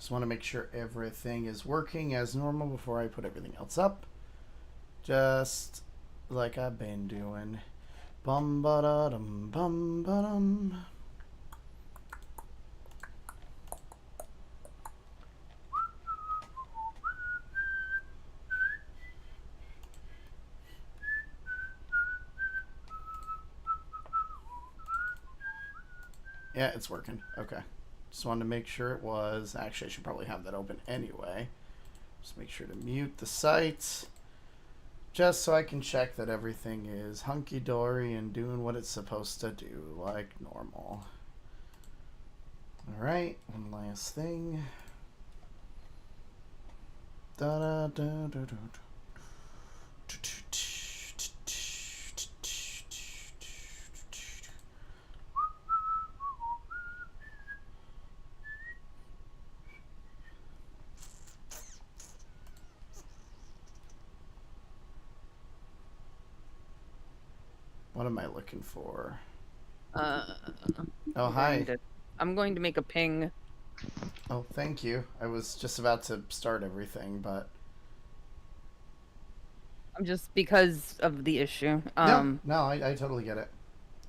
Just want to make sure everything is working as normal before I put everything else up. Just like I've been doing. Bum ba da dum bum ba dum. Yeah, it's working. Okay. Just wanted to make sure it was. Actually, I should probably have that open anyway. Just make sure to mute the site. Just so I can check that everything is hunky-dory and doing what it's supposed to do, like normal. Alright, one last thing. Da-da-da-da-da. What am I looking for? Oh, hi. I'm going to make a ping. Oh, thank you. I was just about to start everything, but... Just because of the issue. No, I totally get it.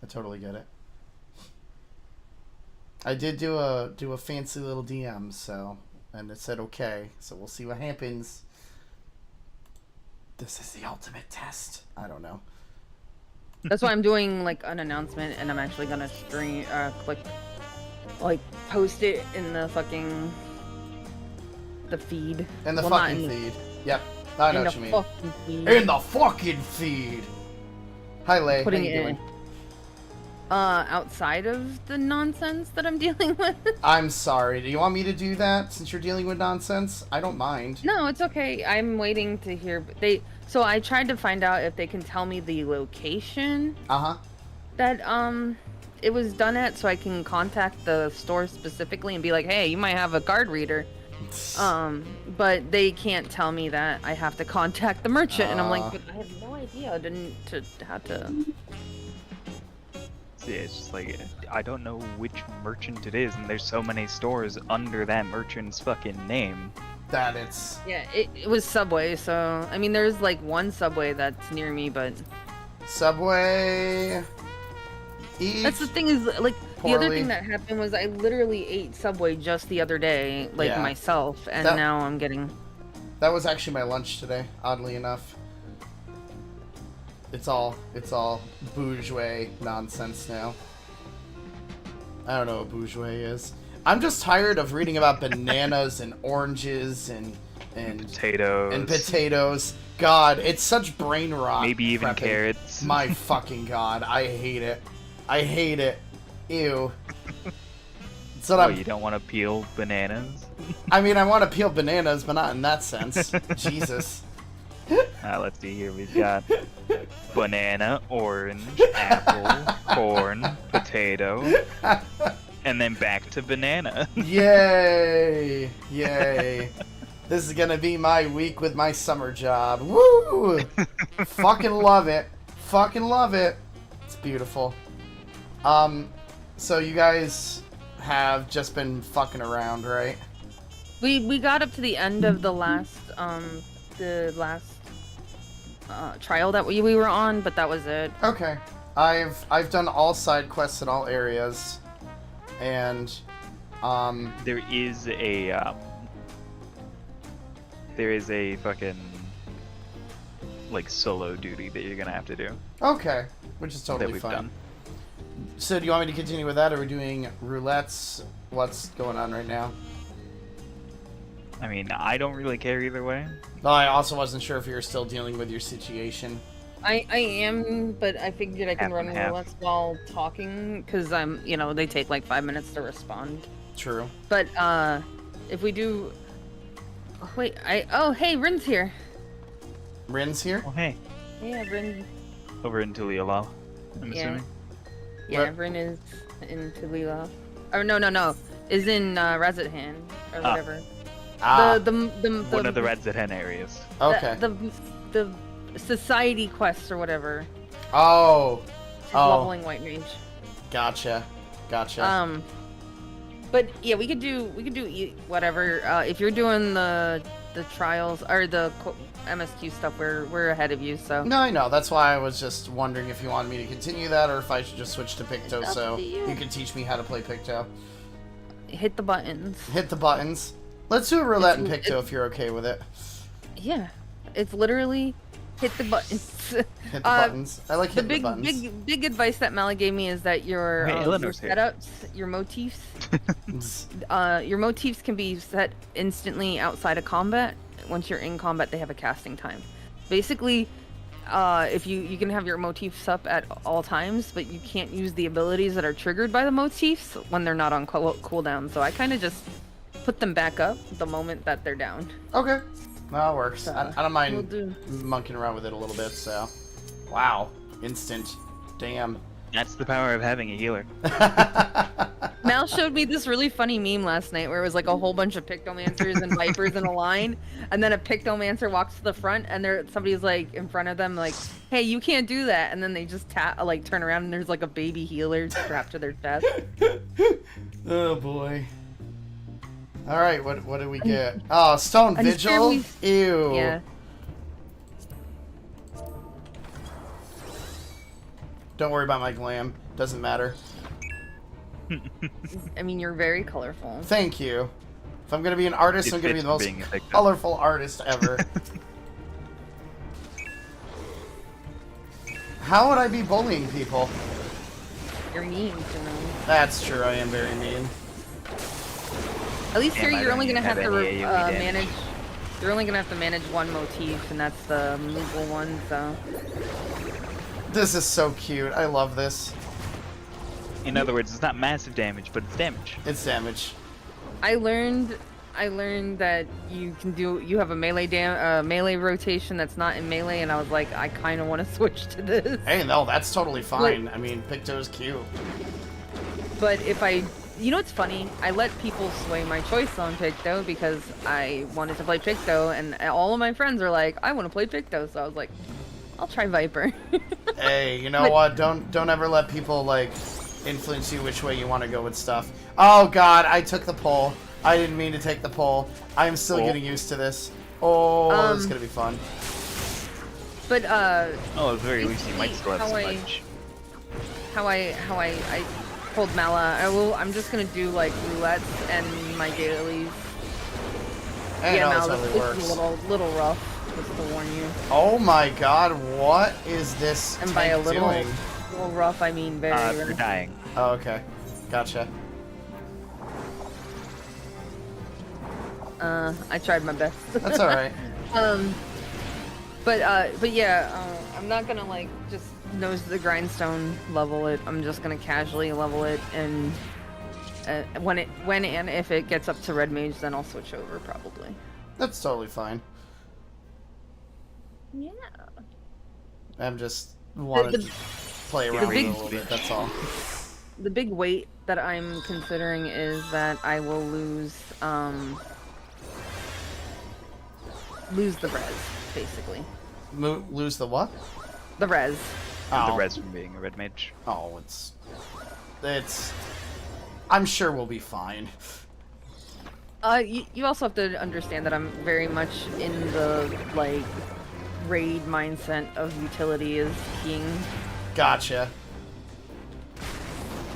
I totally get it. I did do a fancy little DM, so... And it said okay, so we'll see what happens. This is the ultimate test. I don't know. That's why I'm doing like an announcement, and I'm actually gonna stream, post it in the fucking feed. In the fucking feed. Yep, I know what you mean. In the fucking feed. Hi, Lay. How you doing? Outside of the nonsense that I'm dealing with. I'm sorry. Do you want me to do that since you're dealing with nonsense? I don't mind. No, it's okay. I'm waiting to hear. So I tried to find out if they can tell me the location. That it was done at, so I can contact the store specifically and be like, hey, you might have a card reader. But they can't tell me that. I have to contact the merchant, and I'm like, but I have no idea. I didn't have to. Yeah, it's just like, I don't know which merchant it is, and there's so many stores under that merchant's fucking name. That it's... Yeah, it was Subway, so... I mean, there's like one Subway that's near me, but... Subway... That's the thing is, like, the other thing that happened was I literally ate Subway just the other day, like, myself, and now I'm getting... That was actually my lunch today, oddly enough. It's all bourgeois nonsense now. I don't know what bourgeois is. I'm just tired of reading about bananas and oranges and potatoes. God, it's such brain rot. Maybe even prepping. Carrots. My fucking God, I hate it. I hate it. Ew. So you don't want to peel bananas? I mean, I want to peel bananas, but not in that sense. Jesus. Let's see here. We've got banana, orange, apple, corn, potato, and then back to banana. Yay! Yay! This is gonna be my week with my summer job. Woo! Fucking love it. Fucking love it. It's beautiful. So you guys have just been fucking around, right? We got up to the end of the last trial that we were on, but that was it. Okay. I've done all side quests in all areas, and there is a fucking like solo duty that you're gonna have to do. Okay, which is totally fine. Done. So do you want me to continue with that, or are we doing roulettes? What's going on right now? I mean, I don't really care either way. No, I also wasn't sure if you were still dealing with your situation. I am, but I figured I can run roulettes while talking, because they take like 5 minutes to respond. True. But, if we do... Oh, wait, hey, Rin's here. Rin's here? Oh, hey. Yeah, Rin. Over in Tulila, I'm assuming. Yeah, Rin is in Tulila. Or no. Is in, Rezidhan, or whatever. One of the Rezidhan areas. Okay. The society quests or whatever. Oh. Leveling White Mage. Gotcha. But yeah, we could do whatever. If you're doing the trials or the MSQ stuff, we're ahead of you. So no, I know. That's why I was just wondering if you wanted me to continue that or if I should just switch to Picto so you can teach me how to play Picto. Hit the buttons. Hit the buttons. Let's do a roulette in Picto if you're okay with it. Yeah, it's literally hit the buttons. Hit the buttons. I like hitting the buttons. Big advice that Mala gave me is that your setups, your motifs can be set instantly outside of combat. Once you're in combat, they have a casting time. Basically, if you can have your motifs up at all times, but you can't use the abilities that are triggered by the motifs when they're not on cooldown. So I kind of just put them back up the moment that they're down. Okay. That works. So, I don't mind monkeying around with it a little bit, so. Wow. Instant. Damn. That's the power of having a healer. Mal showed me this really funny meme last night where it was like a whole bunch of Pictomancers and Vipers in a line, and then a Pictomancer walks to the front, and somebody's like in front of them like, hey, you can't do that, and then they just turn around and there's like a baby healer strapped to their chest. Oh boy. Alright, what did we get? Oh, Stone Vigil? Ew. Yeah. Don't worry about my glam. Doesn't matter. I mean, you're very colorful. Thank you. If I'm gonna be an artist, I'm gonna be the most colorful artist ever. How would I be bullying people? You're mean to them. That's true, I am very mean. At least here you're only gonna have to manage. You're only gonna have to manage one motif, and that's the Moogle one. So. This is so cute. I love this. In other words, it's not massive damage, but it's damage. It's damage. I learned that you have a melee rotation that's not in melee, and I was like, I kind of want to switch to this. Hey, no, that's totally fine. I mean, Picto's cute. But you know what's funny? I let people sway my choice on Picto because I wanted to play Picto, and all of my friends are like, I want to play Picto, so I was like, I'll try Viper. Hey, you know what? Don't ever let people like influence you which way you want to go with stuff. Oh God, I took the poll. I didn't mean to take the poll. I'm still getting used to this. Oh, it's gonna be fun. But at the very least, you might still have some much. How I told Mala, I'm just gonna do like roulettes and my dailies. And yeah, Mala, this is a little rough. Just to warn you. Oh my God! What is this? And by a little doing? Rough, I mean very. You're dying. Oh, okay. Gotcha. I tried my best. That's all right. But yeah, I'm not gonna like just nose the grindstone level it. I'm just gonna casually level it, and when and if it gets up to red mage, then I'll switch over probably. That's totally fine. Yeah. I'm just wanted to play around with it a little bit, that's all. The big weight that I'm considering is that I will lose the res, basically. Lose the what? The res. Oh. The res from being a red mage. Oh, it's... I'm sure we'll be fine. You also have to understand that I'm very much in the, like, raid mindset of utility is king. Gotcha.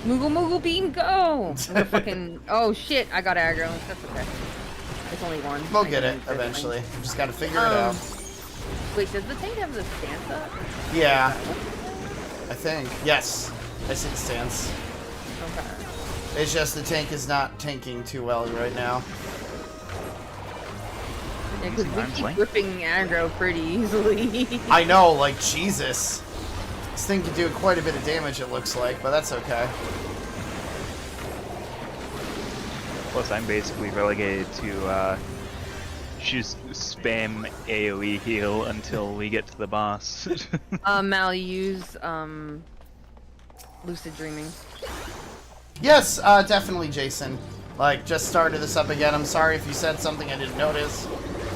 Moogle beam go! Fucking... Oh shit, I got aggro. That's okay. It's only one. We'll get it eventually. We just gotta figure it out. Wait, does the tank have the stance up? Yeah. I think. Yes. I see the stance. Okay. It's just the tank is not tanking too well right now. Yeah, because we keep ripping aggro pretty easily. I know, like, Jesus. This thing can do quite a bit of damage, it looks like, but that's okay. Plus, I'm basically relegated to just spam AoE heal until we get to the boss. Mal, use lucid dreaming. Yes, definitely, Jason. Like, just started this up again. I'm sorry if you said something I didn't notice.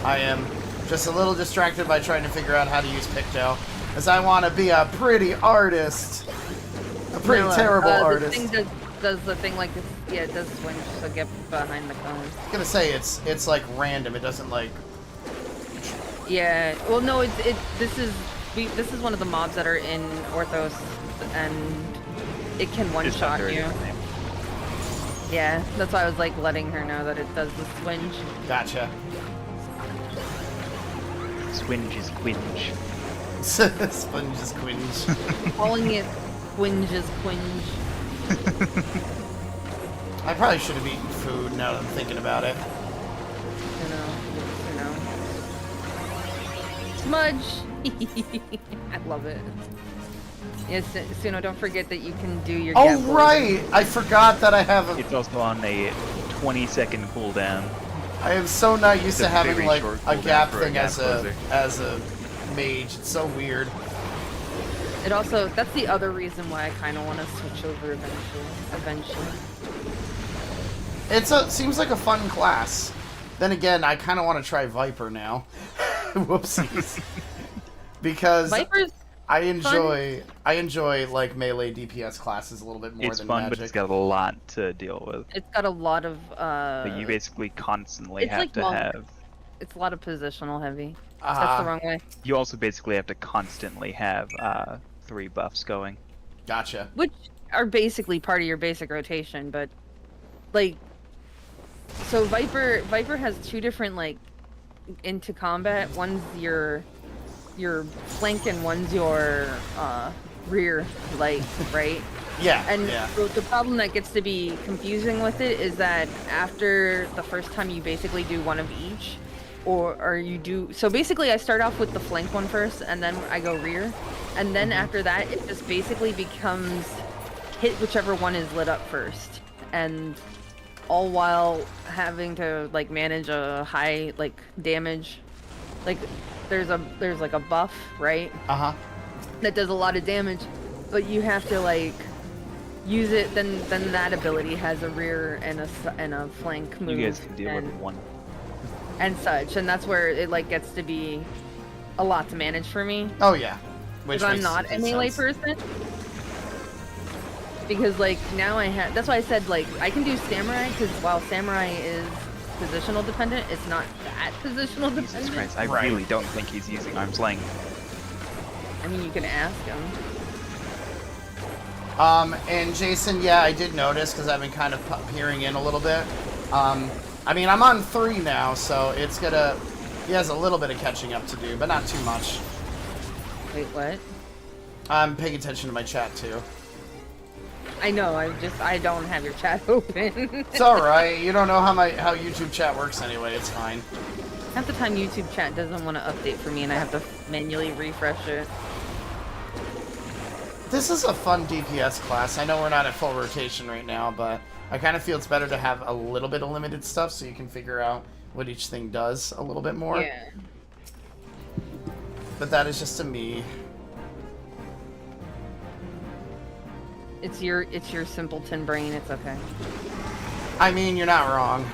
I am just a little distracted by trying to figure out how to use Picto, as I want to be a pretty artist. A pretty terrible artist. does the thing like this. Yeah, it does swing, so get behind the cone. I was gonna say it's like random. It doesn't like. Yeah. Well, no. This is one of the mobs that are in Orthos, and it can one-shot you. Yeah, that's why I was like letting her know that it does the swinge. Gotcha. Swinge is quinge. Sponge is quinge. Calling it swinge is quinge. I probably should have eaten food now that I'm thinking about it. You know. Smudge! I love it. Yes, Suno, don't forget that you can do your Oh, right! I forgot that I have a... It's also on a 20-second cooldown. I am so not used to having, very like, short a gap cooldown for a thing gap as a mage. It's so weird. It also, that's the other reason why I kind of want to switch over eventually. It seems like a fun class. Then again, I kind of want to try Viper now. Whoopsies. Because Viper's I enjoy like melee DPS classes a little bit more than fun, magic. but it's got a lot to deal with. It's got a lot of But you basically constantly have like to have. It's a lot of positional heavy. That's the wrong way. You also basically have to constantly have 3 buffs going. Gotcha. Which are basically part of your basic rotation, but like, so Viper has 2 different like into combat. One's your flank and one's your rear light, right? Yeah. And yeah. the problem that gets to be confusing with it is that after the first time you basically do one of each, or you do, so basically I start off with the flank one first and then I go rear, and then after that it just basically becomes hit whichever one is lit up first, and all while having to like manage a high like damage, like there's like a buff, right? That does a lot of damage, but you have to like use it. Then that ability has a rear and a flank move. You guys can deal with one. And such, and that's where it like gets to be a lot to manage for me. Oh yeah. Because I'm not a melee person. Because like now that's why I said like I can do samurai, because while samurai is positional dependent, it's not that positional dependent. Jesus Christ, I really don't think he's using arm's length. I mean, you can ask him. And Jason, yeah, I did notice because I've been kind of peering in a little bit. I mean, I'm on 3 now, so it's gonna. He has a little bit of catching up to do, but not too much. Wait, what? I'm paying attention to my chat too. I know. I don't have your chat open. It's all right. You don't know how YouTube chat works anyway. It's fine. Half the time, YouTube chat doesn't want to update for me, and I have to manually refresh it. This is a fun DPS class. I know we're not at full rotation right now, but I kind of feel it's better to have a little bit of limited stuff so you can figure out what each thing does a little bit more. Yeah. But that is just a me. It's your simpleton brain. It's okay. I mean, you're not wrong.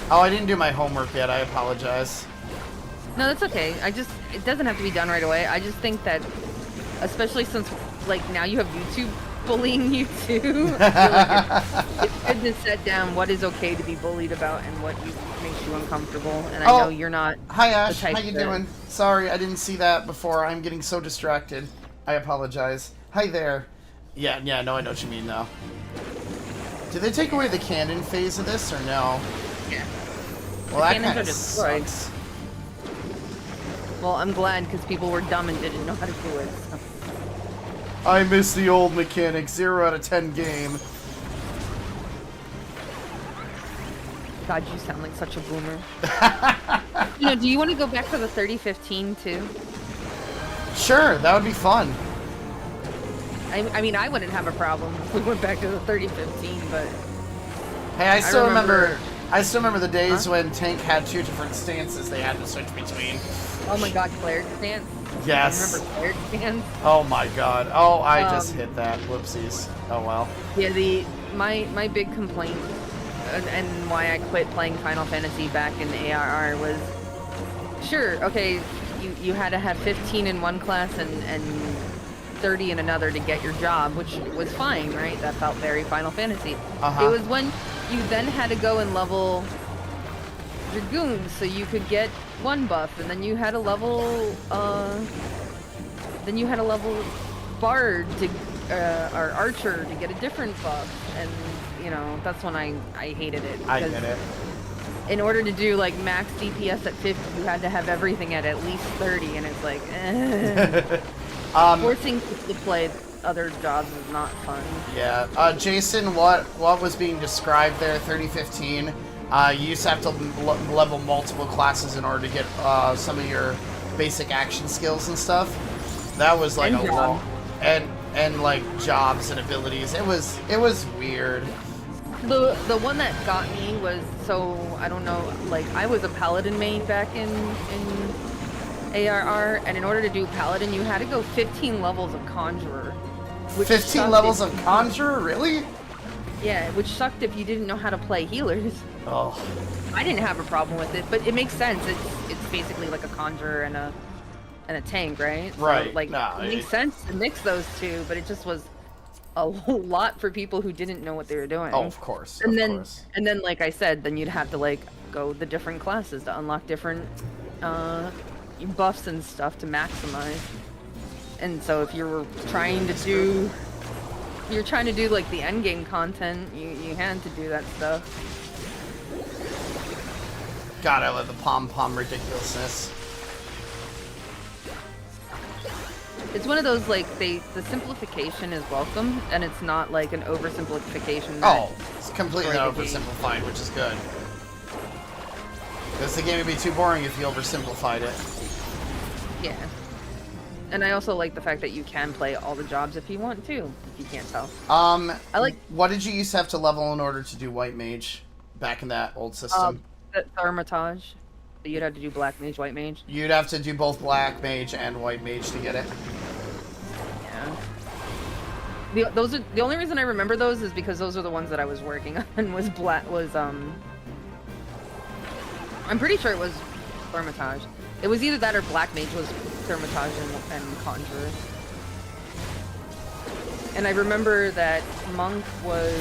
Oh, I didn't do my homework yet. I apologize. No, that's okay. It doesn't have to be done right away. I just think that, especially since, like, now you have YouTube bullying you too, it's good to set down what is okay to be bullied about and what makes you uncomfortable. And I know you're not. Hi, Ash. How you doing? Sorry, I didn't see that before. I'm getting so distracted. I apologize. Hi there. Yeah, no, I know what you mean, though. Did they take away the cannon phase of this, or no? Yeah. Well, that kind of sucks. Well, I'm glad, because people were dumb and didn't know how to do it. So. I miss the old mechanic. 0 out of 10 game. God, you sound like such a boomer. Do you want to go back to the 3015 too? Sure, that would be fun. I mean, I wouldn't have a problem if we went back to the 3015, but... Hey, I still remember the days when Tank had 2 different stances they had to switch between. Oh my god, Claire's stance? Yes. I remember Claire's stance? Oh my god. Oh, I just hit that. Whoopsies. Oh well. Yeah, my big complaint and why I quit playing Final Fantasy back in ARR was, sure, okay, you had to have 15 in one class and 30 in another to get your job, which was fine, right? That felt very Final Fantasy. Uh-huh. It was when you then had to go and level Dragoons so you could get one buff, and then you had a level, Bard to, or Archer to get a different buff, and, you know, that's when I hated it. I get it. In order to do, like, max DPS at 50, you had to have everything at least 30, and it's like, forcing people to play other jobs is not fun. Yeah. Jason, what was being described there, 3015, you used to have to level multiple classes in order to get some of your basic action skills and stuff. That was like and a long... And like jobs and abilities. It was weird. The one that got me was, so I don't know, like I was a paladin main back in ARR, and in order to do paladin you had to go 15 levels of conjurer. 15 levels of conjurer, really? Yeah, which sucked if you didn't know how to play healers. Oh. I didn't have a problem with it, but it makes sense. It's basically like a conjurer and a tank, right? Right. So, like, it makes sense to mix those two, but it just was a lot for people who didn't know what they were doing. Oh, of course. And then, like I said, then you'd have to like go the different classes to unlock different buffs and stuff to maximize. And so if you're trying to do like the end game content, you had to do that stuff. God, I love the pom-pom ridiculousness. It's one of those, like, the simplification is welcome, and it's not like an oversimplification. Oh, it's completely oversimplified, which is good. Because the game would be too boring if you oversimplified it. Yeah. And I also like the fact that you can play all the jobs if you want to, if you can't tell. What did you used to have to level in order to do White Mage back in that old system? Thermitage. So you'd have to do Black Mage, White Mage. You'd have to do both Black Mage and White Mage to get it. Yeah. The only reason I remember those is because those are the ones that I was working on. I'm pretty sure it was Thermitage. It was either that or Black Mage was Thermitage and Conjurer. And I remember that Monk was...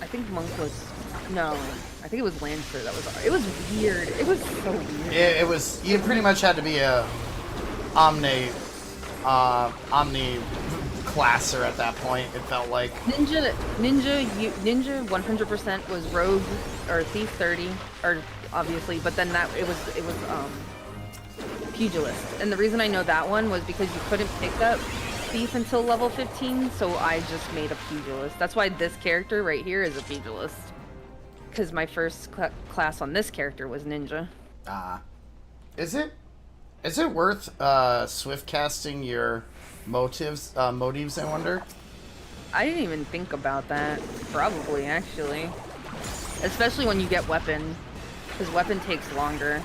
I think it was Lancer that was... It was weird. It was so weird. It was... You pretty much had to be a Omni classer at that point, it felt like. Ninja 100% was Rogue or Thief 30, or obviously, but then it was Pugilist. And the reason I know that one was because you couldn't pick up Thief until level 15, so I just made a Pugilist. That's why this character right here is a Pugilist. Because my first class on this character was Ninja. Is it worth swift casting your motives, I wonder? I didn't even think about that. Probably, actually. Especially when you get weapon. Because weapon takes longer.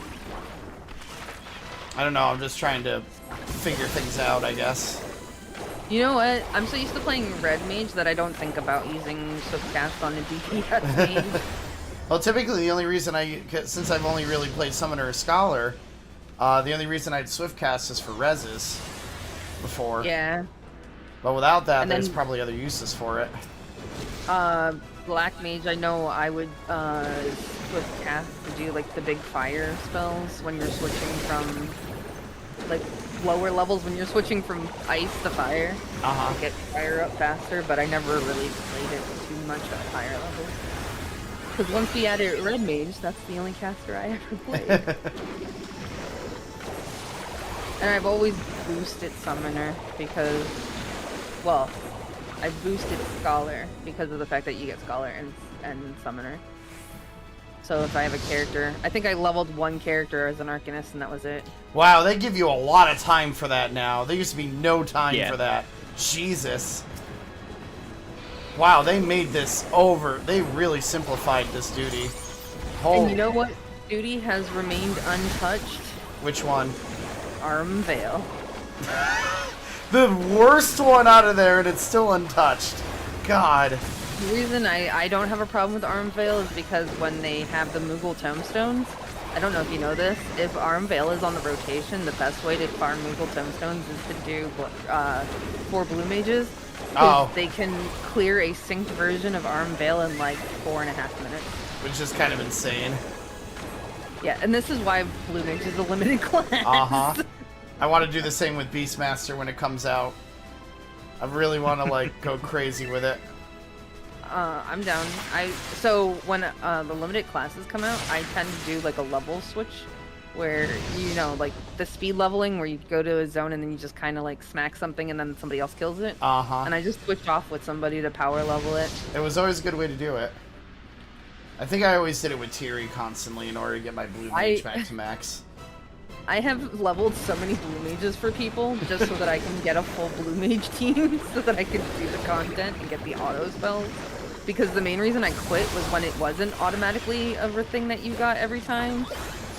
I don't know, I'm just trying to figure things out, I guess. You know what? I'm so used to playing Red Mage that I don't think about using swift cast on a DPS mage. Well, typically the only reason since I've only really played Summoner or Scholar, the only reason I'd swift cast is for reses before. Yeah. But without that, there's probably other uses for it. Black Mage, I know I would swift cast to do like the big fire spells when you're switching from like lower levels, when you're switching from ice to fire. To get fire up faster, but I never really played it too much at higher levels. Because once we added Red Mage, that's the only caster I ever played. And I've always boosted Summoner because, well, I boosted Scholar because of the fact that you get Scholar and Summoner. So if I have a character, I think I leveled one character as an Arcanist and that was it. Wow, they give you a lot of time for that now. There used to be no time for that. Jesus. Wow, they made this over. They really simplified this duty. And you know what duty has remained untouched? Which one? Arm Veil. The worst one out of there, and it's still untouched. God. The reason I don't have a problem with Arm Veil is because when they have the Moogle Tombstones, I don't know if you know this, if Arm Veil is on the rotation, the best way to farm Moogle Tomestones is to do 4 Blue Mages. Oh. They can clear a synced version of Arm Veil in like 4.5 minutes. Which is kind of insane. Yeah, and this is why Blue Mage is a limited class. Uh-huh. I want to do the same with Beastmaster when it comes out. I really want to, like, go crazy with it. I'm down. So when the limited classes come out, I tend to do like a level switch where, you know, like the speed leveling where you go to a zone and then you just kind of like smack something and then somebody else kills it. Uh-huh. And I just switch off with somebody to power level it. It was always a good way to do it. I think I always did it with Tiri constantly in order to get my blue mage back to max. I have leveled so many blue mages for people just so that I can get a full blue mage team so that I can do the content and get the auto spells. Because the main reason I quit was when it wasn't automatically a thing that you got every time.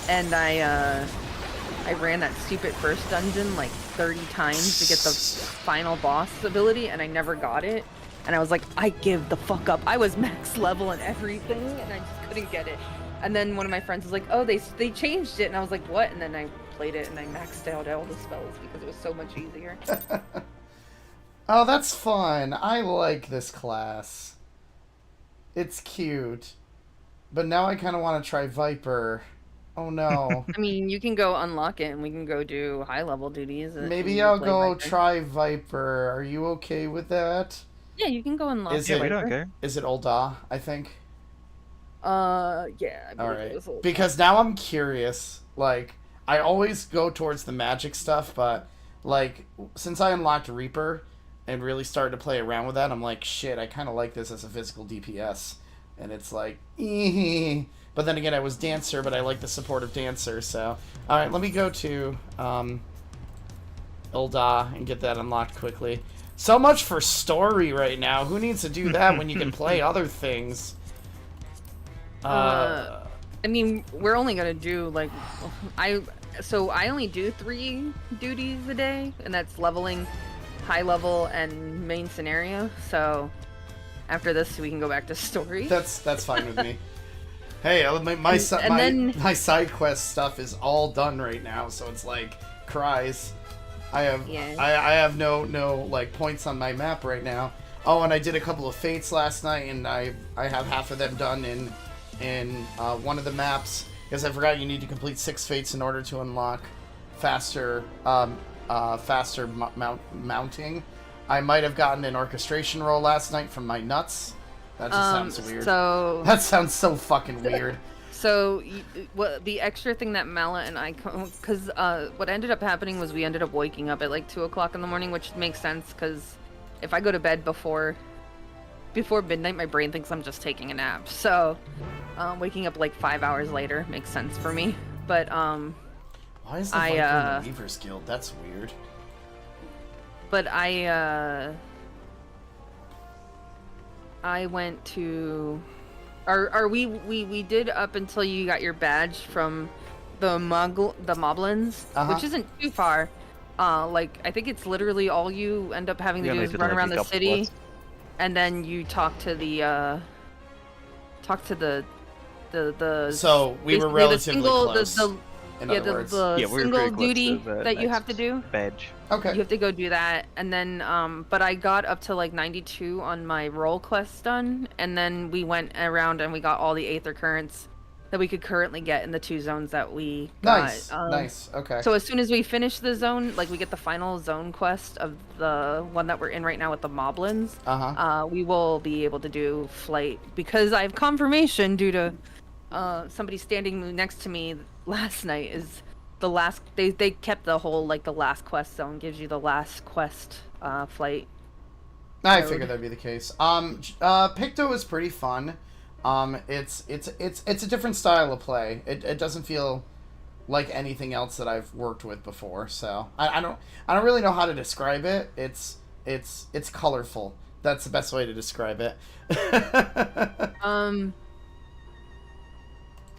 And I ran that stupid first dungeon like 30 times to get the final boss ability and I never got it. And I was like, I give the fuck up. I was max level and everything and I just couldn't get it. And then one of my friends was like, oh, they changed it. And I was like, what? And then I played it and I maxed out all the spells because it was so much easier. Oh, that's fun. I like this class. It's cute. But now I kind of want to try Viper. Oh, no. I mean, you can go unlock it and we can go do high-level duties. Maybe I'll go try Viper. Are you okay with that? Yeah, you can go unlock it. Yeah, we don't care. Is it Ul'dah, I think? Yeah. All right. Because now I'm curious. Like, I always go towards the magic stuff, but, like, since I unlocked Reaper and really started to play around with that, I'm like, shit, I kind of like this as a physical DPS. And it's like, but then again, I was Dancer, but I like the support of Dancer, so. Alright, let me go to, Ul'dah and get that unlocked quickly. So much for story right now. Who needs to do that when you can play other things? I mean, we're only gonna do like, I only do 3 duties a day, and that's leveling, high level, and main scenario. So after this, we can go back to story. That's fine with me. Hey, my side quest stuff is all done right now, so it's like cries. I have no like points on my map right now. Oh, and I did a couple of fates last night, and I have half of them done in one of the maps because I forgot you need to complete 6 fates in order to unlock faster mounting. I might have gotten an orchestration roll last night from my nuts. That just sounds weird. That sounds so fucking weird. So, the extra thing that Mala and I, because what ended up happening was we ended up waking up at like 2 o'clock in the morning, which makes sense because if I go to bed before midnight, my brain thinks I'm just taking a nap. So, waking up like 5 hours later makes sense for me. But why is the Viper in the Weaver's Guild? That's weird. But I went to. We did up until you got your badge from the Moblins, which isn't too far. Like I think it's literally all you end up having to do is run around the city, and then you talk to the. So we were relatively close. The single duty that you have to do. Badge. Okay. You have to go do that, and then but I got up to like 92 on my role quest done, and then we went around and we got all the Aether Currents that we could currently get in the 2 zones that we got. Nice. Okay. So as soon as we finish the zone, like we get the final zone quest of the one that we're in right now with the Moblins, we will be able to do flight because I have confirmation due to somebody standing next to me last night is the last they kept the whole like the last quest zone gives you the last quest flight. I figured that'd be the case. Picto is pretty fun. It's a different style of play. It doesn't feel like anything else that I've worked with before, so I don't really know how to describe it. It's colorful. That's the best way to describe it.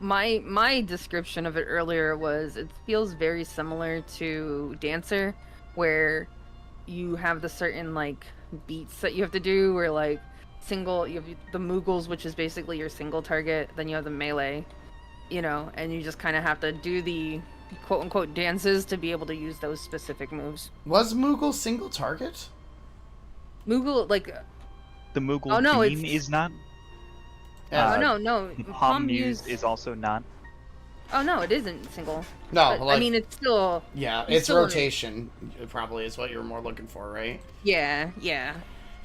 My description of it earlier was it feels very similar to Dancer, where you have the certain like beats that you have to do, where like you have the Moogles, which is basically your single target, then you have the melee, you know, and you just kind of have to do the quote-unquote dances to be able to use those specific moves. Was Moogle single target? Moogle, like... The Moogle beam is not. No. Palm Muse is also not. Oh, no, it isn't single. No, but, like, I mean, it's still... Yeah, it's rotation, probably, is what you're more looking for, right? Yeah.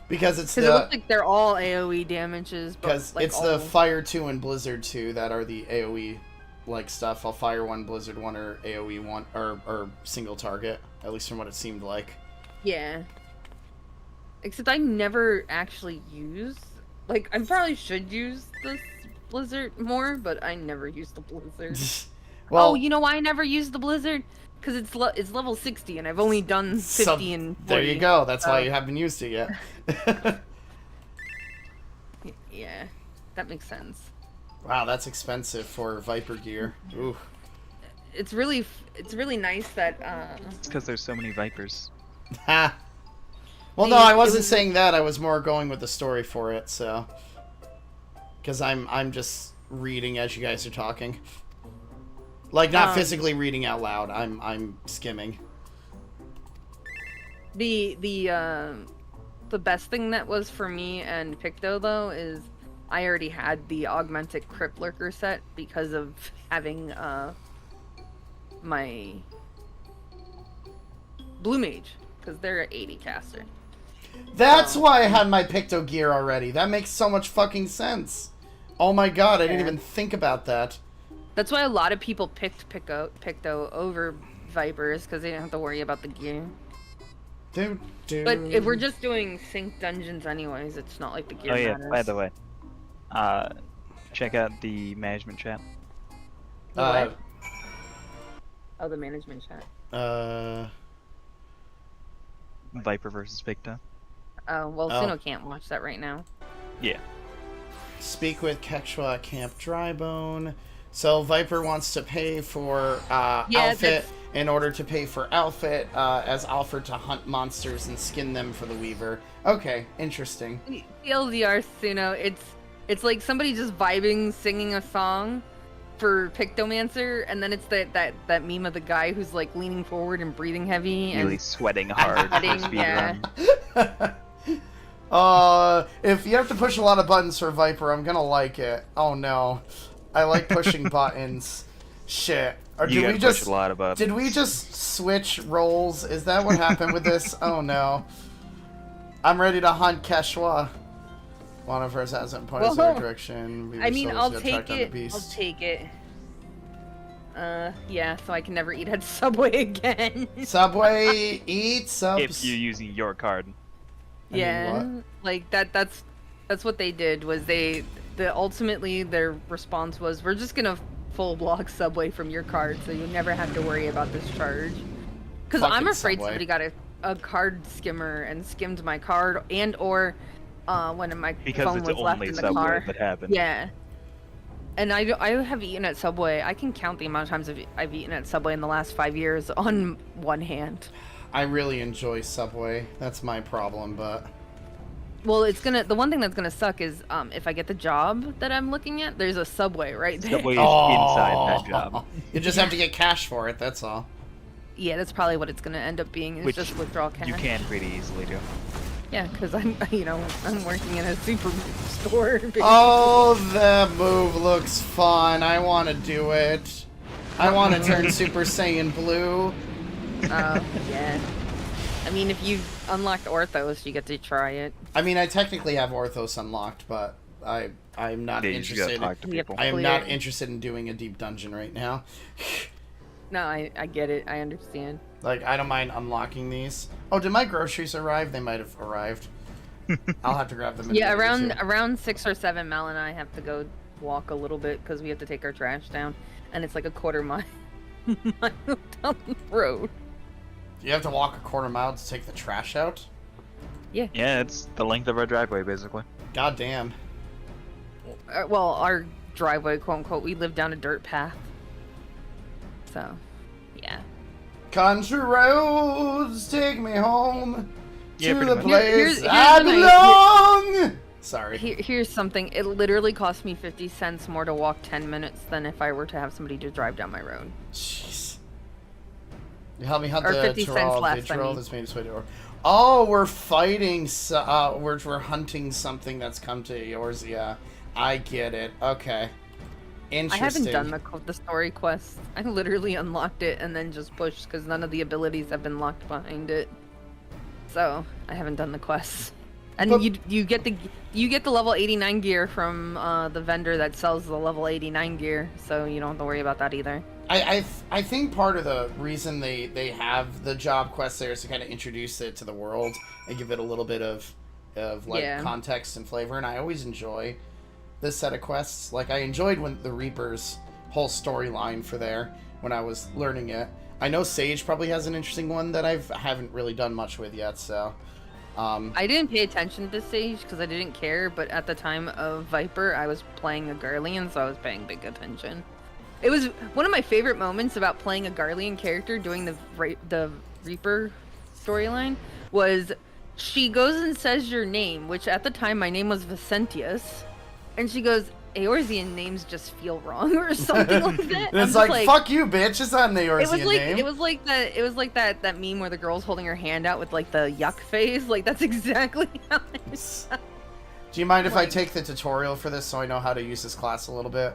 Because it's it looks like they're all AoE damages, but because like it's the Fire 2 and Blizzard 2 that are the AoE like stuff. I'll Fire 1, Blizzard 1, or AoE 1, or single target, at least from what it seemed like. Yeah. Except I never actually use... Like, I probably should use this Blizzard more, but I never use the Blizzard. Well, oh, you know why I never use the Blizzard? Because it's level 60, and I've only done 50 and 40. There you go. That's why you haven't used it yet. Yeah, that makes sense. Wow, that's expensive for Viper gear. Ooh. It's really nice that... It's because there's so many Vipers. Ha! Well, no, I wasn't saying that. I was more going with the story for it, so... Because I'm just reading as you guys are talking. Like, not physically reading out loud. I'm skimming. The best thing that was for me and Picto, though, is I already had the Augmented Crypt Lurker set because of having my Blue Mage, because they're an 80 caster. That's why I had my Picto gear already. That makes so much fucking sense. Oh my god, I didn't even think about that. That's why a lot of people picked Picto over Vipers, because they didn't have to worry about the gear. But if we're just doing sync dungeons anyways, it's not like the gear matters. By the way, check out the management chat. The management chat. Viper versus Picto. Oh, well, Suno can't watch that right now. Yeah. Speak with Kekshwa at Camp Drybone. So Viper wants to pay for outfit in order to pay for outfit as offered to hunt monsters and skin them for the Weaver. Okay, interesting. TLDR, Suno, it's like somebody just vibing, singing a song for Pictomancer, and then it's that meme of the guy who's like leaning forward and breathing heavy and really sweating hard for speedrun. If you have to push a lot of buttons for Viper, I'm gonna like it. Oh no. I like pushing buttons. Shit. Or did we just push a lot of buttons. Did we just switch roles? Is that what happened with this? Oh no. I'm ready to hunt Keshwa. One of hers hasn't pointed in the right direction. I mean, I'll take it. I'll take it. Yeah, so I can never eat at Subway again. Subway, eat subs. If you're using your card. Yeah, like that's what they did. Was ultimately their response was, we're just gonna full block Subway from your card, so you never have to worry about this charge. Because I'm afraid somebody got a card skimmer and skimmed my card, and or when my phone was left in the car. That happened. Yeah. And I have eaten at Subway. I can count the amount of times I've eaten at Subway in the last 5 years on one hand. I really enjoy Subway. That's my problem, but... Well, the one thing that's gonna suck is if I get the job that I'm looking at, there's a Subway right there. Subway is inside that job. You just have to get cash for it, that's all. Yeah, that's probably what it's gonna end up being, is just withdraw cash. You can pretty easily do. Yeah, because I'm working in a super store. Oh, that move looks fun. I want to do it. I want to turn Super Saiyan Blue. Yeah. I mean, if you've unlocked Orthos, you get to try it. I mean, I technically have Orthos unlocked, but I'm not interested. I am not interested in doing a deep dungeon right now. No, I get it. I understand. Like, I don't mind unlocking these. Oh, did my groceries arrive? They might have arrived. I'll have to grab them. Yeah, around 6 or 7, Mal and I have to go walk a little bit because we have to take our trash down, and it's like a quarter mile down the road. You have to walk a quarter mile to take the trash out? Yeah. Yeah, it's the length of our driveway, basically. God damn. Well, our driveway, quote unquote, we live down a dirt path. So, yeah. Country roads take me home to the much. place I belong. Sorry. Here's something. It literally cost me 50 cents more to walk 10 minutes than if I were to have somebody to drive down my road. Jeez. You help me hunt Or the 50 cents less, I mean. that's made its way to Eorzea. Oh, we're fighting. We're hunting something that's come to Eorzea. I get it. Okay. Interesting. I haven't done the story quest. I literally unlocked it and then just pushed because none of the abilities have been locked behind it. So I haven't done the quests. And but, you get the level 89 gear from the vendor that sells the level 89 gear, so you don't have to worry about that either. I think part of the reason they have the job quest there is to kind of introduce it to the world and give it a little bit of context and flavor. And I always enjoy this set of quests. Like I enjoyed when the Reaper's whole storyline for there when I was learning it. I know Sage probably has an interesting one that I haven't really done much with yet, so. I didn't pay attention to Sage because I didn't care, but at the time of Viper, I was playing a Garlean, so I was paying big attention. It was one of my favorite moments about playing a Garlean character doing the Reaper storyline was she goes and says your name, which at the time my name was Vicentius, and she goes, Eorzean names just feel wrong or something like that. It's like, fuck you, bitch. It's not an Eorzean name. It was like that meme where the girl's holding her hand out with like the yuck face. Like that's exactly how it is. Do you mind if I take the tutorial for this so I know how to use this class a little bit?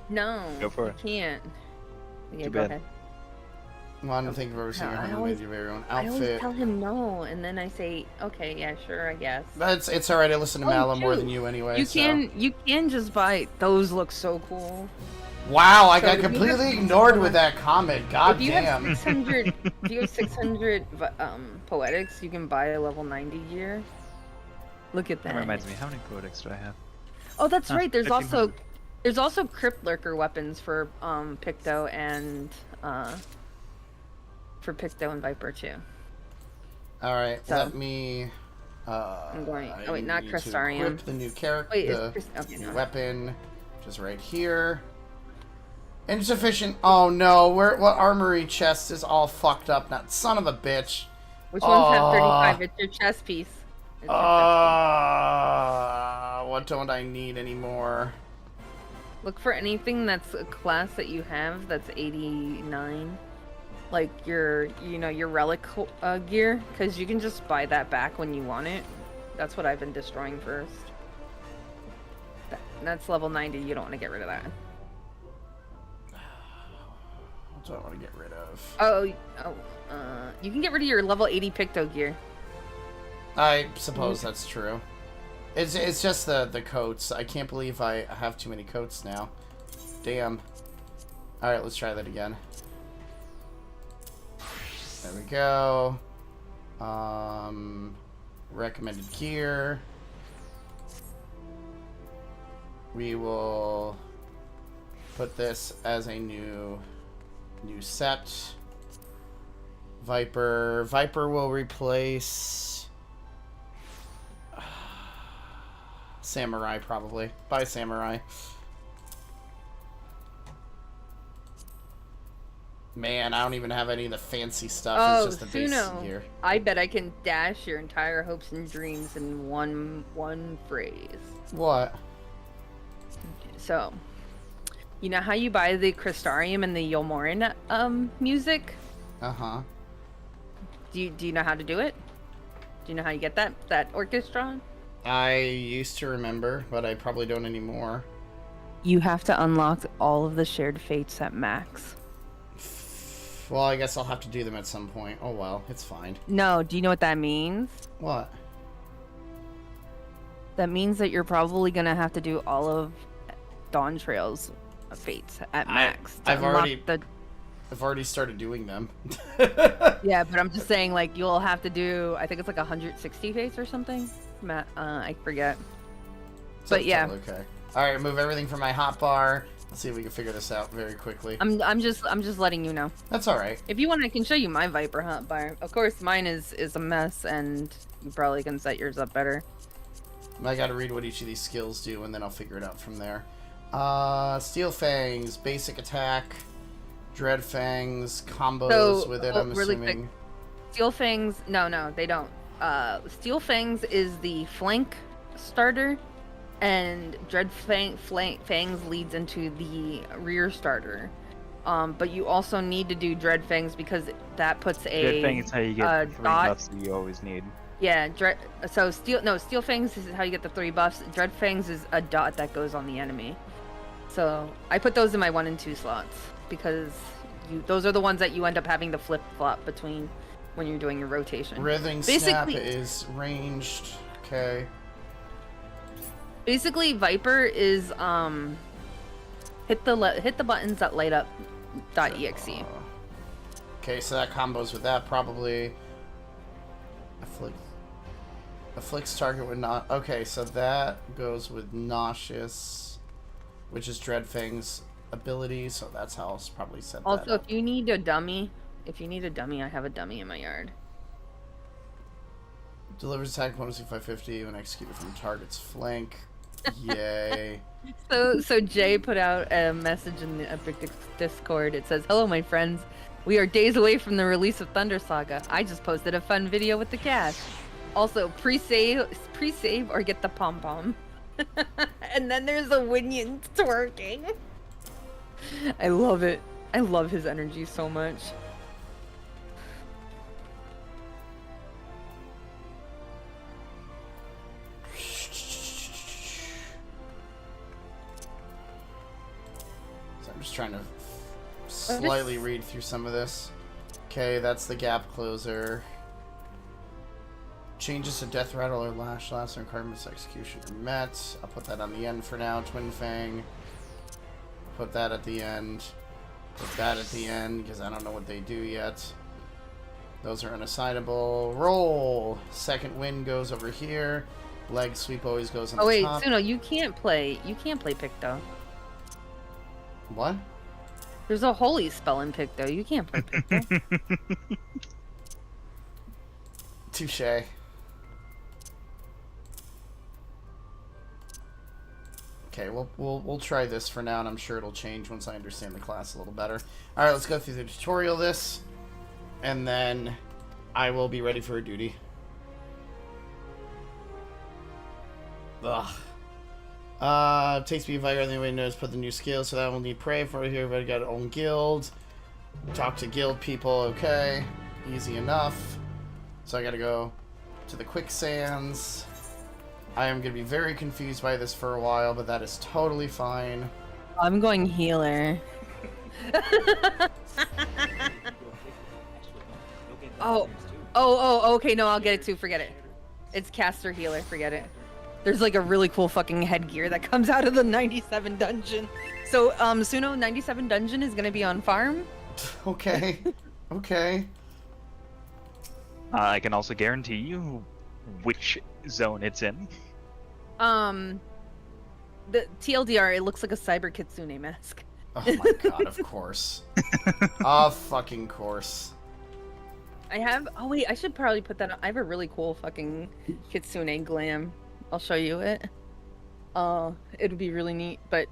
No. Go for it. I can't. Yeah, Too go bad. ahead. Well, I don't think I've ever seen her with your very own outfit. I always tell him no, and then I say, okay, yeah, sure, I guess. It's alright. I listen to Mala more than you anyway. You can just buy. Those look so cool. Wow, I got completely ignored with that comment. God if you damn. Have 600, if you have 600 poetics, you can buy a level 90 gear. Look at that. That reminds me, how many poetics do I have? Oh, that's right. There's 1500. also Crypt Lurker weapons for Picto and Viper too. All right, So, let me. I'm going. I Oh wait, not need to Crystarium. equip the new character, Wait, the new weapon, just right here. Insufficient. Oh no, what armory chest is all fucked up now? Son of a bitch. Which ones have 35? It's your chest piece. It's your chest what don't I need anymore? piece. Look for anything that's a class that you have that's 89. Like your relic gear, because you can just buy that back when you want it. That's what I've been destroying first. That's level 90. You don't want to get rid of that. What do I want to get rid of? You can get rid of your level 80 Picto gear. I suppose that's true. It's just the coats. I can't believe I have too many coats now. Damn. All right, let's try that again. There we go. Recommended gear. We will put this as a new set. Viper will replace Samurai probably. Bye Samurai. Man, I don't even have any of the fancy stuff. It's just the basic gear. I bet I can dash your entire hopes and dreams in one phrase. What? So, you know how you buy the Crystarium and the Yulmorin music? Uh-huh. Do you know how to do it? Do you know how you get that orchestra? I used to remember, but I probably don't anymore. You have to unlock all of the shared fates at max. Well, I guess I'll have to do them at some point. Oh well, it's fine. No, do you know what that means? What? That means that you're probably gonna have to do all of Dawntrail's fates at max. I've already started doing them. Yeah, but I'm just saying, like, you'll have to do, I think it's like 160 fates or something. I forget. But yeah. Okay. All right, move everything from my hotbar. Let's see if we can figure this out very quickly. I'm just letting you know. That's all right. If you want, I can show you my Viper hotbar. Of course, mine is a mess, and you probably can set yours up better. I got to read what each of these skills do, and then I'll figure it out from there. Steel Fangs, basic attack, Dread Fangs, combos with it. I'm really assuming. Quick. Steel Fangs, no, they don't. Steel Fangs is the flank starter, and Fangs leads into the rear starter. But you also need to do Fangs because that puts a Dreadfang is how you get the 3 buffs that you always need. Yeah, so Steel Fangs is how you get the 3 buffs. Fangs is a dot that goes on the enemy. So I put those in my 1 and 2 slots because those are the ones that you end up having to flip flop between when you're doing your rotation. Writhing Snap is ranged. Okay. Basically, Viper is hit the buttons that light up .exe. Okay, so that combos with that probably. Afflicts target with not. Okay, so that goes with Nauseous, which is Dreadfang's ability. So that's how I'll probably set that. Also, if you need a dummy, I have a dummy in my yard. Delivers attack bonus 550 when executed from target's flank. Yay. So Jay put out a message in the Epic Discord. It says, "Hello, my friends. We are days away from the release of Thunder Saga. I just posted a fun video with the cash. Also, pre-save or get the pom-pom." And then there's a Winion twerking. I love it. I love his energy so much. So I'm just trying to slightly read through some of this. Okay, that's the gap closer. Changes to Death Rattle or Lash Last requirements execution are met. I'll put that on the end for now. Twin Fang. Put that at the end. Put that at the end because I don't know what they do yet. Those are unassignable. Roll. Second wind goes over here. Leg sweep always goes on the top. Oh wait, Suno, you can't play Picto. What? There's a holy spell in Picto. You can't play Picto. Touché. Okay, we'll try this for now, and I'm sure it'll change once I understand the class a little better. All right, let's go through the tutorial this, and then I will be ready for a duty. Ugh. Takes me a Viper, anyway knows put the new skills, so that will need pray for here. Everybody got their own guild. Talk to guild people, okay. Easy enough. So I gotta go to the quicksands. I am going to be very confused by this for a while, but that is totally fine. I'm going healer. Okay, no, I'll get it too, forget it. It's caster healer, forget it. There's like a really cool fucking headgear that comes out of the 97 dungeon. So, Suno, 97 dungeon is going to be on farm. Okay. Okay. I can also guarantee you which zone it's in. The TLDR, it looks like a Cyber Kitsune mask. Oh my god, of course. Of fucking course. Oh wait, I should probably put that on. I have a really cool fucking Kitsune glam. I'll show you it. It'll be really neat, but...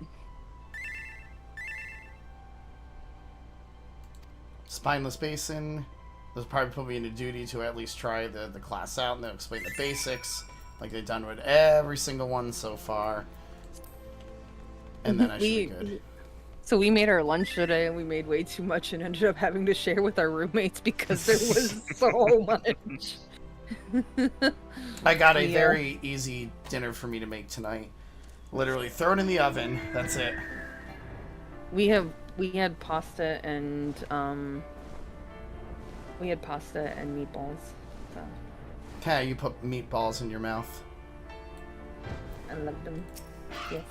Spineless Basin. They'll probably put me into duty to at least try the class out, and they'll explain the basics, like they've done with every single one so far. And then I should be good. So we made our lunch today, and we made way too much and ended up having to share with our roommates because there was so much. I got a very easy dinner for me to make tonight. Literally, throw it in the oven. That's it. We had pasta and meatballs. So. Yeah, you put meatballs in your mouth. I love them. Yes.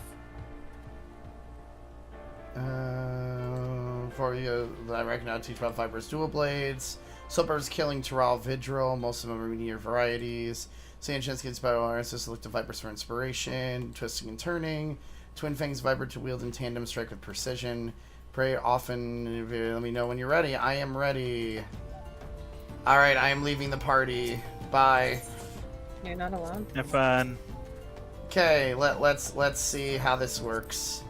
For you, I reckon I'll teach about Viper's dual blades. Soapbird's killing Terral Vidril. Most of them are meteor varieties. Sanchez gets bioawareness. Look to Vipers for inspiration. Twisting and turning. Twin Fangs Viper to wield in tandem. Strike with precision. Pray often. Let me know when you're ready. I am ready. Alright, I am leaving the party. Bye. You're not allowed. Have fun. Okay, let's see how this works.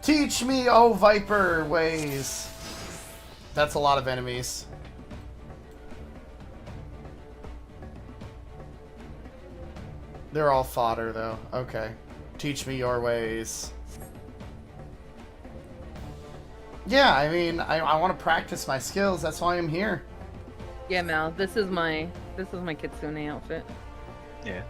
Teach me, oh Viper, ways. That's a lot of enemies. They're all fodder, though. Okay. Teach me your ways. Yeah, I mean, I want to practice my skills. That's why I'm here. Yeah, Mal, this is my Kitsune outfit. Yeah.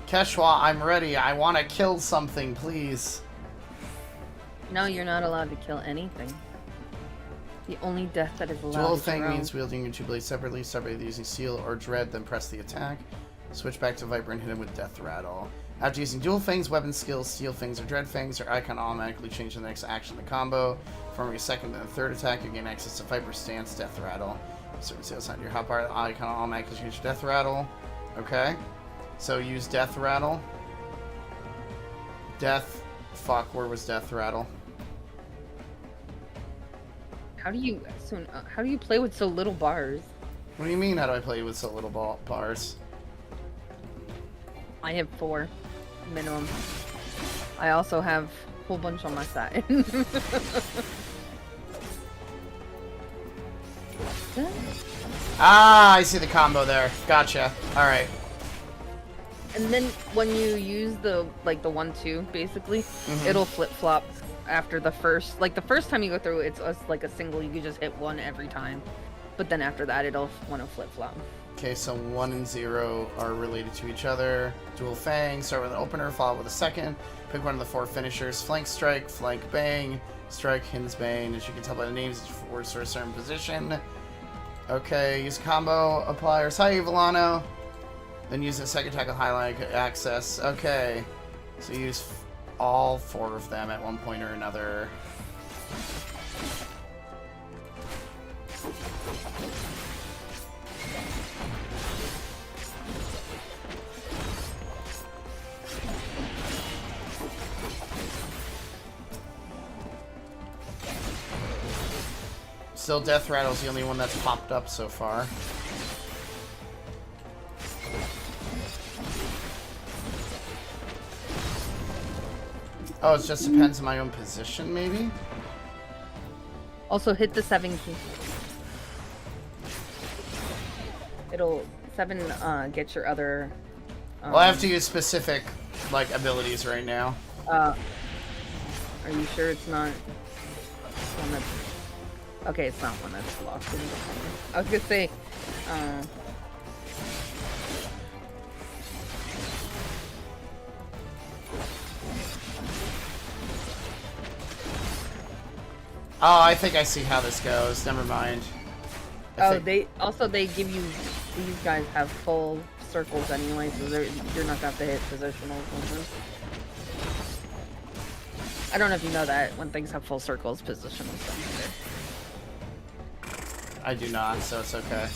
Keshwa, I'm ready. I want to kill something, please. No, you're not allowed to kill anything. The only death that is allowed Dual is thing your own. means wielding your two blades separately. Start by using Seal or Dread, then press the attack. Switch back to Viper and hit him with Death Rattle. After using Dual Fangs, weapon skills, Steel Fangs, or Dread Fangs, your icon automatically change the next action in the combo. From your second and third attack, you gain access to Viper Stance, Death Rattle. Certain sales on your hotbar, the icon automatically change to Death Rattle. Okay. So use Death Rattle. Fuck, where was Death Rattle? How do you play with so little bars? What do you mean, how do I play with so little bars? I have 4 minimum. I also have a whole bunch on my side. Ah, I see the combo there. Gotcha. Alright. And then when you use the 1-2, basically, it'll flip-flop after the first time you go through, it's like a single, you can just hit 1 every time. But then after that, it'll want to flip-flop. Okay, so 1 and 0 are related to each other. Dual Fang, start with an opener, follow with a second. Pick one of the 4 finishers. Flank Strike, Flank Bang, Strike, Hins Bane. As you can tell by the names, it's words for a certain position. Okay, use combo appliers. Hi, Evolano. Then use the second attack with highlight access. Okay, so use all 4 of them at one point or another. Still, Death Rattle's the only one that's popped up so far. Oh, it just depends on my own position, maybe? Also, hit the 7 key. It'll 7 get your other. Well, I have to use specific abilities right now. Are you sure it's not one that's... Okay, it's not one that's locked in. I was gonna say, Oh, I think I see how this goes. Never mind. they give you, these guys have full circles anyway, so you're not gonna have to hit positionals. I don't know if you know that when things have full circles, positionals don't matter. I do not, so it's okay.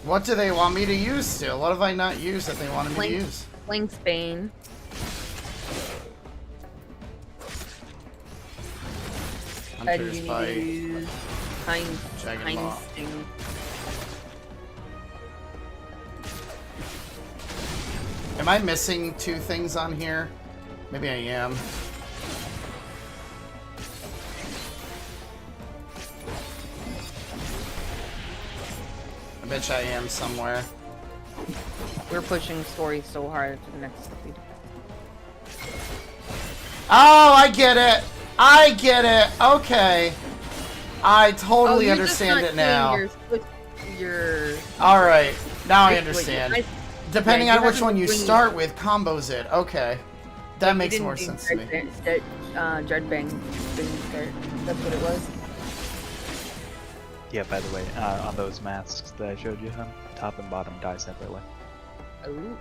What do they want me to use still? What have I not used that they wanted me to use? Flank Bane. Hunter's Bite. Jagged Maw. Sting. Am I missing 2 things on here? Maybe I am. I bet you I am somewhere. We're pushing story so hard to the next speed. Oh, I get it! I get it! Okay. I totally understand it now. Alright, now I understand. Depending on which one you start with, combos it. Okay. That makes more sense to me. Dread Bang didn't start. That's what it was. Yeah, by the way, on those masks that I showed you, top and bottom die separately. Oh.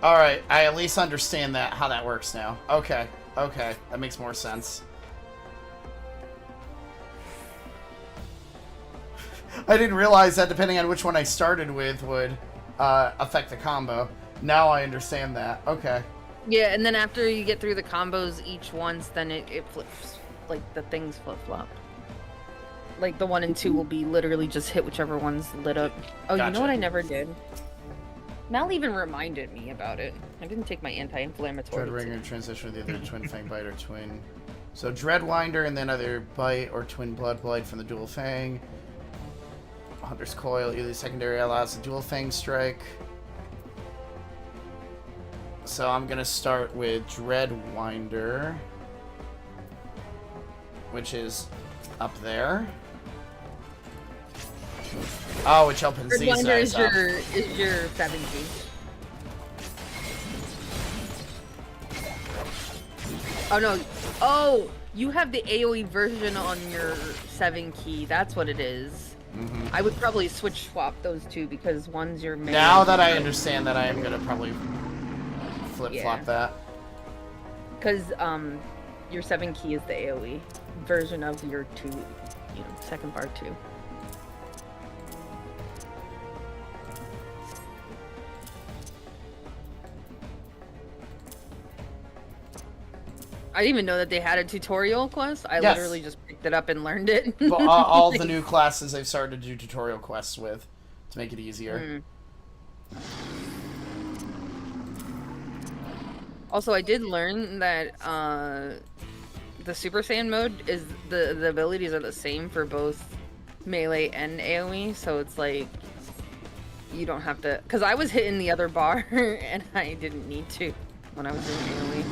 Alright, I at least understand how that works now. Okay, okay, that makes more sense. I didn't realize that depending on which one I started with would affect the combo. Now I understand that. Okay. Yeah, and then after you get through the combos each once, then it flips. Like, the things flip-flop. like the 1 and 2 will be literally just hit whichever one's lit up. Oh, Gotcha. You know what I never did? Mal even reminded me about it. I didn't take my anti-inflammatory. Dreadwinder transition with either twin fang bite or twin. So Dreadwinder and then either bite or twin blood blight from the dual fang. Hunter's coil, either secondary allows a dual fang strike. So I'm gonna start with Dreadwinder, which is up there. Oh, which opens these guys up. Is your 7G. Oh no! Oh, you have the AOE version on your 7 key. That's what it is. Mm-hmm. I would probably switch swap those two because one's your main. Now that I understand that, I am gonna probably flip-flop that. Because your 7 key is the AOE version of your 2, second bar 2. I didn't even know that they had a tutorial quest. I literally just picked it up and learned it. But all the new classes they've started to do tutorial quests with to make it easier. Also, I did learn that the Super Saiyan mode is the abilities are the same for both melee and AoE, so it's like you don't have to. Because I was hitting the other bar and I didn't need to when I was doing AoE.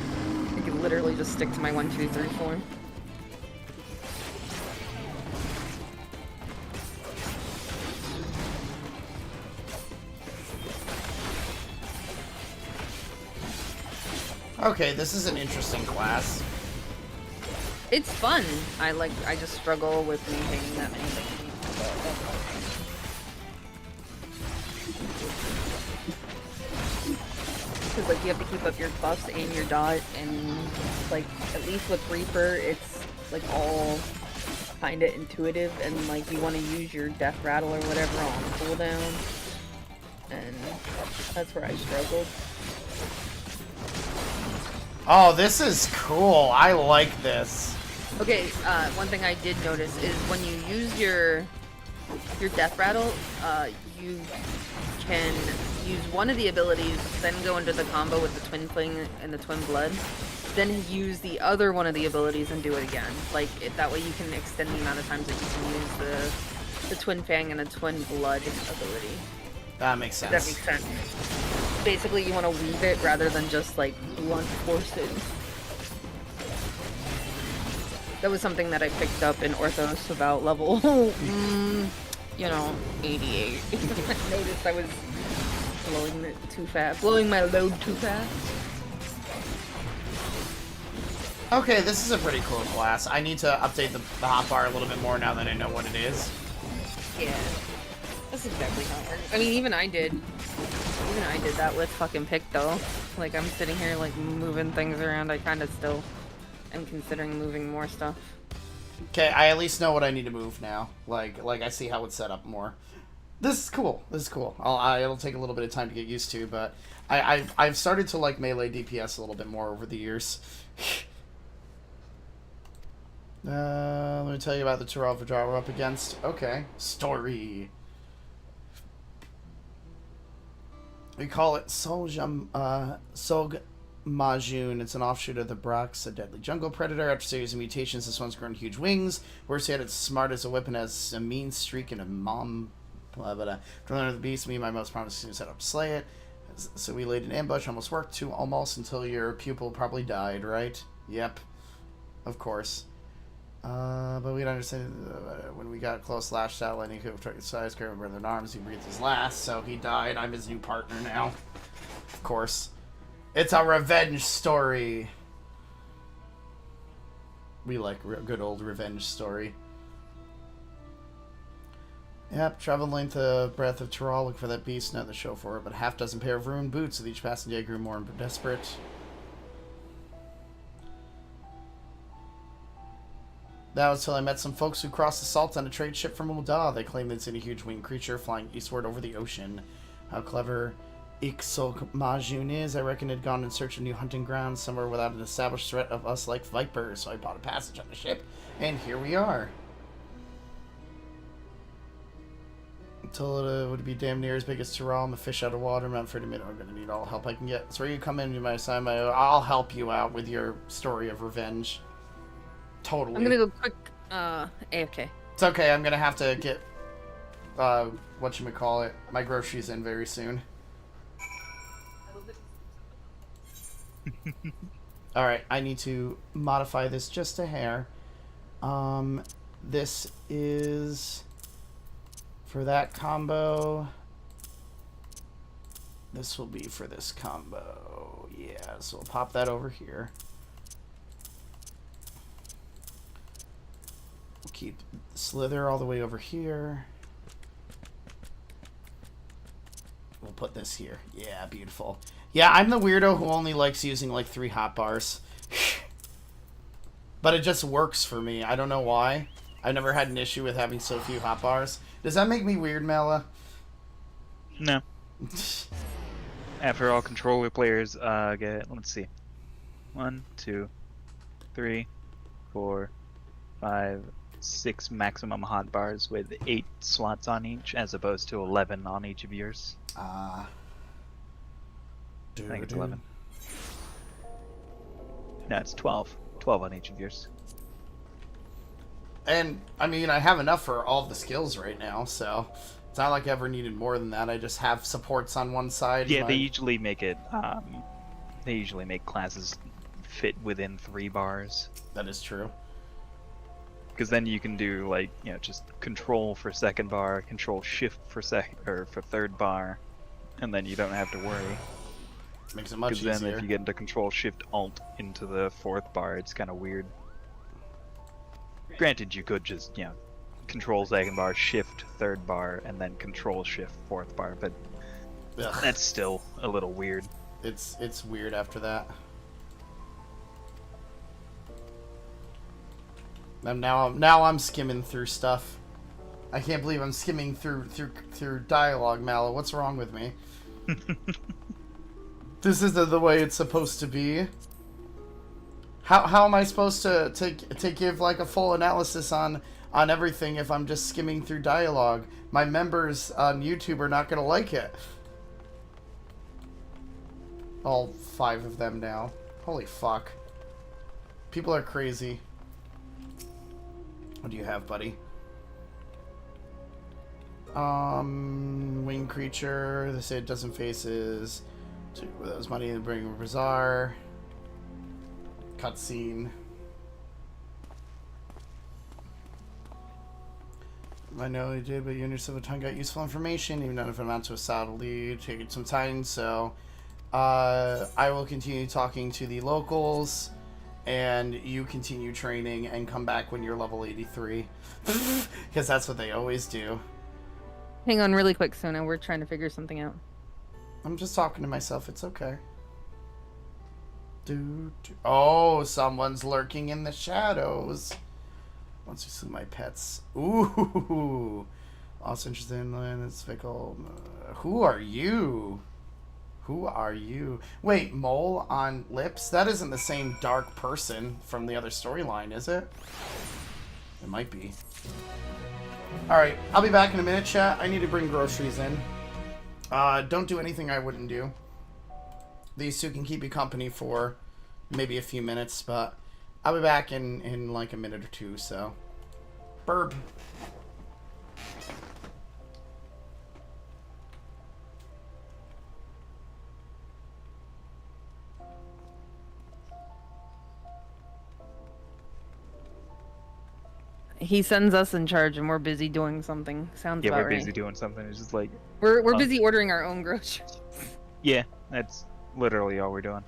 I could literally just stick to my 1, 2, 3 form. Okay, this is an interesting class. It's fun. I just struggle with maintaining that many things. Because like you have to keep up your buffs and your dot, and like at least with Reaper, it's like all kind of intuitive, and like you want to use your death rattle or whatever on cooldown, and that's where I struggled. Oh, this is cool. I like this. Okay, one thing I did notice is when you use your death rattle, you can use one of the abilities, then go into the combo with the twin fling and the twin blood, then use the other one of the abilities and do it again. Like that way you can extend the amount of times that you can use the twin fang and the twin blood ability. That makes sense. That makes sense. Basically, you want to weave it rather than just like blunt force it. That was something that I picked up in Orthos about level, 88. I noticed I was blowing my load too fast. Okay, this is a pretty cool class. I need to update the hotbar a little bit more now that I know what it is. Yeah, that's exactly how it works. I mean, even I did that with fucking pick though. Like I'm sitting here like moving things around. I kind of still am considering moving more stuff. Okay, I at least know what I need to move now. Like I see how it's set up more. This is cool. This is cool. It'll take a little bit of time to get used to, but I've started to like melee DPS a little bit more over the years. Let me tell you about the Tyrell Vidra we're up against. Okay, story. We call it Sog Majun. It's an offshoot of the Brox, a deadly jungle predator. After a series of mutations, this one's grown huge wings. Worse yet, it's smart as a whip and has a mean streak and a mom. From the beast, me and my most promising student set up to slay it. So we laid an ambush, almost worked to almost until your pupil probably died, right? Yep, of course. But we'd understand when we got close, lashed out, letting him took his size, carried him in arms. He breathed his last, so he died. I'm his new partner now. Of course. It's a revenge story. We like a good old revenge story. Yep, travel length of breath of Tyrell, look for that beast, not the show for it, but a half dozen pair of ruined boots with each passing day grew more desperate. That was till I met some folks who crossed the salt on a trade ship from Ul'dah. They claimed they'd seen a huge winged creature flying eastward over the ocean. How clever Ixok Majun is. I reckon it'd gone in search of new hunting grounds somewhere without an established threat of us like vipers. So I bought a passage on the ship, and here we are. Told it would be damn near as big as Tyrell. I'm a fish out of water. I'm not afraid to admit I'm going to need all help I can get. So where you come in, you might assign my... I'll help you out with your story of revenge. Totally. I'm going to go quick AFK. It's okay. I'm going to have to get, whatchamacallit, my groceries in very soon. Alright, I need to modify this just a hair. This is... For that combo, this will be for this combo. Yeah, so we'll pop that over here. We'll keep Slither all the way over here. We'll put this here. Yeah, beautiful. Yeah, I'm the weirdo who only likes using like 3 hotbars. But it just works for me. I don't know why. I've never had an issue with having so few hotbars. Does that make me weird, Mela? No. After all, controller players get, let's see, 1, 2, 3, 4, 5, 6 maximum hotbars with 8 slots on each, as opposed to 11 on each of yours. I think it's 11. No, it's 12. 12 on each of yours. And, I mean, I have enough for all the skills right now, so it's not like I ever needed more than that. I just have supports on one side. Yeah, they usually make it, they usually make classes fit within 3 bars. That is true. Because then you can do, like, you know, just control for 2nd bar, control shift for for 3rd bar, and then you don't have to worry. Makes it much easier. Because then if you get into control shift alt into the 4th bar, it's kind of weird. Granted, you could just, you know, control 2nd bar, shift 3rd bar, and then control shift 4th bar, but Ugh. That's still a little weird. It's weird after that. And now I'm skimming through stuff. I can't believe I'm skimming through dialogue, Mallow. What's wrong with me? This isn't the way it's supposed to be. How am I supposed to give like a full analysis on everything if I'm just skimming through dialogue? My members on YouTube are not gonna like it. All 5 of them now. Holy fuck. People are crazy. What do you have, buddy? Winged creature. They say it doesn't faces. That was money to bring Bazaar. Cutscene. I know you did, but you and your civil tongue got useful information, even if it amounts to a saddle lead. Taking some time, so I will continue talking to the locals, and you continue training and come back when you're level 83, because that's what they always do. Hang on, really quick, Sona. We're trying to figure something out. I'm just talking to myself. It's okay. Oh, someone's lurking in the shadows. Once you see my pets. Ooh. Also interested in land. It's fickle. Who are you? Who are you? Wait, mole on lips? That isn't the same dark person from the other storyline, is it? It might be. Alright, I'll be back in a minute, chat. I need to bring groceries in. Don't do anything I wouldn't do. These two can keep you company for maybe a few minutes, but I'll be back in like a minute or two, so. Burp. He sends us in charge, and we're busy doing something. Sounds about right. Yeah, we're busy doing something. It's just like we're busy ordering our own groceries. Yeah, that's literally all we're doing.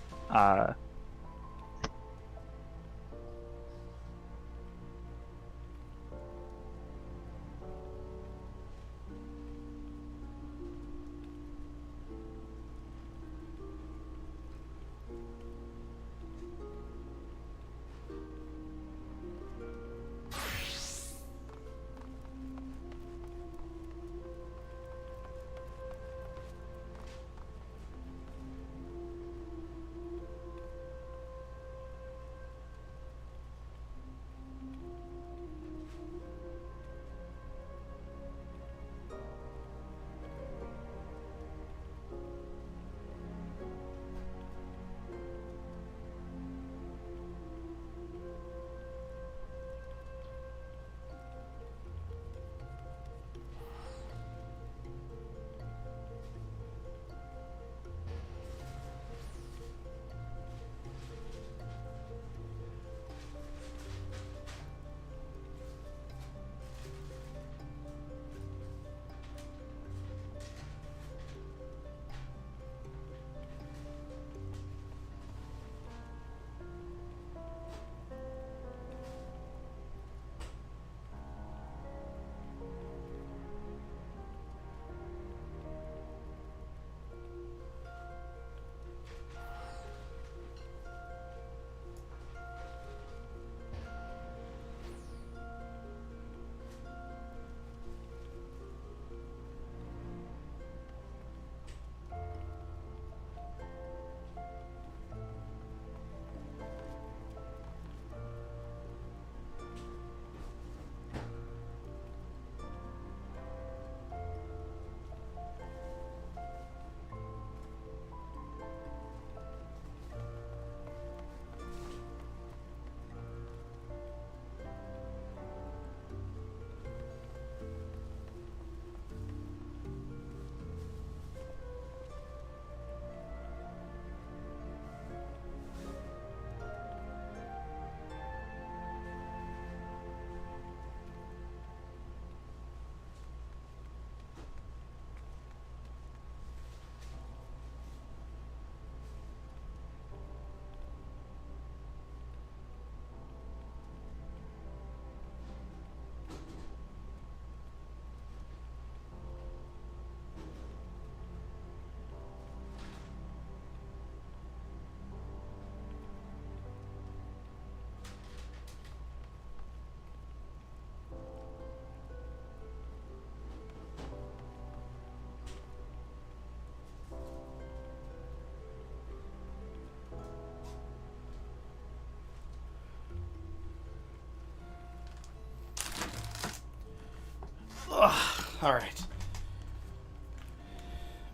Ugh. All right.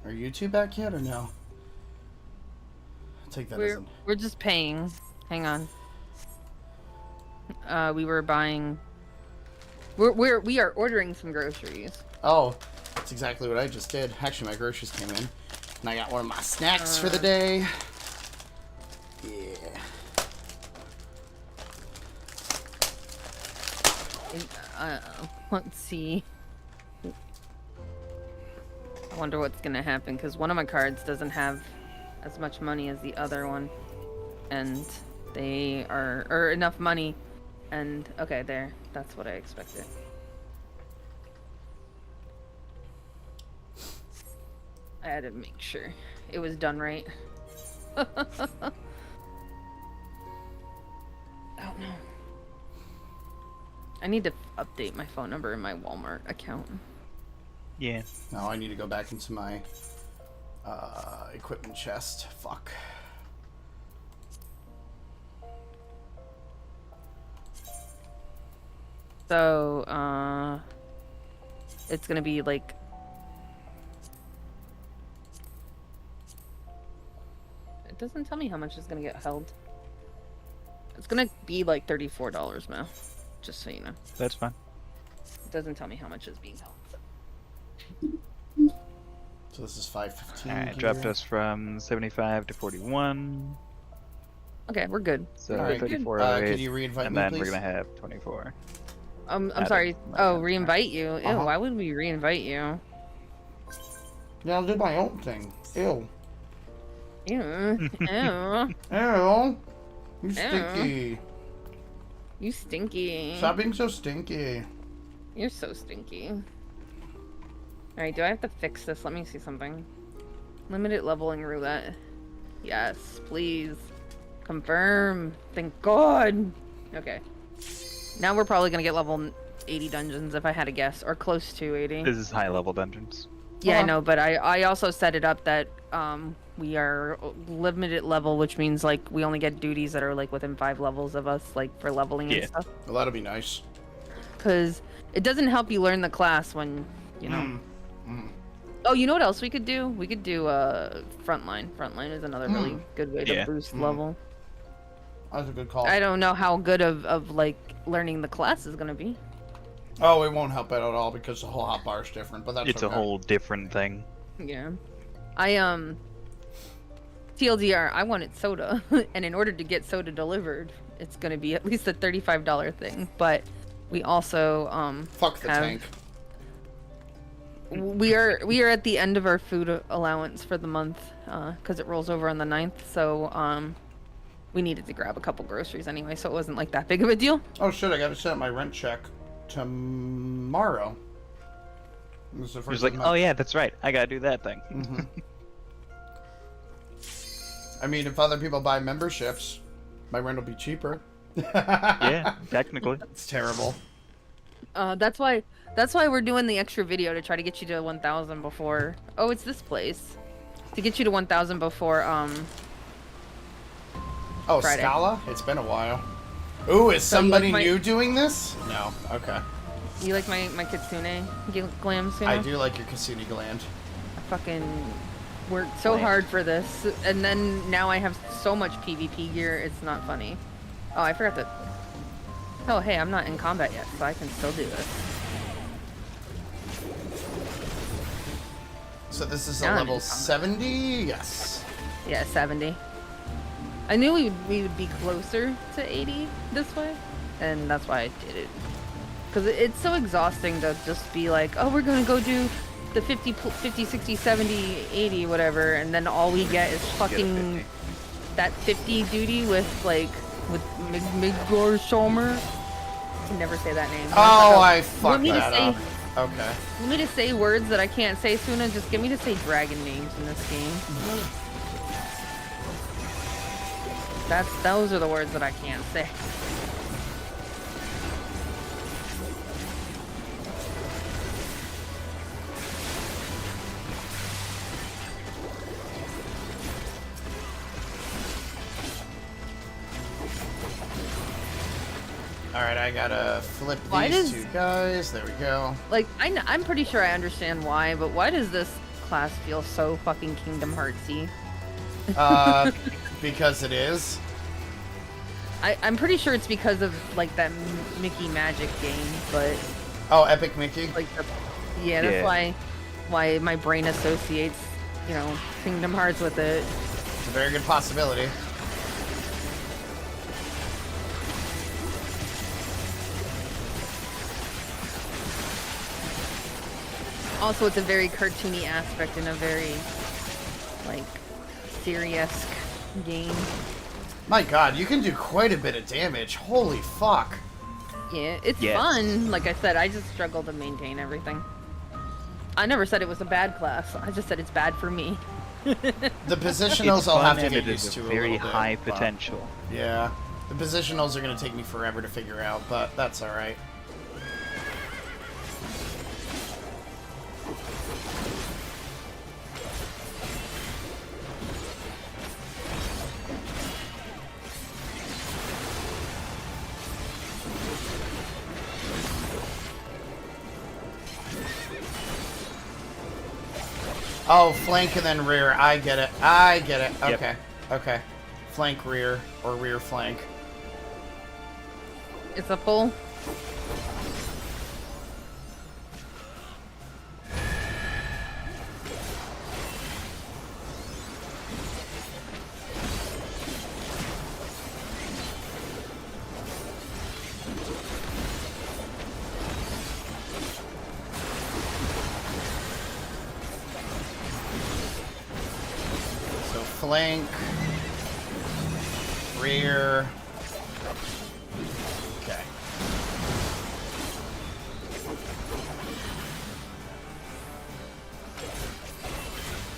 Are you two back yet or no? I'll take that as We're just paying. Hang on. We were buying. We are ordering some groceries. Oh, that's exactly what I just did. Actually, my groceries came in, and I got one of my snacks for the day. Yeah. Let's see. I wonder what's gonna happen because one of my cards doesn't have as much money as the other one, and they are or enough money. And okay, there. That's what I expected. I had to make sure it was done right. Oh no. I need to update my phone number in my Walmart account. Yeah. Now I need to go back into my equipment chest. Fuck. So, it's gonna be like... It doesn't tell me how much is gonna get held. It's gonna be like $34 now, just so you know. That's fine. It doesn't tell me how much is being held. So this is 515. Alright, dropped us from 75 to 41. Okay, we're good. So Alright, 34 can you re-invite and me, then please? we're gonna have 24. I'm Added sorry. my Oh, contract. re-invite you? Ew, Uh-huh. why would we re-invite you? Yeah, I'll do my own thing. Ew. Ew. Ew. Ew. You stinky. You stinky. Stop being so stinky. You're so stinky. Alright, do I have to fix this? Let me see something. Limited leveling roulette. Yes, please. Confirm. Thank God. Okay. Now we're probably gonna get level 80 dungeons if I had to guess, or close to 80. This is high level dungeons. Yeah, I know, but I also set it up that we are limited level, which means like we only get duties that are like within 5 levels of us, like for leveling and stuff. Well, that'll be nice. Because it doesn't help you learn the class when, you know. Oh, you know what else we could do? We could do frontline. Frontline is another really good way to boost level. That's a good call. I don't know how good of like learning the class is gonna be. Oh, it won't help it at all because the whole hotbar is different, but that's It's okay. a whole different thing. Yeah. TLDR, I wanted soda, and in order to get soda delivered, it's gonna be at least a $35 thing. But we also Fuck the tank. We are at the end of our food allowance for the month, because it rolls over on the 9th. So we needed to grab a couple groceries anyway, so it wasn't like that big of a deal. Oh shit! I gotta set my rent check tomorrow. This is the He first was like, time oh yeah, that's right. I gotta do that thing. I mean, if other people buy memberships, my rent will be cheaper. Yeah, technically. It's terrible. That's why we're doing the extra video to try to get you to 1,000 before. Oh, it's this place. To get you to 1,000 before Oh, Friday. Scala? It's been a while. Ooh, is So you somebody like my- new doing this? No. Okay. You like my kitsune glam Suno? I do like your Kasuni gland. I fucking worked so Glam. hard for this, and then now I have so much PvP gear, it's not funny. Oh, I forgot to... Oh, hey, I'm not in combat yet, so I can still do this. So this is Now a I'm level in combat. 70? Yes. Yeah, 70. I knew we would be closer to 80 this way, and that's why I did it. Because it's so exhausting to just be like, oh, we're going to go do the 50, 60, 70, 80, whatever, and then all we get is fucking that 50 duty with Migor Shomer. I can never say that name. Oh, I Want fucked me to that say- up. Okay. Want me to say words that I can't say Suna? Just get me to say dragon names in this game. Those are the words that I can't say. Alright, I gotta flip Why these does- two guys. There we go. Like, I'm pretty sure I understand why, but why does this class feel so fucking Kingdom Heartsy? Because it is. I'm pretty sure it's because of, like, that Mickey Magic game, but... Oh, Epic Mickey? Like, yeah, that's why my brain associates, you know, Kingdom Hearts with it. It's a very good possibility. Also, it's a very cartoony aspect in a very, like, serious game. My god, you can do quite a bit of damage. Holy fuck. Yeah, it's fun. Like I said, I just struggle to maintain everything. I never said it was a bad class. I just said it's bad for me. The positionals I'll have to get used to a very little bit, high but- potential. Yeah. The positionals are going to take me forever to figure out, but that's alright. Oh, flank and then rear. I get it. I get it. Yep. Okay. Okay. Flank rear or rear flank. It's a pull. So flank, rear. Okay.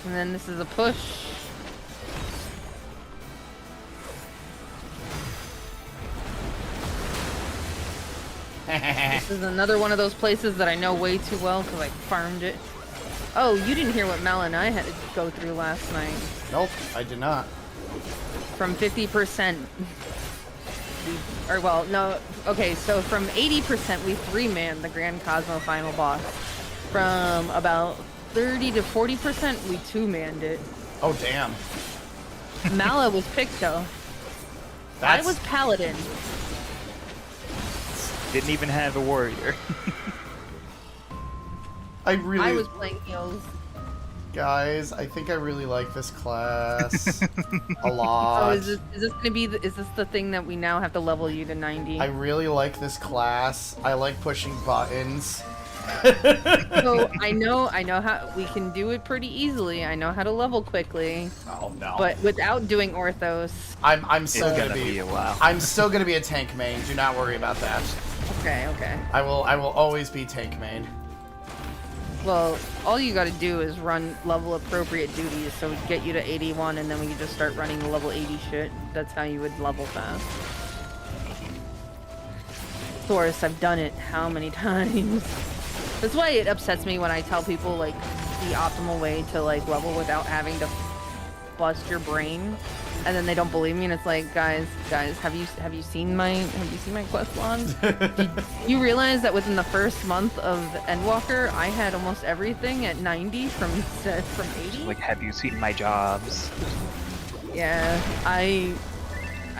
And then this is a push. This is another one of those places that I know way too well because I farmed it. Oh, you didn't hear what Mel and I had to go through last night. Nope, I did not. From 50%. Or, well, no. Okay, so from 80%, we 3-manned the Grand Cosmo final boss. From about 30 to 40%, we 2-manned it. Oh, damn. Mala was Picto. I was Paladin. Didn't even have a warrior. I was playing heals. Guys, I think I really like this class a lot. Oh, is this gonna be is this the thing that we now have to level you to 90? I really like this class. I like pushing buttons. So I know how we can do it pretty easily. I know how to level quickly. Oh no. But without doing Orthos. I'm still It's gonna be a while. I'm still gonna be a tank main. Do not worry about that. Okay, okay. I will always be tank main. Well, all you gotta do is run level appropriate duties, so we get you to 81, and then we can just start running the level 80 shit. That's how you would level fast. Of course, I've done it how many times? That's why it upsets me when I tell people, like, the optimal way to, like, level without having to bust your brain, and then they don't believe me, and it's like, guys, have you seen my quest log? You realize that within the first month of Endwalker, I had almost everything at 90 from 80? Like, have you seen my jobs? Yeah, I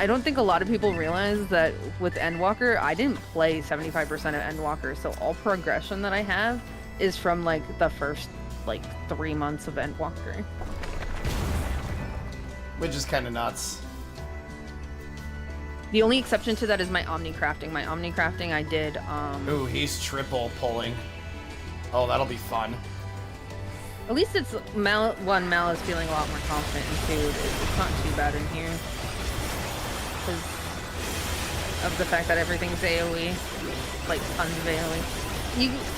don't think a lot of people realize that with Endwalker, I didn't play 75% of Endwalker, so all progression that I have is from, like, the first, like, 3 months of Endwalker. Which is kind of nuts. The only exception to that is my Omni Crafting. My Omni Crafting I did, Ooh, he's triple pulling. Oh, that'll be fun. At least it's Mal is feeling a lot more confident, and two, it's not too bad in here. Because of the fact that everything's AoE, like unveiling.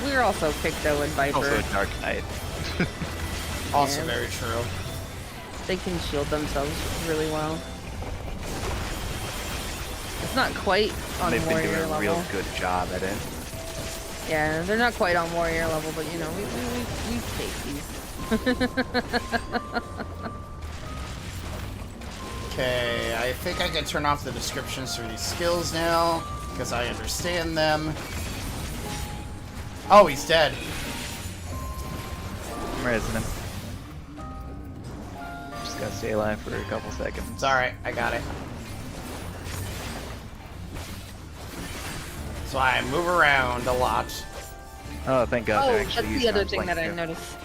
We're also Picto and Viper. Also a Dark Knight. Also Yeah. very true. They can shield themselves really well. It's not quite on They've been warrior doing a level. real good job at it. Yeah, they're not quite on warrior level, but you know, we take these. Okay, I think I can turn off the descriptions for these skills now. because I understand them. Oh, he's dead. I'm raising him. Just gotta stay alive for a couple seconds. It's alright, I got it. So I move around a lot. Oh, thank God. Oh, they're that's actually the using other arm's thing length that I too. noticed.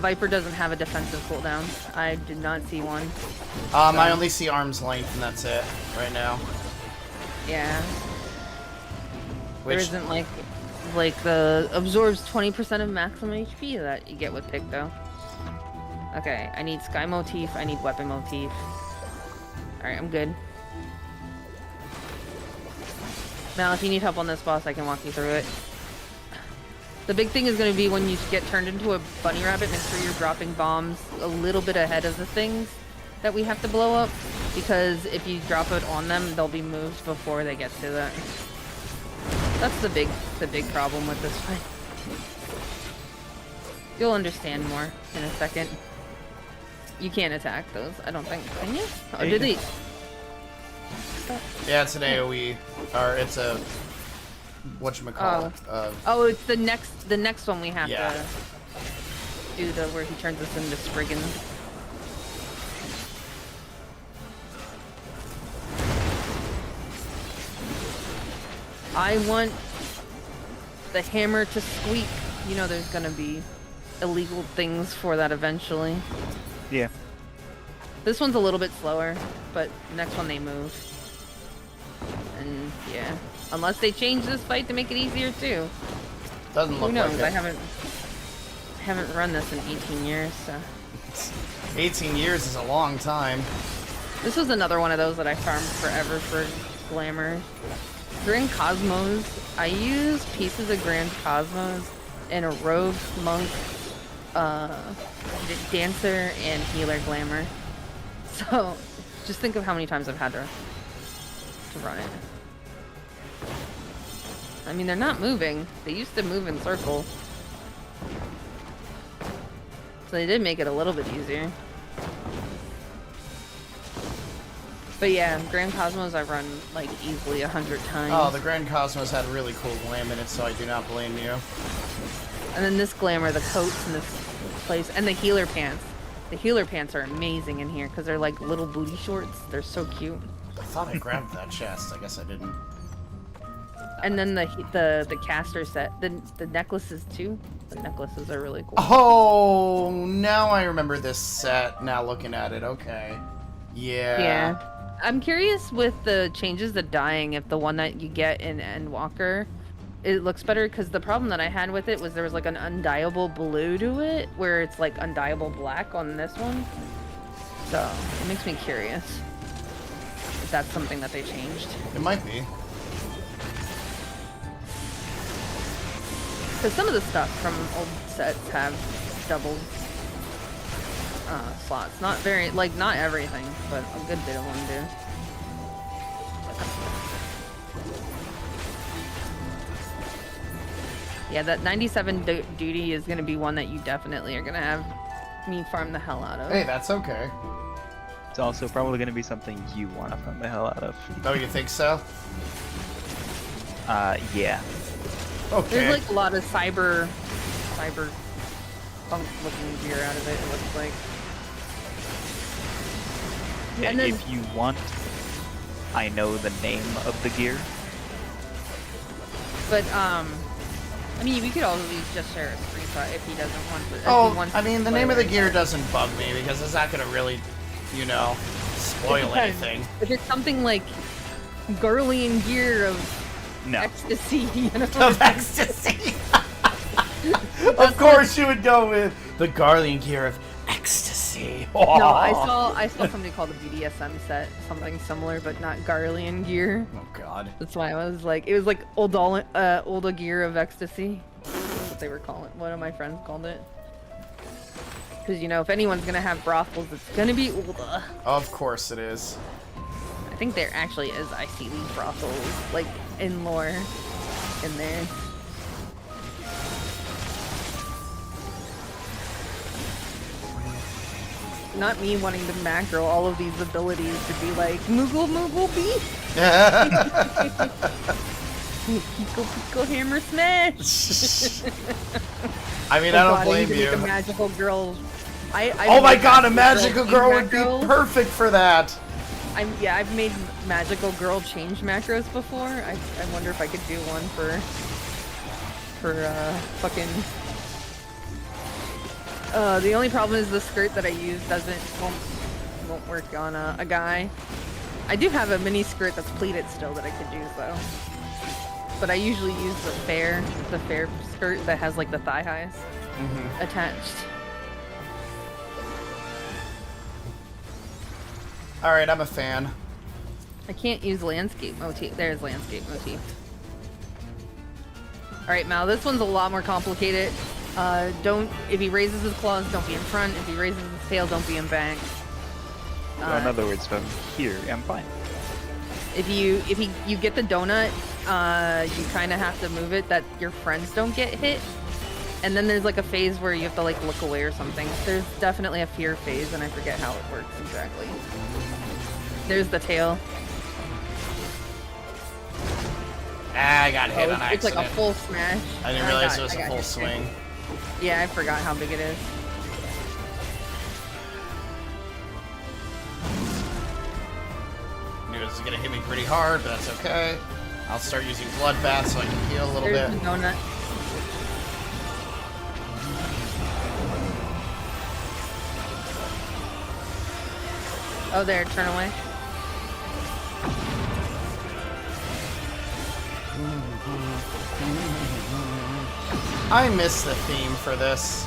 Viper doesn't have a defensive cooldown. I did not see one. I only see arm's length, and that's it right now. Yeah. Which, There isn't like the absorbs 20% of maximum HP that you get with Picto. Okay, I need sky motif, I need weapon motif. Alright, I'm good. Now, if you need help on this boss, I can walk you through it. The big thing is going to be when you get turned into a bunny rabbit, make sure you're dropping bombs a little bit ahead of the things that we have to blow up. Because if you drop it on them, they'll be moved before they get to that. That's the big problem with this fight. You'll understand more in a second. You can't attack those, I don't think. Can you? Oh, did they? yeah, it's an AoE, or it's a whatchamacallit. Oh, it's the next one we have yeah. to do where he turns us into Spriggans. I want the hammer to squeak. You know there's gonna be illegal things for that eventually. Yeah. This one's a little bit slower, but the next one they move. And yeah, unless they change this fight to make it easier too. Doesn't look Who knows? like it. I haven't run this in 18 years, so. 18 years is a long time. This was another one of those that I farmed forever for glamour. Grand Cosmos. I use pieces of Grand Cosmos in a rogue, monk, dancer, and healer glamour. So, just think of how many times I've had to run it. I mean, they're not moving. They used to move in circles. So they did make it a little bit easier. But yeah, Grand Cosmos I run like easily 100 times. Oh, the Grand Cosmos had really cool glam in it, so I do not blame you. And then this glamour, the coats in this place, and the healer pants. The healer pants are amazing in here because they're like little booty shorts. They're so cute. I thought I grabbed that chest. I guess I didn't. And then the caster set, the necklaces too. The necklaces are really cool. Oh, now I remember this set. Now looking at it, okay. Yeah. Yeah. I'm curious with the changes to dyeing if the one that you get in Endwalker, it looks better, because the problem that I had with it was there was like an undyeable blue to it, where it's like undyeable black on this one. So it makes me curious if that's something that they changed. It might be. Because some of the stuff from old sets have double slots. Not very, like, not everything, but a good bit of them do. Yeah, that 97 duty is going to be one that you definitely are going to have me farm the hell out of. Hey, that's okay. It's also probably going to be something you want to farm the hell out of. Oh, you think so? Yeah. Okay. There's like a lot of cyber punk looking gear out of it looks like. Yeah, And then, if you want, I know the name of the gear. but I mean, we could always just share a screenshot if he doesn't want to. If he Oh, wants I mean, the to name of the play gear like doesn't bug me because it's not gonna really, you know, spoil that. anything. If it's something like Garlean gear of No. ecstasy, you know? Of ecstasy. Of course, you would go with the Garlean gear of ecstasy. No, I saw something called the BDSM set, something similar, but not Garlean gear. Oh God. That's why I was like, it was like Olda gear of ecstasy. That's what they were calling. One of my friends called it. Because you know, if anyone's gonna have brothels, it's gonna be Olda. Of course it is. I think there actually is IC League brothels, like in lore, in there. not me wanting to macro all of these abilities to be like Moogle Moogle Beast. Pico Pico Hammer Smash. I mean, I don't blame you. Make a magical girl. Oh my god, a magical girl would be perfect for that. I've made magical girl change macros before. I wonder if I could do one for fucking. The only problem is the skirt that I use won't work on a guy. I do have a mini skirt that's pleated still that I could use though. But I usually use the fair skirt that has like the thigh highs attached. Alright, I'm a fan. I can't use landscape motif. There's landscape motif. Alright, Mal, this one's a lot more complicated. If he raises his claws, don't be in front. If he raises his tail, don't be in back. In other words, from here, I'm fine. If you get the donut, you kind of have to move it that your friends don't get hit. And then there's like a phase where you have to like look away or something. There's definitely a fear phase, and I forget how it works exactly. There's the tail. I got hit on accident. It's like a full smash. I didn't realize it was a full swing. Yeah, I forgot how big it is. Knew it was gonna hit me pretty hard, but that's okay. I'll start using Bloodbath so I can heal a little bit. There's the donut. Oh, there, turn away. I miss the theme for this.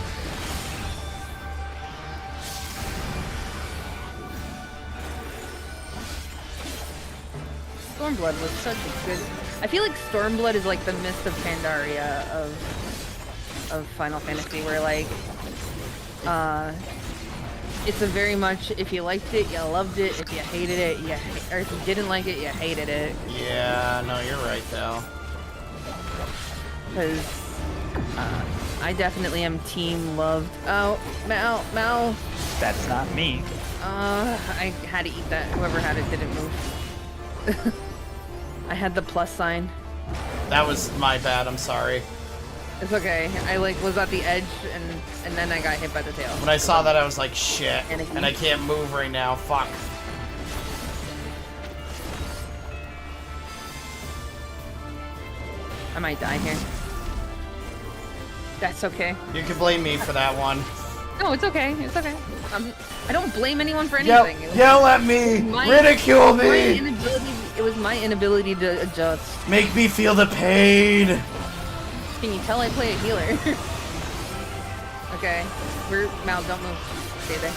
Stormblood was such a good... I feel like Stormblood is like the Mist of Pandaria of Final Fantasy, where like, it's a very much, if you liked it, you loved it. If you hated it, or if you didn't like it, you hated it. Yeah, no, you're right, though. Because I definitely am team loved. Oh, Mal. That's not me. I had to eat that. Whoever had it didn't move. I had the plus sign. That was my bad, I'm sorry. It's okay. I like was at the edge and then I got hit by the tail. When I saw that, I was like, shit. And I can't move right now. Fuck. I might die here. That's okay. You can blame me for that one. No, it's okay. It's okay. I don't blame anyone for anything. Yell at me! Ridicule me! It was my inability to adjust. Make me feel the pain! Can you tell I play a healer? Okay. Mal, don't move. Stay there.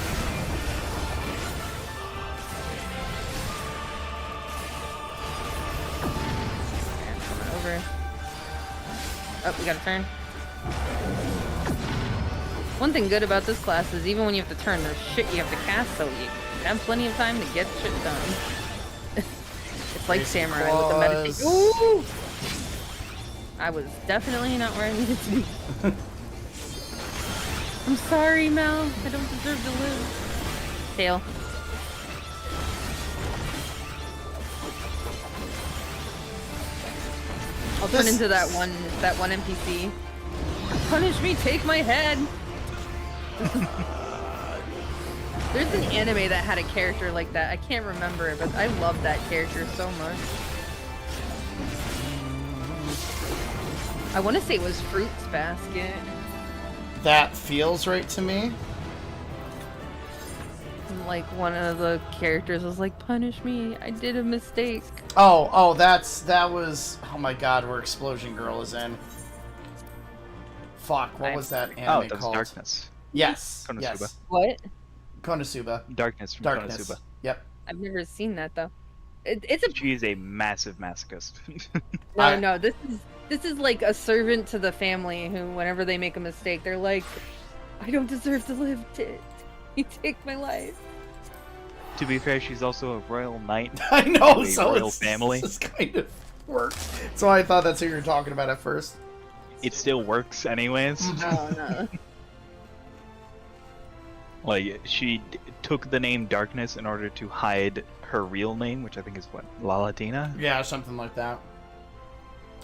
Okay, coming over. Oh, we got a turn. One thing good about this class is even when you have to turn, there's shit you have to cast, so you have plenty of time to get shit done. It's like Samurai with the meditation. Ooh! I was definitely not where I needed to be. I'm sorry, Mal. I don't deserve to live. Tail. I'll turn into that one NPC. Punish me, take my head! There's an anime that had a character like that. I can't remember it, but I love that character so much. I want to say it was Fruits Basket. That feels right to me. And like one of the characters was like, "Punish me! I did a mistake." Oh, that was. Oh my God, where Explosion Girl is in. Fuck, what was that anime that's called? Darkness. Yes. Konosuba. Yes. What? Konosuba. Darkness from Darkness. Konosuba. Yep. I've never seen that though. She is a massive masochist. No. This is like a servant to the family who, whenever they make a mistake, they're like, "I don't deserve to live. You take my life." To be fair, she's also a royal knight. I know, a so royal family. This kind of works. So I thought that's who you were talking about at first. It still works anyways. Oh no. Like, she took the name Darkness in order to hide her real name, which I think is what, Lalatina? Yeah, something like that.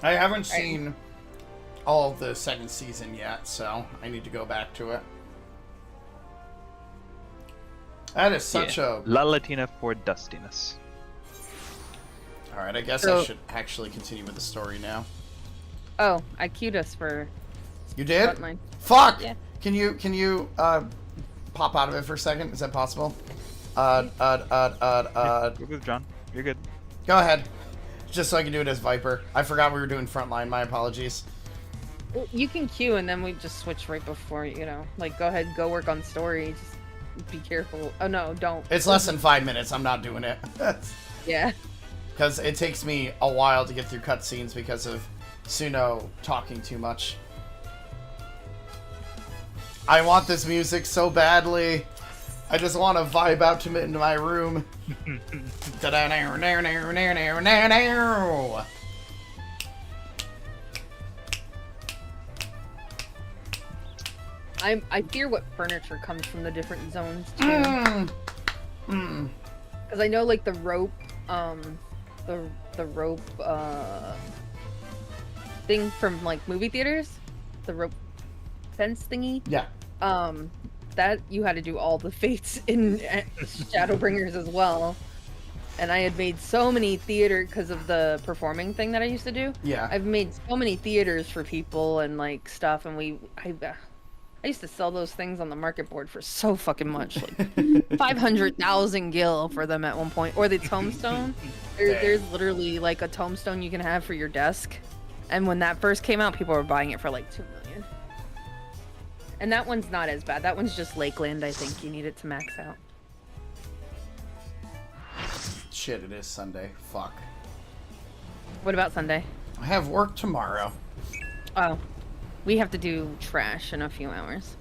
I haven't seen all of the second season yet, so I need to go back to it. That is such a... Lalatina for dustiness. Alright, I guess I should actually continue with the story now. Oh, I queued us for... You did? Frontline. Fuck! Yeah. Can you pop out of it for a second? Is that possible? You're good, John. You're good. Go ahead. Just so I can do it as Viper. I forgot we were doing Frontline. My apologies. Well, you can queue and then we just switch right before, you know. Like, go ahead, go work on story. Just be careful. Oh, no, don't. It's less than 5 minutes. I'm not doing it. Yeah. Because it takes me a while to get through cutscenes because of Suno talking too much. I want this music so badly. I just want to vibe out to it into my room. I fear what furniture comes from the different zones too. Because I know like the rope, the rope thing from like movie theaters, the rope fence thingy. Yeah. That you had to do all the fates in Shadowbringers as well. And I had made so many theater because of the performing thing that I used to do. Yeah. I've made so many theaters for people and like stuff, and I used to sell those things on the market board for so fucking much, like 500,000 gil for them at one point. Or the tombstone. There's literally like a tombstone you can have for your desk, and when that first came out, people were buying it for like 2 million. And that one's not as bad. That one's just Lakeland. I think you need it to max out. Shit, it is Sunday. Fuck. What about Sunday? I have work tomorrow. Oh, we have to do trash in a few hours.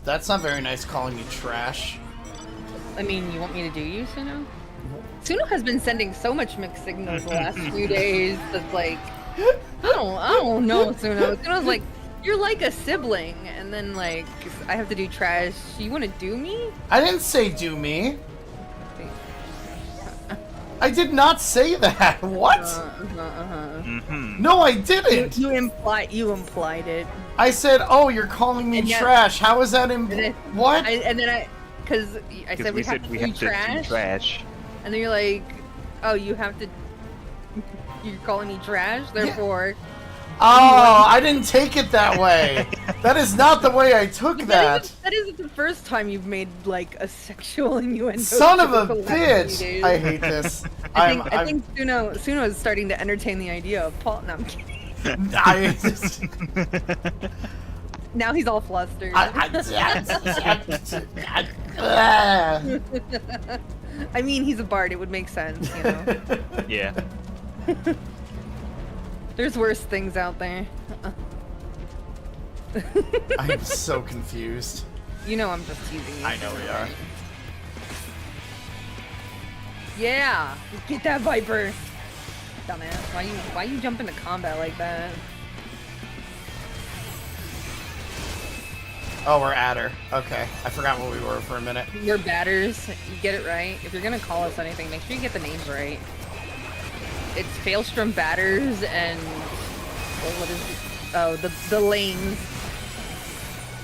That's not very nice calling me trash. I mean, you want me to do you, Suno? Suno has been sending so much mixed signals the last few days that's like, I don't know, Suno. Suno's like, you're like a sibling, and then like, I have to do trash. You want to do me? I didn't say do me. I did not say that. What? No, I didn't. You implied it. I said, "Oh, you're calling me trash." How is that what? Because I said we have to do trash. And then you're like, "Oh, you're calling me trash, therefore." Yeah. Oh, I didn't take it that way. That is not the way I took that. That isn't the first time you've made like a sexual innuendo. Son of a bitch! I hate this. I think Suno is starting to entertain the idea of Paul. No, I'm kidding. Now he's all flustered. I mean, he's a bard. It would make sense, you know. Yeah. There's worse things out there. I'm so confused. You know I'm just teasing you. I know we are. Yeah! Get that Viper! Dumbass. Why you jump into combat like that? Oh, we're at her. Okay. I forgot what we were for a minute. We're batters. You get it right. If you're gonna call us anything, make sure you get the names right. It's Failstrom Batters and what is it? Oh, the lanes.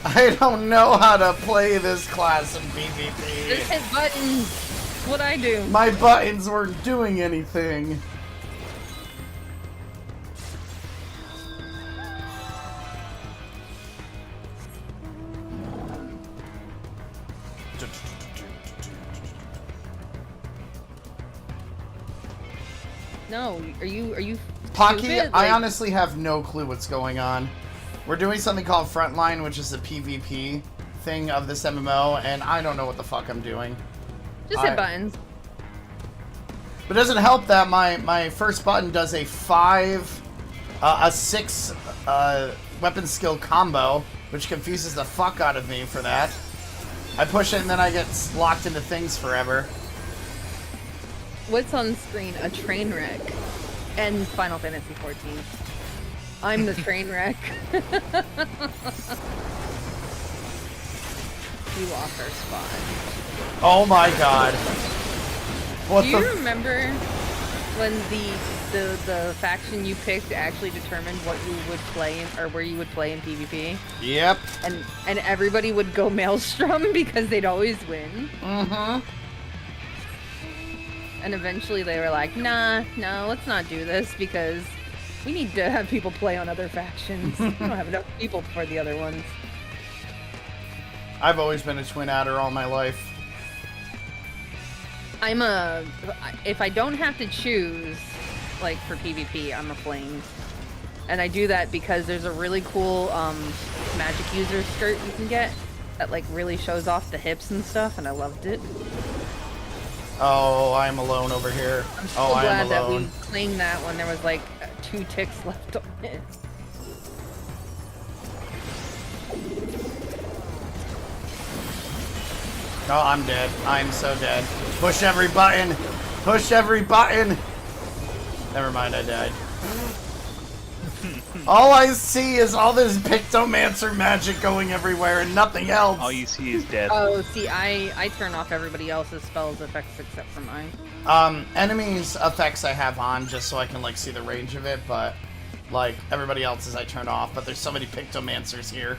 I don't know how to play this class in PvP. Just hit buttons. That's what I do. My buttons weren't doing anything. No, are you Pocky, stupid? I honestly have no clue what's going on. We're doing something called Frontline, which is the PvP thing of this MMO, and I don't know what the fuck I'm doing. Just hit buttons. But it doesn't help that my first button does a 6 weapon skill combo, which confuses the fuck out of me for that. I push it and then I get locked into things forever. What's on screen? A train wreck. And Final Fantasy XIV. I'm the train wreck. We lost our spot. Oh my god. What Do you remember when the faction you picked actually determined what you would play in, or where you would play in PvP? Yep. And everybody would go Maelstrom because they'd always win. Mm-hmm. And eventually they were like, nah, no, let's not do this because we need to have people play on other factions. We don't have enough people for the other ones. I've always been a twin adder all my life. If I don't have to choose, like for PvP, I'm a flame. And I do that because there's a really cool magic user skirt you can get that like really shows off the hips and stuff, and I loved it. Oh, I'm alone over here. I'm so glad that we claimed that when there was like 2 ticks left on it. Oh, I'm dead. I'm so dead. Push every button! Push every button! Never mind, I died. All I see is all this Pictomancer magic going everywhere and nothing else. All you see is death. Oh, see, I turn off everybody else's spells effects except for mine. Enemies effects I have on just so I can like see the range of it, but like everybody else's I turn off. But there's so many Pictomancers here.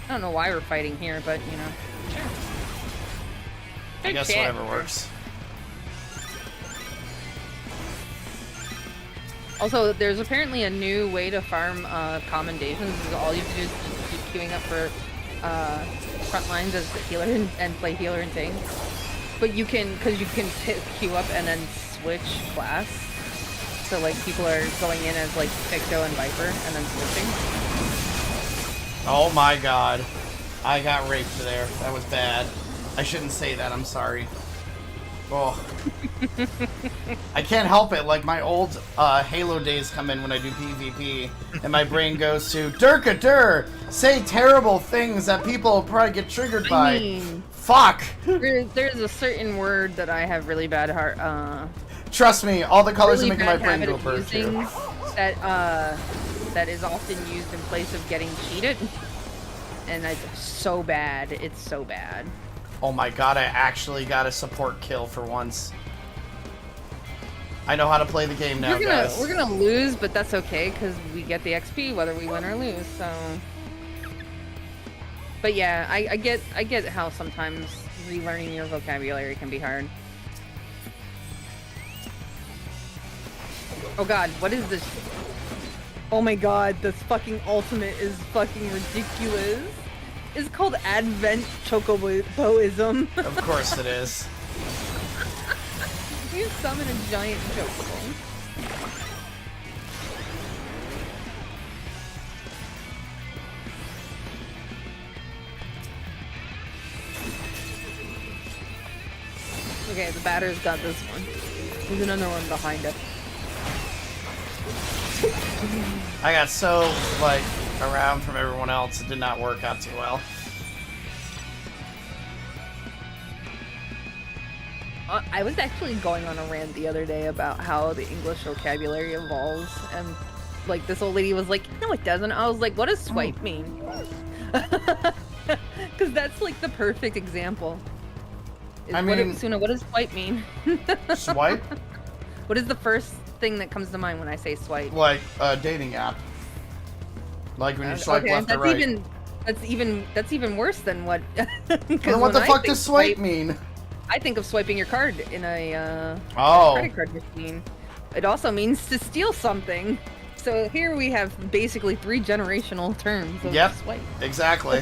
I don't know why we're fighting here, but you know. Sure. I guess whatever works. Also, there's apparently a new way to farm commendations. All you have to do is just keep queuing up for front lines as a healer and play healer and tank. But you can, because you can queue up and then switch class. So like people are going in as like Picto and Viper and then switching. Oh my god. I got raped there. That was bad. I shouldn't say that, I'm sorry. Oh. I can't help it, like my old Halo days come in when I do PvP, and my brain goes to, Durka-dur! Say terrible things that people will probably get triggered by. I mean, fuck! There's a certain word that I have really bad heart, trust me, all the colors really are making my brain go burst here. That is often used in place of getting cheated. And it's so bad. It's so bad. Oh my god, I actually got a support kill for once. I know how to play the game now, guys. We're gonna lose, but that's okay, because we get the XP whether we win or lose, so... But yeah, I get how sometimes relearning your vocabulary can be hard. Oh god, what is this? Oh my god, this fucking ultimate is fucking ridiculous. It's called Advent Chocoboism. Of course it is. You summon a giant chocobo. Okay, the batter's got this one. There's another one behind it. I got so, like, around from everyone else, it did not work out too well. I was actually going on a rant the other day about how the English vocabulary evolves, and, like, this old lady was like, no it doesn't. I was like, what does swipe mean? Because that's, like, the perfect example. I mean... Suno, what does swipe mean? Swipe? What is the first thing that comes to mind when I say swipe? Like a dating app. Like when you swipe left or right. That's even worse than what. Then what the fuck does swipe mean? I think of swiping your card in a credit card machine. It also means to steal something. So here we have basically 3 generational terms of swipe. Exactly.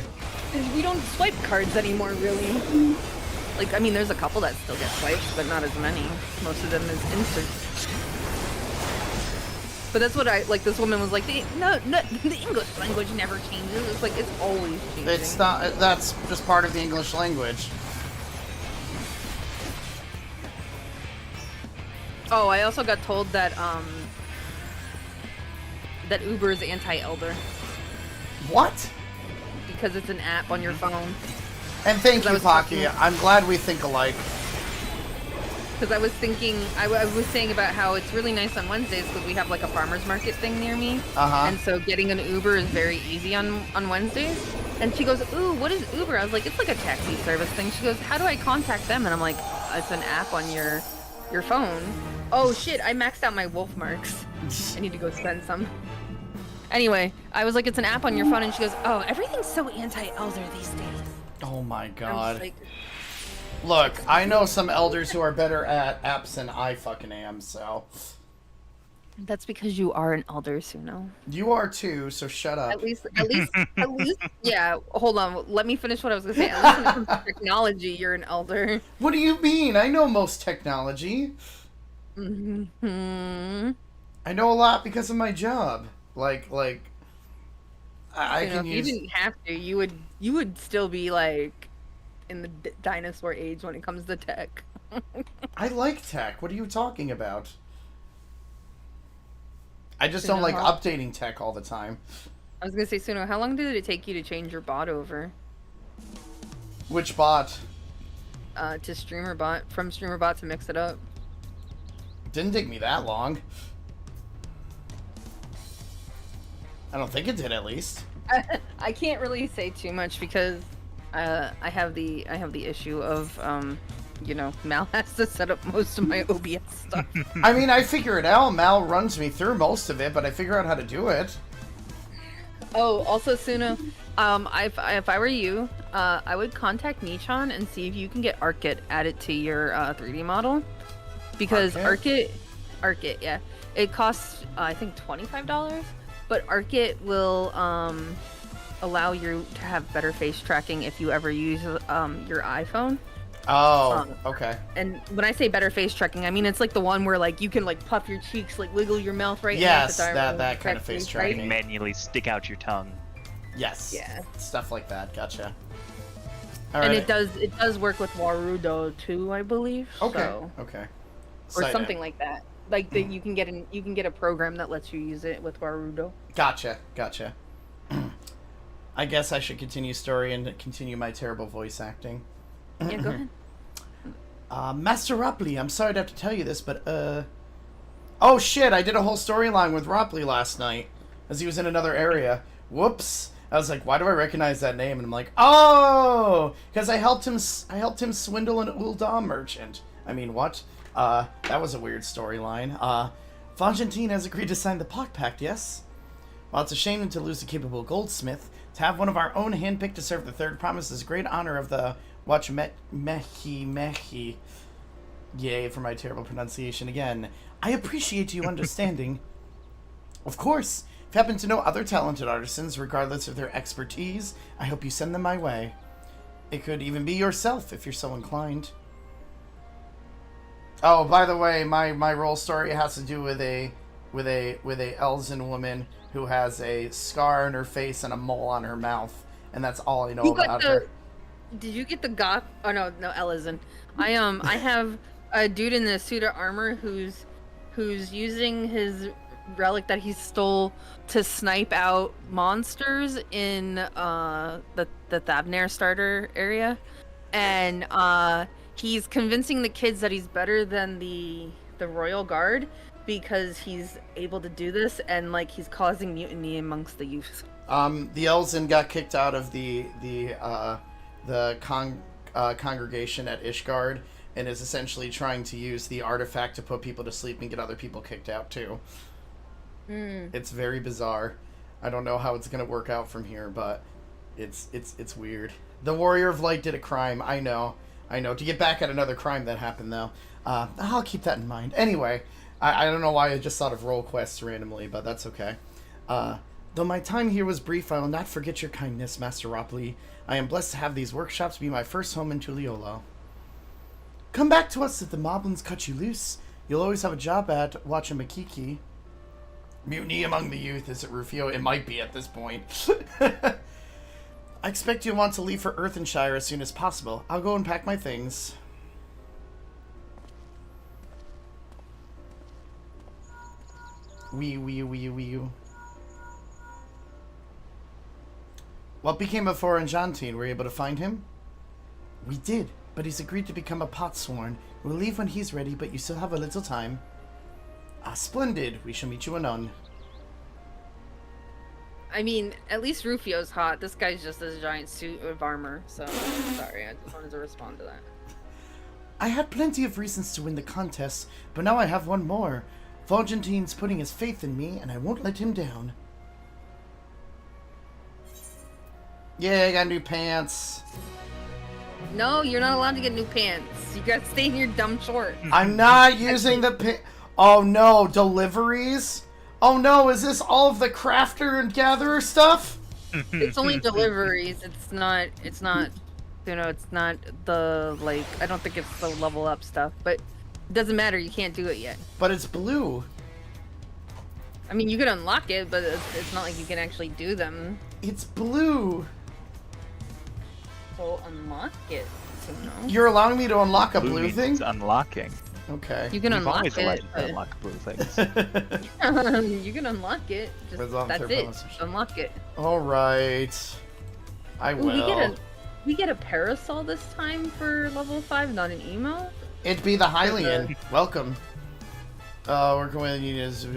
We don't swipe cards anymore, really. Like, I mean, there's a couple that still get swiped, but not as many. Most of them is inserts. But that's what this woman was like, the English language never changes. It's like, it's always changing. It's not, that's just part of the English language. Oh, I also got told that, that Uber is anti-elder. What? Because it's an app on your phone. And thank you, Pocky. I'm glad we think alike. Because I was thinking, I was saying about how it's really nice on Wednesdays because we have like a farmer's market thing near me. And so getting an Uber is very easy on Wednesdays. And she goes, ooh, what is Uber? I was like, it's like a taxi service thing. She goes, how do I contact them? And I'm like, it's an app on your phone. Oh shit, I maxed out my wolf marks. I need to go spend some. Anyway, I was like, it's an app on your phone. And she goes, oh, everything's so anti-elder these days. Oh my god. Like, look, I know some elders who are better at apps than I fucking am, so. That's because you are an elder, Suno. You are too, so shut up. At least, yeah, hold on. Let me finish what I was going to say. At least when it comes to technology, you're an elder. What do you mean? I know most technology. Mm-hmm. I know a lot because of my job. Like, I can use... If you didn't have to, you would still be, like, in the dinosaur age when it comes to tech. I like tech. What are you talking about? I just Suno, don't like updating tech all the time. I was gonna say, Suno, how long did it take you to change your bot over? Which bot? To StreamerBot, from StreamerBot to Mix It Up. Didn't take me that long. I don't think it did, at least. I can't really say too much because I have the issue of you know, Mal has to set up most of my OBS stuff. I mean, I figure it out. Mal runs me through most of it, but I figure out how to do it. Oh, also, Suno, if I were you, I would contact Nichan and see if you can get ArcGit added to your 3D model. Because ArcGit, yeah. It costs, I think, $25, but ArcGit will allow you to have better face tracking if you ever use your iPhone. Oh, okay. And when I say better face tracking, I mean it's like the one where like you can like puff your cheeks, like wiggle your mouth right. Yes, that kind of face tracking. Right? Manually stick out your tongue. Yes. Yeah. Stuff like that. Gotcha. All right. And it does work with Warudo too, I believe. Okay. So. Okay. Or something like that. Like you can get a program that lets you use it with Warudo. Gotcha. I guess I should continue story and continue my terrible voice acting. Yeah, go ahead. Master Ropley, I'm sorry to have to tell you this, but, oh shit, I did a whole storyline with Ropley last night, as he was in another area. Whoops. I was like, why do I recognize that name? And I'm like, oh! Because I helped him swindle an Uldam merchant. I mean, what? That was a weird storyline. Fongentin has agreed to sign the Pock Pact, yes? While it's a shame to lose a capable goldsmith, to have one of our own handpicked to serve the third promise is a great honor of the Watch Mehi. Yay for my terrible pronunciation again. I appreciate you understanding. Of course, if you happen to know other talented artisans, regardless of their expertise, I hope you send them my way. It could even be yourself if you're so inclined. Oh, by the way, my role story has to do with a Elzen woman who has a scar on her face and a mole on her mouth, and that's all I know about her. Did you get the goth? Oh no, Ellison. I have a dude in the suit of armor who's using his relic that he stole to snipe out monsters in the Thavnair starter area, and he's convincing the kids that he's better than the royal guard because he's able to do this, and like he's causing mutiny amongst the youth. The Elzen got kicked out of the congregation at Ishgard and is essentially trying to use the artifact to put people to sleep and get other people kicked out too. It's very bizarre. I don't know how it's gonna work out from here, but it's weird. The Warrior of Light did a crime. I know. To get back at another crime that happened though. I'll keep that in mind. Anyway, I don't know why I just thought of role quests randomly, but that's okay. Though my time here was brief, I will not forget your kindness, Master Ropley. I am blessed to have these workshops be my first home in Tuliolo. Come back to us if the moblins cut you loose. You'll always have a job at Wachamakiki. Mutiny among the youth, is it, Rufio? It might be at this point. I expect you'll want to leave for Earthenshire as soon as possible. I'll go and pack my things. Wee. What became of Foranjantine? Were you able to find him? We did, but he's agreed to become a potsworn. We'll leave when he's ready, but you still have a little time. Splendid. We shall meet you anon. I mean, at least Rufio's hot. This guy's just a giant suit of armor, so sorry, I just wanted to respond to that. I had plenty of reasons to win the contest, but now I have one more. Volgentine's putting his faith in me, and I won't let him down. Yeah, I got new pants. No, you're not allowed to get new pants. You gotta stay in your dumb shorts. I'm not using the Oh no, deliveries? Oh no, is this all of the crafter and gatherer stuff? It's only deliveries. It's not, you know, it's not the, like, I don't think it's the level up stuff, but it doesn't matter, you can't do it yet. But it's blue. I mean, you can unlock it, but it's not like you can actually do them. It's blue. So unlock it, Suno. You're allowing me to unlock a blue thing? It's unlocking. Okay. You can unlock always allowed it. you to unlock blue things. You can unlock it. Just, that's it. Unlock it. Alright. I will. Ooh, we get a parasol this time for level 5, not an emo? It'd be the Hylian. Welcome. Working with you is. Oh,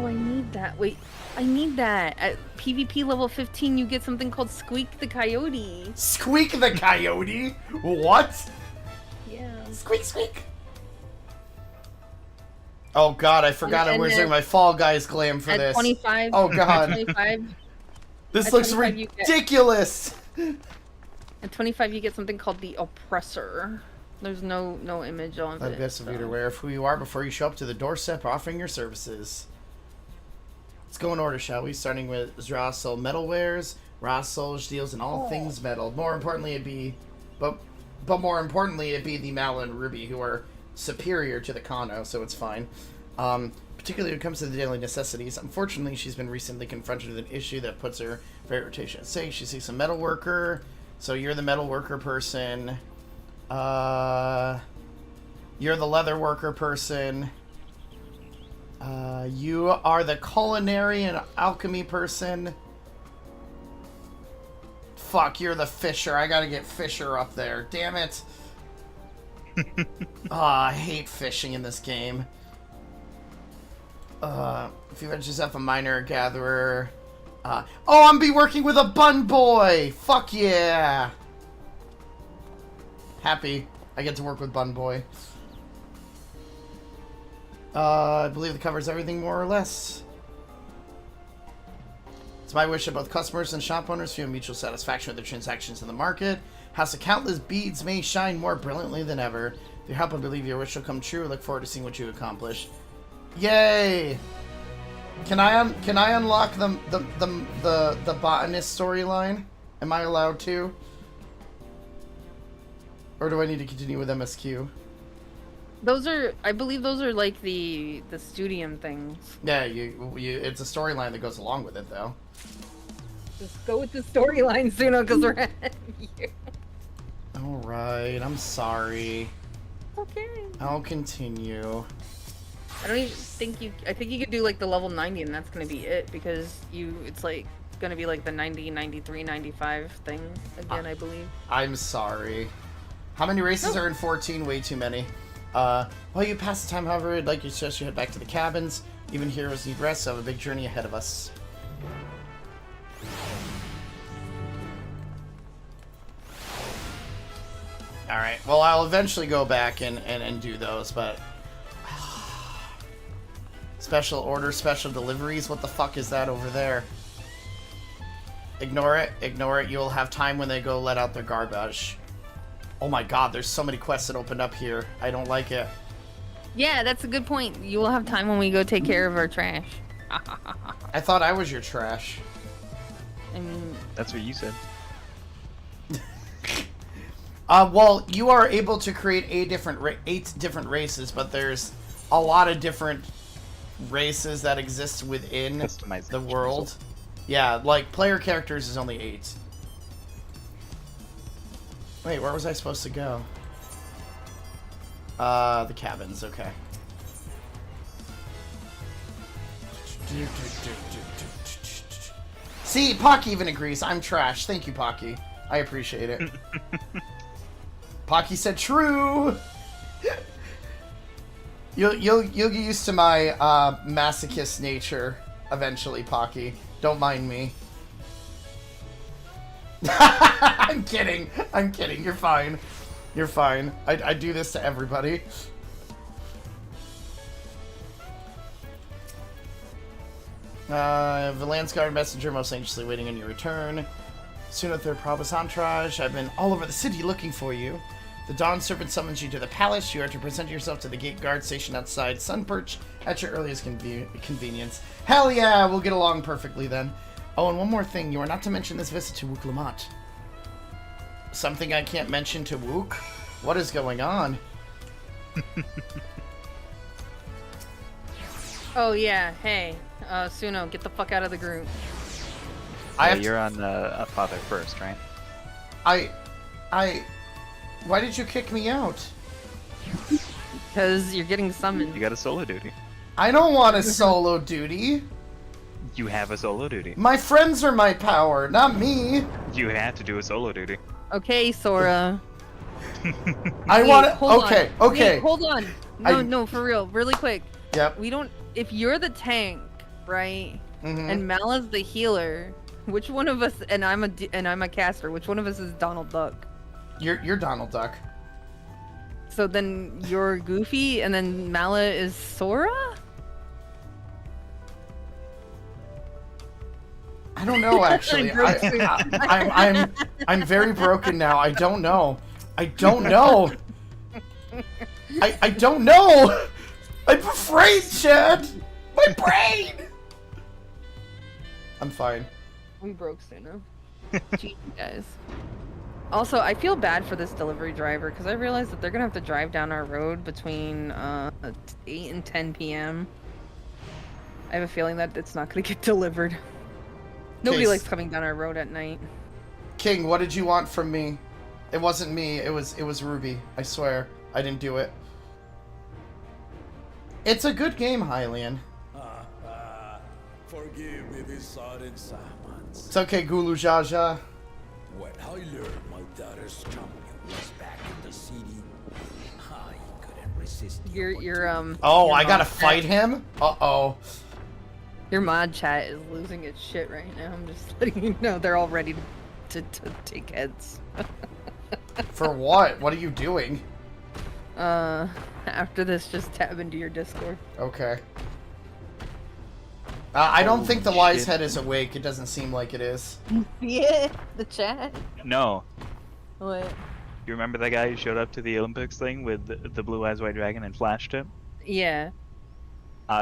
I need that. Wait, I need that. At PvP level 15, you get something called Squeak the Coyote. Squeak the Coyote? What? Yeah. Squeak, squeak. Oh god, I forgot I was doing my Fall Guys glam for this. 25. Oh god. 25. This looks ridiculous. At 25, you get something called the Oppressor. There's no image on it. The best of you to aware of who you are before you show up to the doorstep offering your services. Let's go in order, shall we? Starting with Zrasel Metalwares. Rasolj deals in all things metal. More importantly, it'd be, but more importantly, it'd be the Mal and Ruby, who are superior to the Kano, so it's fine. Particularly when it comes to the daily necessities. Unfortunately, she's been recently confronted with an issue that puts her very rotation at stake. She sees a metal worker, so you're the metal worker person. You're the leather worker person. You are the culinary and alchemy person. Fuck, you're the fisher. I gotta get fisher up there. Damn it. I hate fishing in this game. If you just have a miner gatherer. Oh, I'm be working with a bun boy. Fuck yeah. Happy. I get to work with bun boy. I believe it covers everything more or less. It's my wish that both customers and shop owners feel mutual satisfaction with their transactions in the market. House of Countless Beads may shine more brilliantly than ever. If you help and believe your wish will come true, look forward to seeing what you accomplish. Yay! Can I unlock the botanist storyline? Am I allowed to? Or do I need to continue with MSQ? Those are, I believe those are like the studium things. Yeah, you it's a storyline that goes along with it, though. Just go with the storyline, Suno, because we're ahead of you. Alright, I'm sorry. Okay. I'll continue. I don't even think I think you could do like the level 90 and that's gonna be it, because it's like gonna be like the 90, 93, 95 thing again, I believe. I'm sorry. How many races are in 14? Way too many. While you pass the time, however, I'd like you to suggest you head back to the cabins. Even heroes need rest, so have a big journey ahead of us. Alright, well, I'll eventually go back and do those, but... Special order, special deliveries? What the fuck is that over there? Ignore it, you'll have time when they go let out their garbage. Oh my god, there's so many quests that opened up here. I don't like it. Yeah, that's a good point. You will have time when we go take care of our trash. I thought I was your trash. I mean... That's what you said. Well, you are able to create 8 different races, but there's a lot of different races that exist within the world. Yeah, like, player characters is only 8. Wait, where was I supposed to go? The cabins, okay. See, Pocky even agrees. I'm trash. Thank you, Pocky. I appreciate it. Pocky said true. You'll get used to my masochist nature eventually, Pocky. Don't mind me. I'm kidding. I'm kidding. You're fine. You're fine. I do this to everybody. Valance Guard Messenger, most anxiously waiting on your return. Suno Third Province Entourage, I've been all over the city looking for you. The Dawn Serpent summons you to the palace. You are to present yourself to the gate guard station outside Sunperch at your earliest convenience. Hell yeah, we'll get along perfectly then. Oh, and one more thing. You are not to mention this visit to Wook Lamont. Something I can't mention to Wook? What is going on? Oh, yeah. Hey, Suno, get the fuck out of the group. You're on Father first, right? Why did you kick me out? Because you're getting summoned. You got a solo duty. I don't want a solo duty. You have a solo duty. My friends are my power, not me. You have to do a solo duty. Okay, Sora. I want to. Okay, on. okay. Wait, hold on. No, for real, really quick. Yep. We don't. If you're the tank, right? Mm-hmm. And Mala's the healer. Which one of us? And I'm a caster. Which one of us is Donald Duck? You're Donald Duck. So then you're Goofy, and then Mala is Sora? I don't know, actually. I'm very broken now. I don't know. I don't know. I don't know. I'm afraid, Chad. My brain. I'm fine. We broke Suno. Jeez, guys. Also, I feel bad for this delivery driver because I realized that they're gonna have to drive down our road between 8 and 10 p.m. I have a feeling that it's not gonna get delivered. Nobody likes coming down our road at night. King, what did you want from me? It wasn't me. It was Ruby. I swear, I didn't do it. It's a good game, Hylian. Forgive me this sudden summons. It's okay, Gulu Jaja. When I learned my daughter's champion was back in the city, I couldn't resist. Oh, I gotta fight him? Uh-oh. Your mod chat is losing its shit right now. I'm just letting you know they're all ready to take heads. For what? What are you doing? After this, just tab into your Discord. Okay. I don't think the wise head is awake. It doesn't seem like it is. Yeah, the chat. No. What? You remember that guy who showed up to the Olympics thing with the Blue Eyes White Dragon and flashed it? Yeah.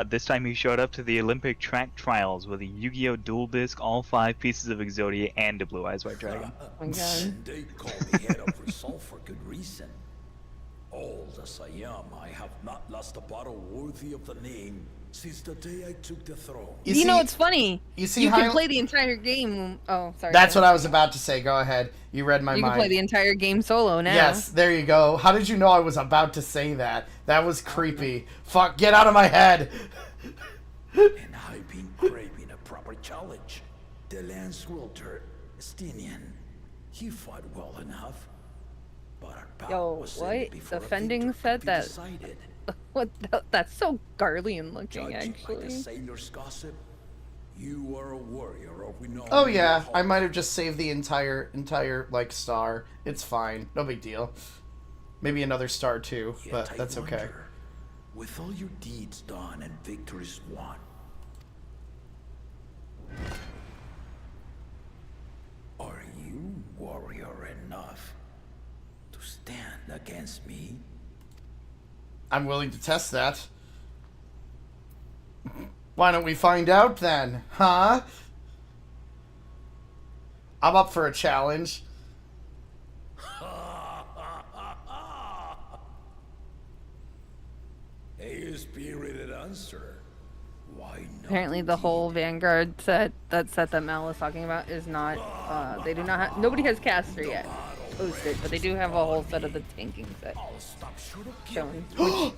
This time he showed up to the Olympic track trials with a Yu-Gi-Oh! Dual Disc, all 5 pieces of Exodia, and a Blue Eyes White Dragon. Oh my god. They call me head of resolve for good reason. Old as I am, I have not lost a battle worthy of the name since the day I took the throne. You know what's funny? You see, you can play the entire game. Oh, sorry. That's what I was about to say. Go ahead. You read my mind. You can play the entire game solo now. Yes, there you go. How did you know I was about to say that? That was creepy. Fuck, get out of my head. And I've been craving a proper challenge. The Lance Wilter, Estinian, he fought well enough. But our power Yo, was what? before The a Fending victor said could be that. decided. What? That's so Garlean looking, Judging by the actually. sailor's gossip, you are a warrior of renown. Oh yeah, I might have just saved the entire like star. It's fine, no big deal. Maybe another star too, but that's okay. With all your deeds done and victories won, are you warrior enough to stand against me? I'm willing to test that. Why don't we find out then, huh? I'm up for a challenge. A spirited answer. Why not? Apparently, the whole Vanguard set that Mal is talking about is not. They do not have. Nobody has caster yet posted, but they do have a whole set of the tanking set shown.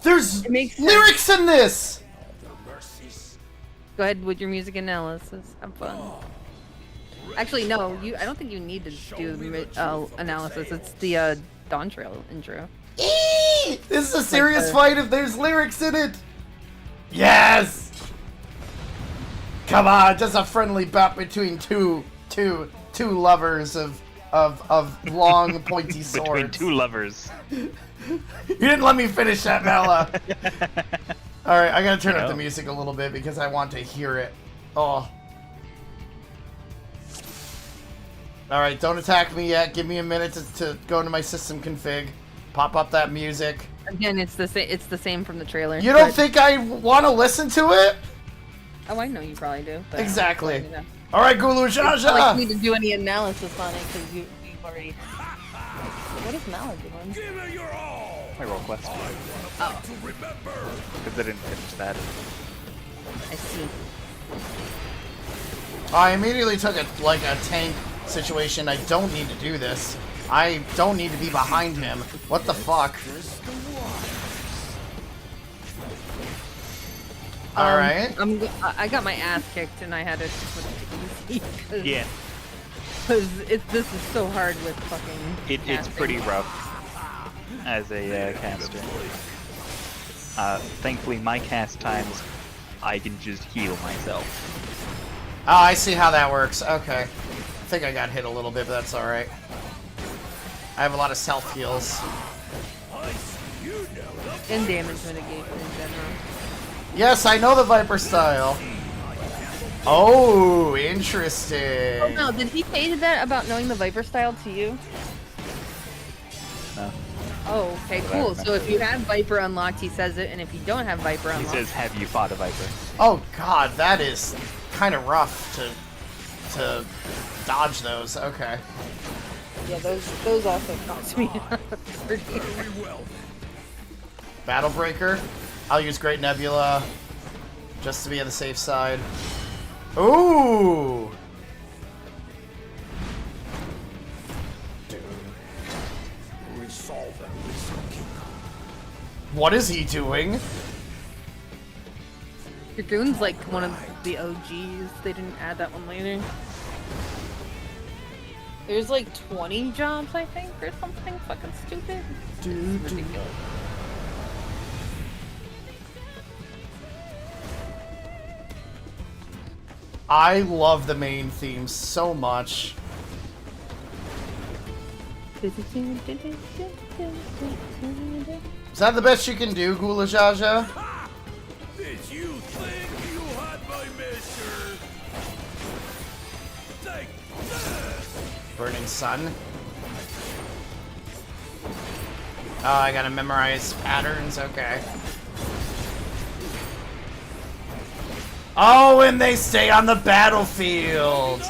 There's makes lyrics in this. Go ahead with your music analysis. Have fun. Actually, no. I don't think you need to do analysis. It's the Dawntrail intro. Eee! This is a serious fight if there's lyrics in it. Yes. Come on, just a friendly bout between two lovers of long pointy swords. Between two lovers. You didn't let me finish that, Mela. All right, I gotta turn up the music a little bit because I want to hear it. Oh. All right, don't attack me yet. Give me a minute to go into my system config, pop up that music. Again, it's the same. It's the same from the trailer. You don't think I want to listen to it? Oh, I know you probably do. But Exactly. You know. All right, Gulu It's not Jaja. like you need to do any analysis on it because you've already. What is Mala doing? Give it your all. My roll quest. Oh, To remember. Because I didn't finish that. I see. I immediately took a tank situation. I don't need to do this. I don't need to be behind him. What the fuck? All right. I got my ass kicked and I had to put it easy. Yeah. Because this is so hard with fucking. It's casting. pretty rough as a caster. Thankfully, my cast times, I can just heal myself. Oh, I see how that works. Okay. I think I got hit a little bit, but that's all right. I have a lot of self heals. And damage mitigation in general. Yes, I know the Viper style. Oh, interesting. Oh no, did he say that about knowing the Viper style to you? No. Oh, okay, cool. So if you have Viper unlocked, he says it, and if you don't have Viper He unlocked... says, have you fought a Viper? Oh god, that is kind of rough to dodge those. Okay. Yeah, those also cost me pretty. Battle Breaker. I'll use Great Nebula just to be on the safe side. Ooh! What is he doing? Dragoon's like one of the OGs. They didn't add that one later. There's like 20 jobs, I think, or something. Fucking stupid. It's ridiculous. I love the main theme so much. Is Is that the best you can do, Gula Jaja? Did you think you had my measure? Take this! Burning Sun. Oh, I gotta memorize patterns, okay. Oh, and they stay on the battlefield!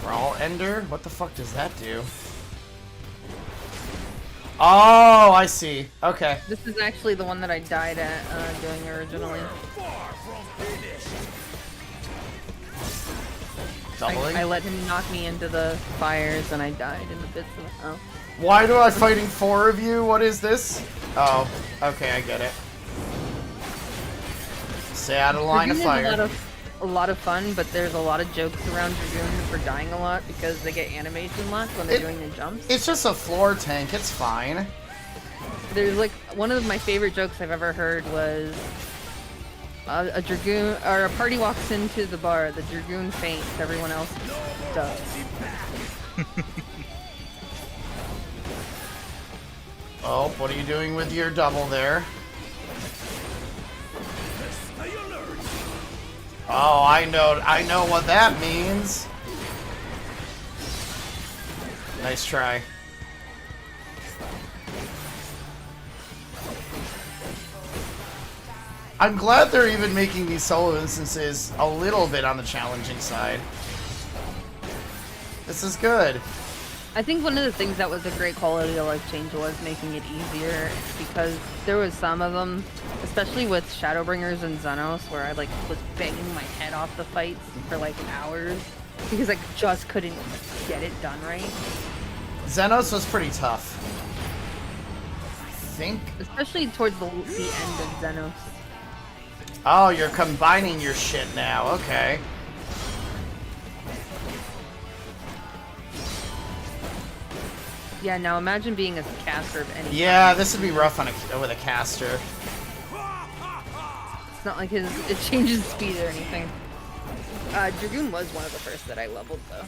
Brawl Ender? What the fuck does that do? Oh, I see. Okay. This is actually the one that I died at doing originally. Doubling? I let him knock me into the fires and I died in the bits of the house. Why do I fighting 4 of you? What is this? Oh, okay, I get it. Stay out of the line of fire. A lot of fun, but there's a lot of jokes around Dragoon for dying a lot because they get animation locked when they're doing their jumps. It's just a floor tank, it's fine. There's like, one of my favorite jokes I've ever heard was a Dragoon, or a party walks into the bar, the Dragoon faints, everyone else does. Oh, what are you doing with your double there? Oh, I know what that means. Nice try. I'm glad they're even making these solo instances a little bit on the challenging side. This is good. I think one of the things that was a great quality of life change was making it easier, because there was some of them, especially with Shadowbringers and Xenos, where I like was banging my head off the fights for like hours because I just couldn't get it done right. Xenos was pretty tough. I think. Especially towards the end of Xenos. Oh, you're combining your shit now. Okay. Yeah, now imagine being a caster of any Yeah, kind. this would be rough on with a caster. It's not like it changes speed or anything. Dragoon was one of the first that I leveled, though.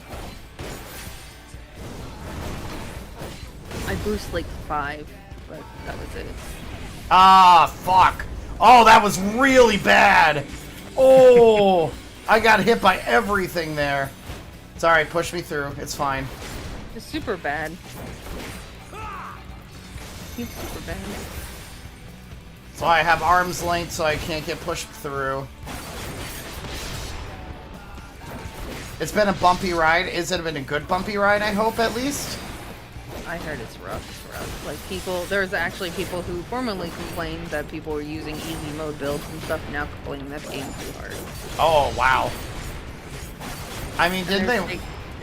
I boost like 5, but that was it. Ah, fuck. Oh, that was really bad. Oh, I got hit by everything there. It's alright, push me through. It's fine. It's super bad. He's super bad. That's why I have arm's length so I can't get pushed through. It's been a bumpy ride. Has it been a good bumpy ride, I hope, at least? I heard it's rough. It's rough. Like, there's actually people who formerly complained that people were using easy mode builds and stuff, now complaining that the game's too hard. Oh, wow. I mean, didn't they...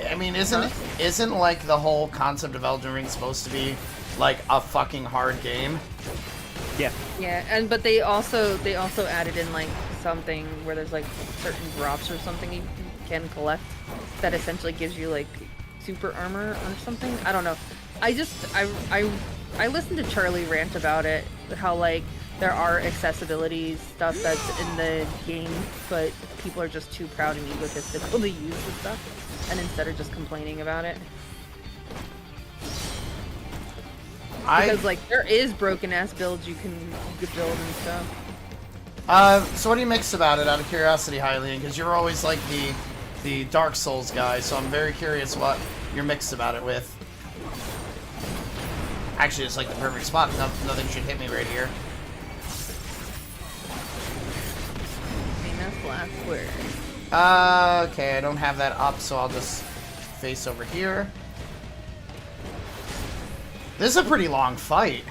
I mean, isn't like the whole concept of Elden Ring supposed to be like a fucking hard game? Yeah. Yeah, but they also added in like something where there's like certain drops or something you can collect that essentially gives you like super armor or something. I don't know. I listened to Charlie rant about it, how like there are accessibility stuff that's in the game, but people are just too proud and egotistical to use the stuff, and instead are just complaining about it. Because like there is broken ass builds you could build and stuff. So what do you mix about it, out of curiosity, Hylian? Because you're always like the Dark Souls guy, so I'm very curious what you're mixed about it with. Actually, it's like the perfect spot. Nothing should hit me right here. Famous last word. Okay, I don't have that up, so I'll just face over here. This is a pretty long fight.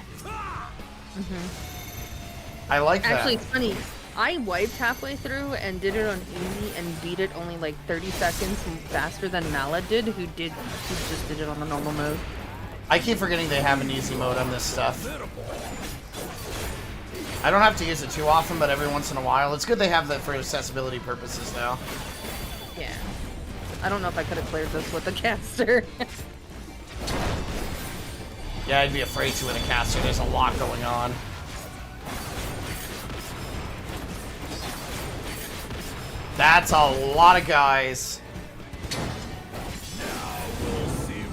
I like that. Actually, it's funny. I wiped halfway through and did it on easy and beat it only like 30 seconds faster than Mala did, who just did it on the normal mode. I keep forgetting they have an easy mode on this stuff. I don't have to use it too often, but every once in a while. It's good they have that for accessibility purposes now. Yeah. I don't know if I could have cleared this with a caster. Yeah, I'd be afraid to with a caster. There's a lot going on. That's a lot of guys.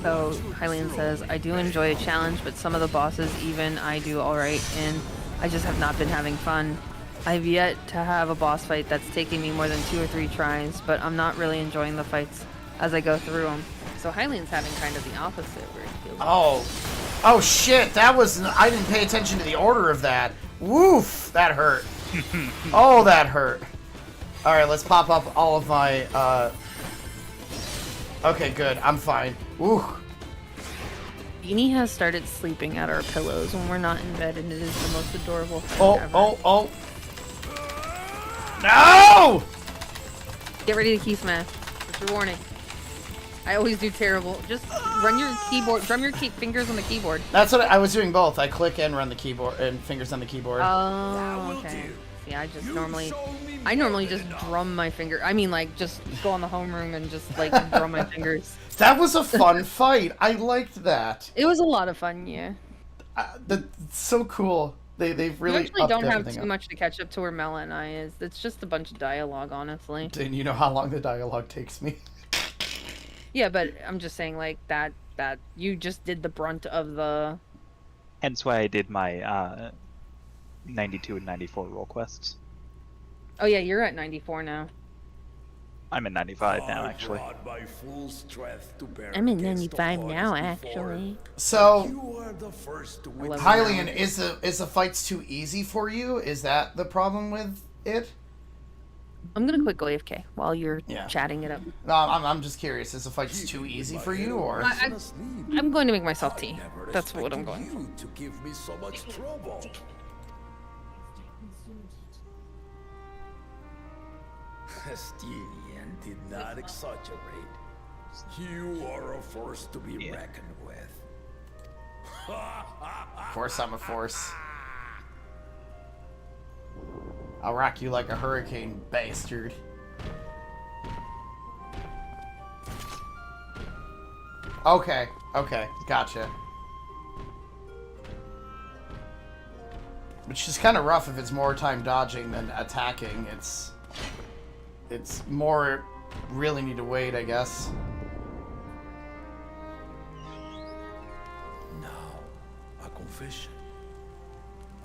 So, Hylian says, I do enjoy a challenge, but some of the bosses even I do alright in. I just have not been having fun. I've yet to have a boss fight that's taking me more than 2 or 3 tries, but I'm not really enjoying the fights as I go through them. So Hylian's having kind of the opposite where he feels Oh shit, that was... I didn't pay attention to the order of that. Woof! That hurt. Oh, that hurt. Alright, let's pop up all of my, Okay, good. I'm fine. Woo. Beanie has started sleeping at our pillows when we're not in bed, and it is the most adorable thing ever. Oh! No! Get ready to key smash. That's your warning. I always do terrible. Just run your keyboard, drum your fingers on the keyboard. That's what I was doing both. I click and run the keyboard, and fingers on the keyboard. Oh, okay. Yeah, I normally just drum my finger. I mean, like, just go in the homeroom and just, like, drum my fingers. That was a fun fight. I liked that. It was a lot of fun, yeah. That's so cool. They've really. You actually don't have too up. much to catch up to where Mela and I is. It's just a bunch of dialogue, honestly. And you know how long the dialogue takes me. Yeah, but I'm just saying, like, that you just did the brunt of the... Hence why I did my 92 and 94 role quests. Oh yeah, you're at 94 now. I'm at 95 now, actually. I'm at 95 now, actually. So, Hylian, is the fights too easy for you? Is that the problem with it? I'm gonna quick go AFK while you're chatting it up. No, I'm just curious. Is the fights too easy for you, or? I'm going to make myself tea. That's what I'm going for. To give me so much trouble. Estinian did not exaggerate. You are a force to be reckoned with. Of course I'm a force. I'll rock you like a hurricane, bastard. Okay, gotcha. Which is kind of rough if it's more time dodging than attacking. It's more really need to wait, I guess. Now, a confession.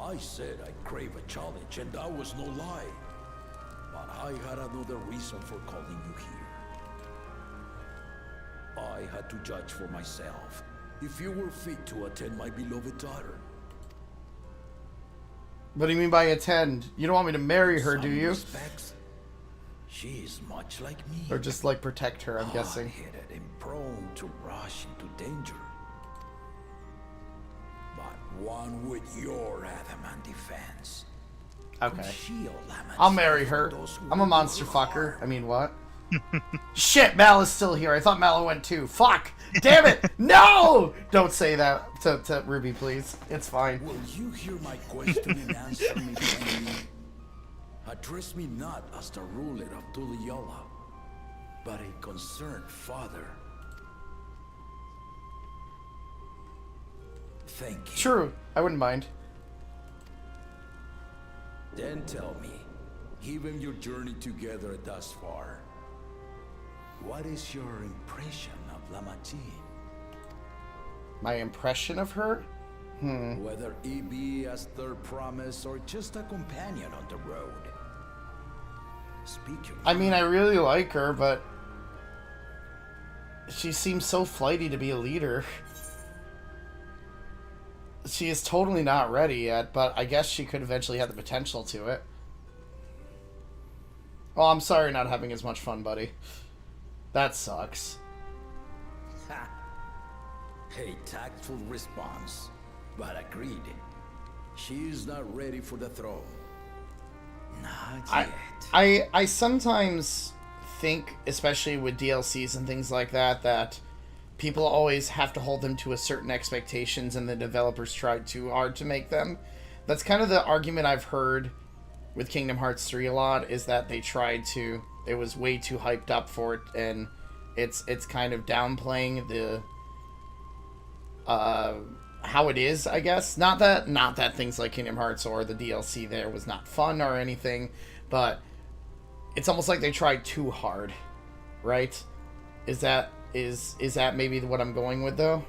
I said I crave a challenge, and that was no lie. But I had another reason for calling you here. I had to judge for myself if you were fit to attend my beloved daughter. What do you mean by attend? You don't want me to marry her, do you? Respects, she is much like me. Or just like protect her, I'm guessing. Hard-headed and prone to rush into danger. But one with your adamant defense. Okay. I'll marry her. I'm a monster fucker. I mean, what? Shit, Mal is still here. I thought Mal went too. Fuck! Damn it! No! Don't say that to Ruby, please. It's fine. Will you hear my question and answer me plainly? Address me not as the ruler of Tuliola, but a concerned father. Thank you. True. I wouldn't mind. Then tell me, given your journey together thus far, what is your impression of Lamartine? My impression of her? Whether it be as their promise or just a companion on the road. Speak your I mean, I really like her, but she seems so flighty to be a leader. She is totally not ready yet, but I guess she could eventually have the potential to it. Oh, I'm sorry you're not having as much fun, buddy. That sucks. Ha! A tactful response, but agreed. She is not ready for the throne. Not yet. I sometimes think, especially with DLCs and things like that, that people always have to hold them to a certain expectations and the developers try too hard to make them. That's kind of the argument I've heard with Kingdom Hearts 3 a lot, is that they tried to, it was way too hyped up for it, and it's kind of downplaying the how it is, I guess. Not that things like Kingdom Hearts or the DLC there was not fun or anything, but it's almost like they tried too hard, right? Is that maybe what I'm going with, though?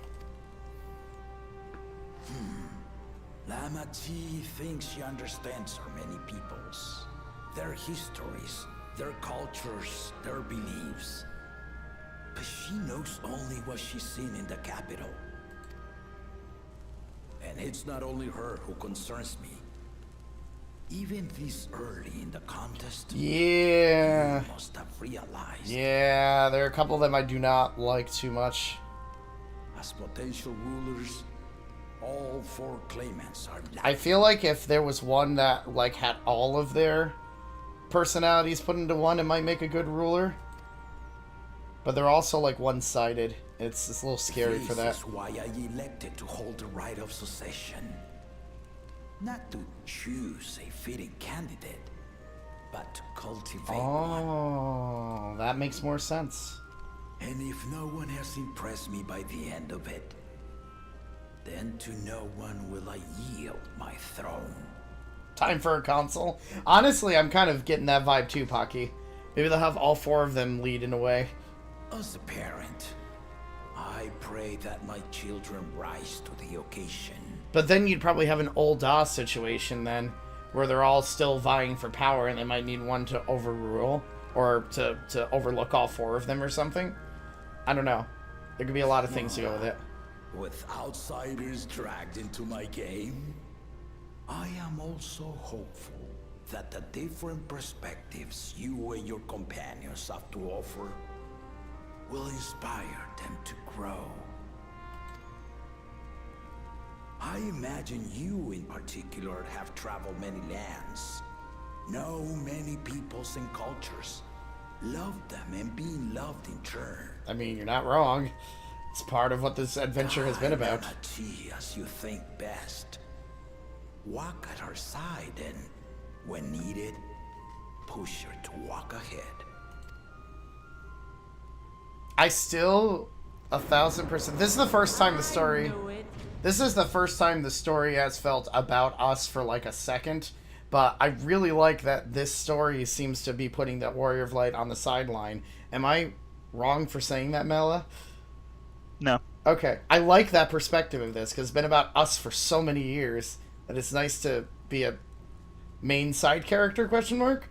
Lamartine thinks she understands so many peoples, their histories, their cultures, their beliefs. But she knows only what she's seen in the capital. And it's not only her who concerns me. Even this early in the contest, Yeah. you must have realized. Yeah, there are a couple of them I do not like too much. As potential rulers, all four claimants are I feel like if there was one that like had all of their personalities put into one, it might make a good ruler. But they're also like one-sided. It's a little scary for that. This is why I elected to hold the right of succession. Not to choose a fitting candidate, but to cultivate one. Oh, that makes more sense. And if no one has impressed me by the end of it, then to no one will I yield my throne. Time for a console. Honestly, I'm kind of getting that vibe too, Pocky. Maybe they'll have all four of them lead in a way. As a parent, I pray that my children rise to the occasion. But then you'd probably have an old DOS situation then, where they're all still vying for power and they might need one to overrule, or to overlook all four of them or something. I don't know. There could be a lot of things to go with it. With outsiders dragged into my game, I am also hopeful that the different perspectives you and your companions have to offer will inspire them to grow. I imagine you in particular have traveled many lands, know many peoples and cultures, loved them and being loved in turn. I mean, you're not wrong. It's part of what this adventure has been about. Guide as you think best. Walk at her side and, when needed, push her to walk ahead. I still 1,000%. This is the first time the story... This is the first time the story has felt about us for like a second, but I really like that this story seems to be putting that Warrior of Light on the sideline. Am I wrong for saying that, Mela? No. Okay. I like that perspective of this, because it's been about us for so many years that it's nice to be a main side character, question mark?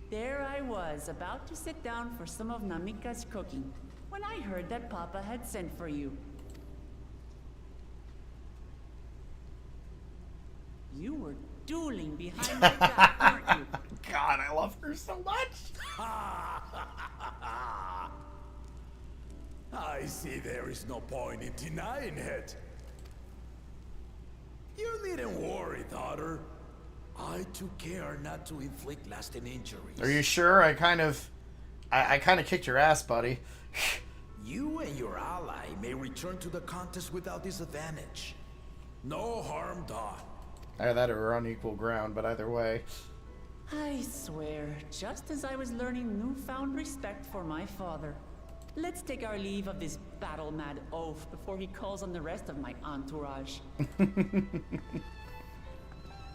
There I was, about to sit down for some of Namika's cooking, when I heard that Papa had sent for you. You were dueling behind my back, weren't you? God, I love her so much. I see there is no point in denying it. You needn't worry, daughter. I took care not to inflict lasting injuries. Are you sure? I kind of kicked your ass, buddy. You and your ally may return to the contest without disadvantage. No harm done. Either that or we're on equal ground, but either way. I swear, just as I was learning newfound respect for my father. Let's take our leave of this battle-mad oaf before he calls on the rest of my entourage.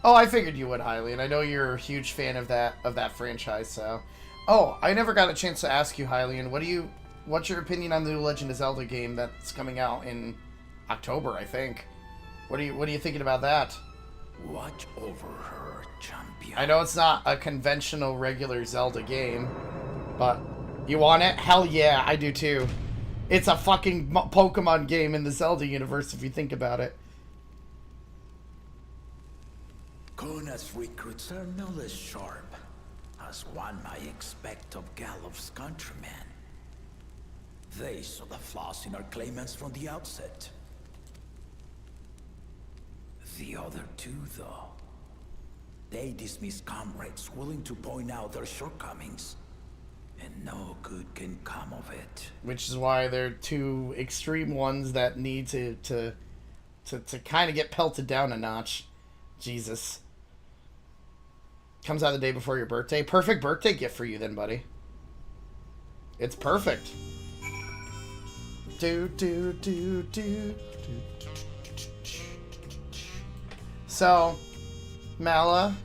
Oh, I figured you would, Hylian. I know you're a huge fan of that franchise, so... Oh, I never got a chance to ask you, Hylian, what's your opinion on the new Legend of Zelda game that's coming out in October, I think? What are you thinking about that? Watch over her, champion. I know it's not a conventional regular Zelda game, but you want it? Hell yeah, I do too. It's a fucking Pokemon game in the Zelda universe if you think about it. Kona's recruits are no less sharp, as one might expect of Galof's countrymen. They saw the flaws in our claimants from the outset. The other two, though, they dismiss comrades willing to point out their shortcomings, and no good can come of it. Which is why they're two extreme ones that need to kind of get pelted down a notch. Jesus. Comes out the day before your birthday. Perfect birthday gift for you then, buddy. It's perfect. So, Mala,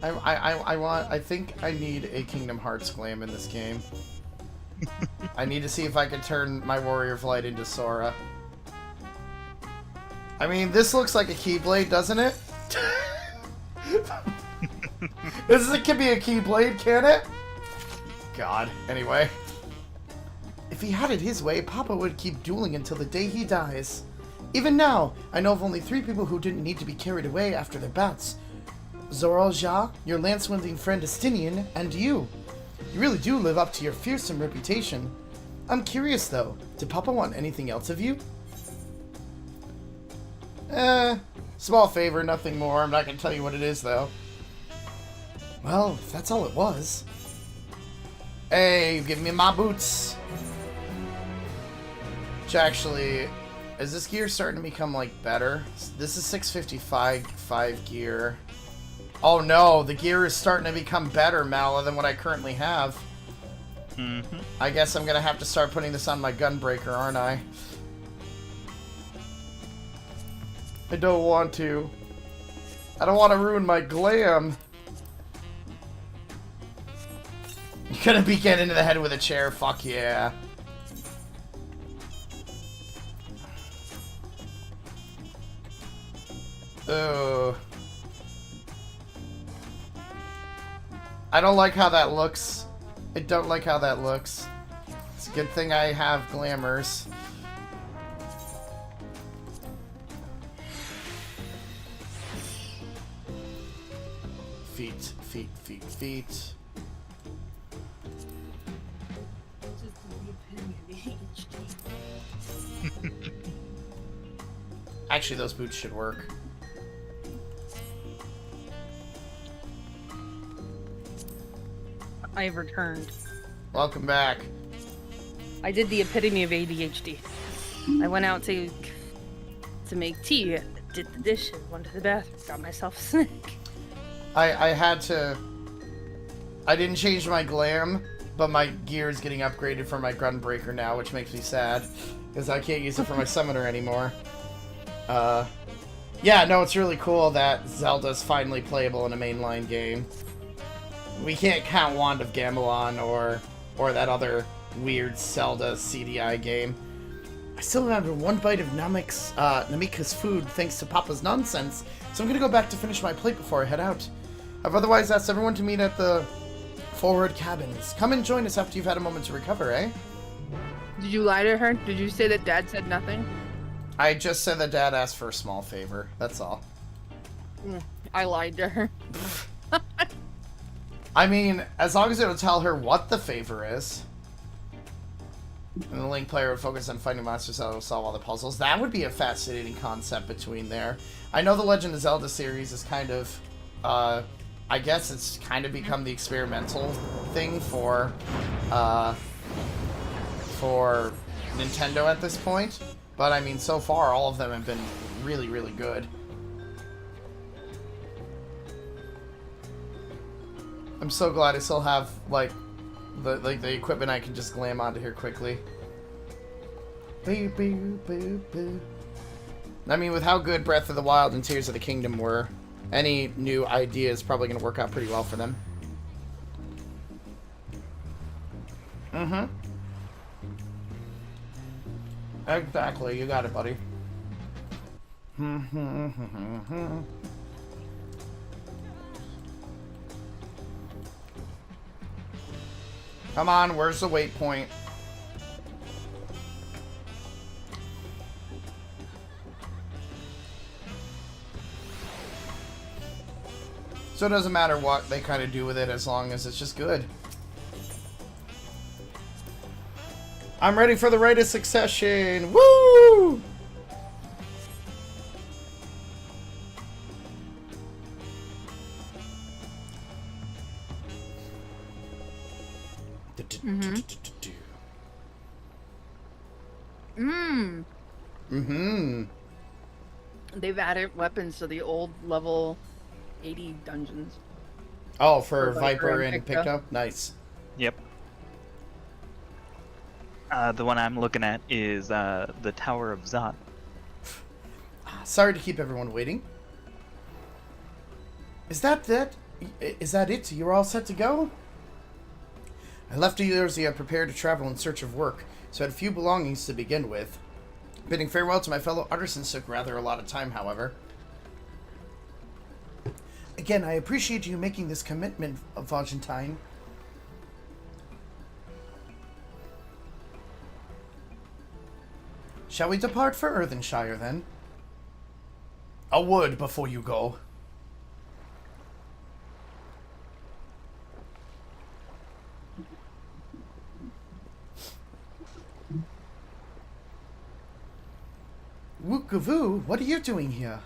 I think I need a Kingdom Hearts glam in this game. I need to see if I can turn my Warrior of Light into Sora. I mean, this looks like a Keyblade, doesn't it? This could be a Keyblade, can it? God. Anyway. If he had it his way, Papa would keep dueling until the day he dies. Even now, I know of only 3 people who didn't need to be carried away after their bouts. Zoral Ja, your lance-wielding friend Estinian, and you. You really do live up to your fearsome reputation. I'm curious, though. Did Papa want anything else of you? Small favor, nothing more. I'm not going to tell you what it is, though. Well, if that's all it was. Hey, give me my boots. Which actually, is this gear starting to become, like, better? This is 655 gear. Oh no, the gear is starting to become better, Mala, than what I currently have. Mm-hmm. I guess I'm going to have to start putting this on my Gunbreaker, aren't I? I don't want to. I don't want to ruin my glam. You're gonna be getting into the head with a chair, fuck yeah. Ugh. I don't like how that looks. I don't like how that looks. It's a good thing I have glamours. Feet. Actually, those boots should work. I have returned. Welcome back. I did the epitome of ADHD. I went out to make tea, did the dishes, went to the bathroom, got myself a snack. I had to... I didn't change my glam But my gear is getting upgraded for my Gunbreaker now, which makes me sad. Because I can't use it for my Summoner anymore. Yeah, no, it's really cool that Zelda's finally playable in a mainline game. We can't count Wand of Gamelon or that other weird Zelda CDI game. I still remember one bite of Namika's food thanks to Papa's nonsense, so I'm gonna go back to finish my plate before I head out. I've otherwise asked everyone to meet at the forward cabins. Come and join us after you've had a moment to recover, eh? Did you lie to her? Did you say that Dad said nothing? I just said that Dad asked for a small favor. That's all. I lied to her. I mean, as long as it would tell her what the favor is. And the Link player would focus on finding monsters that will solve all the puzzles. That would be a fascinating concept between there. I know the Legend of Zelda series is kind of, I guess it's kind of become the experimental thing for Nintendo at this point. But I mean, so far, all of them have been really, really good. I'm so glad I still have, like, the equipment I can just glam onto here quickly. I mean, with how good Breath of the Wild and Tears of the Kingdom were, any new idea is probably going to work out pretty well for them. Mm-hmm. Exactly, you got it, buddy. Come on, where's the waypoint? So it doesn't matter what they kind of do with it as long as it's just good. I'm ready for the Rite of Succession! Woo! They've added weapons to the old level 80 dungeons. Oh, for Viper and Picto? Nice. Yep. The one I'm looking at is the Tower of Zot. Sorry to keep everyone waiting. Is that it? You're all set to go? I left Eorzea prepared to travel in search of work, so I had a few belongings to begin with. Bidding farewell to my fellow artisans took rather a lot of time, however. Again, I appreciate you making this commitment, Valentine. Shall we depart for Earthenshire, then? A word before you go. Wookavoo, what are you doing here?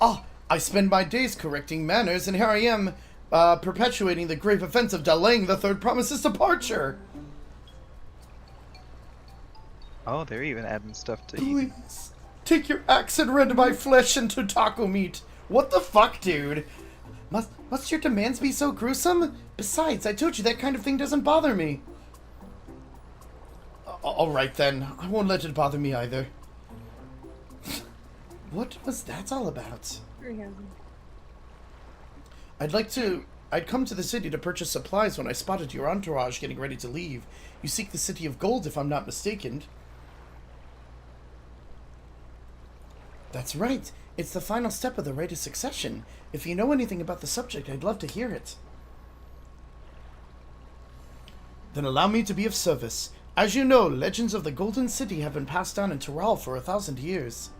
Oh, I spend my days correcting manners, and here I am, perpetuating the grave offense of delaying the Third Promise's departure. Oh, they're even adding stuff to eat. Please, take your axe and rend my flesh into taco meat. What the fuck, dude? Must your demands be so gruesome? Besides, I told you that kind of thing doesn't bother me. Alright then, I won't let it bother me either. What was that all about? I'd come to the city to purchase supplies when I spotted your entourage getting ready to leave. You seek the City of Gold, if I'm not mistaken. That's right. It's the final step of the Rite of Succession. If you know anything about the subject, I'd love to hear it. Then allow me to be of service. As you know, legends of the Golden City have been passed down in Tural for 1,000 years.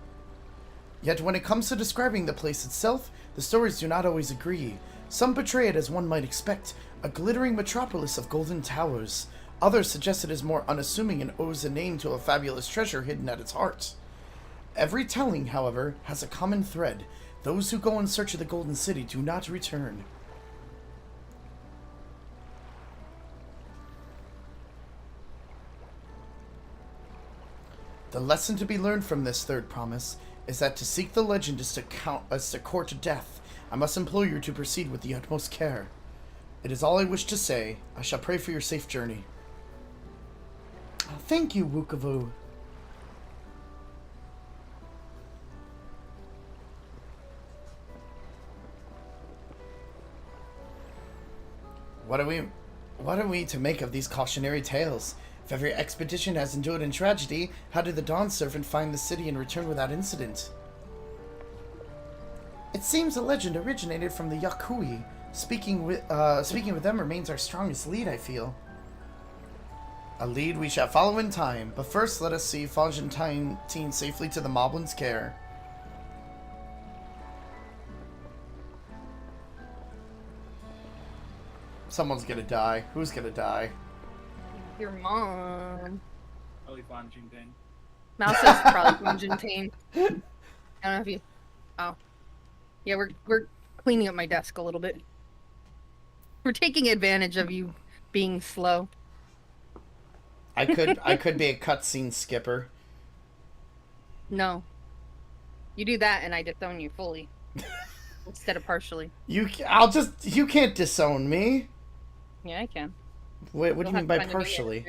Yet when it comes to describing the place itself, the stories do not always agree. Some portray it as one might expect, a glittering metropolis of golden towers. Others suggest it is more unassuming and owes a name to a fabulous treasure hidden at its heart. Every telling, however, has a common thread. Those who go in search of the Golden City do not return. The lesson to be learned from this third promise is that to seek the legend is to court death. I must implore you to proceed with the utmost care. It is all I wish to say. I shall pray for your safe journey. Oh, thank you, Wukavu. What are we to make of these cautionary tales? If every expedition has endured in tragedy, how did the Dawn Servant find the city and return without incident? It seems the legend originated from the Yakui. Speaking with them remains our strongest lead, I feel. A lead we shall follow in time, but first let us see Fajentine safely to the Moblin's care. Someone's gonna die. Who's gonna die? Your mom. Probably Fonjingdane. Mouse is probably Fonjingdane. I don't know if you... Oh. Yeah, we're cleaning up my desk a little bit. We're taking advantage of you being slow. I could be a cutscene skipper. No. You do that and I disown you fully. Instead of partially. You can't disown me. Yeah, I can. Wait, what do you mean by partially?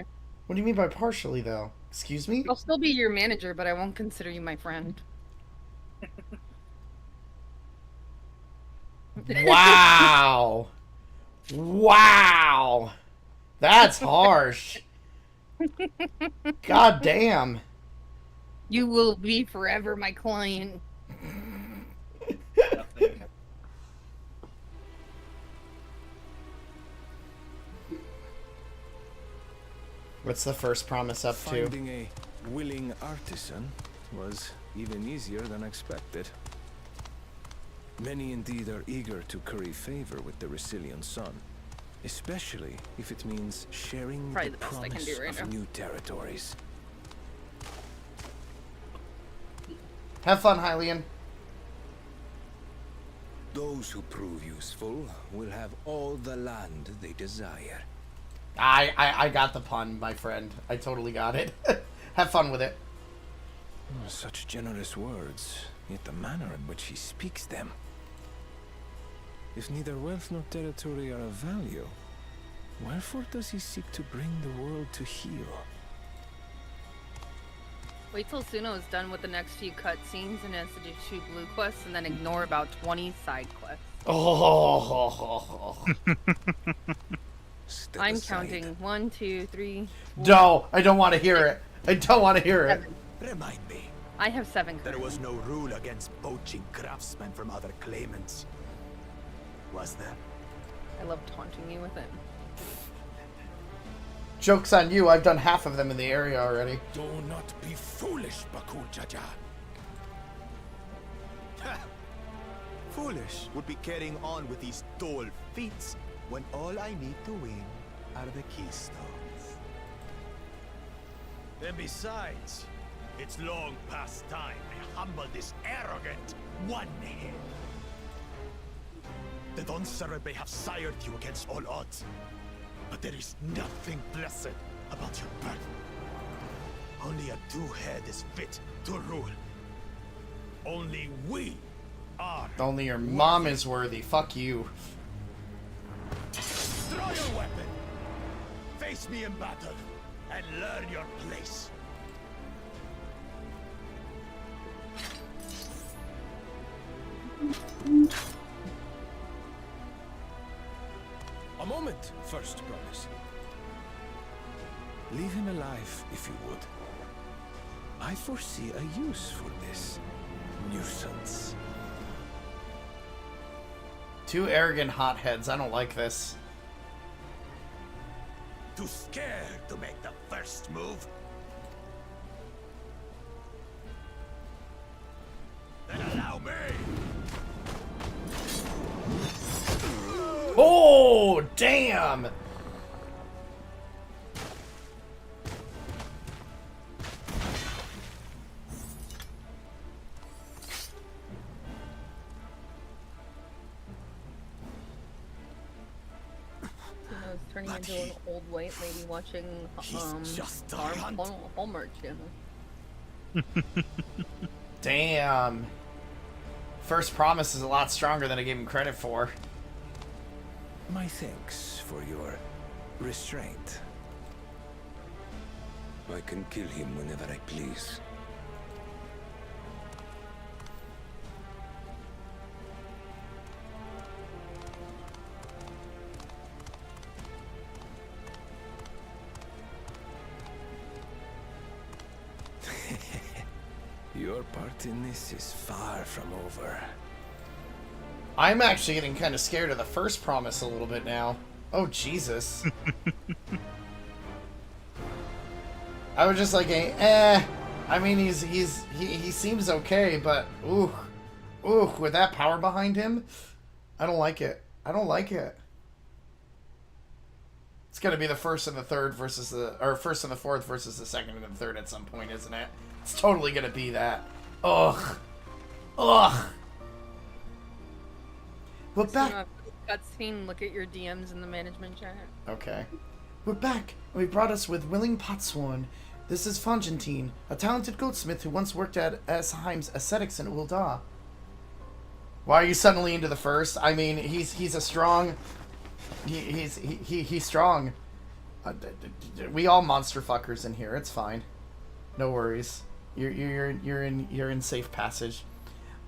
What do you mean by partially, though? Excuse me? I'll still be your manager, but I won't consider you my friend. Wow. Wow. That's harsh. God damn. You will be forever my client. What's the first promise up to? Finding a willing artisan was even easier than expected. Many indeed are eager to curry favor with the Resilient Sun, especially if it means sharing Probably the the best I can promise do right of now. new territories. Have fun, Hylian. Those who prove useful will have all the land they desire. I got the pun, my friend. I totally got it. Have fun with it. Such generous words, yet the manner in which he speaks them. If neither wealth nor territory are of value, wherefore does he seek to bring the world to heel? Wait till Suno is done with the next few cutscenes and has to do 2 blue quests and then ignore about 20 side quests. Oh. Step I'm aside. counting 1, 2, 3. 4, No, I don't want to hear it. I don't want to hear it. 7. Remind me, I have 7 there currently. was no rule against poaching craftsmen from other claimants. Was there? I love taunting you with it. Joke's on you. I've done half of them in the area already. Do not be foolish, Bakul Jaja. Foolish would be carrying on with these dull feats when all I need to win are the keystones. And besides, it's long past time I humble this arrogant one-head. The Dawntrail may have sired you against all odds, but there is nothing blessed about your birth. Only a two-head is fit to rule. Only we are. Only your mom is worthy. Fuck you. Draw your weapon. Face me in battle and learn your place. A moment, first promise. Leave him alive, if you would. I foresee a use for this nuisance. 2 arrogant hotheads. I don't like this. Too scared to make the first move? Then allow me! Oh, damn! Suno's turning into an old white lady watching He's just a runt. Hallmark channel. Damn. First promise is a lot stronger than I gave him credit for. My thanks for your restraint. I can kill him whenever I please. Your part in this is far from over. I'm actually getting kind of scared of the first promise a little bit now. Oh, Jesus. I was just like, I mean, he seems okay, but ooh, with that power behind him, I don't like it. I don't like it. It's gonna be the first and the third versus first and the fourth versus the second and the third at some point, isn't it? It's totally gonna be that. Ugh. We're back. Cutscene. Look at your DMs in the management chat. Okay. We're back, and we brought us with willing potsworn. This is Fongentine, a talented goldsmith who once worked at Esheim's Ascetics in Ul'dah. Why are you suddenly into the first? I mean, he's a strong. He's strong. We all monster fuckers in here. It's fine. No worries. You're in safe passage.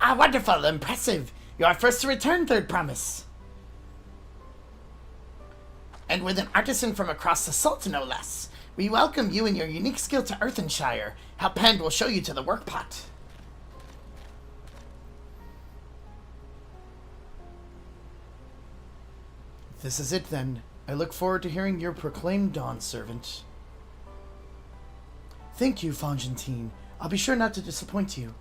Ah, wonderful, impressive. You are first to return, third promise. And with an artisan from across the salt, no less. We welcome you and your unique skill to Earthenshire. Halpand will show you to the workpot. This is it then. I look forward to hearing your proclaimed dawn, servant. Thank you, Fongentine. I'll be sure not to disappoint you.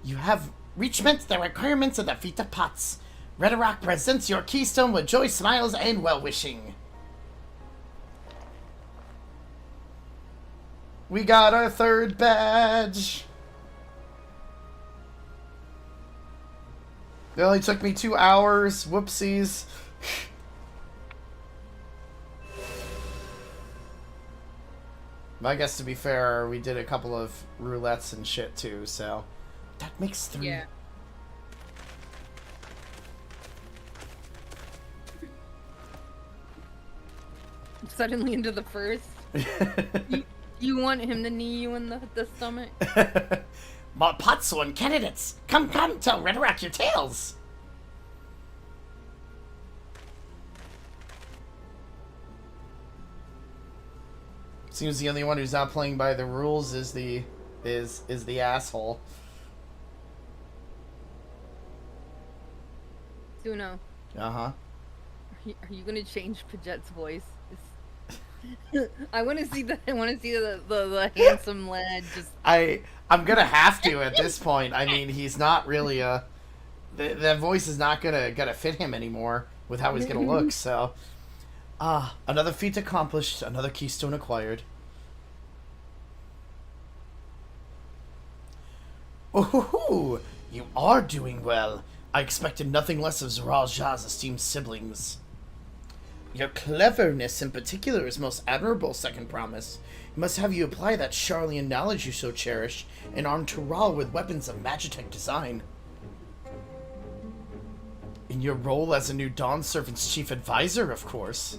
You have reached the requirements of the Feet of Pots. Redarock presents your keystone with joy, smiles, and well-wishing. We got our third badge. It only took me 2 hours. Whoopsies. I guess to be fair, we did a couple of roulettes and shit too, so that makes 3. Yeah. Suddenly into the first. you want him to knee you in the stomach? More Potsworn candidates! Come, tell Redarock your tales! Seems the only one who's not playing by the rules is the asshole. Suno. Uh-huh. Are you gonna change Paget's voice? I want to see the handsome lad just. I'm gonna have to at this point. I mean, he's not really that voice is not gonna fit him anymore with how he's gonna look. So, another feat accomplished, another keystone acquired. Oh, you are doing well. I expected nothing less of Zeral Jah's esteemed siblings. Your cleverness in particular is most admirable, second promise. It must have you apply that Sharlayan knowledge you so cherish and arm Tural with weapons of Magitech design. In your role as a new Dawn Servant's chief advisor, of course.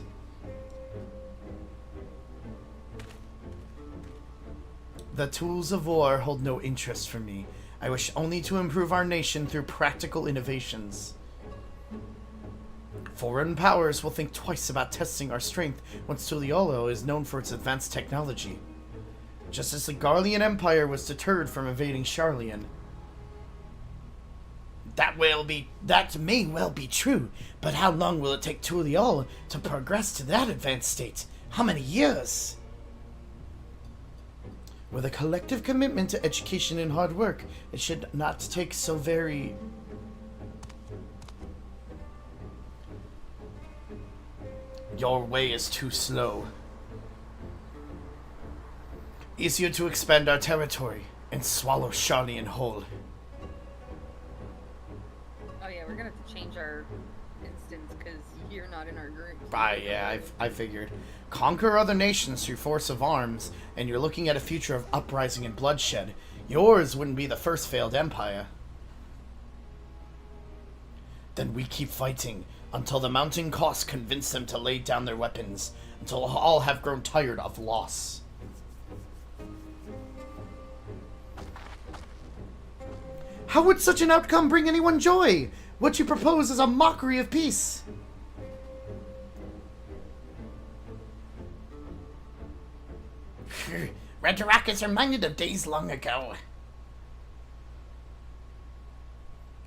The tools of war hold no interest for me. I wish only to improve our nation through practical innovations. Foreign powers will think twice about testing our strength once Tuliolo is known for its advanced technology. Just as the Garlean Empire was deterred from invading Sharlayan. That may well be true, but how long will it take Tuliolo to progress to that advanced state? How many years? With a collective commitment to education and hard work, it should not take so very... Your way is too slow. Easier to expand our territory and swallow Sharlayan whole. Oh yeah, we're gonna have to change our instance because you're not in our group. Yeah, I figured. Conquer other nations through force of arms, and you're looking at a future of uprising and bloodshed. Yours wouldn't be the first failed empire. Then we keep fighting, until the mounting costs convince them to lay down their weapons, until all have grown tired of loss. How would such an outcome bring anyone joy? What you propose is a mockery of peace. Ragnarok is reminded of days long ago.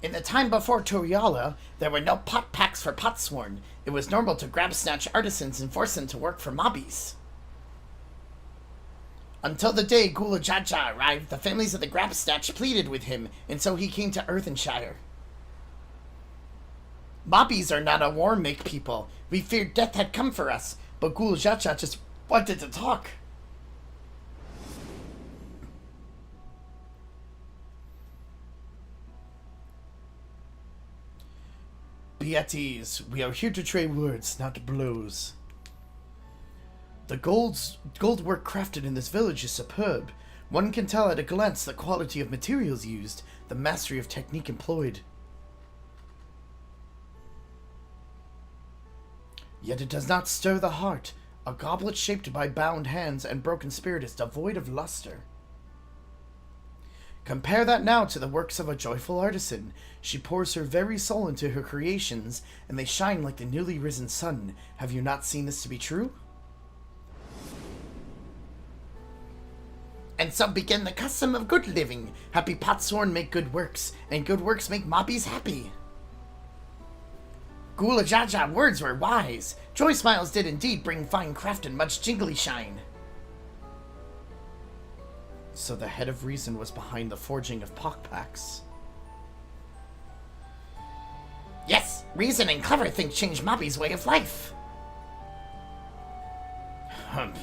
In the time before Turiala, there were no pot packs for potsworn. It was normal to grab snatch artisans and force them to work for mobbies. Until the day Gula Jaja arrived, the families of the Grabsnatch pleaded with him, and so he came to Earthenshire. Mobbies are not a war-make people. We feared death had come for us, but Gula Jaja just wanted to talk. Be at ease. We are here to trade words, not blows. The gold work crafted in this village is superb. One can tell at a glance the quality of materials used, the mastery of technique employed. Yet it does not stir the heart. A goblet shaped by bound hands and broken spirit is devoid of luster. Compare that now to the works of a joyful artisan. She pours her very soul into her creations, and they shine like the newly risen sun. Have you not seen this to be true? And so begin the custom of good living. Happy potsworn make good works, and good works make mobbies happy. Gula Jaja words were wise. Joy smiles did indeed bring fine craft and much jingly shine. So the head of reason was behind the forging of pockpacks. Yes, reason and clever think change mobbies' way of life. Humph.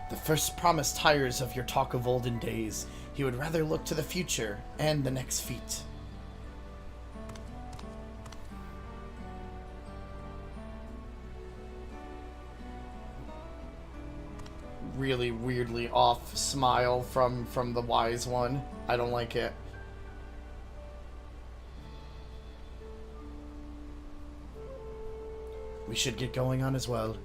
The first promise tires of your talk of olden days. He would rather look to the future and the next feat. Really weirdly off smile from the wise one. I don't like it. We should get going on as well.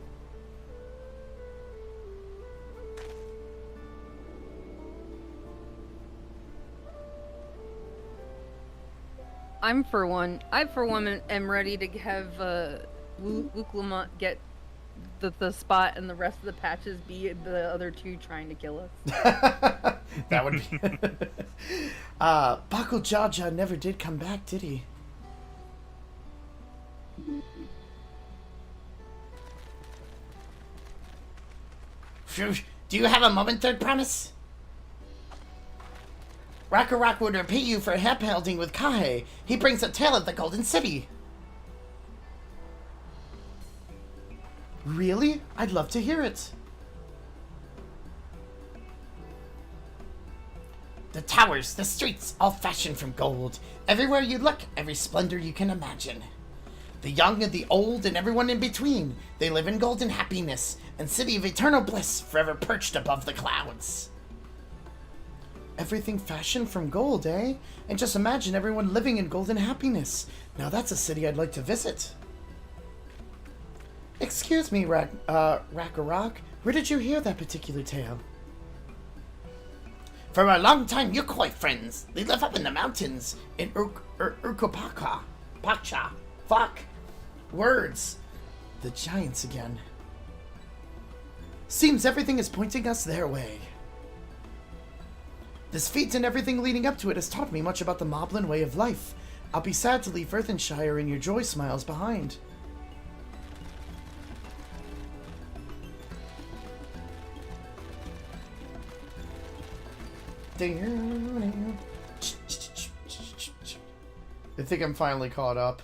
I for one am ready to have Wuklamont get the spot and the rest of the patches be the other two trying to kill us. That would be... Baku Jaja never did come back, did he? Phew. Do you have a moment, Third Promise? Rakarak would repay you for upholding with Kahe. He brings a tale of the Golden City. Really? I'd love to hear it. The towers, the streets, all fashioned from gold. Everywhere you look, every splendor you can imagine. The young and the old and everyone in between. They live in golden happiness and city of eternal bliss, forever perched above the clouds. Everything fashioned from gold, eh? And just imagine everyone living in golden happiness. Now that's a city I'd like to visit. Excuse me, Rakarak. Where did you hear that particular tale? For a long time, you're quite friends. They live up in the mountains in Urkopaka. Pacha. Fuck. Words. The giants again. Seems everything is pointing us their way. This feat and everything leading up to it has taught me much about the Moblin way of life. I'll be sad to leave Earthenshire and your joy smiles behind. I think I'm finally caught up.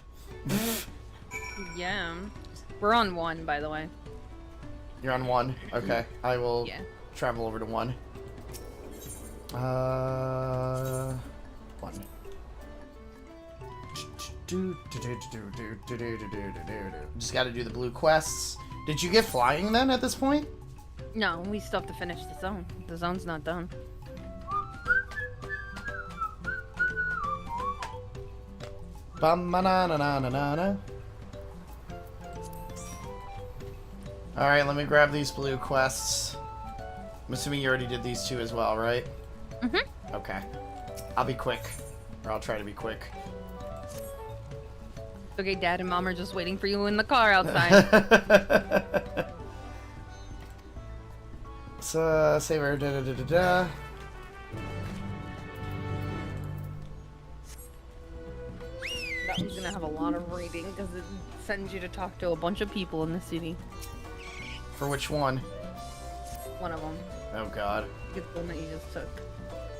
Yeah. We're on 1, by the way. You're on 1? Okay. I will Yeah. travel over to 1. 1. Just gotta do the blue quests. Did you get flying then at this point? No, we still have to finish the zone. The zone's not done. Bum-na-na-na-na-na. Alright, let me grab these blue quests. I'm assuming you already did these 2 as well, right? Mm-hmm. Okay. I'll be quick. Or I'll try to be quick. Okay, Dad and Mom are just waiting for you in the car outside. So, save her. Da-da-da-da-da. That one's gonna have a lot of reading because it sends you to talk to a bunch of people in the city. For which one? One of them. Oh god. It's the one that you just took.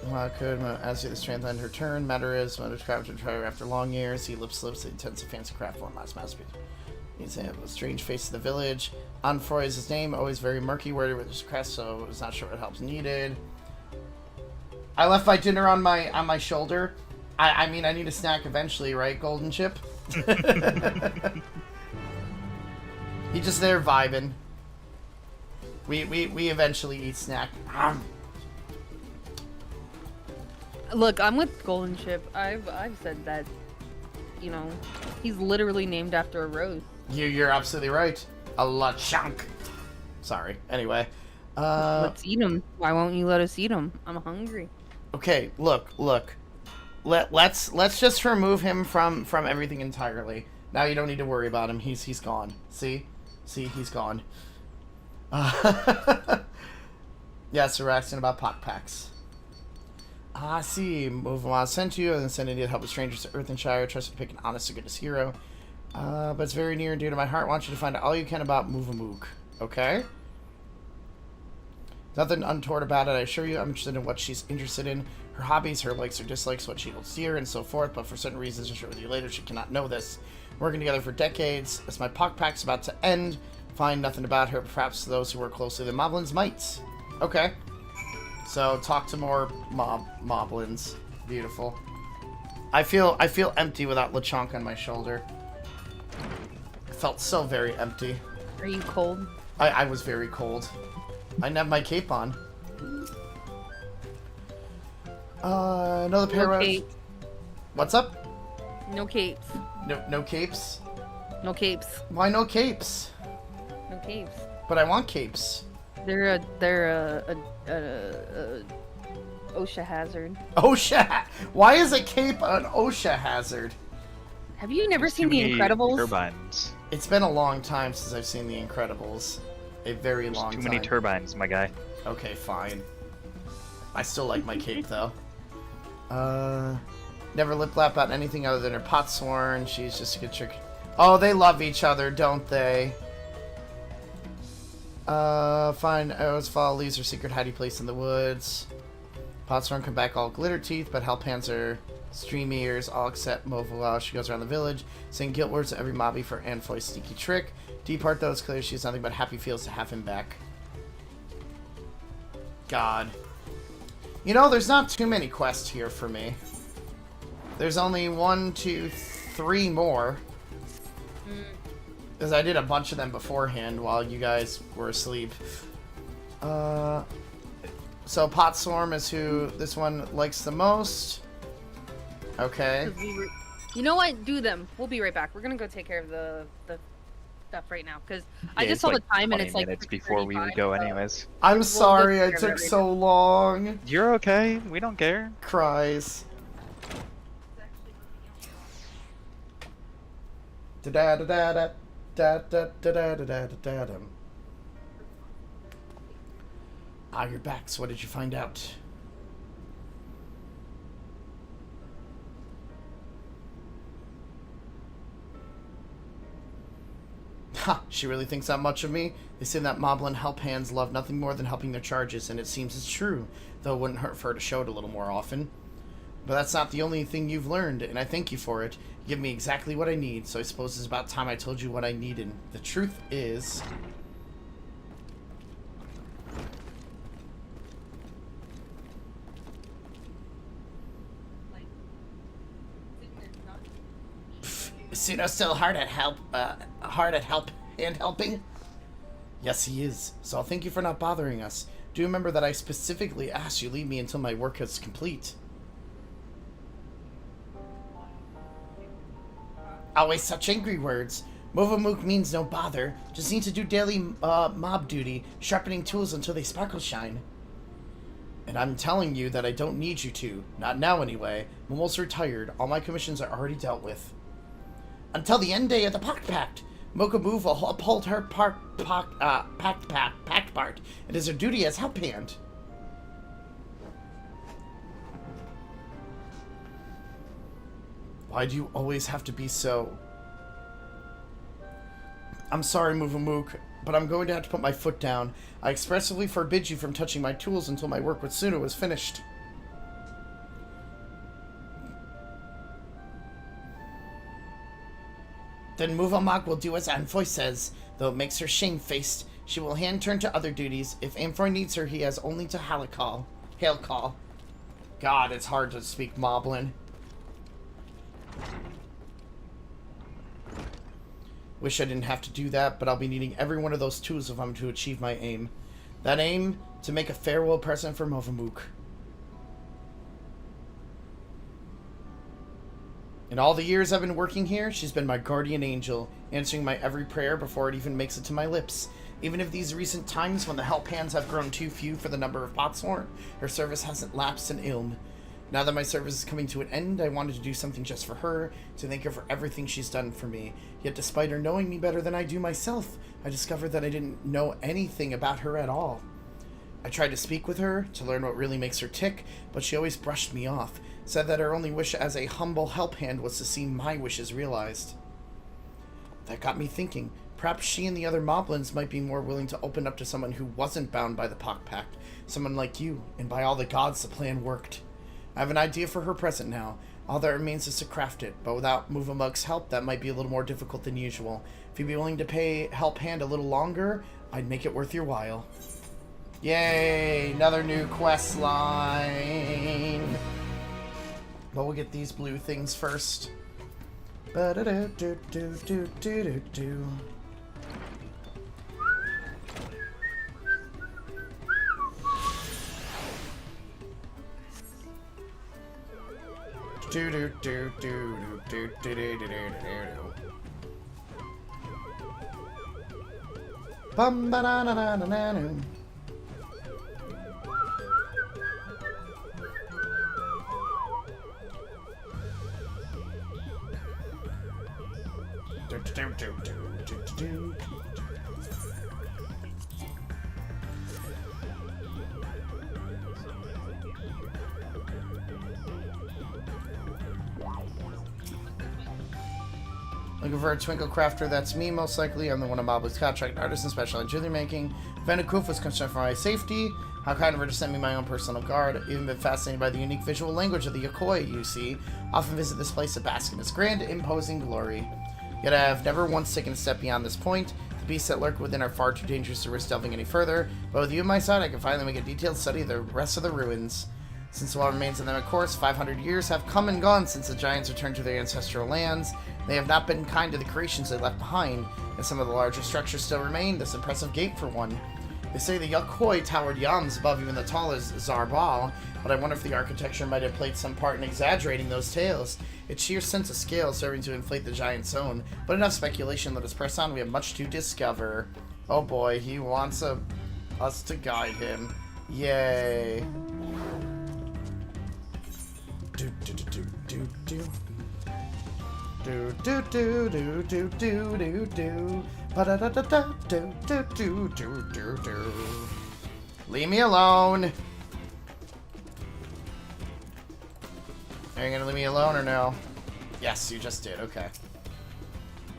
Well, I could as the strength on her turn. Matter is, when it's crafted to try after long years, he lip slips the intensive fancy craft one last masterpiece. He's a strange face of the village. Anfroy is his name, always very murky, worded with his crest, so it's not sure what help's needed. I left my dinner on my shoulder. I mean, I need a snack eventually, right, Golden Chip? He just there vibing. We eventually eat snack. Look, I'm with Golden Chip. I've said that, you know, he's literally named after a rose. You're absolutely right. A Lechonk. Sorry. Anyway. Let's eat him. Why won't you let us eat him? I'm hungry. Okay, look. Let's just remove him from everything entirely. Now you don't need to worry about him. He's gone. See, he's gone. Yes, we're asking about pock packs. I see. Move sent you and sending you to help with strangers to Earthenshire. Trusted to pick an honest to goodness hero. But it's very near and dear to my heart. I want you to find out all you can about Mook. Okay? Nothing untoward about it, I assure you. I'm interested in what she's interested in. Her hobbies, her likes or dislikes, what she will steer, and so forth. But for certain reasons, I'll share with you later, she cannot know this. Working together for decades. As my pock pack's about to end, find nothing about her. Perhaps those who work closely with Moblins might. Okay. So, talk to more Moblins. Beautiful. I feel empty without Lechonk on my shoulder. I felt so very empty. Are you cold? I was very cold. I didn't have my cape on. Another pair No of... capes. What's up? No capes. No capes? No capes. Why no capes? No capes. But I want capes. They're a OSHA hazard. OSHA? Why is a cape an OSHA hazard? Have you never seen Too The many Incredibles? Turbines. It's been a long time since I've seen The Incredibles. A very There's long too time. many turbines, my guy. Okay, fine. I still like my cape, though. Never lip-lap about anything other than her potsworn. She's just a good trick. Oh, they love each other, don't they? Find arrows fall, leaves her secret hiding place in the woods. Potsworn come back all glitter teeth, but Hellpanzer stream ears, all except Movua. She goes around the village, saying guilt words to every mobby for Anfoy's sneaky trick. Deep-heart, though, it's clear she has nothing but happy feels to have him back. God. You know, there's not too many quests here for me. There's only 1, 2, 3 more. Because I did a bunch of them beforehand while you guys were asleep. So Potsworm is who this one likes the most. Okay. You know what? Do them. We'll be right back. We're gonna go take care of the stuff right now because I just saw like the time and it's 20 like minutes before we would go anyways. I'm sorry I took so long. You're okay. We don't care. Cries. Da da da da da da da da da da da da. Ah, you're back. So what did you find out? Ha! She really thinks that much of me? They say that Moblin help hands love nothing more than helping their charges, and it seems it's true, though it wouldn't hurt for her to show it a little more often. But that's not the only thing you've learned, and I thank you for it. You give me exactly what I need, so I suppose it's about time I told you what I needed. The truth is... Suno still hard at helping? Yes, he is. So I'll thank you for not bothering us. Do remember that I specifically asked you leave me until my work is complete. Always such angry words. Movamook means no bother. Just need to do daily mob duty, sharpening tools until they sparkle shine. And I'm telling you that I don't need you to. Not now, anyway. I'm almost retired. All my commissions are already dealt with. Until the end day of the Pact. Mocha Move will uphold her pact part. It is her duty as help hand. Why do you always have to be so... I'm sorry, Mook, but I'm going to have to put my foot down. I expressly forbid you from touching my tools until my work with Suno is finished. Then Mook will do as Anfoy says, though it makes her shamefaced. She will hand turn to other duties. If Anfoy needs her, he has only to hail call. God, it's hard to speak Moblin. Wish I didn't have to do that, but I'll be needing every one of those tools if I'm to achieve my aim. That aim, to make a farewell present for Movamook. In all the years I've been working here, she's been my guardian angel, answering my every prayer before it even makes it to my lips. Even if these recent times when the help hands have grown too few for the number of Potshorn, her service hasn't lapsed in ilm. Now that my service is coming to an end, I wanted to do something just for her, to thank her for everything she's done for me. Yet despite her knowing me better than I do myself, I discovered that I didn't know anything about her at all. I tried to speak with her, to learn what really makes her tick, but she always brushed me off, said that her only wish as a humble help hand was to see my wishes realized. That got me thinking, perhaps she and the other Moblins might be more willing to open up to someone who wasn't bound by the Pact, someone like you, and by all the gods the plan worked. I have an idea for her present now. All that remains is to craft it, but without Movamook's help, that might be a little more difficult than usual. If you'd be willing to pay help hand a little longer, I'd make it worth your while. Yay! Another new quest line! But we'll get these blue things first. Ba-da-da-do-do-do-do-do-do. Do do do do do do do do do do. Bum ba da na na na na. Do do do do do do. Looking for a twinkle crafter, that's me most likely. I'm the one of Moblin's contract artist and special in jewelry making. Vanakuf was concerned for my safety. How kind of her to send me my own personal guard. Even been fascinated by the unique visual language of the Yokoi, you see. Often visit this place to bask in its grand, imposing glory. Yet I have never once taken a step beyond this point. The beasts that lurk within are far too dangerous to risk delving any further. But with you on my side, I can finally make a detailed study of the rest of the ruins. Since what remains of them, of course, 500 years have come and gone since the giants returned to their ancestral lands. They have not been kind to the creations they left behind, and some of the larger structures still remain, this impressive gate for one. They say the Yokoi towered yams above even the tallest Zarbal, but I wonder if the architecture might have played some part in exaggerating those tales. Its sheer sense of scale serving to inflate the giant's own. But enough speculation, let us press on, we have much to discover. Oh boy, he wants us to guide him. Yay. Do do do do do. Do do do do do do do do. Ba da da da da do do do do do do. Leave me alone. Are you gonna leave me alone or no? Yes, you just did. Okay.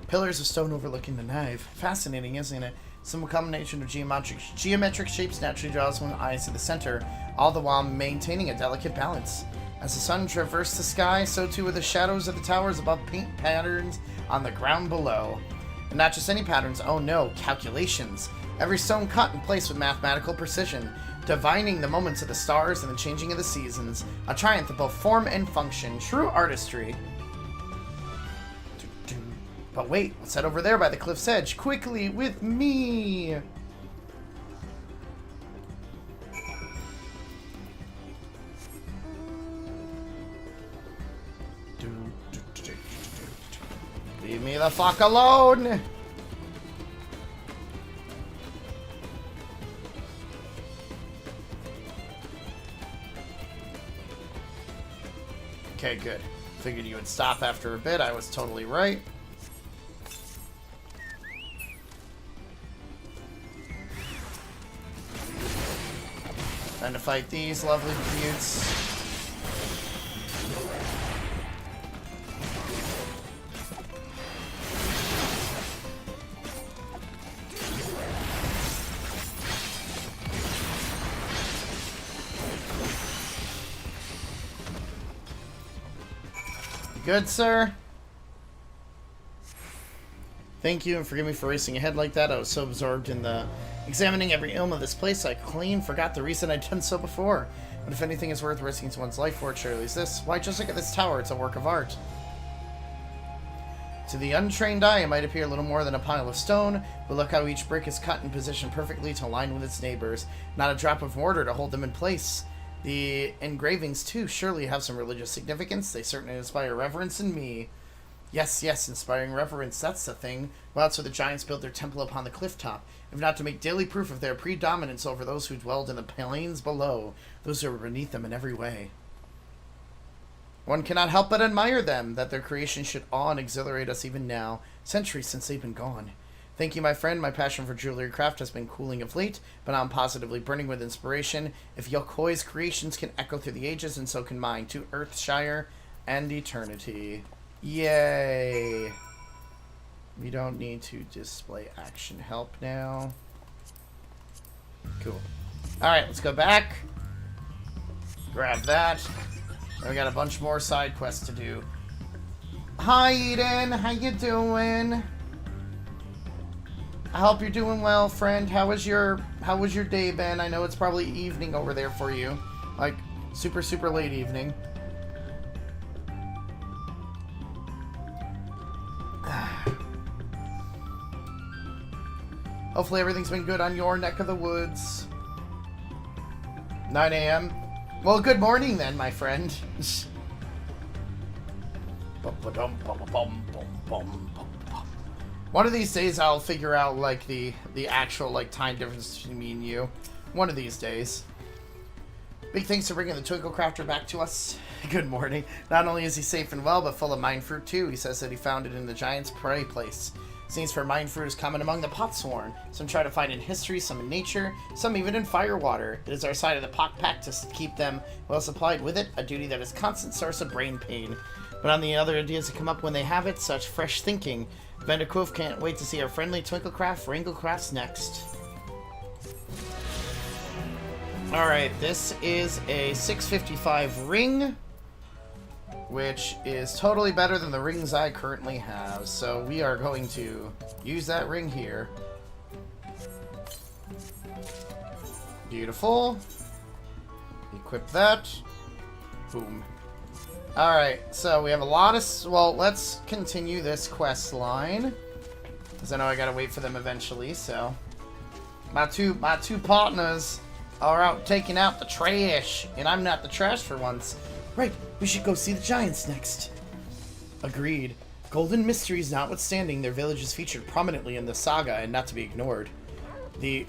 Pillars of stone overlooking the nave. Fascinating, isn't it? Some combination of geometric shapes naturally draws one's eyes to the center, all the while maintaining a delicate balance. As the sun traversed the sky, so too were the shadows of the towers above paint patterns on the ground below. And not just any patterns, oh no, calculations. Every stone cut in place with mathematical precision, divining the moments of the stars and the changing of the seasons. A triumph of both form and function, true artistry. But wait, let's head over there by the cliff's edge. Quickly, with me! Leave me the fuck alone! Okay, good. Figured you would stop after a bit. I was totally right. Time to fight these lovely buttes. Good, sir. Thank you, and forgive me for racing ahead like that. I was so absorbed in the examining every ilm of this place, I clean forgot the reason I'd done so before. But if anything is worth risking someone's life for, it surely is this. Why, just look at this tower. It's a work of art. To the untrained eye, it might appear little more than a pile of stone, but look how each brick is cut and positioned perfectly to align with its neighbors. Not a drop of mortar to hold them in place. The engravings, too, surely have some religious significance. They certainly inspire reverence in me. Yes, yes, inspiring reverence, that's the thing. Well, that's where the giants built their temple upon the cliff top, if not to make daily proof of their predominance over those who dwelled in the plains below, those who were beneath them in every way. One cannot help but admire them, that their creation should awe and exhilarate us even now, centuries since they've been gone. Thank you, my friend. My passion for jewelry craft has been cooling of late, but I'm positively burning with inspiration. If Yokoi's creations can echo through the ages, and so can mine, to Earthshire and eternity. Yay! We don't need to display action help now. Cool. Alright, let's go back. Grab that. And we got a bunch more side quests to do. Hi, Eden. How you doing? I hope you're doing well, friend. How was your day been? I know it's probably evening over there for you. Like, super, super late evening. Hopefully everything's been good on your neck of the woods. 9 a.m. Well, good morning then, my friend. One of these days I'll figure out, like, the actual, like, time difference between me and you. One of these days. Big thanks for bringing the Twinkle Crafter back to us. Good morning. Not only is he safe and well, but full of mind fruit, too. He says that he found it in the Giant's prey place. Seems for mind fruit is common among the potsworn. Some try to find in history, some in nature, some even in firewater. It is our side of the Pock Pack to keep them well supplied with it, a duty that is constant source of brain pain. But on the other ideas that come up when they have it, such fresh thinking. Vanderkoof can't wait to see our friendly Twinklecraft Wranglecrafts next. Alright, this is a 655 ring, which is totally better than the rings I currently have. So we are going to use that ring here. Beautiful. Equip that. Boom. Alright, so we have a lot of... Well, let's continue this quest line, because I know I gotta wait for them eventually, so... My two partners are out taking out the trash, and I'm not the trash for once. Right, we should go see the giants next. Agreed. Golden mysteries notwithstanding, their village is featured prominently in the saga and not to be ignored. The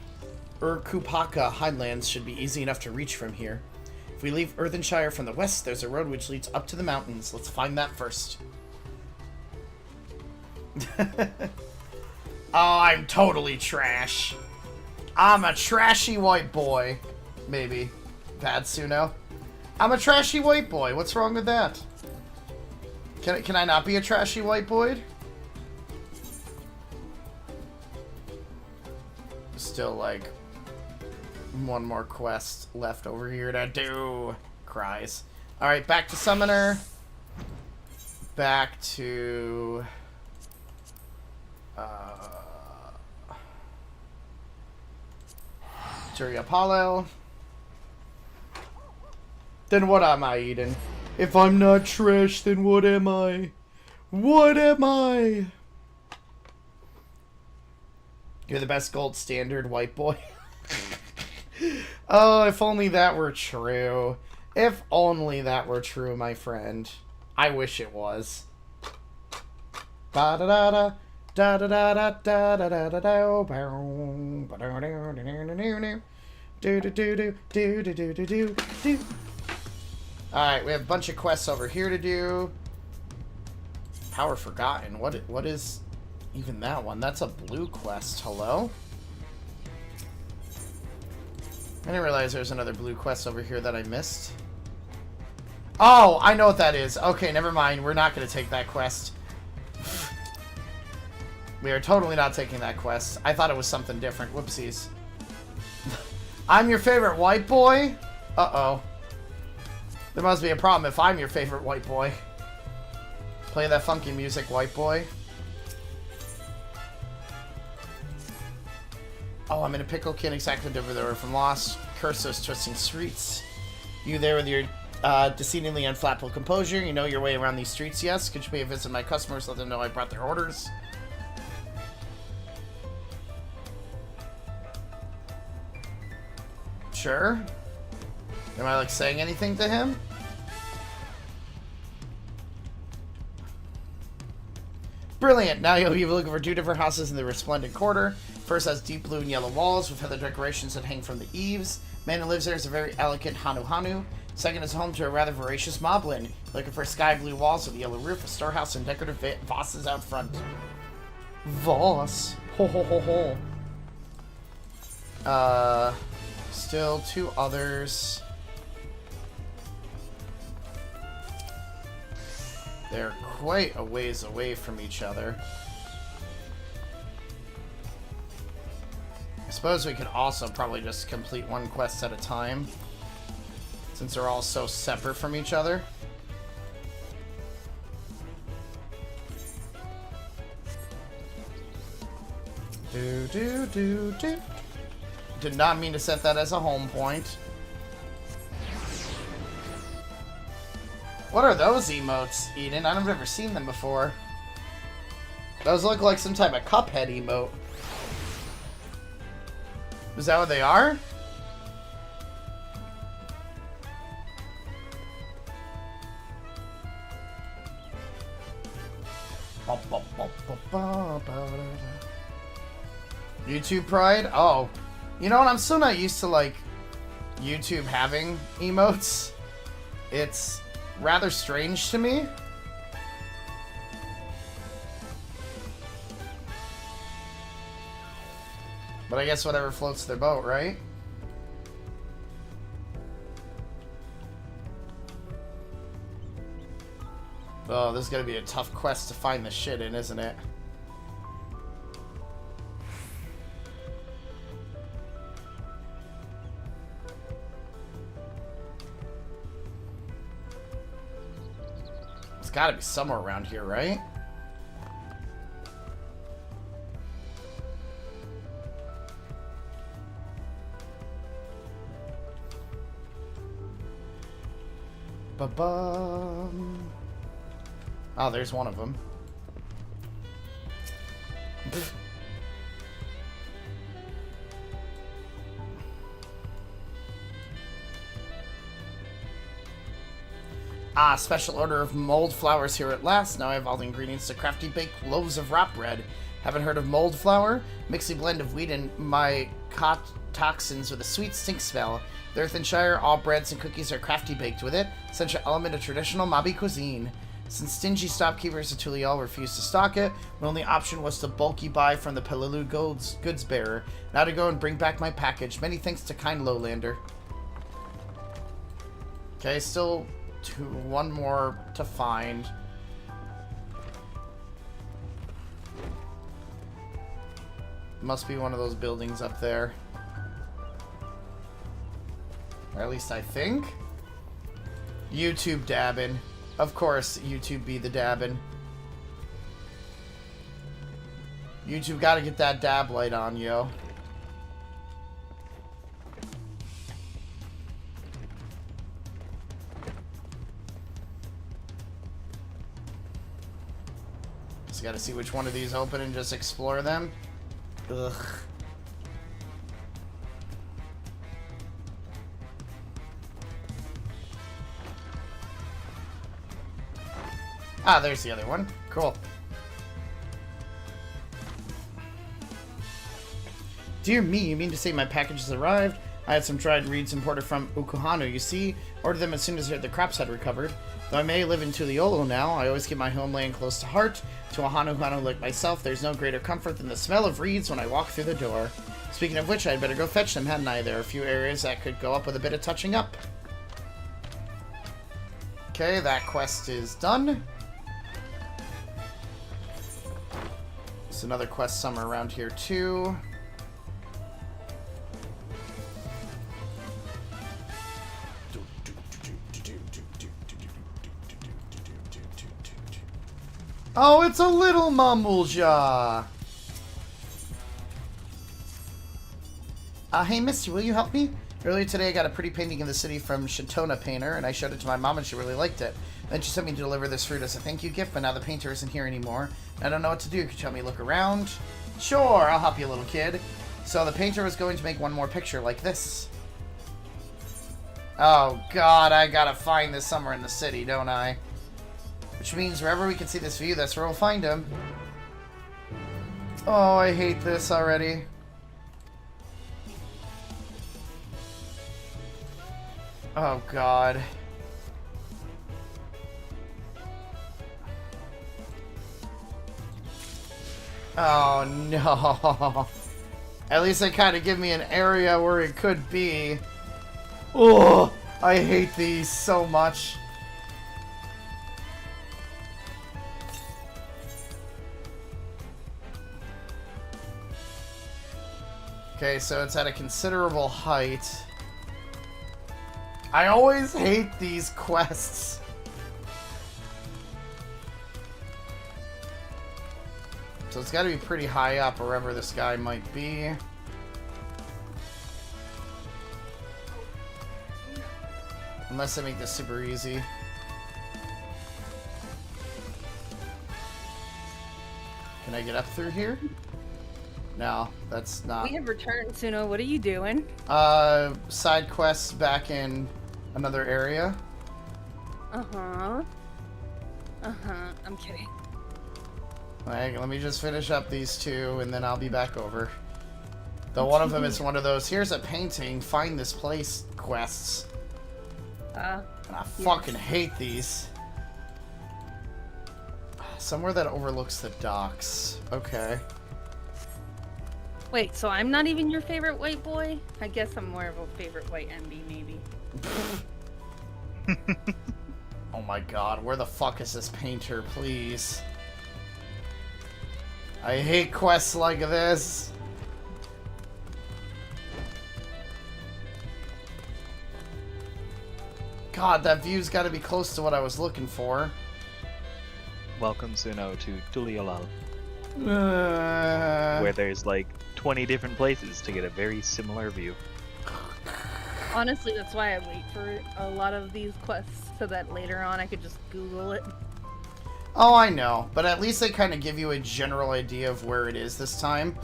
Urkupaka highlands should be easy enough to reach from here. If we leave Earthenshire from the west, there's a road which leads up to the mountains. Let's find that first. Oh, I'm totally trash. I'm a trashy white boy. Maybe. Bad Suno. I'm a trashy white boy. What's wrong with that? Can I not be a trashy white boy? Still, like, one more quest left over here to do. Cries. Alright, back to Summoner. Back to... Jerry Apollo. Then what am I, Eden? If I'm not trash, then what am I? What am I? You're the best gold standard white boy. Oh, if only that were true. If only that were true, my friend. I wish it was. Da da da da da da da da da da da da do do do do do do do do do. Alright, we have a bunch of quests over here to do. Power Forgotten. What is even that one? That's a blue quest. Hello? I didn't realize there was another blue quest over here that I missed. Oh, I know what that is. Okay, never mind. We're not going to take that quest. We are totally not taking that quest. I thought it was something different. Whoopsies. I'm your favorite white boy? Uh-oh. There must be a problem if I'm your favorite white boy. Play that funky music, white boy. Oh, I'm in a pickle. Can't exactly deliver the word from Lost. Curse those twisting streets. You there with your deceivingly unflappable composure. You know your way around these streets, yes? Could you pay a visit to my customers? Let them know I brought their orders. Sure. Am I, like, saying anything to him? Brilliant! Now you'll be looking for two different houses in the Resplendent Quarter. First has deep blue and yellow walls with feather decorations that hang from the eaves. Man who lives there is a very elegant Hanu. Second is home to a rather voracious moblin. Looking for sky blue walls with a yellow roof, a storehouse, and decorative vases out front. Vase. Ho ho ho ho. Still two others. They're quite a ways away from each other. I suppose we could also probably just complete one quest at a time, since they're all so separate from each other. Do. Did not mean to set that as a home point. What are those emotes, Eden? I've never seen them before. Those look like some type of Cuphead emote. Is that what they are? YouTube Pride? Oh. You know what? I'm still not used to, like, YouTube having emotes. It's rather strange to me. But I guess whatever floats their boat, right? Oh, this is gonna be a tough quest to find the shit in, isn't it? It's gotta be somewhere around here, right? Ba-bum. Oh, there's one of them. Ah, special order of mold flowers here at last. Now I have all the ingredients to crafty bake loaves of rot bread. Haven't heard of mold flour? Mixy blend of wheat and my toxins with a sweet stink smell. The Earthenshire, all breads and cookies are crafty baked with it. Essential element of traditional Mabi cuisine. Since stingy shopkeepers of Tulial refused to stock it, my only option was to bulky buy from the Pelelu goods bearer. Now to go and bring back my package. Many thanks to kind Lowlander. Okay, still one more to find. Must be one of those buildings up there. Or at least I think. YouTube dabbing. Of course, YouTube be the dabbing. YouTube gotta get that dab light on, yo. Just gotta see which one of these open and just explore them. Ugh. Ah, there's the other one. Cool. Dear me, you mean to say my package has arrived? I had some dried reeds imported from Ukuhanu, you see? Ordered them as soon as the crops had recovered. Though I may live in Tuliolo now, I always keep my homeland close to heart. To a Hanu like myself, there's no greater comfort than the smell of reeds when I walk through the door. Speaking of which, I'd better go fetch them, hadn't I? There are a few areas that could go up with a bit of touching up. Okay, that quest is done. There's another quest somewhere around here, too. Oh, it's a little Mumblejaw! Hey, mister, will you help me? Earlier today, I got a pretty painting in the city from Shatona Painter, and I showed it to my mom, and she really liked it. Then she sent me to deliver this fruit as a thank you gift, but now the painter isn't here anymore. I don't know what to do. Could you help me look around? Sure, I'll help you, little kid. So the painter was going to make one more picture like this. Oh, God, I gotta find this somewhere in the city, don't I? Which means wherever we can see this view, that's where we'll find him. Oh, I hate this already. Oh, God. Oh, no. At least they kind of give me an area where it could be. Oh, I hate these so much. Okay, so it's at a considerable height. I always hate these quests. So it's got to be pretty high up wherever this guy might be. Unless I make this super easy. Can I get up through here? No, that's not. We have returned, Suno. What are you doing? Side quests back in another area. Uh-huh. I'm kidding. Like, let me just finish up these two, and then I'll be back over. Though one of them is one of those, here's a painting, find this place quests. And I fucking hate these. Somewhere that overlooks the docks. Okay. Wait, so I'm not even your favorite white boy? I guess I'm more of a favorite white MB, maybe. Oh my god, where the fuck is this painter, please? I hate quests like this. God, that view's gotta be close to what I was looking for. Welcome, Suno, to Tuliolal. Where there's like 20 different places to get a very similar view. Honestly, that's why I wait for a lot of these quests, so that later on I could just Google it. Oh, I know, but at least they kind of give you a general idea of where it is this time.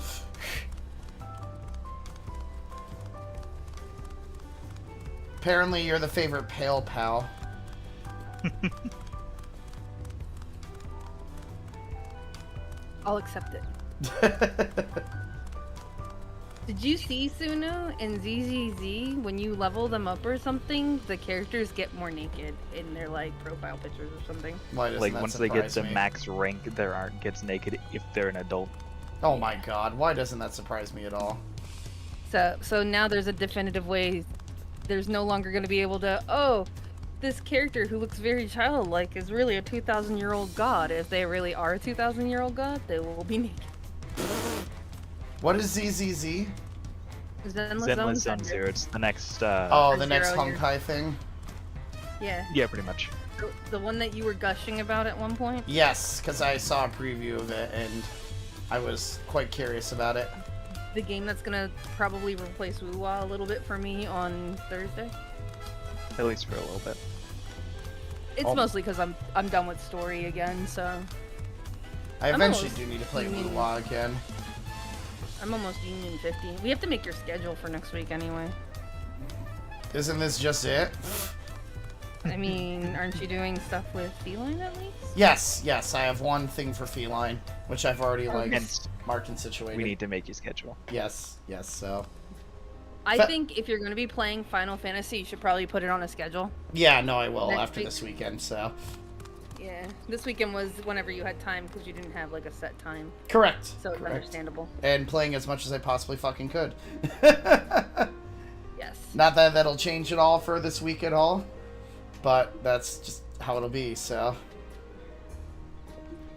Apparently, you're the favorite pale pal. I'll accept it. Did you see, Suno, in ZZZ, when you level them up or something, the characters get more naked in their, like, profile pictures or something? Why doesn't Like, that once they get to surprise me? max rank, their art gets naked if they're an adult. Oh my god, why doesn't that surprise me at all? So now there's a definitive way. There's no longer going to be able to, oh, this character who looks very childlike is really a 2,000-year-old god. If they really are a 2,000-year-old god, they will be naked. What is ZZZ? Zenless Zone Zero. It's the next. Oh, the next Zero, Honkai thing? Yeah. Yeah, pretty much. The one that you were gushing about at one point? Yes, because I saw a preview of it and I was quite curious about it. The game that's gonna probably replace Wuwa a little bit for me on Thursday. At least for a little bit. It's mostly because I'm done with story again, so. I eventually almost- do need to play I mean- Wuwa again. I'm almost Union 50. We have to make your schedule for next week anyway. Isn't this just it? I mean, aren't you doing stuff with Feline at least? Yes. I have one thing for Feline, which I've already marked and situated. We need to make you schedule. Yes. So. I think if you're going to be playing Final Fantasy, you should probably put it on a schedule. Yeah, no, I will after this weekend. So. Yeah, this weekend was whenever you had time because you didn't have like a set time. Correct. So it's understandable. And playing as much as I possibly fucking could. Yes. Not that that'll change at all for this week at all, but that's just how it'll be. So.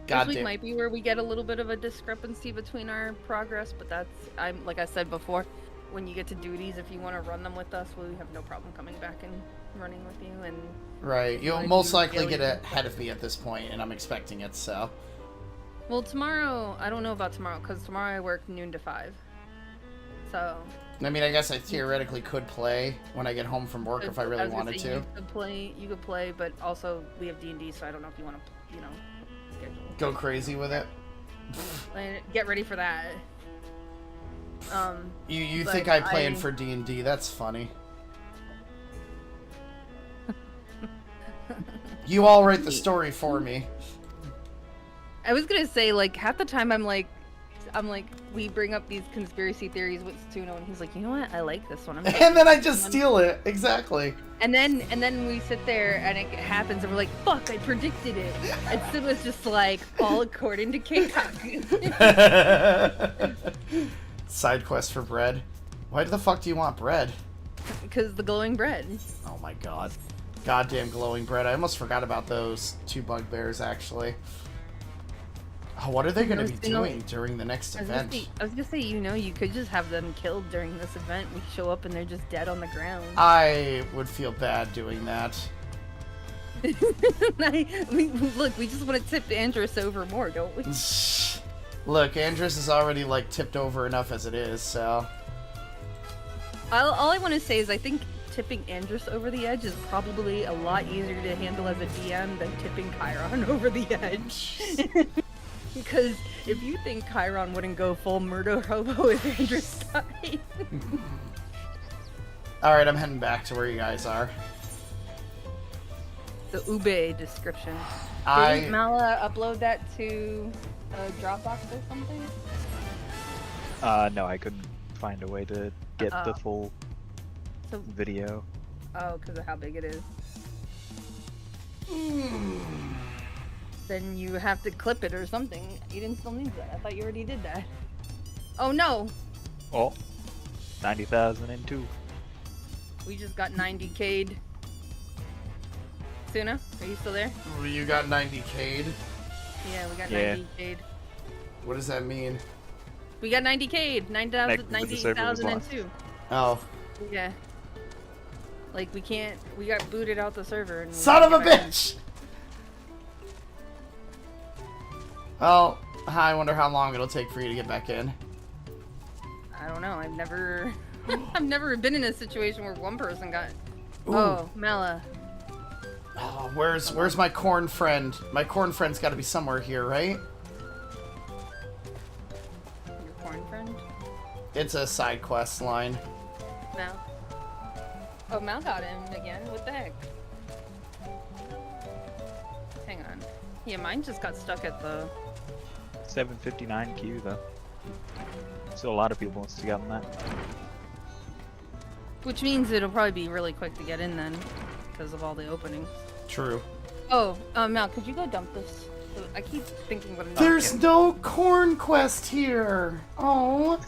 This week might be where we get a little bit of a discrepancy between our progress, but like I said before, when you get to duties, if you want to run them with us, we have no problem coming back and running with you. And right, you'll most likely get ahead of me at this point, and I'm expecting it. So. Well, tomorrow I don't know about tomorrow because tomorrow I work noon to 5. So. I mean, I guess I theoretically could play when I get home from work if I really wanted to. You could play, but also we have D&D, so I don't know if you want to, go crazy with it. Get ready for that. You think I plan for D&D? That's funny. You all write the story for me. I was gonna say, like, half the time I'm like, we bring up these conspiracy theories with Suno, and he's like, you know what? I like this one. And then I just steal it. Exactly. And then we sit there, and it happens, and we're like, fuck, I predicted it. And Suno's just like, all according to K-Pop. Side quest for bread. Why the fuck do you want bread? Because the glowing bread. Oh my god. Goddamn glowing bread. I almost forgot about those 2 bugbears, actually. Oh, what are they going to be doing during the next event? I was going to say, you could just have them killed during this event. We show up and they're just dead on the ground. I would feel bad doing that. Look, we just want to tip Andrus over more, don't we? Look, Andrus is already, like, tipped over enough as it is, so... All I want to say is I think tipping Andrus over the edge is probably a lot easier to handle as a DM than tipping Chiron over the edge. Because if you think Chiron wouldn't go full murder hobo if Andrus died. Alright, I'm heading back to where you guys are. The Ube description. Didn't Mala upload that to a Dropbox or something? No, I couldn't find a way to get the full video. Oh, because of how big it is. Then you have to clip it or something. Eden still needs that. I thought you already did that. Oh no! Oh, 90,002. We just got 90K'd. Suno, are you still there? You got 90K'd? Yeah, we got 90K'd. What does that mean? We got 90K'd. 90,002. Oh. Yeah. Like, we got booted out the server. And son of a bitch! Well, I wonder how long it'll take for you to get back in. I don't know. I've never been in a situation where one person got... Ooh. Oh, Mela. Oh, where's my corn friend? My corn friend's got to be somewhere here, right? Your corn friend? It's a side quest line. Mal. Oh, Mal got him again. What the heck? Hang on. Yeah, mine just got stuck at the... 759 queue though. Still a lot of people wants to get on that. Which means it'll probably be really quick to get in then, because of all the openings. True. Oh, Mal, could you go dump this? I keep thinking what I'm There's no corn quest here. Oh.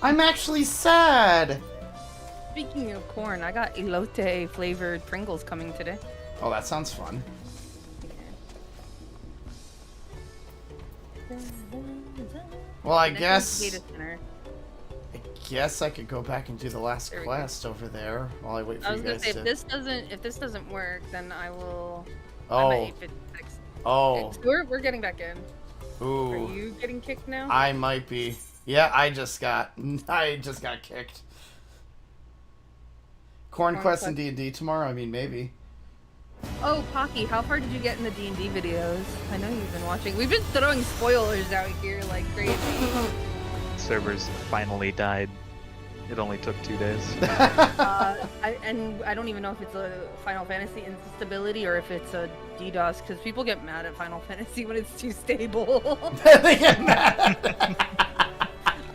I'm actually sad. Speaking of corn, I got elote flavored Pringles coming today. Oh, that sounds fun. Well, I guess I could go back and do the last quest over there while I wait for you guys to... I was gonna say, if this doesn't work, then I will... Oh. I'm at 856. Oh. Okay, so we're getting back in. Ooh. Are you getting kicked now? I might be. Yeah, I just got kicked. Corn quest and D&D tomorrow? I mean, maybe. Oh, Pocky, how far did you get in the D&D videos? I know you've been watching. We've been throwing spoilers out here like crazy. servers finally died. It only took 2 days. I don't even know if it's a Final Fantasy instability or if it's a DDoS, because people get mad at Final Fantasy when it's too stable. They get mad.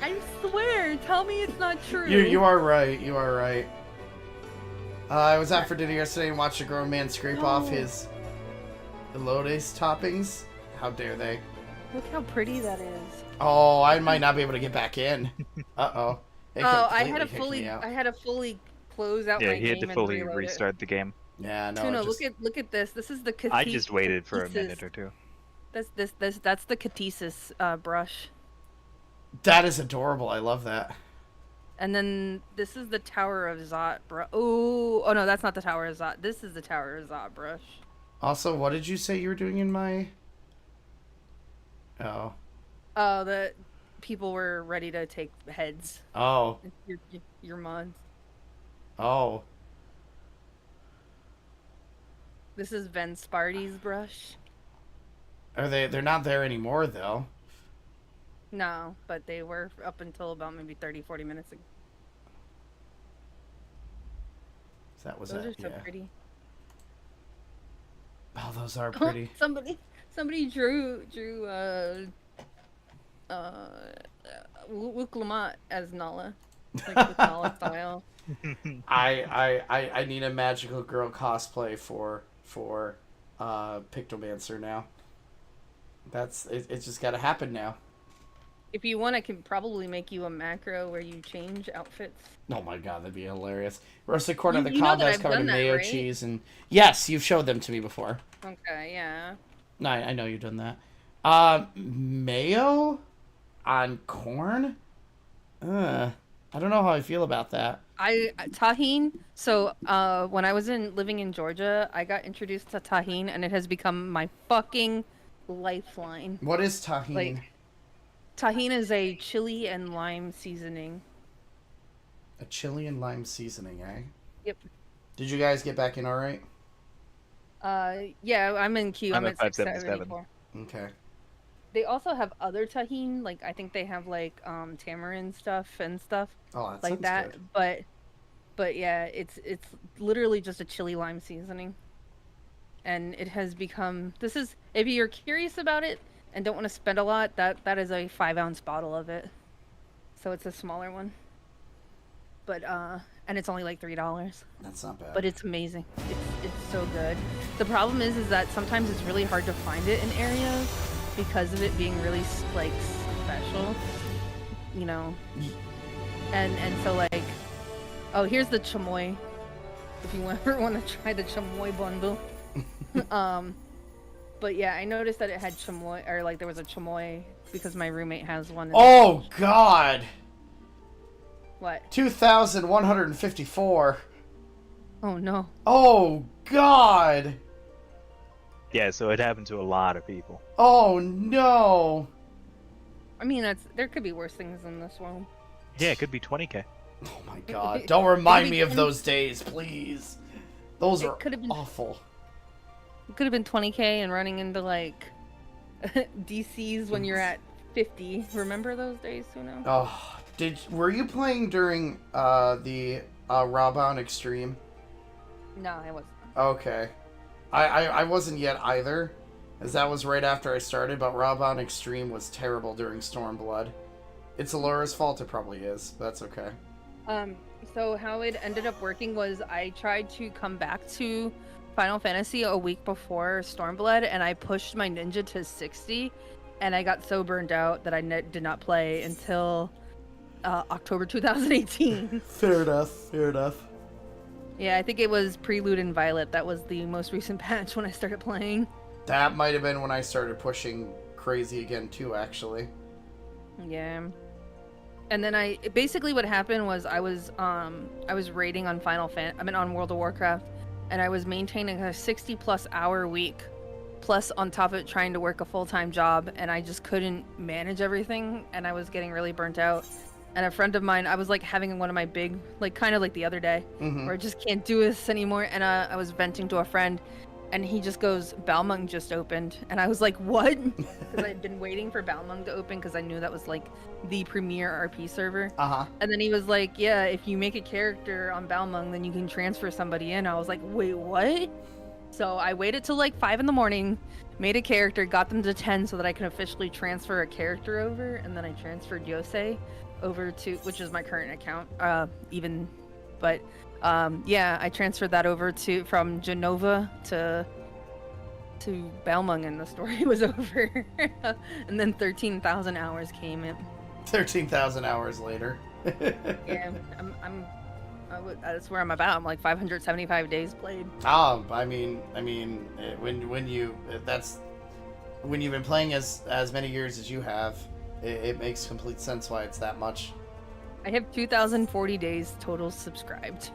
I swear, tell me it's not true. You are right. You are right. I was out for dinner yesterday and watched a grown man scrape off his Elotes toppings. How dare they? Look how pretty that is. Oh, I might not be able to get back in. Uh-oh. I had to fully close out my game. Yeah, he had to fully and restart the game. Yeah, no. Suno, look at this. This is the Cathesis. I just waited for a minute or two. That's the Cathesis brush. That is adorable. I love that. And then this is the Tower of Zot brush. Oh no, that's not the Tower of Zot. This is the Tower of Zot brush. Also, what did you say you were doing in my? Oh. Oh, the people were ready to take heads. Oh. Your mods. Oh. This is Ven Sparty's brush. Are they? They're not there anymore, though. No, but they were up until about maybe 30-40 minutes ago. That was Those it. are so pretty. Oh, those are pretty. Somebody drew Wook Lamont as Nala, like with Nala style. I need a magical girl cosplay for Pictomancer now. That's it's just got to happen now. If you want, I can probably make you a macro where you change outfits. Oh my god, that'd be hilarious. Roasted corn on the You know cob that that's I've covered done in that, mayo, right? cheese, and yes, you've showed them to me before. Okay, yeah. No, I know you've done that. Mayo on corn? I don't know how I feel about that. Tahine. So, when I was living in Georgia, I got introduced to tahine, and it has become my fucking lifeline. What is tahine? Like, tahine is a chili and lime seasoning. A chili and lime seasoning, eh? Yep. Did you guys get back in all right? Yeah, I'm in queue. I'm at 577. 674. Okay. They also have other tahine, like I think they have like tamarind stuff and stuff Oh, that like sounds that. good. But yeah, it's literally just a chili lime seasoning, and it has become. This is, if you're curious about it and don't want to spend a lot, that is a 5-ounce bottle of it. So it's a smaller one. But and it's only like $3. That's not bad. But it's amazing. It's so good. The problem is that sometimes it's really hard to find it in areas because of it being really like special, you know. And so like, oh, here's the chamoy. If you ever want to try the chamoy bundle. But yeah, I noticed that it had chamoy, or like there was a chamoy because my roommate has one. Oh God. What? 2,154. Oh no. Oh God. Yeah, so it happened to a lot of people. Oh no. I mean, there could be worse things in this world. Yeah, it could be 20k. Oh my God. Don't remind me of those days, please. Those are awful. It could have been 20k and running into like DCs when you're at 50. Remember those days, Suno? Oh, were you playing during the Rawbound Extreme? No, I wasn't. Okay. I wasn't yet either, as that was right after I started, but Rawbound Extreme was terrible during Stormblood. It's Alura's fault, it probably is, but that's okay. So how it ended up working was I tried to come back to Final Fantasy a week before Stormblood, and I pushed my ninja to 60, and I got so burned out that I did not play until October 2018. Fair enough. Yeah, I think it was Prelude and Violet. That was the most recent patch when I started playing. That might have been when I started pushing crazy again too, actually. Yeah. And then basically what happened was I was raiding on on World of Warcraft, and I was maintaining a 60+ hour week, plus on top of it trying to work a full-time job, and I just couldn't manage everything, and I was getting really burnt out. And a friend of mine, I was like having one of my big, like kind of like the other day, where I just can't do this anymore, and I was venting to a friend, and he just goes, Balmung just opened. And I was like, what? Because I'd been waiting for Balmung to open because I knew that was like the premier RP server. And then he was like, yeah, if you make a character on Balmung, then you can transfer somebody in. I was like, wait, what? So I waited till like 5 in the morning, made a character, got them to 10 so that I can officially transfer a character over. And then I transferred Yosei over to, which is my current account, yeah, I transferred that over from Genova to Balmung, and the story was over. And then 13,000 hours came in. 13,000 hours later. Yeah, that's where I'm about. I'm like 575 days played. I mean, when you've been playing as many years as you have, it makes complete sense why it's that much. I have 2,040 days total subscribed.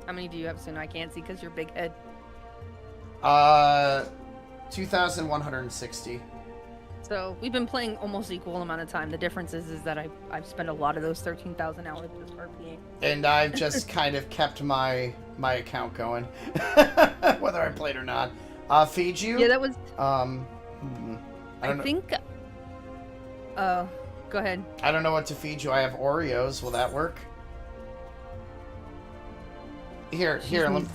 How many do you have, Suno? I can't see because you're big head. 2,160. So we've been playing almost equal amount of time. The difference is that I've spent a lot of those 13,000 hours just RPing. And I've just kind of kept my account going, whether I played or not. Feed you? Yeah, that was. I think. Go ahead. I don't know what to feed you. I have Oreos. Will that work? Here.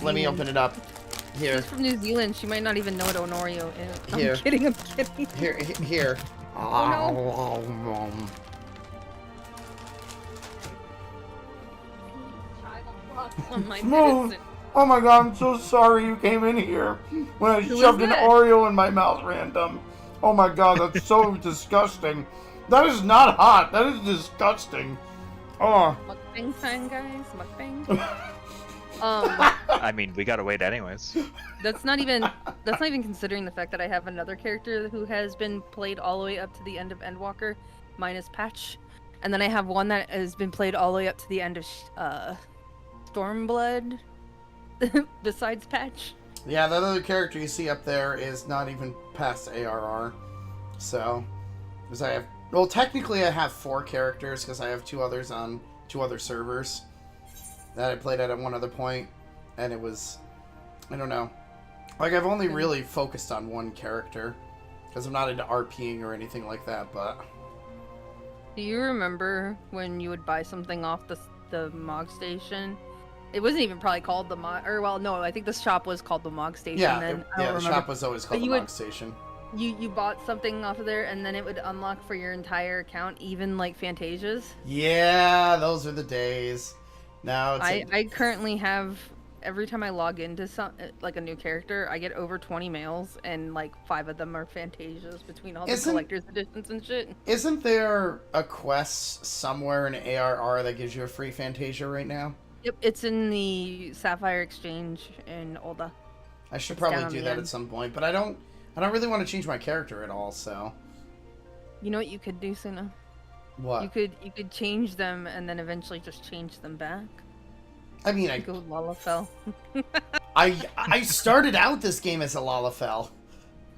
Let me open it up. Here. She's from New Zealand. She might not even know what an Oreo is. Here. I'm kidding. Here. Oh, no. Smooth. Oh my god, I'm so sorry you came in here when I shoved an Oreo in my mouth random. Oh my god, that's so disgusting. That is not hot. That is disgusting. Oh. Mukbang time, guys. Mukbang. I mean, we gotta wait anyways. That's not even considering the fact that I have another character who has been played all the way up to the end of Endwalker, minus Patch, and then I have one that has been played all the way up to the end of Stormblood, besides Patch. Yeah, that other character you see up there is not even past ARR. So, because technically I have 4 characters because I have 2 others on 2 other servers that I played at one other point, and it was, I don't know. Like, I've only really focused on one character because I'm not into RPing or anything like that, but... Do you remember when you would buy something off the Mog Station? It wasn't even probably called the Mog... Or, well, no, I think the shop was called the Mog Station. Yeah, the shop was always called the Mog Station. You bought something off of there, and then it would unlock for your entire account, even, like, Fantasia's? Yeah, those are the days. Now I currently have... Every time I log into a new character, I get over 20 mails, and like 5 of them are Fantasias between all the collector's editions and shit. Isn't there a quest somewhere in ARR that gives you a free Fantasia right now? Yep, it's in the Sapphire Exchange in Ul'dah. I should probably do that at some point, but I don't really want to change my character at all. So, you know what you could do, Suno? What? You could change them and then eventually just change them back. I mean, I go Lalafell. I started out this game as a Lalafell.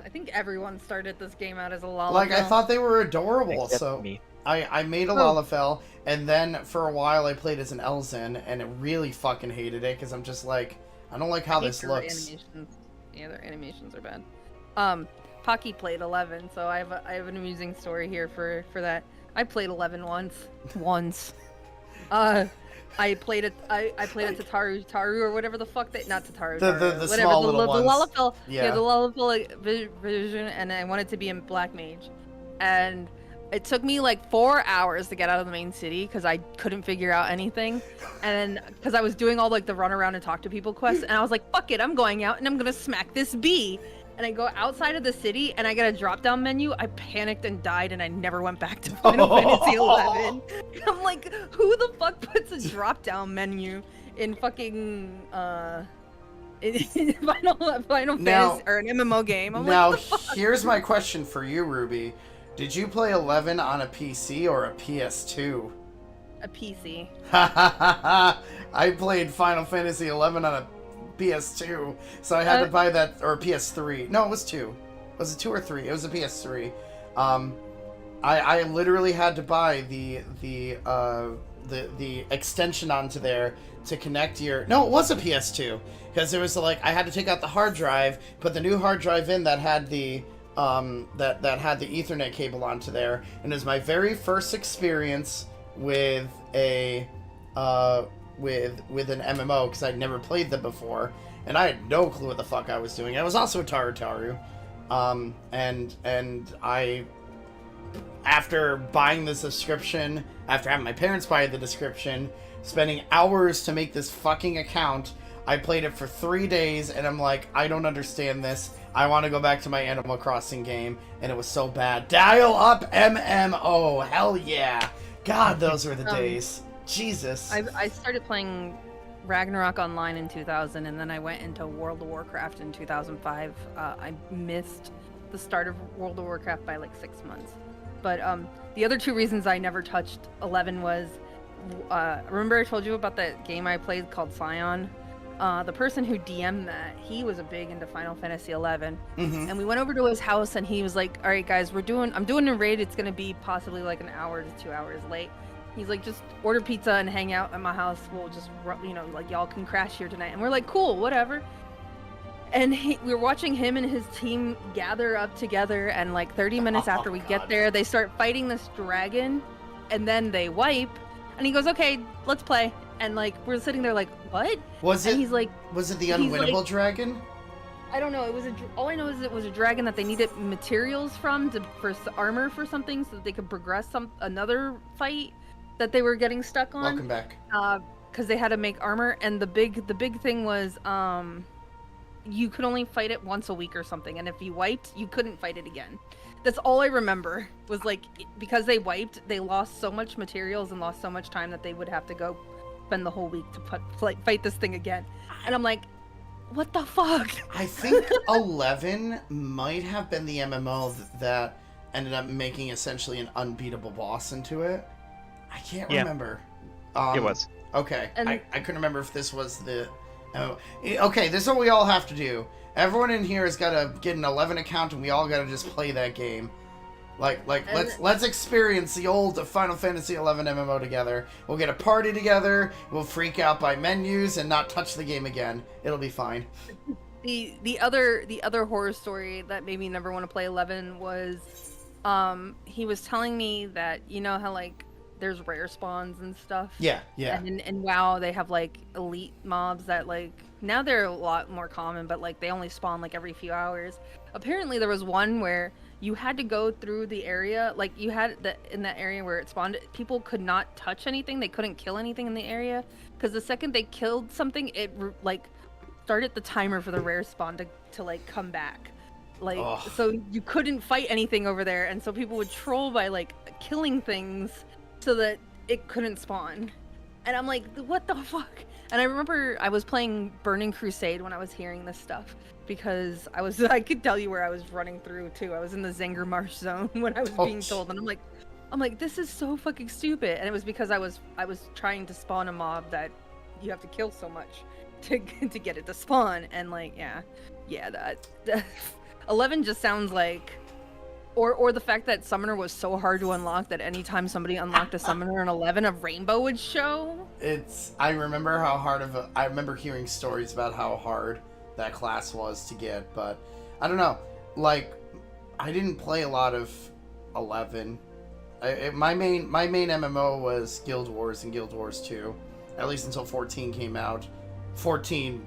I think everyone started this game out as a Lalafell. Like, I thought they were adorable, except so me. I made a Lalafell, and then for a while I played as an Elzen, and I really fucking hated it, because I'm just like, I don't like how this looks. Animations. Yeah, their animations are bad. Pocky played 11, so I have an amusing story here for that. I played 11 once. I played it to Taru or whatever the fuck not Tataru. The whatever, small little ones. The Lalafell, yeah, the Lalafell version, and I wanted to be in Black Mage, and it took me like 4 hours to get out of the main city because I couldn't figure out anything, and because I was doing all like the run around and talk to people quests, and I was like, fuck it, I'm going out and I'm gonna smack this bee. And I go outside of the city, and I get a drop-down menu. I panicked and died, and I never went back to Final Fantasy XI. I'm like, who the fuck puts a drop-down menu in fucking in Final Fantasy or an MMO game? I'm now, like, what the fuck? Here's my question for you, Ruby. Did you play 11 on a PC or a PS2? A PC. I played Final Fantasy XI on a PS2, so I had to buy that, or PS3. No, it was 2. Was it 2 or 3? It was a PS3. I literally had to buy the the extension onto there to connect your. No, it was a PS2 because it was like I had to take out the hard drive, put the new hard drive in that had the that had the Ethernet cable onto there, and it was my very first experience with a with an MMO because I'd never played them before, and I had no clue what the fuck I was doing. I was also a Taru, and I, after buying the subscription, after having my parents buy the subscription, spending hours to make this fucking account, I played it for 3 days, and I'm like, I don't understand this. I want to go back to my Animal Crossing game, and it was so bad. Dial up MMO, hell yeah. God, those were the days. Jesus. I started playing Ragnarok Online in 2000, and then I went into World of Warcraft in 2005. I missed the start of World of Warcraft by like 6 months. But the other 2 reasons I never touched 11 was, remember I told you about that game I played called Scion? The person who DM'd that, he was a big into Final Fantasy XI, and we went over to his house, and he was like, "All right, guys, I'm doing a raid. It's gonna be possibly like an hour to 2 hours late." He's like, "Just order pizza and hang out at my house. We'll just, like y'all can crash here tonight." And we're like, "Cool, whatever." And we were watching him and his team gather up together, and like 30 minutes after we get there, they start fighting this dragon, and then they wipe, and he goes, "Okay, let's play." And like we're sitting there like, "What?" And he's like, was it the unwinnable dragon? I don't know. It was all I know is it was a dragon that they needed materials from for armor for something, so that they could progress another fight that they were getting stuck on. Welcome back. Because they had to make armor, and the big thing was you could only fight it once a week or something, and if you wiped, you couldn't fight it again. That's all I remember was like, because they wiped, they lost so much materials and lost so much time that they would have to go spend the whole week to fight this thing again. And I'm like, what the fuck? I think 11 might have been the MMO that ended up making essentially an unbeatable boss into it. I can't remember. It was. Okay. I couldn't remember if this was the... okay, this is what we all have to do. Everyone in here has got to get an 11 account, and we all got to just play that game. Let's experience the old Final Fantasy XI MMO together. We'll get a party together. We'll freak out by menus and not touch the game again. It'll be fine. The other horror story that made me never want to play 11 was, he was telling me that, you know how like there's rare spawns and stuff. Yeah. And in WoW they have like elite mobs that like now they're a lot more common, but like they only spawn like every few hours. Apparently there was one where you had to go through the area, like you had in that area where it spawned, people could not touch anything, they couldn't kill anything in the area, because the second they killed something, it like started the timer for the rare spawn to like come back. Like, so you couldn't fight anything over there, and so people would troll by like killing things so that it couldn't spawn. And I'm like, what the fuck? And I remember I was playing Burning Crusade when I was hearing this stuff, because I could tell you where I was running through too. I was in the Zenger Marsh zone when I was being told, and I'm like, this is so fucking stupid. And it was because I was trying to spawn a mob that you have to kill so much to get it to spawn. And like, yeah, that 11 just sounds like, or the fact that Summoner was so hard to unlock that anytime somebody unlocked a Summoner in 11, a rainbow would show. I remember how I remember hearing stories about how hard that class was to get, but I don't know. Like, I didn't play a lot of 11. My main MMO was Guild Wars and Guild Wars 2, at least until 14 came out. 14,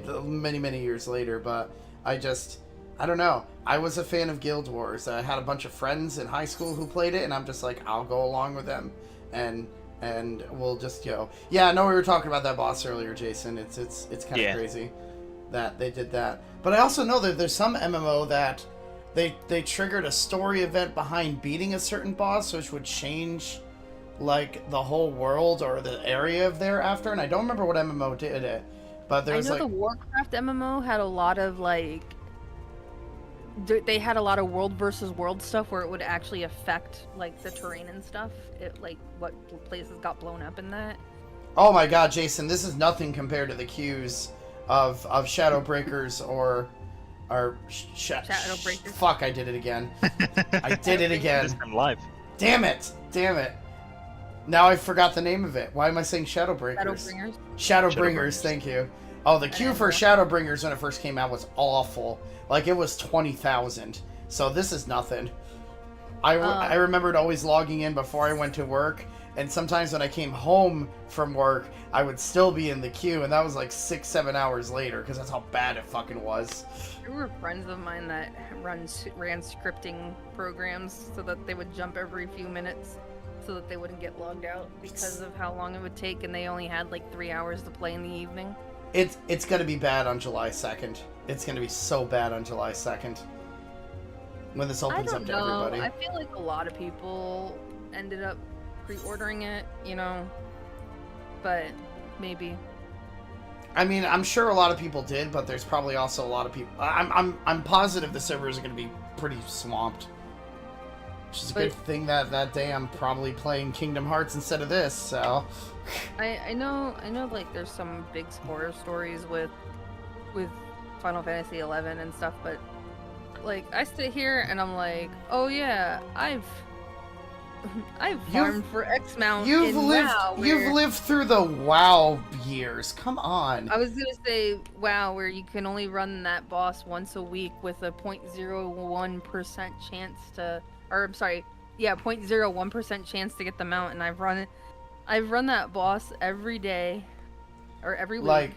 many years later, but I don't know. I was a fan of Guild Wars. I had a bunch of friends in high school who played it, and I'm just like, I'll go along with them, and we'll just go. Yeah, I know we were talking about that boss earlier, Jason. It's kind of crazy that they did that. But I also know that there's some MMO that they triggered a story event behind beating a certain boss, which would change like the whole world or the area of thereafter. And I don't remember what MMO did it, but there was the Warcraft MMO had a lot of like. They had a lot of world versus world stuff where it would actually affect like the terrain and stuff. It like what places got blown up in that. Oh my god, Jason, this is nothing compared to the queues of Shadowbreakers or Shadowbreakers. Fuck, I did it again. I did it again. I'm live. Damn it. Now I forgot the name of it. Why am I saying Shadowbreakers? Shadowbringers. Shadowbringers, thank you. Oh, the queue for Shadowbringers when it first came out was awful. Like, it was 20,000. So this is nothing. I remembered always logging in before I went to work, and sometimes when I came home from work, I would still be in the queue, and that was like 6-7 hours later, because that's how bad it fucking was. There were friends of mine that ran scripting programs so that they would jump every few minutes so that they wouldn't get logged out because of how long it would take, and they only had like 3 hours to play in the evening. It's gonna be bad on July 2nd. It's gonna be so bad on July 2nd. When this opens up to everybody. I feel like a lot of people ended up pre-ordering it, you know, but maybe. I mean, I'm sure a lot of people did, but there's probably also a lot of people. I'm positive the servers are going to be pretty swamped. Which is a good thing that day I'm probably playing Kingdom Hearts instead of this. So. I know. Like there's some big horror stories with Final Fantasy XI and stuff, but like I sit here and I'm like, oh yeah, I've farmed for X amount. You've lived through the WoW years. Come on. I was gonna say WoW, where you can only run that boss once a week with a 0.01% chance to, or I'm sorry, yeah, 0.01% chance to get the mount, and I've run that boss every day, or every week. Like,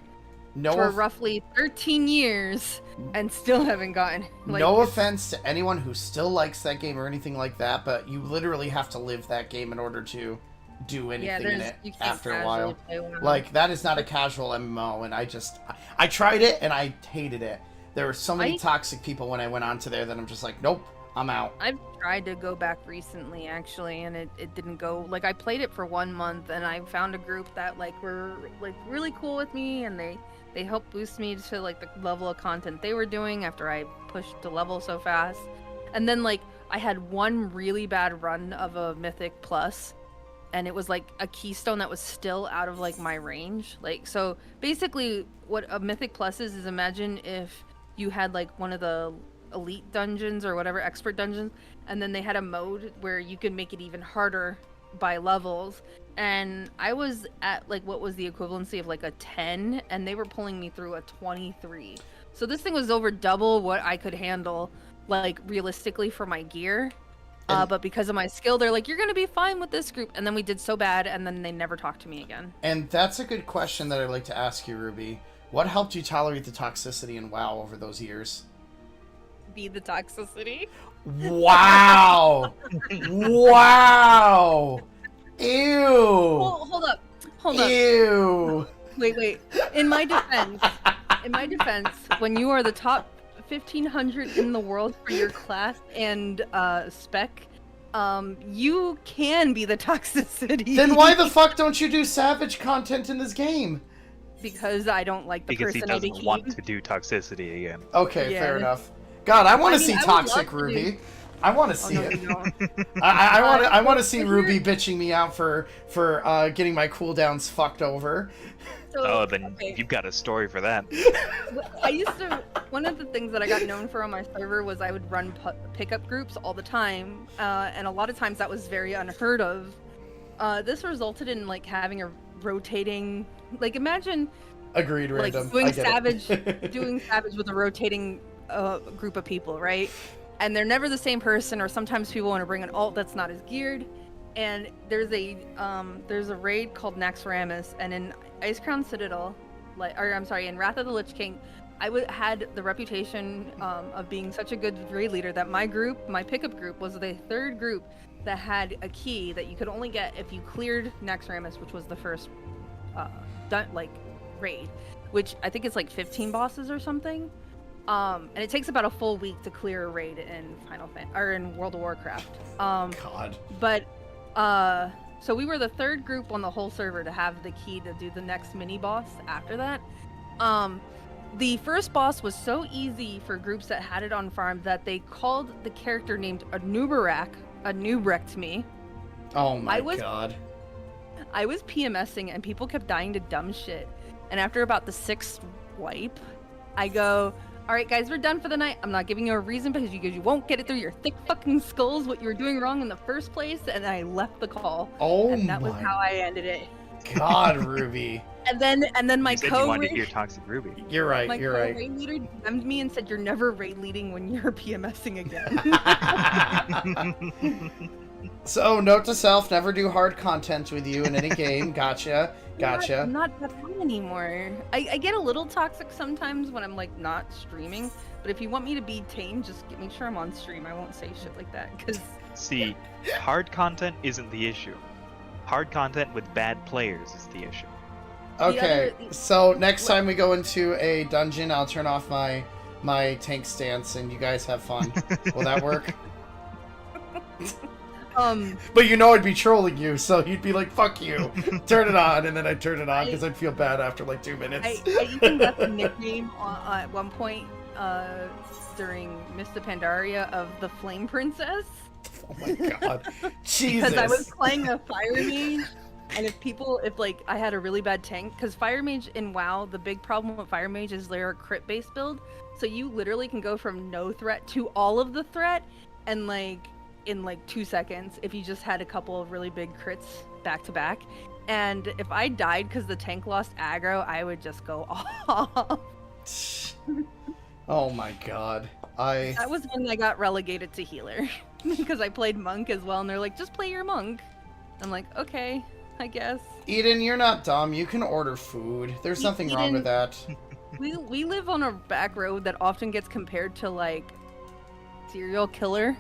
for roughly 13 years and still haven't gotten like, no offense to anyone who still likes that game or anything like that, but you literally have to live that game in order to do anything in it after a while. Like, that is not a casual MMO, and I tried it and I hated it. There were so many toxic people when I went onto there that I'm just like, nope, I'm out. I've tried to go back recently, actually, and it didn't go. Like, I played it for 1 month, and I found a group that like were like really cool with me, and they helped boost me to like the level of content they were doing after I pushed to level so fast. And then like I had one really bad run of a Mythic Plus, and it was like a keystone that was still out of like my range. Like, so basically what a Mythic Plus is imagine if you had like one of the elite dungeons or whatever, expert dungeons, and then they had a mode where you could make it even harder by levels, and I was at like what was the equivalency of like a 10, and they were pulling me through a 23. So this thing was over double what I could handle, like realistically for my gear. But because of my skill, they're like, you're gonna be fine with this group, and then we did so bad, and then they never talked to me again. And that's a good question that I'd like to ask you, Ruby. What helped you tolerate the toxicity in WoW over those years? Be the toxicity. Wow! Wow! Ew! Hold up. Ew! Wait. In my defense, when you are the top 1,500 in the world for your class and spec, you can be the toxicity. Then why the fuck don't you do savage content in this game? Because I don't like the person I became. Because he doesn't want to do toxicity again. Okay, yeah. Fair enough. God, I want to see toxic Ruby. I want to see it. I want to see Ruby bitching me out for getting my cooldowns fucked over. So, then you've got a story for that. One of the things that I got known for on my server was I would run pickup groups all the time, and a lot of times that was very unheard of. This resulted in like having a rotating, like imagine. Agreed, random. Like doing savage with a rotating group of people, right? And they're never the same person, or sometimes people want to bring an alt that's not as geared. And there's a raid called Naxxramas, and in Icecrown Citadel, in Wrath of the Lich King, I had the reputation of being such a good raid leader that my pickup group, was the third group that had a key that you could only get if you cleared Naxxramas, which was the first raid, which I think it's like 15 bosses or something. And it takes about a full week to clear a raid in in World of Warcraft. God. But so we were the third group on the whole server to have the key to do the next mini boss after that. The first boss was so easy for groups that had it on farm that they called the character named Anubrek to me. Oh my God. I was PMSing and people kept dying to dumb shit. And after about the 6th wipe, I go, all right, guys, we're done for the night. I'm not giving you a reason because you won't get it through your thick fucking skulls what you were doing wrong in the first place. And I left the call. Oh and that my was how I ended it. God, Ruby. And then my You said you wanted to hear Toxic Ruby. You're right. My You're right. raid leader DM'd me and said, "You're never raid leading when you're PMSing again." So, note to self: never do hard content with you in any game. Gotcha. I'm not that fun anymore. I get a little toxic sometimes when I'm like not streaming. But if you want me to be tame, just make sure I'm on stream. I won't say shit like that. Cause See, hard content isn't the issue. Hard content with bad players is the issue. Okay, so next time we go into a dungeon, I'll turn off my tank stance, and you guys have fun. Will that work? But you know I'd be trolling you, so you'd be like, "Fuck you, turn it on," and then I'd turn it on because I'd feel bad after like 2 minutes. I even got the nickname at one point during Mr. Pandaria of the Flame Princess. Oh my god, Jesus! Because I was playing a fire mage, and if like I had a really bad tank, because fire mage in WoW, the big problem with fire mage is they're a crit based build, so you literally can go from no threat to all of the threat, and like in like 2 seconds if you just had a couple of really big crits back to back. And if I died because the tank lost aggro, I would just go off. Oh my god. That was when I got relegated to healer. Because I played monk as well, and they're like, just play your monk. I'm like, okay, I guess. Eden, you're not dumb. You can order food. There's nothing wrong with that. We live on a back road that often gets compared to like serial killer.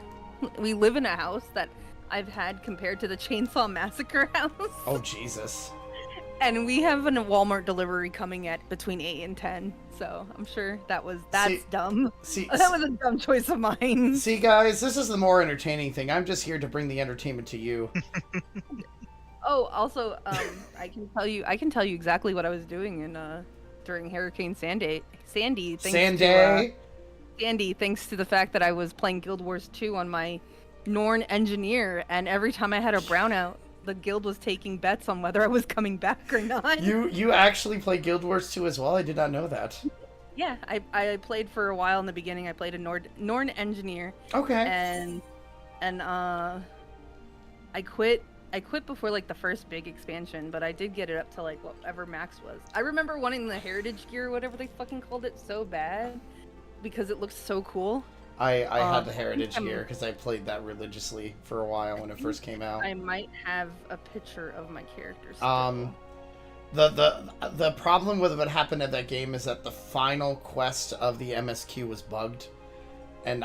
We live in a house that I've had compared to the Chainsaw Massacre house. Oh, Jesus. And we have a Walmart delivery coming at between 8 and 10. So I'm sure that's dumb. That was a dumb choice of mine. See, guys, this is the more entertaining thing. I'm just here to bring the entertainment to you. Oh, also, I can tell you exactly what I was doing during Hurricane Sandy. Sandy, thanks to the fact that I was playing Guild Wars 2 on my Norn engineer, and every time I had a brownout, the guild was taking bets on whether I was coming back or not. You actually play Guild Wars 2 as well? I did not know that. Yeah, I played for a while in the beginning. I played a Norn engineer. Okay. And I quit before like the first big expansion, but I did get it up to like whatever max was. I remember wanting the heritage gear or whatever they fucking called it so bad because it looked so cool. I had the heritage gear because I played that religiously for a while when it first came out. I might have a picture of my character still. The problem with what happened at that game is that the final quest of the MSQ was bugged, and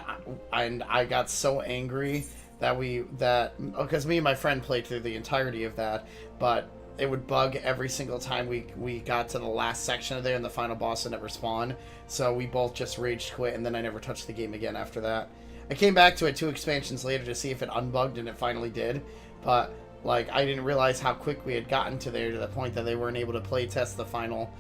I got so angry because me and my friend played through the entirety of that, but it would bug every single time we got to the last section of there and the final boss would never spawn. So we both just rage quit, and then I never touched the game again after that. I came back to it 2 expansions later to see if it unbugged, and it finally did. But like I didn't realize how quick we had gotten to there, to the point that they weren't able to play test the final.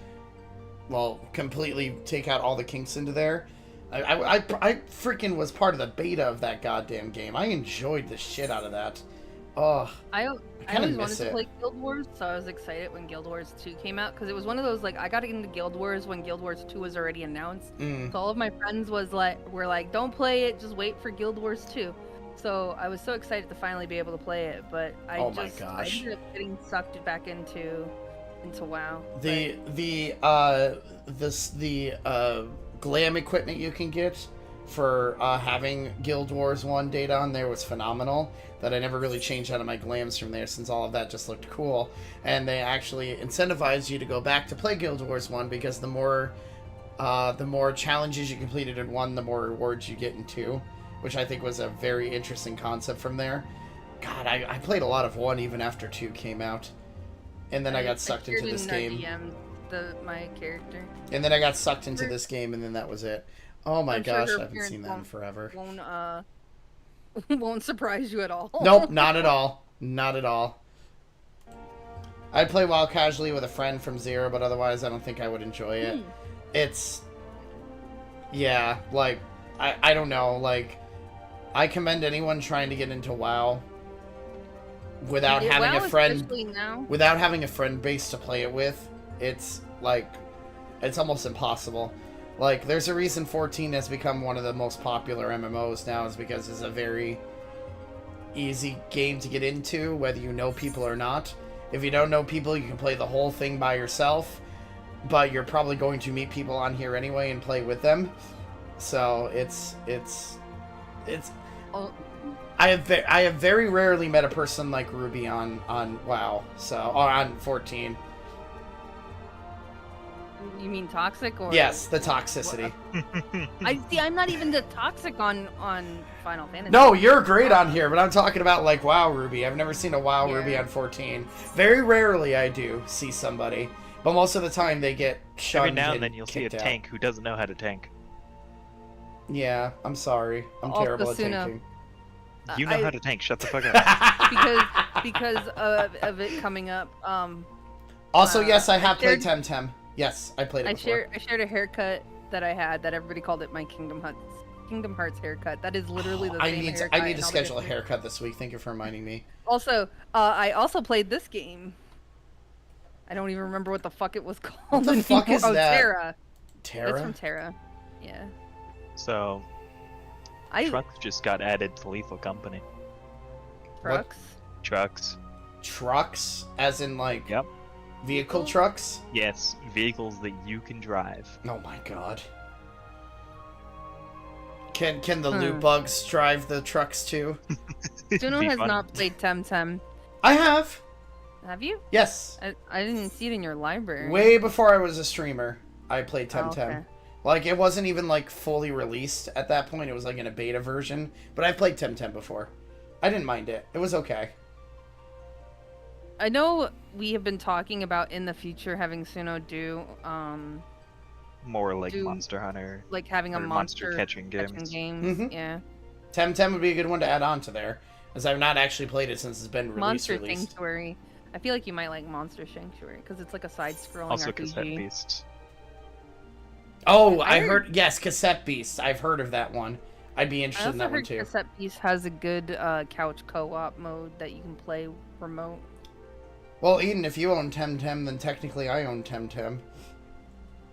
Well, completely take out all the kinks into there. I freaking was part of the beta of that goddamn game. I enjoyed the shit out of that. Oh, I always wanted to play Guild Wars, so I was excited when Guild Wars 2 came out, because it was one of those, like, I got into Guild Wars when Guild Wars 2 was already announced. So all of my friends were like, don't play it, just wait for Guild Wars 2. So I was so excited to finally be able to play it, but I ended up getting sucked back into WoW. The glam equipment you can get for having Guild Wars 1 data on there was phenomenal. That I never really changed out of my glams from there, since all of that just looked cool. And they actually incentivize you to go back to play Guild Wars 1, because the more challenges you completed in 1, the more rewards you get in 2, which I think was a very interesting concept from there. God, I played a lot of 1 even after 2 came out. And then I got sucked into this game. My character. And then I got sucked into this game, and then that was it. Oh my gosh, I haven't seen that in forever. Won't surprise you at all. Nope, not at all. Not at all. I'd play WoW casually with a friend from Zero, but otherwise I don't think I would enjoy it. It's... Yeah, like, I don't know, like, I commend anyone trying to get into WoW without having a friend... Without having a friend base to play it with. It's, like, it's almost impossible. Like, there's a reason 14 has become one of the most popular MMOs now, is because it's a very easy game to get into, whether you know people or not. If you don't know people, you can play the whole thing by yourself, but you're probably going to meet people on here anyway and play with them. So it's Oh, I have very rarely met a person like Ruby on WoW, or on 14. you mean toxic or? Yes, the toxicity. I'm not even the toxic on Final Fantasy. No, you're great on here, but I'm talking about like WoW Ruby. I've never seen a WoW Ruby on 14. Very rarely I do see somebody, but most of the time they get shunned. Every now and then you'll see a kicked out. tank who doesn't know how to tank. Yeah, I'm sorry. I'm Also terrible at Suno. tanking. You know how to tank. Shut the fuck up. because of it coming up. Also, yes, I have played Temtem. Yes, I played it before. I shared a haircut that I had that everybody called it my Kingdom Hearts haircut. That is literally the same haircut. I need to schedule a haircut this week. Thank you for reminding me. Also, I also played this game. I don't even remember what the fuck it was called. What the fuck is that? Terra. Terra? It's from Terra. Yeah. So, trucks just got added to Lethal Company. Trucks? Trucks. Trucks? As in, like, Yep. vehicle trucks? Yes, vehicles that you can drive. Oh my god. Can the loot bugs drive the trucks too? Suno has not played Temtem. I have. Have you? Yes. I didn't see it in your library. Way before I was a streamer, I played Temtem. Okay. Like, it wasn't even, like, fully released at that point. It was, like, in a beta version. But I played Temtem before. I didn't mind it. It was okay. I know we have been talking about in the future having Suno do, More like Monster Hunter. like having a monster catching games. Mm-hmm. Yeah. Temtem would be a good one to add on to there, as I've not actually played it since it's been released. Monster Sanctuary. I feel like you might like Monster Sanctuary because it's like a side-scrolling Also, RPG. Cassette Beast. Oh, I heard. Yes, Cassette Beast. I've heard of that one. I'd be interested in that one too. I also heard Cassette Beast has a good couch co-op mode that you can play remote. Well, Eden, if you own Temtem, then technically I own Temtem.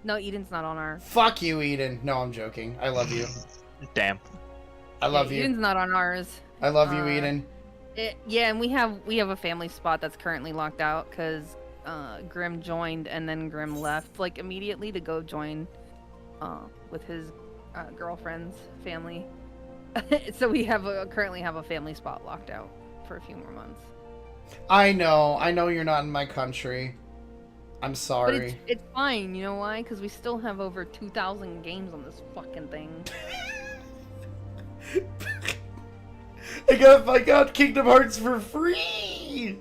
No, Eden's not on our. Fuck you, Eden. No, I'm joking. I love you. Damn. I love you. Eden's not on ours. I love you, Eden. Yeah, and we have a family spot that's currently locked out because Grim joined and then Grim left like immediately to go join with his girlfriend's family. So we currently have a family spot locked out for a few more months. I know you're not in my country. I'm sorry. But it's fine, you know why? Because we still have over 2,000 games on this fucking thing. I got Kingdom Hearts for free!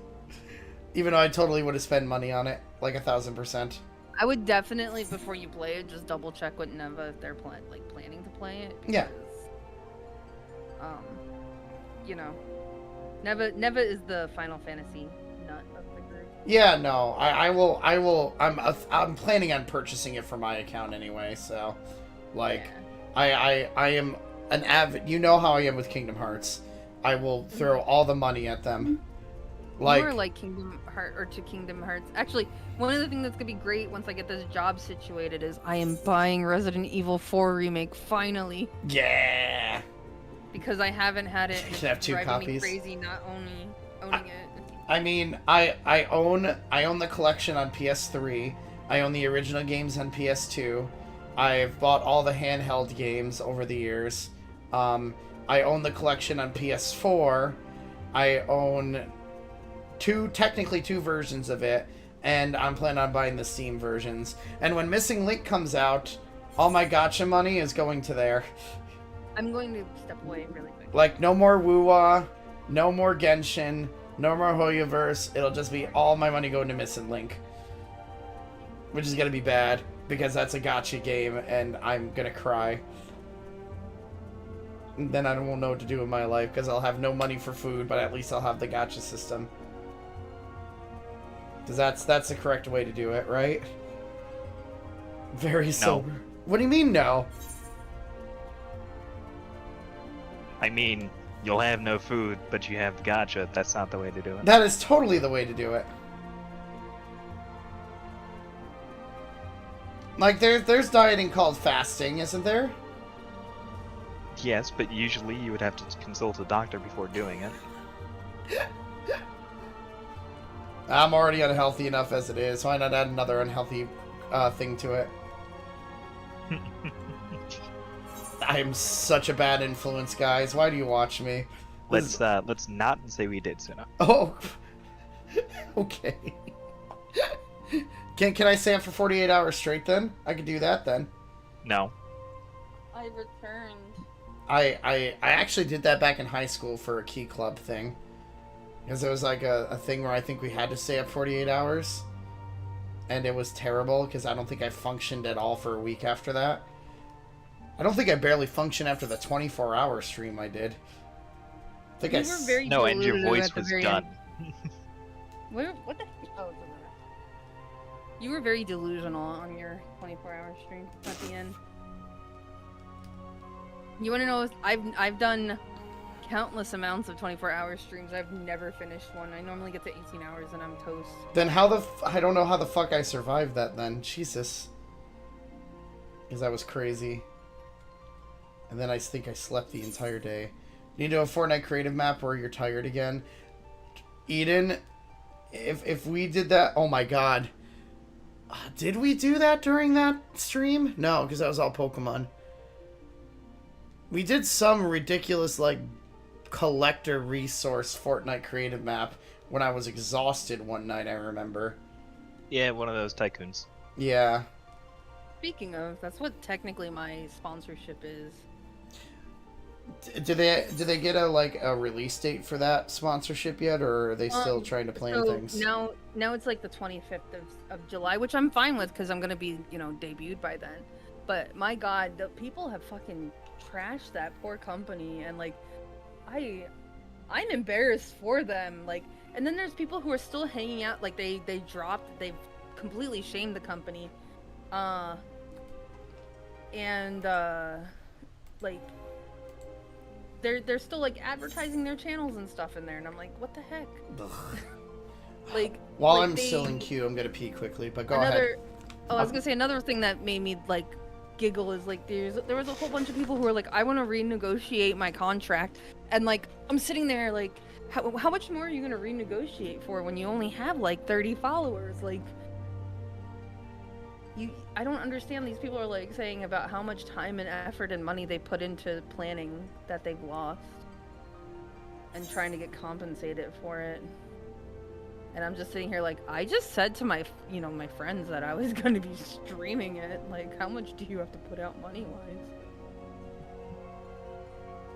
Even though I totally would have spent money on it. Like 1,000%. I would definitely, before you play it, just double check with Neva if they're planning to play it. Because, yeah. You know, Neva is the Final Fantasy nut of the group. Yeah, no, I will. I'm planning on purchasing it for my account anyway. So, like, yeah. I am an avid. You know how I am with Kingdom Hearts. I will throw all the money at them. More like Kingdom Hearts. Actually, one of the things that's gonna be great once I get this job situated is I am buying Resident Evil 4 remake finally. Yeah. Because I haven't had it. You should have 2 driving copies. Me crazy not owning it. I mean, I own the collection on PS3. I own the original games on PS2. I've bought all the handheld games over the years. I own the collection on PS4. I own technically two versions of it, and I'm planning on buying the Steam versions. And when Missing Link comes out, all my gacha money is going to there. I'm going to step away really quick. Like, no more Wuwa, no more Genshin, no more Hoyoverse. It'll just be all my money going to Missing Link. Which is gonna be bad, because that's a gacha game, and I'm gonna cry. And then I won't know what to do with my life, because I'll have no money for food, but at least I'll have the gacha system. Because that's the correct way to do it, right? Very sober. What do you mean, no? I mean, you'll have no food, but you have gacha. That's not the way to do it. That is totally the way to do it. Like, there's dieting called fasting, isn't there? Yes, but usually you would have to consult a doctor before doing it. I'm already unhealthy enough as it is. Why not add another unhealthy thing to it? I'm such a bad influence, guys. Why do you watch me? Let's not say we did, Suno. Oh, okay. Can I stay up for 48 hours straight then? I could do that then. No. I returned. I actually did that back in high school for a key club thing. Because it was like a thing where I think we had to stay up 48 hours. And it was terrible because I don't think I functioned at all for a week after that. I don't think I barely functioned after the 24-hour stream I did. I think No, and your voice was done. What the? Oh, it's over. You were very delusional on your 24-hour stream at the end. You want to know? I've done countless amounts of 24-hour streams. I've never finished one. I normally get to 18 hours and I'm toast. Then I don't know how the fuck I survived that then. Jesus. Because that was crazy. And then I think I slept the entire day. You do a Fortnite creative map where you're tired again. Eden, if we did that, oh my god. Did we do that during that stream? No, because that was all Pokemon. We did some ridiculous, like, collector resource Fortnite creative map when I was exhausted one night, I remember. Yeah, one of those tycoons. Yeah. Speaking of, that's what technically my sponsorship is. Do they get a release date for that sponsorship yet, or are they still trying to plan things? Now it's like the 25th of July, which I'm fine with because I'm gonna be debuted by then. But my god, the people have fucking trashed that poor company, and like I'm embarrassed for them. Like, and then there's people who are still hanging out. Like they've completely shamed the company, like. They're still like advertising their channels and stuff in there, and I'm like, what the heck? While I'm still in queue, I'm gonna pee quickly, but go ahead. Oh, I was gonna say another thing that made me like giggle is like there was a whole bunch of people who were like, I want to renegotiate my contract, and like I'm sitting there like, how much more are you gonna renegotiate for when you only have like 30 followers? Like, I don't understand. These people are like saying about how much time and effort and money they put into planning that they've lost and trying to get compensated for it. And I'm just sitting here like, I just said to my friends that I was going to be streaming it. Like, how much do you have to put out money-wise?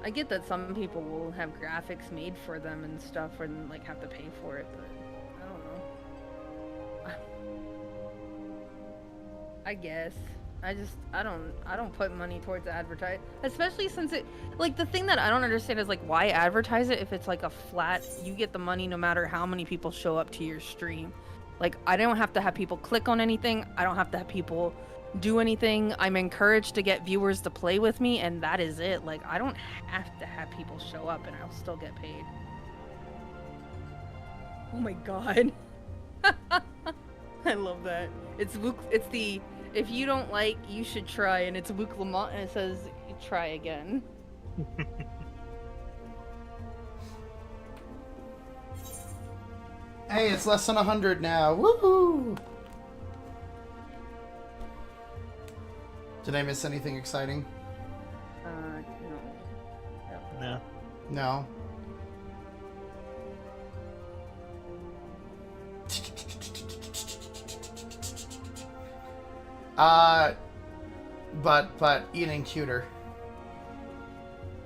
I get that some people will have graphics made for them and stuff and like have to pay for it, but I don't know. I guess. I don't put money towards advertise, especially since it, like, the thing that I don't understand is like, why advertise it if it's like a flat, you get the money no matter how many people show up to your stream. Like, I don't have to have people click on anything. I don't have to have people do anything. I'm encouraged to get viewers to play with me, and that is it. Like, I don't have to have people show up and I'll still get paid. Oh my god. I love that. It's the if you don't like, you should try, and it's Luke Lamont, and it says try again. Hey, it's less than 100 now. Woohoo! Did I miss anything exciting? No. No. But eating cuter.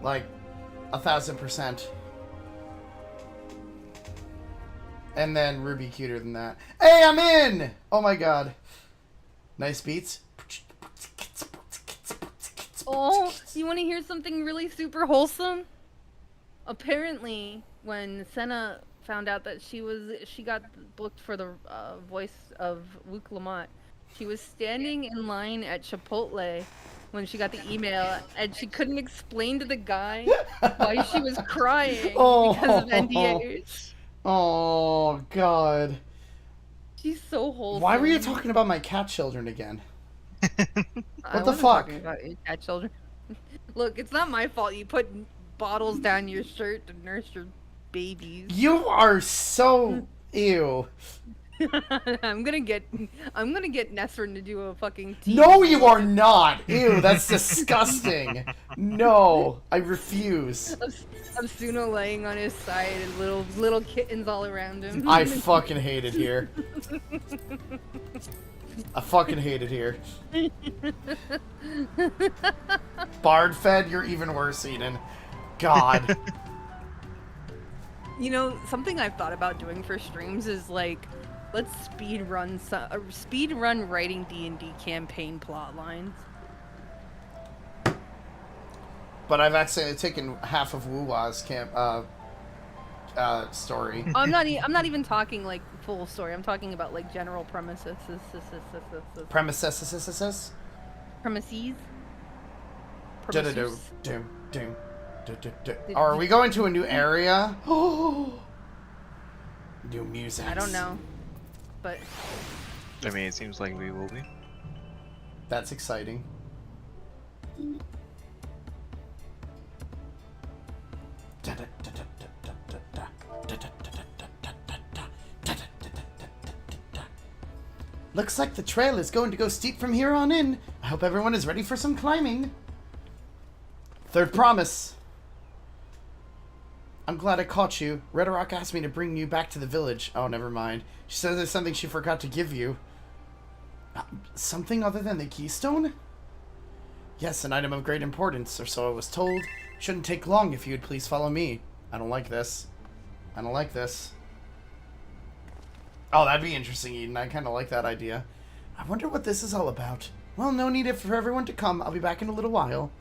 Like, 1000%. And then Ruby cuter than that. Hey, I'm in! Oh my god. Nice beats. Oh, you want to hear something really super wholesome? Apparently, when Senna found out that she got booked for the voice of Luke Lamont, she was standing in line at Chipotle when she got the email, and she couldn't explain to the guy why she was crying because of NDAs. Oh, God. She's so wholesome. Why were you talking about my cat children again? What the fuck? About cat children. Look, it's not my fault you put bottles down your shirt to nurse your babies. You are so ew. I'm gonna get Nesrin to do a fucking tea. No, you are not. Ew, that's disgusting. No, I refuse. Of Suno laying on his side and little kittens all around him. I fucking hate it here. I fucking hate it here. Bard fed, you're even worse, Eden. God. You know, something I've thought about doing for streams is like, let's speed run writing D&D campaign plot lines. But I've accidentally taken half of Wu-Wa's story. I'm not even talking like full story. I'm talking about like general premises. Premises? Premises. Are we going to a new area? Oh, new music. I don't know, but I mean, it seems like we will be. That's exciting. Looks like the trail is going to go steep from here on in. I hope everyone is ready for some climbing. Third promise. I'm glad I caught you. Redarok asked me to bring you back to the village. Oh, never mind. She says there's something she forgot to give you. Something other than the keystone? Yes, an item of great importance, or so I was told. Shouldn't take long if you would please follow me. I don't like this. I don't like this. Oh, that'd be interesting, Eden. I kind of like that idea. I wonder what this is all about. Well, no need for everyone to come. I'll be back in a little while.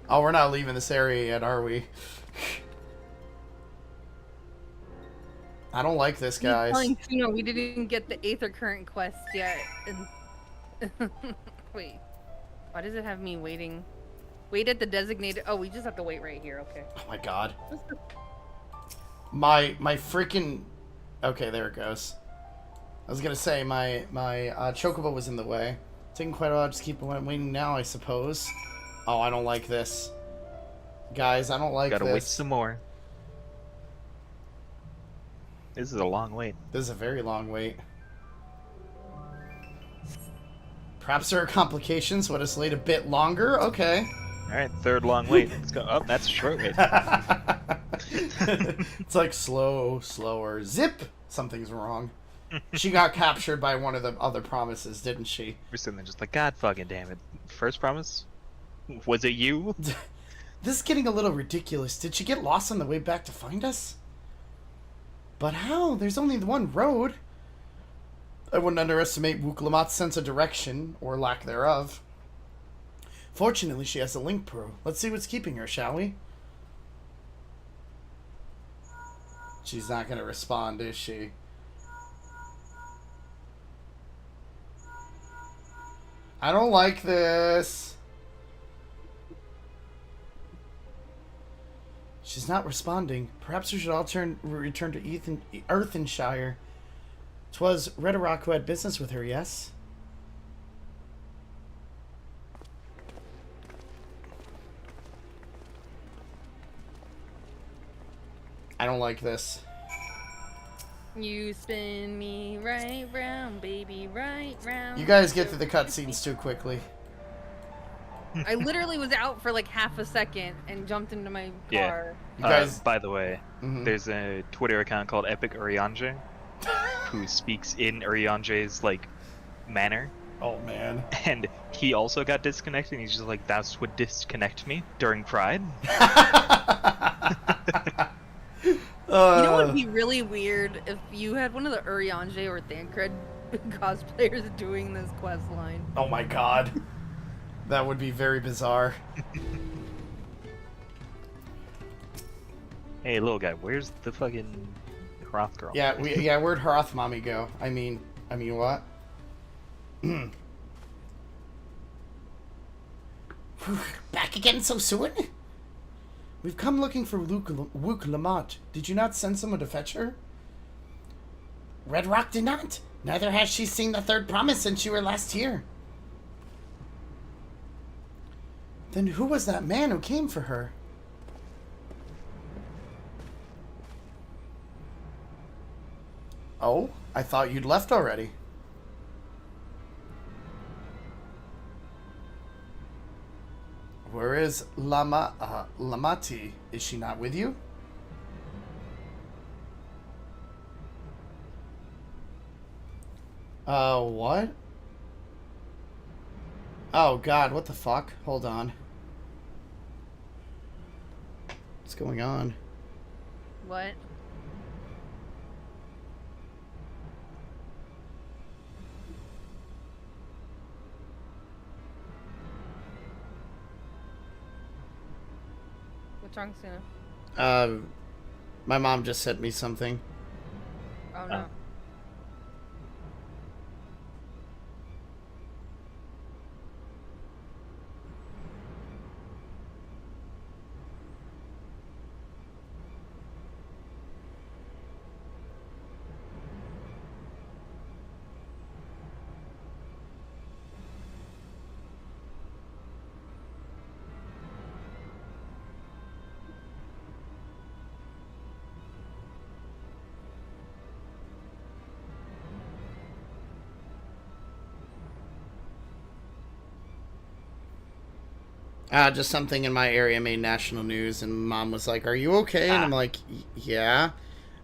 Oh, we're not leaving this area yet, are we? I don't like this, guys. No, we didn't get the Aether Current quest yet. Wait. Why does it have me waiting? Wait at the designated... Oh, we just have to wait right here. Okay. Oh, my God. My freaking... Okay, there it goes. I was gonna say, my chocobo was in the way. Taking quite a while, just keep waiting now, I suppose. Oh, I don't like this. Guys, I don't like this. Gotta wait some more. This is a long wait. This is a very long wait. Perhaps there are complications. Let us wait a bit longer. Okay. Alright, third long wait. Let's go. Oh, that's a short wait. It's like slower. Zip! Something's wrong. She got captured by one of the other promises, didn't she? We're sitting there just like, God fucking damn it. First promise? Was it you? This is getting a little ridiculous. Did she get lost on the way back to find us? But how? There's only the one road. I wouldn't underestimate Wuklamat's sense of direction, or lack thereof. Fortunately, she has a link pro. Let's see what's keeping her, shall we? She's not going to respond, is she? I don't like this. She's not responding. Perhaps we should all return to Earthenshire. 'Twas Redarok who had business with her, yes? I don't like this. You spin me right round, baby, right round. You guys get through the cutscenes too quickly. I literally was out for like half a second and jumped into my car. Yeah. You guys... by the way, there's a Twitter account called Epic Urianger who speaks in Urianger's like manner. Oh man. And he also got disconnected, and he's just like, that's what disconnect me during Pride. You know what would be really weird if you had one of the Urianger or Thancred cosplayers doing this quest line. Oh my god. That would be very bizarre. Hey, little guy, where's the fucking Hroth girl? Yeah, where'd Hroth mommy go? I mean what? Back again so soon? We've come looking for Wuklamat. Did you not send someone to fetch her? Redarok did not. Neither has she seen the third promise since you were last here. Then who was that man who came for her? Oh, I thought you'd left already. Where is Lamati? Is she not with you? What? Oh god, what the fuck? Hold on. What's going on? What? What's wrong, Suno? My mom just sent me something. Oh no. Just something in my area made national news, and mom was like, "Are you okay?" And I'm like, "Yeah."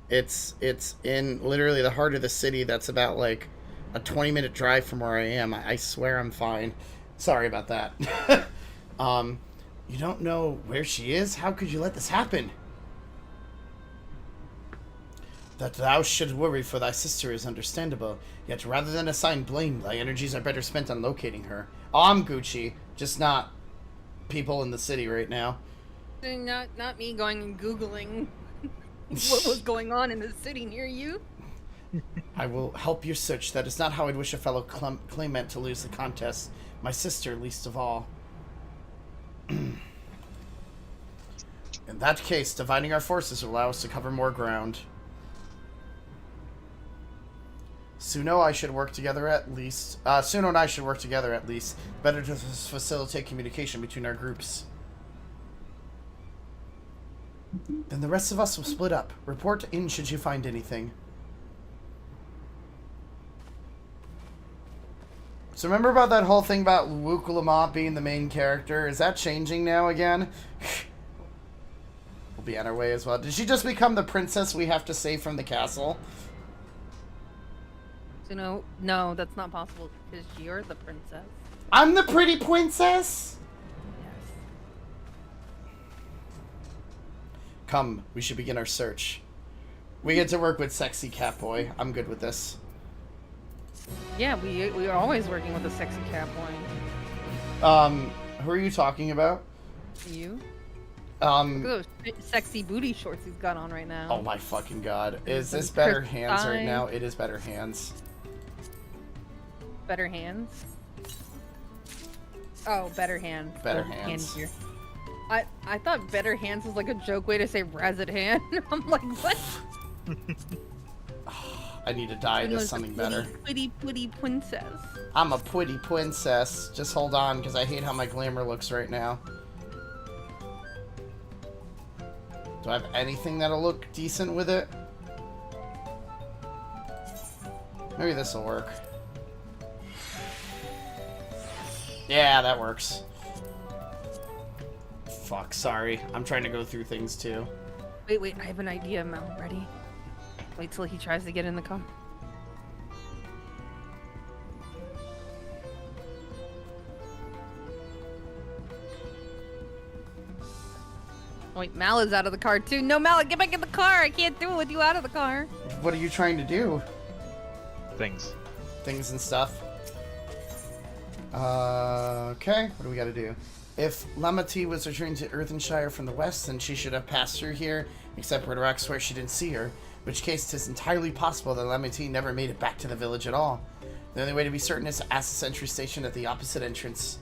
It's in literally the heart of the city. That's about like a 20-minute drive from where I am. I swear I'm fine. Sorry about that. You don't know where she is? How could you let this happen? That thou should worry for thy sister is understandable. Yet rather than assign blame, thy energies are better spent on locating her. Oh, I'm Gucci, just not people in the city right now. Not me going and Googling what was going on in the city near you. I will help your search. That is not how I'd wish a fellow claimant to lose the contest. My sister, least of all. In that case, dividing our forces will allow us to cover more ground. Suno and I should work together at least. Better to facilitate communication between our groups. Then the rest of us will split up. Report in should you find anything. So remember about that whole thing about Wukulama being the main character? Is that changing now again? We'll be on our way as well. Did she just become the princess we have to save from the castle? So no, that's not possible because you're the princess. I'm the pretty princess? Yes. Come, we should begin our search. We get to work with Sexy Catboy. I'm good with this. Yeah, we are always working with a sexy Catboy. Who are you talking about? You? Look at those sexy booty shorts he's got on right now. Oh my fucking god. Is this better hands right now? It is better hands. Better hands? Oh, better hands. Better hands. Hand I thought better hands was like a joke way to say razzed hand. I'm like, what? I need to dye this something better. Pretty princess. I'm a pretty princess. Just hold on, because I hate how my glamour looks right now. Do I have anything that'll look decent with it? Maybe this will work. Yeah, that works. Fuck, sorry. I'm trying to go through things too. Wait, I have an idea, Mel. Ready? Wait till he tries to get in the car. Wait, Mal is out of the car too. No, Mal, get back in the car. I can't do it with you out of the car. What are you trying to do? Things and stuff. Okay, what do we gotta do? If Lamati was returning to Earthenshire from the west, then she should have passed through here, except Rock swears she didn't see her, in which case it is entirely possible that Lamati never made it back to the village at all. The only way to be certain is to ask the sentry station at the opposite entrance.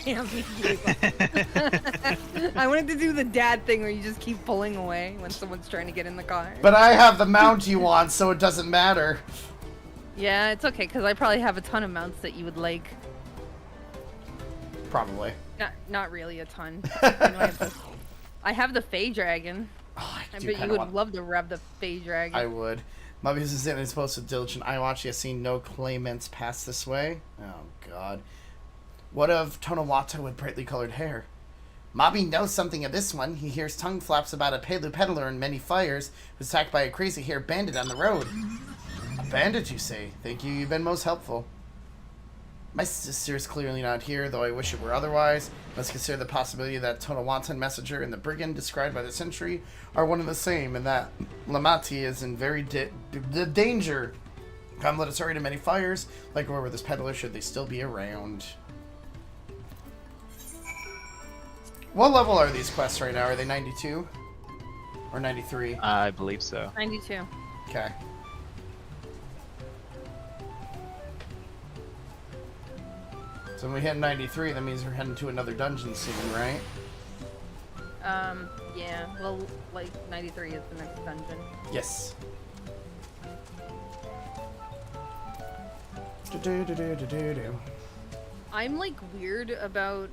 Damn, he gave up. I wanted to do the dad thing where you just keep pulling away when someone's trying to get in the car. But I have the mount you want, so it doesn't matter. Yeah, it's okay, because I probably have a ton of mounts that you would like. Probably. Not really a ton. I have the Fey Dragon. Oh, I bet you would love to rev the Fey Dragon. I would. My business is supposed to diligent. I watch. You seen no claimants pass this way. Oh God. What of Tonawata with brightly colored hair? Mobby knows something of this one. He hears tongue flaps about a Palu peddler in many fires who was attacked by a crazy hair bandit on the road. A bandit, you say? Thank you. You've been most helpful. My sister is clearly not here, though I wish it were otherwise. Let's consider the possibility that Tonawatan messenger and the brigand described by the sentry are one and the same, and that Lamati is in very danger. Come, let us hurry to many fires. Like whoever this peddler, should they still be around. What level are these quests right now? Are they 92? Or 93? I believe so. 92. Okay. So when we hit 93, that means we're heading to another dungeon soon, right? Yeah. Well, like, 93 is the next dungeon. Yes. I'm, like, weird about...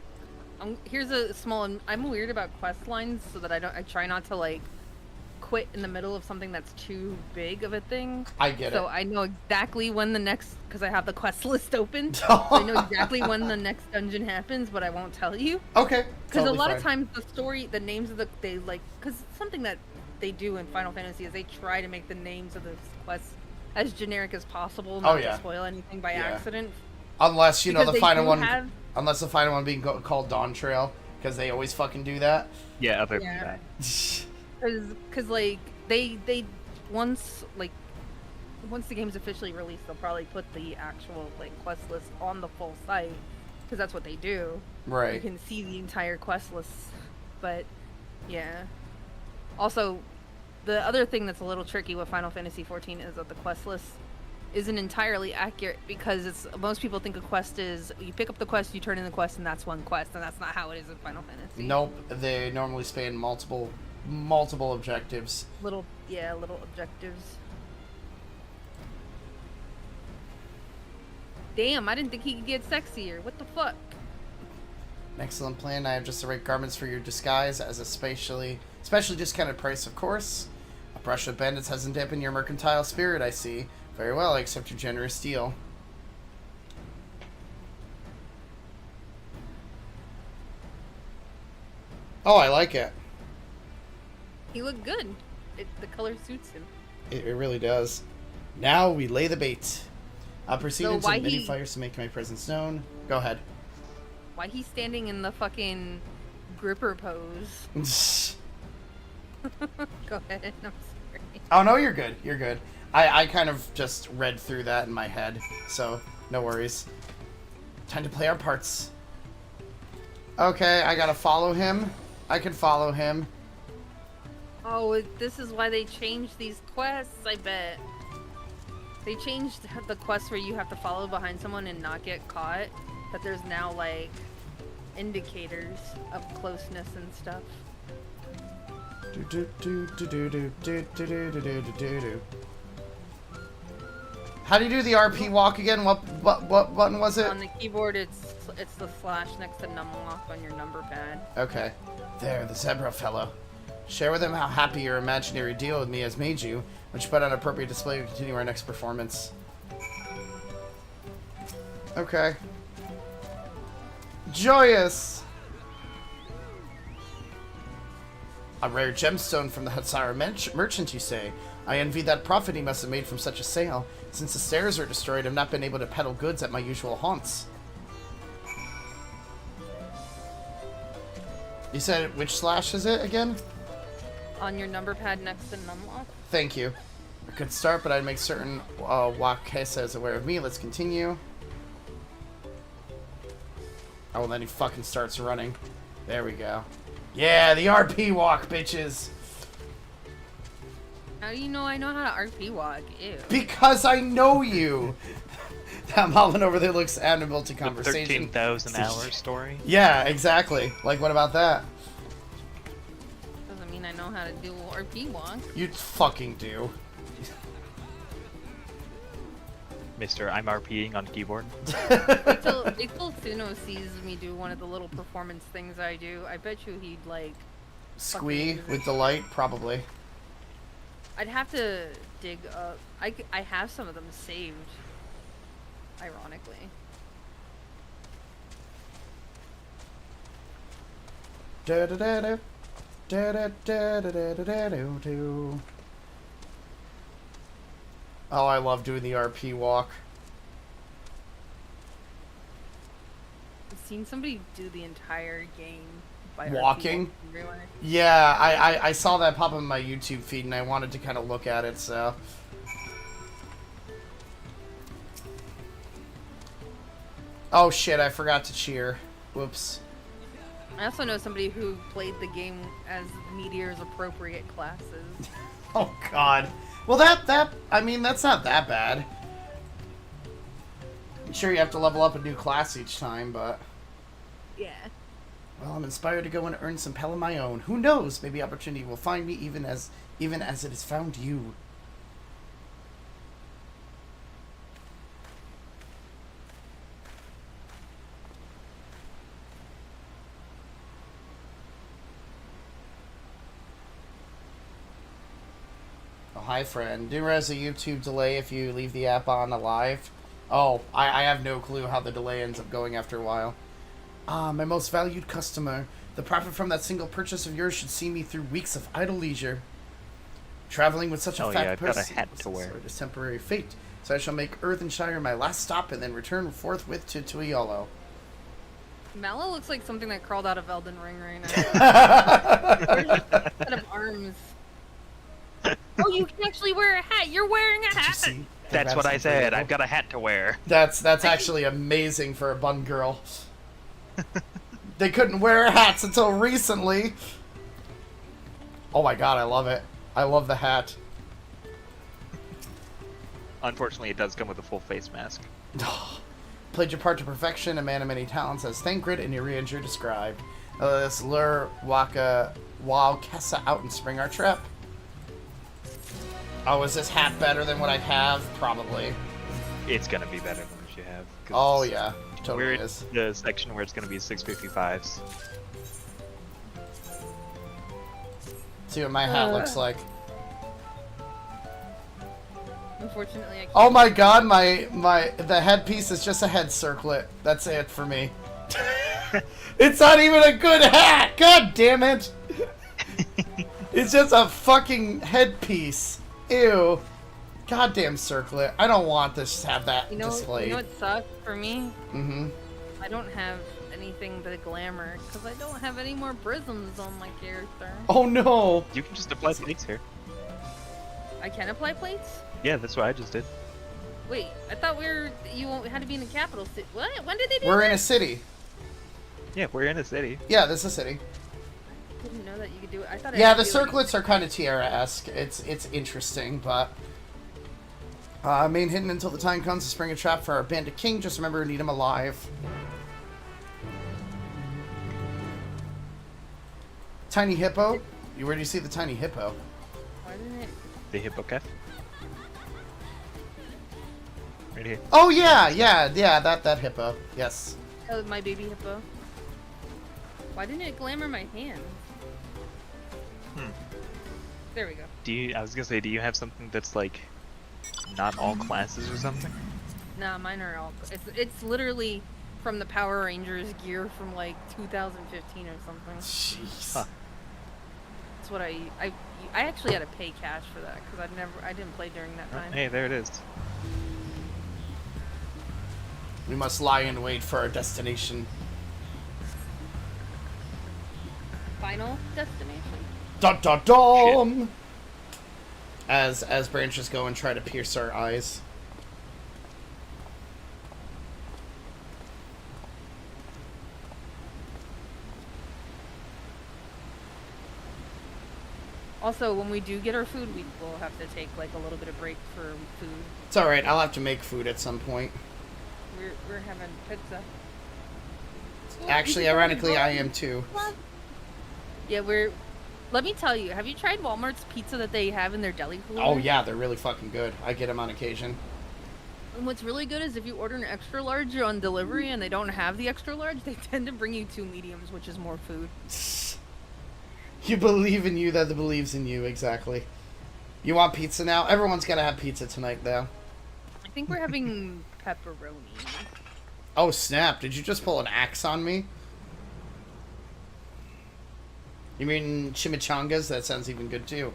here's a small... I'm weird about quest lines so that I try not to, like, quit in the middle of something that's too big of a thing. I get it. So I know exactly when the next... Because I have the quest list open. So I know exactly when the next dungeon happens, but I won't tell you. Okay. Because a lot of times the story, the names of they like... Because something that they do in Final Fantasy is they try to make the names of the quests as generic as possible, not to spoil anything by accident. Unless, you know, the final one... Unless the final one being called Dawntrail, because they always fucking do that. Yeah, other than that. Because like they once the game's officially released, they'll probably put the actual like quest list on the full site, because that's what they do. Right. You can see the entire quest list, but yeah. Also, the other thing that's a little tricky with Final Fantasy XIV is that the quest list isn't entirely accurate, because most people think a quest is you pick up the quest, you turn in the quest, and that's one quest, and that's not how it is in Final Fantasy. Nope, they normally span multiple objectives. Little objectives. Damn, I didn't think he could get sexier. What the fuck? An excellent plan. I have just the right garments for your disguise, as a specially discounted price, of course. A brush of bandits hasn't dampened your mercantile spirit, I see. Very well, I accept your generous deal. Oh, I like it. He looked good. The color suits him. It really does. Now we lay the bait. I'll proceed into many fires to make my presence known. Go ahead. Why he's standing in the fucking gripper pose? Go ahead. I'm sorry. Oh no, you're good. You're good. I kind of just read through that in my head, so no worries. Time to play our parts. Okay, I gotta follow him. I can follow him. Oh, this is why they changed these quests, I bet. They changed the quest where you have to follow behind someone and not get caught, but there's now, like, indicators of closeness and stuff. How do you do the RP walk again? What button was it? On the keyboard, it's the slash next to numlock on your number pad. Okay. There, the zebra fellow. Share with him how happy your imaginary deal with me has made you, which put on appropriate display to continue our next performance. Okay. Joyous! A rare gemstone from the Hatsara merchant, you say? I envy that profit he must have made from such a sale. Since the stairs are destroyed, I've not been able to peddle goods at my usual haunts. You said which slash is it again? On your number pad next to numlock. Thank you. A good start, but I'd make certain Wakesa is aware of me. Let's continue. Oh, well, then he fucking starts running. There we go. Yeah, the RP walk, bitches. How do you know I know how to RP walk? Ew. Because I know you. That Malvin over there looks animal to conversation. 13,000 hour story. Yeah, exactly. Like, what about that? Doesn't mean I know how to do RP walk. You fucking do. Mr. I'm RPing on keyboard. Wait till Suno sees me do one of the little performance things I do. I bet you he'd like... Squee with delight, probably. I'd have to dig up... I have some of them saved. Ironically. Da da da da. Da da da da da da da da. Oh, I love doing the RP walk. I've seen somebody do the entire game by walking. RP. Yeah, I saw that pop up in my YouTube feed, and I wanted to kind of look at it. So. Oh shit! I forgot to cheer. Whoops. I also know somebody who played the game as Meteor's appropriate classes. Oh god. Well, I mean, that's not that bad. I'm sure you have to level up a new class each time, but... Yeah. Well, I'm inspired to go and earn some Pell of my own. Who knows? Maybe opportunity will find me even as it has found you. Hi, friend. There is a YouTube delay if you leave the app on alive. Oh, I have no clue how the delay ends up going after a while. Ah, my most valued customer. The profit from that single purchase of yours should see me through weeks of idle leisure. Traveling with such a fat got purse a hat to wear. is temporary fate, so I shall make Earthenshire my last stop and then return forthwith to Tuiolo. Mallow looks like something that crawled out of Elden Ring right now. Set of arms. Oh, you can actually wear a hat. You're wearing a hat. That's what I said. I've got a hat to wear. That's actually amazing for a bun girl. They couldn't wear hats until recently. Oh my god, I love it. I love the hat. Unfortunately, it does come with a full face mask. Played your part to perfection, a man of many talents, as Thancred and Urianger described. Let's lure Waka Kessa out and spring our trip. Oh, is this hat better than what I have? Probably. It's gonna be better than what you have. Oh yeah, totally we're in is. the section where it's gonna be 655s. See what my hat looks like. Unfortunately, I can't. Oh my god, the headpiece is just a head circlet. That's it for me. It's not even a good hat. God damn it. It's just a fucking headpiece. Ew. Goddamn circlet. I don't want this to have that displayed. You know what sucks for me? Mm-hmm. I don't have anything but glamour, because I don't have any more prisms on my character. Oh no! You can just apply plates here. I can apply plates? Yeah, that's what I just did. Wait, I thought you had to be in the capital city. What? When did they do We're that? in a city. Yeah, we're in a city. Yeah, this is a city. I didn't know that you could do it. I thought. Yeah, the circlets are kind of Tierra-esque. It's interesting, but main hidden until the time comes to spring a trap for our bandit king. Just remember, we need him alive. Tiny hippo. Where do you see the tiny hippo? Why didn't it? The hippo calf. Right here. Oh yeah, that hippo. Yes. Oh, my baby hippo. Why didn't it glamour my hand? There we go. I was gonna say, do you have something that's like not all classes or something? Nah, mine are all. It's literally from the Power Rangers gear from like 2015 or something. Jeez. Huh. That's what I actually had to pay cash for that because I didn't play during that time. Hey, there it is. We must lie in wait for our destination. Final destination. Dun dun dun! As branches go and try to pierce our eyes. Also, when we do get our food, we will have to take like a little bit of break for food. It's alright, I'll have to make food at some point. We're having pizza. Actually, ironically, I am too. Yeah, let me tell you, have you tried Walmart's pizza that they have in their deli cooler? Oh yeah, they're really fucking good. I get them on occasion. And what's really good is if you order an extra large on delivery and they don't have the extra large, they tend to bring you 2 mediums, which is more food. You believe in you that believes in you, exactly. You want pizza now? Everyone's gotta have pizza tonight, though. I think we're having pepperoni. Oh, snap. Did you just pull an axe on me? You mean chimichangas? That sounds even good, too.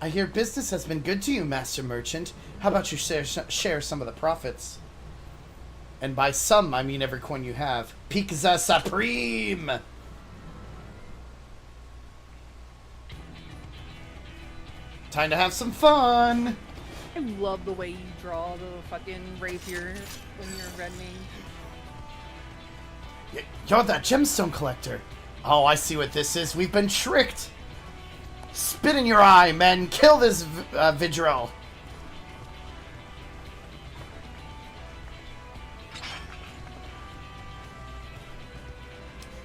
I hear business has been good to you, Master Merchant. How about you share some of the profits? And by some, I mean every coin you have. Pizza Supreme! Time to have some fun! I love the way you draw the fucking rapier when you're red mage. You're that gemstone collector. Oh, I see what this is. We've been tricked. Spit in your eye, men. Kill this Vidril.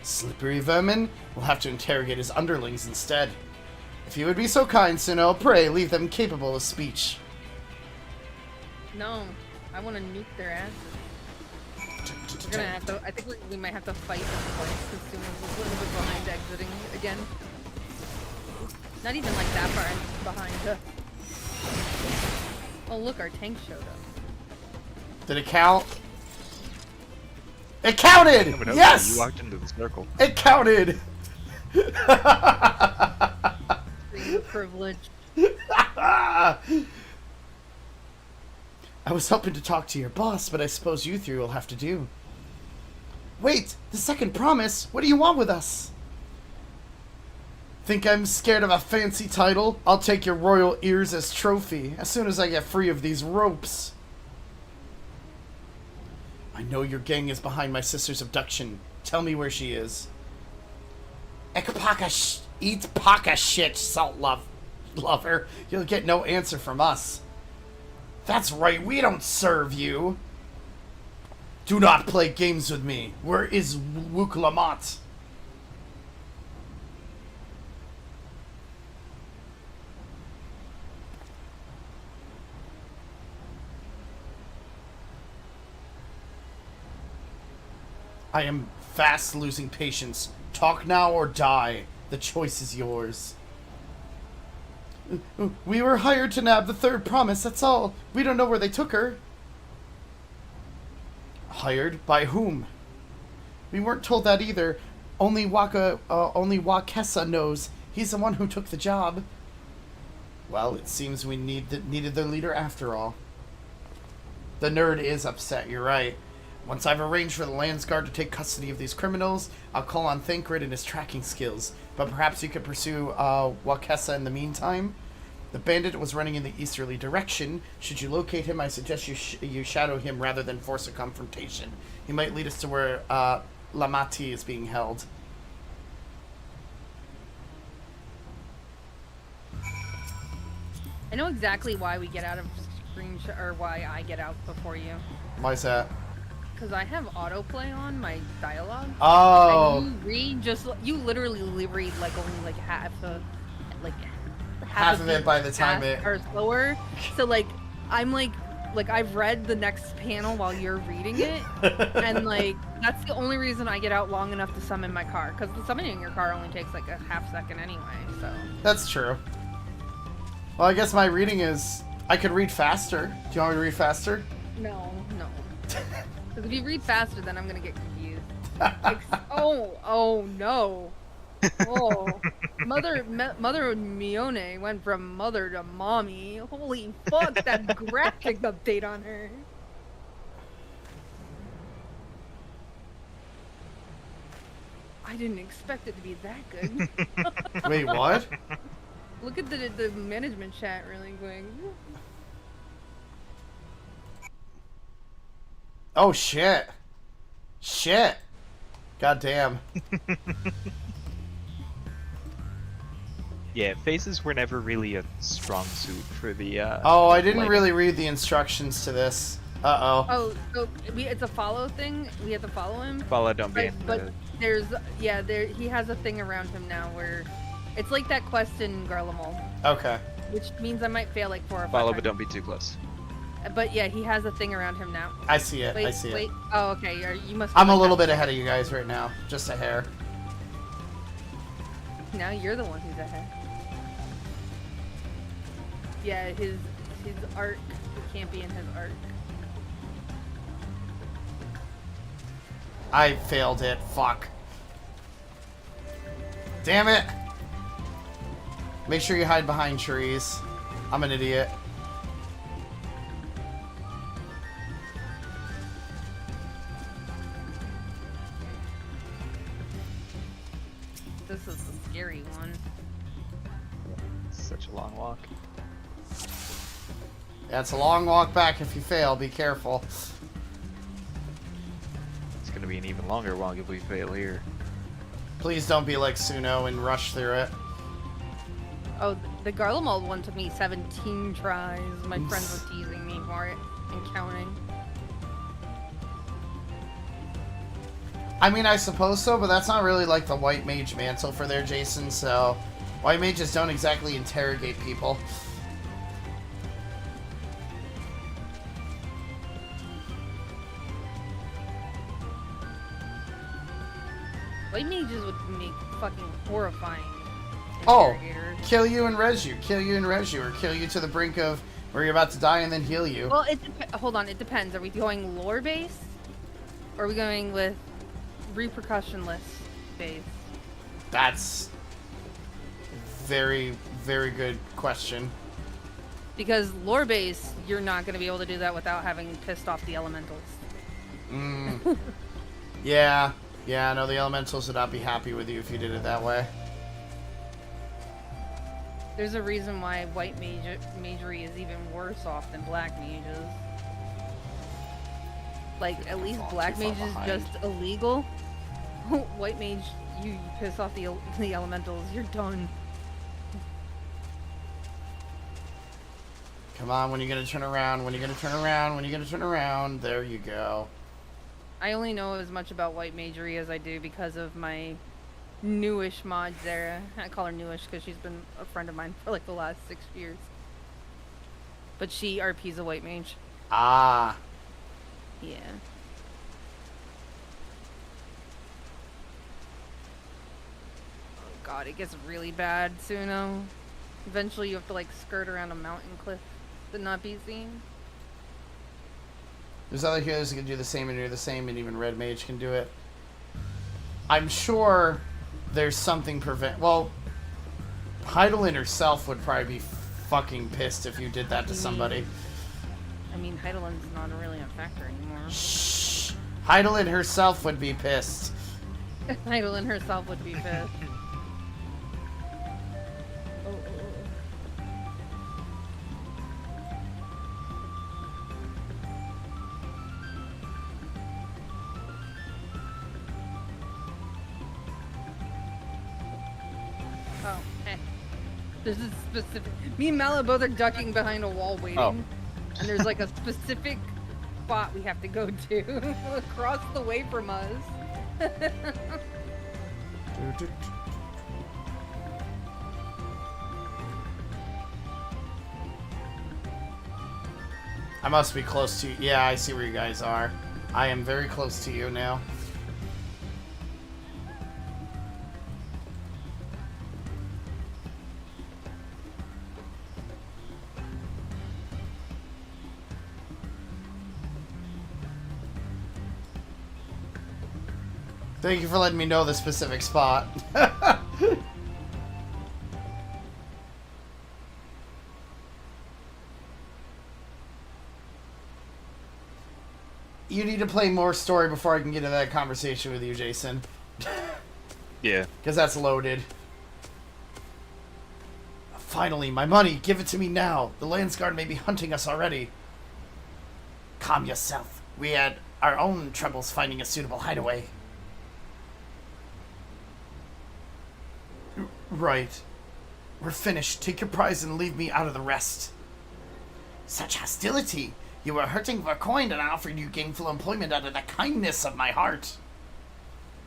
Slippery vermin. We'll have to interrogate his underlings instead. If you would be so kind, Suno, pray leave them capable of speech. No, I want to nuke their asses. We're gonna have to. I think we might have to fight them twice because Suno's a little bit behind exiting again. Not even like that far behind. Oh look, our tank showed up. Did it count? It counted! No, no, yes! You walked into the circle. It counted! Privilege. I was hoping to talk to your boss, but I suppose you three will have to do. Wait! The second promise? What do you want with us? Think I'm scared of a fancy title? I'll take your royal ears as trophy, as soon as I get free of these ropes. I know your gang is behind my sister's abduction. Tell me where she is. Eat paka shit, salt lover. You'll get no answer from us. That's right, we don't serve you. Do not play games with me. Where is Wuklamat? I am fast losing patience. Talk now or die. The choice is yours. We were hired to nab the third promise, that's all. We don't know where they took her. Hired? By whom? We weren't told that either. Only Wakessa knows. He's the one who took the job. Well, it seems we needed their leader after all. The nerd is upset, you're right. Once I've arranged for the Landsguard to take custody of these criminals, I'll call on Thancred and his tracking skills. But perhaps you could pursue Wakessa in the meantime? The bandit was running in the easterly direction. Should you locate him, I suggest you shadow him rather than force a confrontation. He might lead us to where Lamati is being held. I know exactly why we get out of screenshot, or why I get out before you. Why's that? Because I have autoplay on my dialogue. Oh. And you literally read like only like half of it by the time it or slower. So like I'm like I've read the next panel while you're reading it, and like that's the only reason I get out long enough to summon my car. Because the summoning your car only takes like a half second anyway. So. That's true. Well, I guess my reading is I could read faster. Do you want me to read faster? No. Because if you read faster, then I'm gonna get confused. Oh no. Oh, Mother Mione went from mother to mommy. Holy fuck, that graphic update on her. I didn't expect it to be that good. Wait, what? Look at the management chat really quick. Oh shit. God damn. Yeah, faces were never really a strong suit for the Oh, I didn't really read the instructions to this. Uh-oh. Oh, so it's a follow thing? We have to follow him? Follow, don't be. But he has a thing around him now where it's like that quest in Garlemald. Okay. Which means I might fail like 4 or 5 Follow, times. but don't be too close. But yeah, he has a thing around him now. I see it. Wait, I see it. Oh, okay. You must. I'm a little bit ahead of you guys right now, just a hair. Now you're the one who's ahead. Yeah, his arc. It can't be in his arc. I failed it. Fuck. Damn it. Make sure you hide behind trees. I'm an idiot. This is the scary one. Such a long walk. Yeah, it's a long walk back if you fail. Be careful. It's gonna be an even longer walk if we fail here. Please don't be like Suno and rush through it. Oh, the Garlemald one took me 17 tries. My friends were teasing me for it and counting. I mean, I suppose so, but that's not really like the White Mage mantle for there, Jason, so... White Mages don't exactly interrogate people. White Mages would make fucking horrifying Oh, interrogators. kill you and res you. Kill you and res you. Or kill you to the brink of where you're about to die and then heal you. Well, hold on, it depends. Are we going lore based? Or are we going with repercussionless based? That's very, very good question. Because lore based, you're not going to be able to do that without having pissed off the elementals. Yeah. Yeah, no, the elementals would not be happy with you if you did it that way. There's a reason why white magery is even worse off than black mages. Like, at least black mage is just illegal. White mage, you piss off the elementals, you're done. Come on, when are you gonna turn around? When are you gonna turn around? When are you gonna turn around? There you go. I only know as much about white magery as I do because of my newish mod Zara. I call her newish because she's been a friend of mine for like the last 6 years. But she RP's a white mage. Ah. Yeah. Oh god, it gets really bad, Suno. Eventually you have to like skirt around a mountain cliff to not be seen. There's other healers that can do the same and do the same, and even Red Mage can do it. I'm sure there's something Well, Heidelin herself would probably be fucking pissed if you did that to somebody. I mean, Heidelin's not really a factor anymore. Shh. Heidelin herself would be pissed. Heidelin herself would be pissed. Oh, hey. There's a specific... Me and Mala both are ducking behind a wall waiting. Oh. And there's like a specific spot we have to go to across the way from us. I must be close to you. Yeah, I see where you guys are. I am very close to you now. Thank you for letting me know the specific spot. You need to play more story before I can get into that conversation with you, Jason. Yeah. Because that's loaded. Finally, my money! Give it to me now! The Landsguard may be hunting us already. Calm yourself. We had our own troubles finding a suitable hideaway. Right. We're finished. Take your prize and leave me out of the rest. Such hostility! You were hurting for coin and I offered you gainful employment out of the kindness of my heart.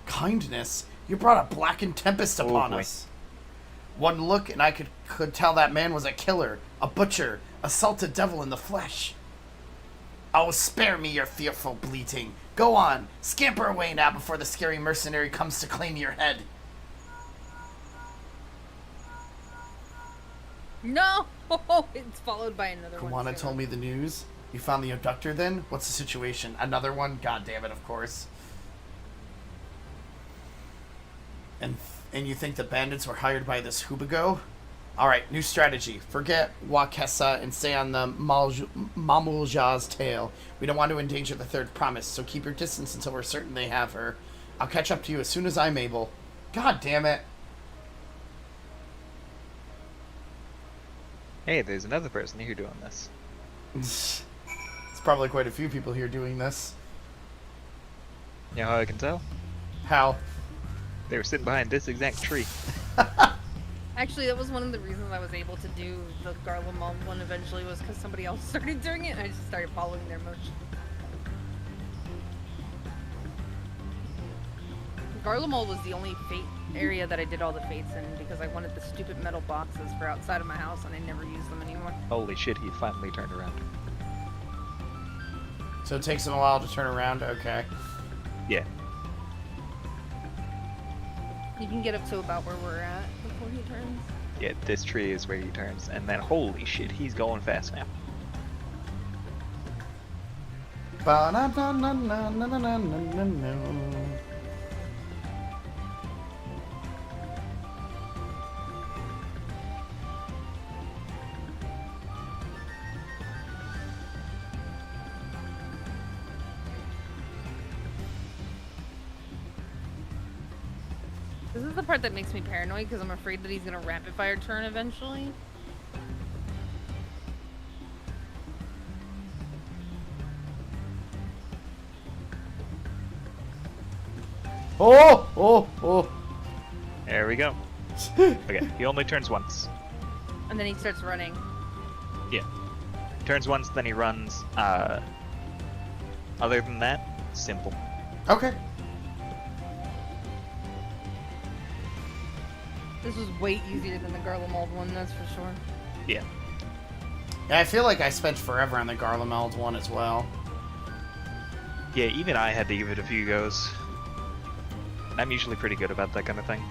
Kindness? You brought a blackened tempest upon us. One look and I could tell that man was a killer, a butcher, a salted devil in the flesh. Oh, spare me your fearful bleating. Go on, scamper away now before the scary mercenary comes to claim your head. No! It's followed by another one. Kawana told me the news. You found the abductor then? What's the situation? Another one? God damn it, of course. And you think the bandits were hired by this Hubago? Alright, new strategy. Forget Wakesa and stay on the Mamulja's tail. We don't want to endanger the third promise, so keep your distance until we're certain they have her. I'll catch up to you as soon as I'm able. God damn it. Hey, there's another person here doing this. It's probably quite a few people here doing this. You know how I can tell? How? They were sitting behind this exact tree. Actually, that was one of the reasons I was able to do the Garlemald one eventually, was because somebody else started doing it and I just started following their motion. Garlemald was the only fate area that I did all the fates in because I wanted the stupid metal boxes for outside of my house and I never use them anymore. Holy shit, he finally turned around. So it takes him a while to turn around? Okay. Yeah. You can get up to about where we're at before he turns. Yeah, this tree is where he turns, and then holy shit, he's going fast now. This is the part that makes me paranoid because I'm afraid that he's gonna rapid fire turn eventually. Oh! Oh! Oh! There we go. Okay, he only turns once. And then he starts running. Yeah. Turns once, then he runs. Other than that, simple. Okay. This was way easier than the Garlemald one, that's for sure. Yeah. Yeah, I feel like I spent forever on the Garlemald one as well. Yeah, even I had to give it a few goes. I'm usually pretty good about that kind of thing.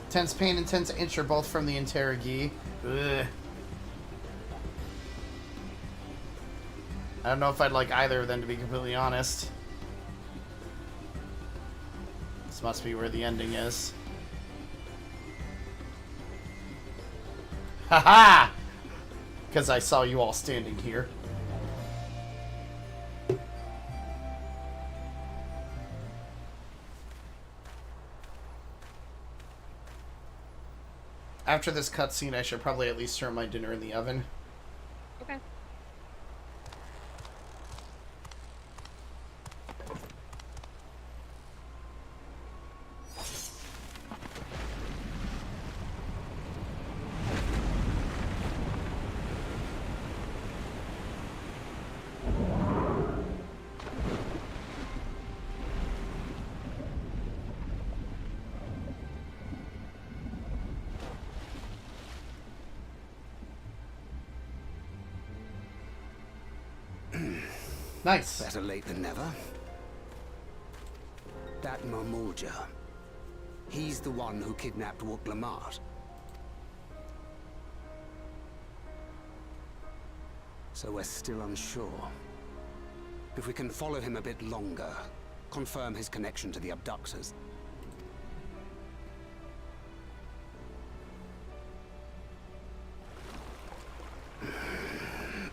Tense pain and tense inch are both from the interrogee. Ugh. I don't know if I'd like either of them, to be completely honest. This must be where the ending is. Haha! Because I saw you all standing here. After this cutscene, I should probably at least turn my dinner in the oven. Okay. Nice. Better late than never. That Mamulja. He's the one who kidnapped Wook Lamart. So we're still unsure. If we can follow him a bit longer, confirm his connection to the abductors.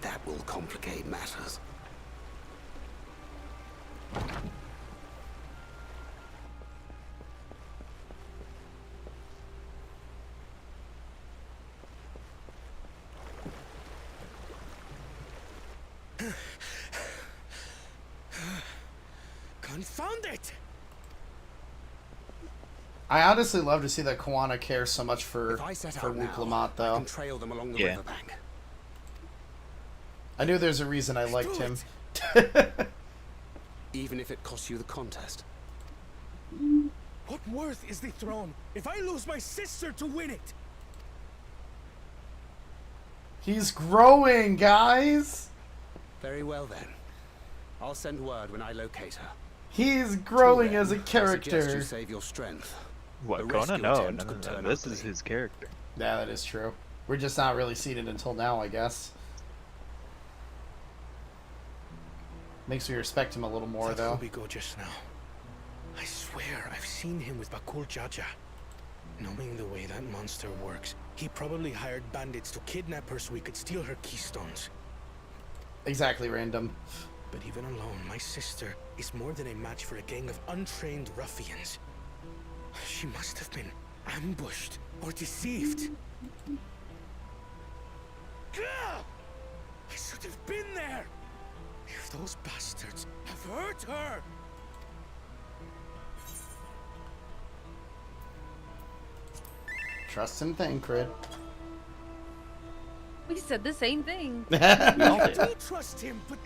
That will complicate matters. Confound it! I honestly love to see that Kawana cares so much for Wook Lamont, though. I can trail them along the riverbank. I knew there's a reason I liked him. Even if it costs you the contest. What worth is the throne if I lose my sister to win it? He's growing, guys. Very well then. I'll send word when I locate her. He's growing as a I suggest character. you save your strength. What, The Kona? rescue No, attempt could turn this ugly. is his character. Yeah, that is true. We're just not really seated until now, I guess. Makes me respect him a little more, That though. will be good just now. I swear I've seen him with Bakul Jaja. Knowing the way that monster works, he probably hired bandits to kidnap her so we could steal her keystones. Exactly random. But even alone, my sister is more than a match for a gang of untrained ruffians. She must have been ambushed or deceived. Gah! I should have been there! If those bastards have hurt her! Trust and Thancred. We said the same thing. I do trust him, but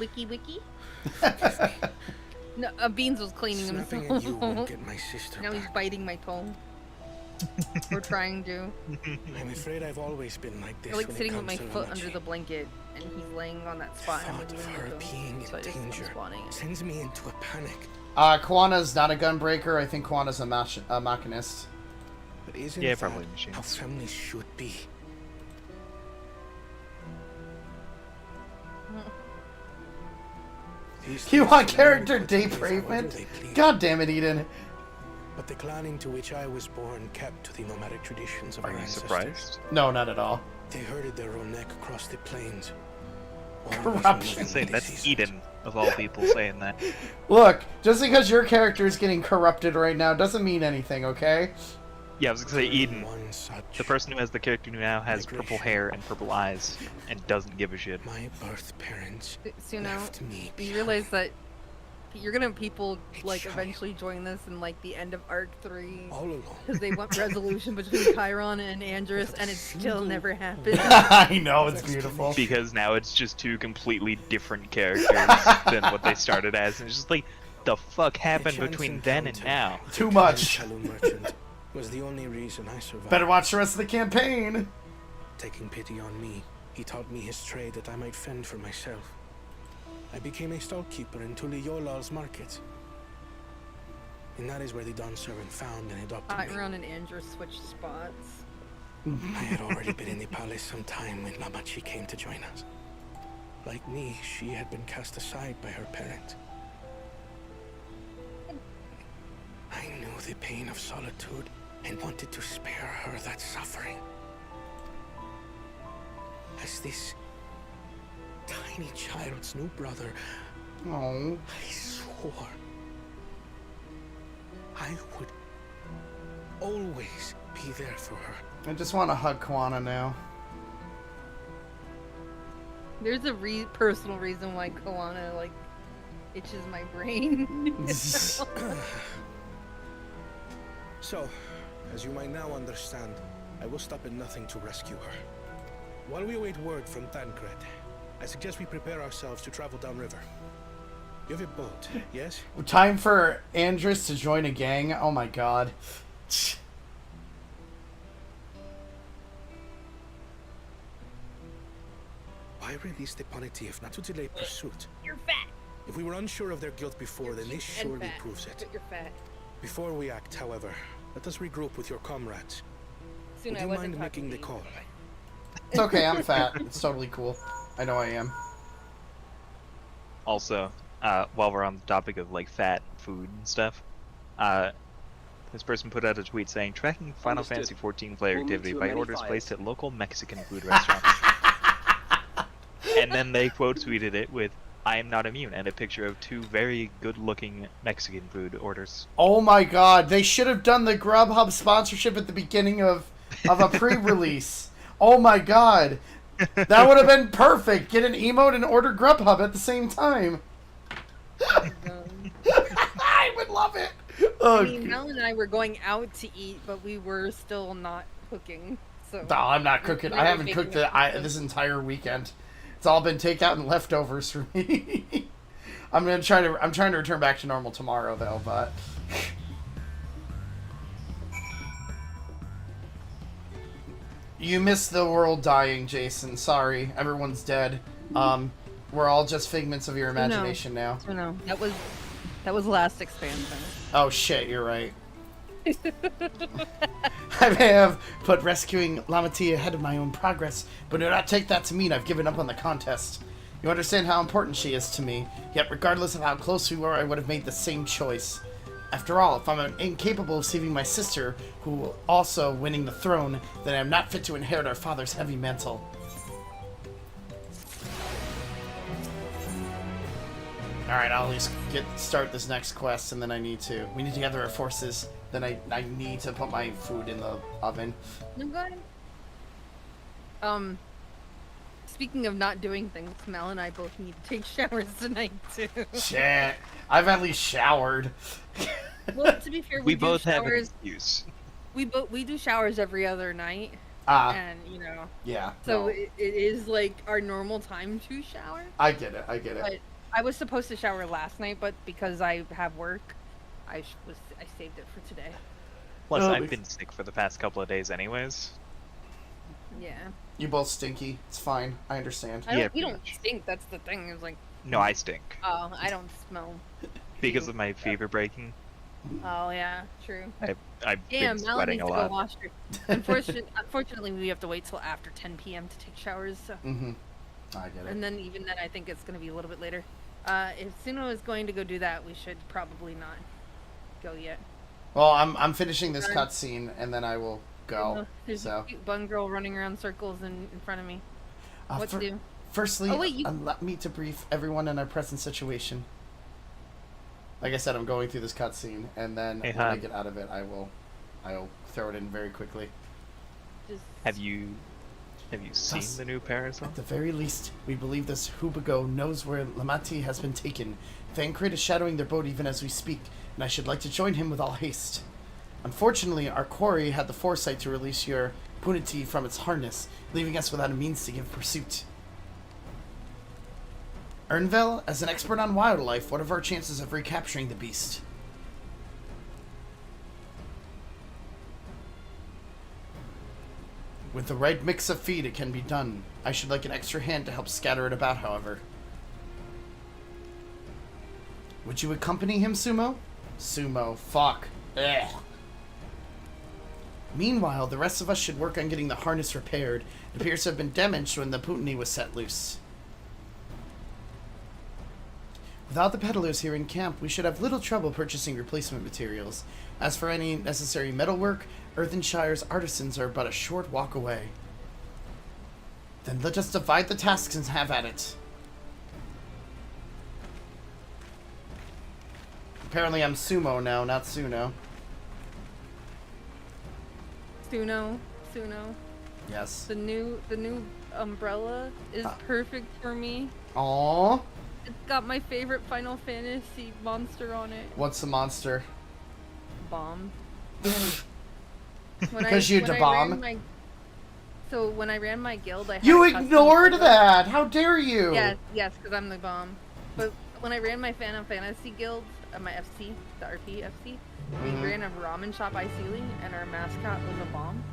Wiki wiki. No, Beans was cleaning snapping himself. at you won't get my sister Now he's back. biting my toe. We're trying to. I'm afraid I've always been like this. I like when it sitting with my comes to foot Hamachi. under the blanket, and he's laying on that spot, and I'm Thought of moving her the being so I in just danger am spawning it. sends me into a panic. Kwana's not a gunbreaker. I think Kwana's a machinist. But isn't Yeah, that probably machines. how families should be? These You things want can only character put together however depravement? they please. God damn it, Eden. But the clan into which I was born kept to the nomadic traditions of Are our you ancestors. surprised? No, not at all. They herded their own neck across the plains. Corruption. I'm saying that's Eden, of all people, saying that. Look, just because your character is getting corrupted right now doesn't mean anything, okay? Yeah, I was gonna say Eden. One such The person who has the character who now has purple migration. hair and purple eyes and doesn't give a shit. My birth parents Suno, left me you behind. realize that you're gonna have people like child. eventually join this in like the end of Arc 3 all alone. because they want resolution between Chiron and Andrus, and it still never happened. I know, it's beautiful. Because now it's just two completely different characters than what they started as. And it's just like, the fuck happened chance between then and encounter now? Too with much. the Kalu merchant was the only reason I survived. Better watch the rest of the campaign. Taking pity on me, he taught me his trade that I might fend for myself. I became a stallkeeper in Tuliyolal's market. And that is where the Dawn servant found and adopted me. Chiron and Andrus switched spots. I had already been in the palace some time when Namachi came to join us. Like me, she had been cast aside by her parent. I knew the pain of solitude and wanted to spare her that suffering. As this tiny child's new brother, Oh. I swore I would always be there for her. I just want to hug Kwana now. There's a personal reason why Kalana like itches my brain. So, as you might now understand, I will stop at nothing to rescue her. While we await word from Thancred, I suggest we prepare ourselves to travel downriver. You have a boat, yes? Time for Andrus to join a gang. Oh my god. Why release the punity if not to delay pursuit? You're fat. If we were unsure of their guilt before, then this And surely fat. proves it. But you're fat. Before we act, however, let us regroup with your comrades. Soon Would I you wasn't mind talking making to the you. call? It's okay, I'm fat. It's totally cool. I know I am. Also, while we're on the topic of like fat food and stuff, this person put out a tweet saying, tracking Final Fantasy XIV player We'll meet activity you at by many orders fires. placed at local Mexican food restaurants. And then they quote tweeted it with, I am not immune, and a picture of two very good-looking Mexican food orders. Oh my god, they should have done the Grubhub sponsorship at the beginning of a pre-release. Oh my god. That would have been perfect. Get an emote and order Grubhub at the same time. I would love it. Oh, I mean, Mel and I were going out to eat, but we were still not cooking. So no, I'm not cooking. I haven't cooked this entire weekend. It's all been takeout and leftovers for me. I'm trying to return back to normal tomorrow though, but You missed the world dying, Jason. Sorry, everyone's dead. We're all just figments of your imagination now. No, that was last expansion. Oh shit, you're right. I may have put rescuing Lamati ahead of my own progress, but do not take that to mean I've given up on the contest. You understand how important she is to me, yet regardless of how close we were, I would have made the same choice. After all, if I'm incapable of saving my sister, who also winning the throne, then I am not fit to inherit our father's heavy mantle. Alright, I'll at least start this next quest, and then we need to gather our forces. Then I need to put my food in the oven. I'm going. Speaking of not doing things, Mel and I both need to take showers tonight too. Shit, I've at least showered. Well, to be fair, we both have an excuse. We do showers every other night, and you know. Yeah. So no. it is like our normal time to shower. I get it. But I was supposed to shower last night, but because I have work, I saved it for today. Plus, I've been sick for the past couple of days, anyways. Yeah. You both stinky. It's fine. I understand. You don't stink. That's the thing. It's like. No, I stink. Oh, I don't smell. Because of my fever breaking. Oh yeah, true. I've been sweating a lot. Go wash her. Unfortunately, we have to wait till after 10 p.m. to take showers. So. Mm-hmm. I get it. And then even then, I think it's going to be a little bit later. If Suno is going to go do that, we should probably not go yet. Well, I'm finishing this cutscene, and then I will go. There's a cute bun girl running around circles in front of me. What to do? Firstly, allow me to brief everyone in our present situation. Like I said, I'm going through this cutscene, and then when I get out of it, I'll throw it in very quickly. Have you seen the new parasol? At the very least, we believe this Hubago knows where Lamati has been taken. Thancred is shadowing their boat even as we speak, and I should like to join him with all haste. Unfortunately, our quarry had the foresight to release your punity from its harness, leaving us without a means to give pursuit. Ernvel, as an expert on wildlife, what are our chances of recapturing the beast? With the right mix of feed, it can be done. I should like an extra hand to help scatter it about, however. Would you accompany him, Sumo? Sumo, fuck. Ugh. Meanwhile, the rest of us should work on getting the harness repaired. It appears to have been damaged when the Putney was set loose. Without the peddlers here in camp, we should have little trouble purchasing replacement materials. As for any necessary metalwork, Earthenshire's artisans are but a short walk away. Then let us divide the tasks and have at it. Apparently I'm Sumo now, not Suno. Suno. Yes. The new umbrella is perfect for me. Aww. It's got my favorite Final Fantasy monster on it. What's the monster? Bomb. Because you're the bomb? So when I ran my guild, I had You ignored that! How dare you! Yes, because I'm the bomb. But when I ran my Final Fantasy guild, my FC, the RP FC, we ran a ramen shop Iceli, and our mascot was a bomb.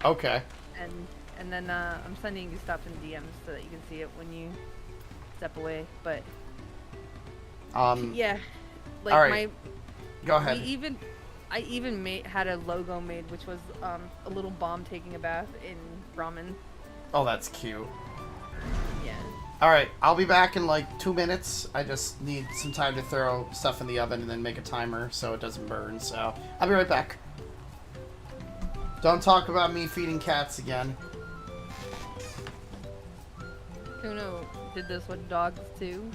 Okay. And then I'm sending you stuff in DMs so that you can see it when you step away. But yeah, like all right. Go ahead. I even had a logo made, which was a little bomb taking a bath in ramen. Oh, that's cute. Yeah. Alright, I'll be back in like 2 minutes. I just need some time to throw stuff in the oven and then make a timer so it doesn't burn, so I'll be right back. Don't talk about me feeding cats again. Suno did this with dogs too.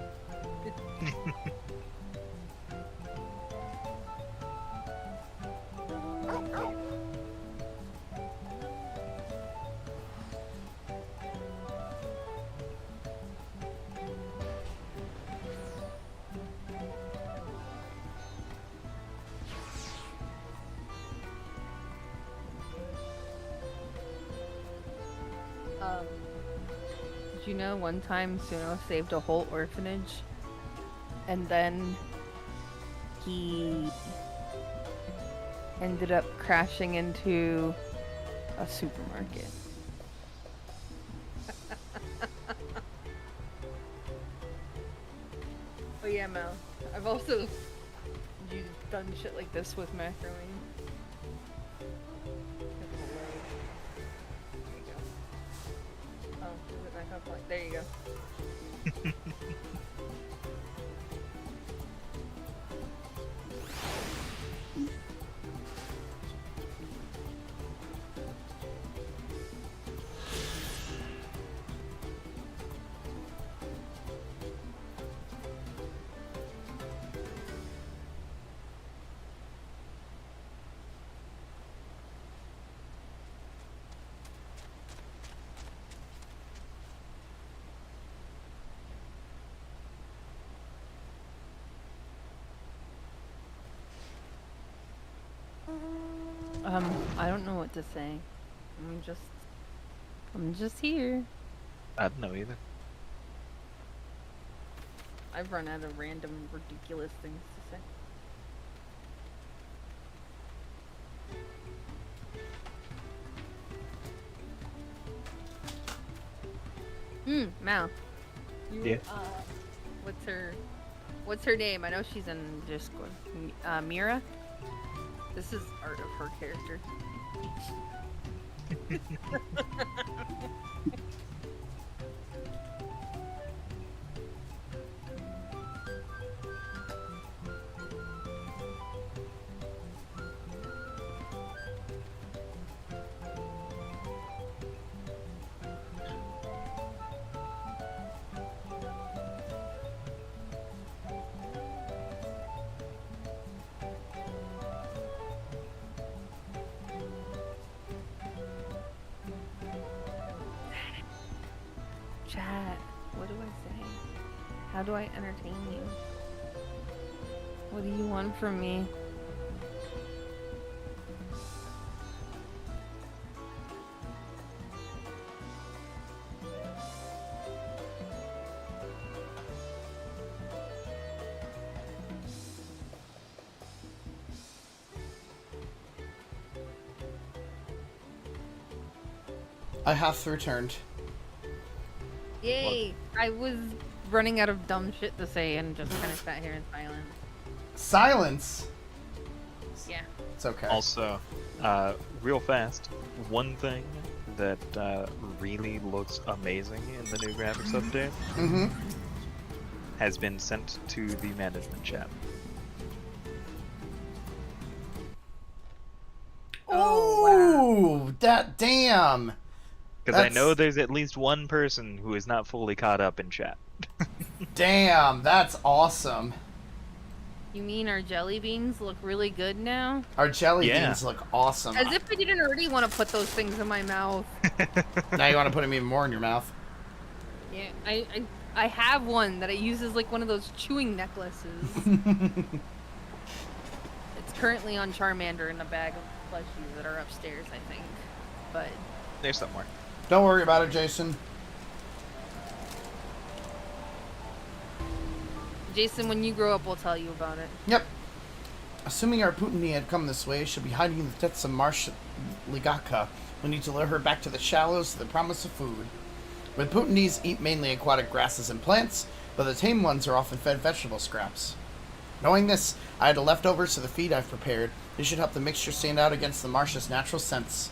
Did you know one time Suno saved a whole orphanage and then he ended up crashing into a supermarket? yeah, Mel. I've also done shit like this with macroing. There you go. Oh, is it back up? There you go. I don't know what to say. I'm just here. I don't know either. I've run out of random, ridiculous things to say. Mal. Yeah. What's her name? I know she's in Discord. Mira? This is art of her character. Chat, what do I say? How do I entertain you? What do you want from me? I have returned. Yay! What? I was running out of dumb shit to say and just kind of sat here in silence. Silence? Yeah. It's okay. Also, real fast, one thing that really looks amazing in the new graphics update has been sent to the management chat. Oh, wow. That damn! Because I know there's at least one person who is not fully caught up in chat. Damn, that's awesome. You mean our jelly beans look really good now? Our jelly beans look awesome. As if I didn't already want to put those things in my mouth. Now you want to put them even more in your mouth. Yeah, I have one that I use as like one of those chewing necklaces. It's currently on Charmander in a bag of plushies that are upstairs, I think. But there's somewhere. Don't worry about it, Jason. Jason, when you grow up, we'll tell you about it. Yep. Assuming our Putini had come this way, she'll be hiding in the depths of Marsh Ligaka. We need to lure her back to the shallows to the promise of food. But Putinis eat mainly aquatic grasses and plants, but the tame ones are often fed vegetable scraps. Knowing this, I had the leftovers of the feed I've prepared. This should help the mixture stand out against the marsh's natural scents.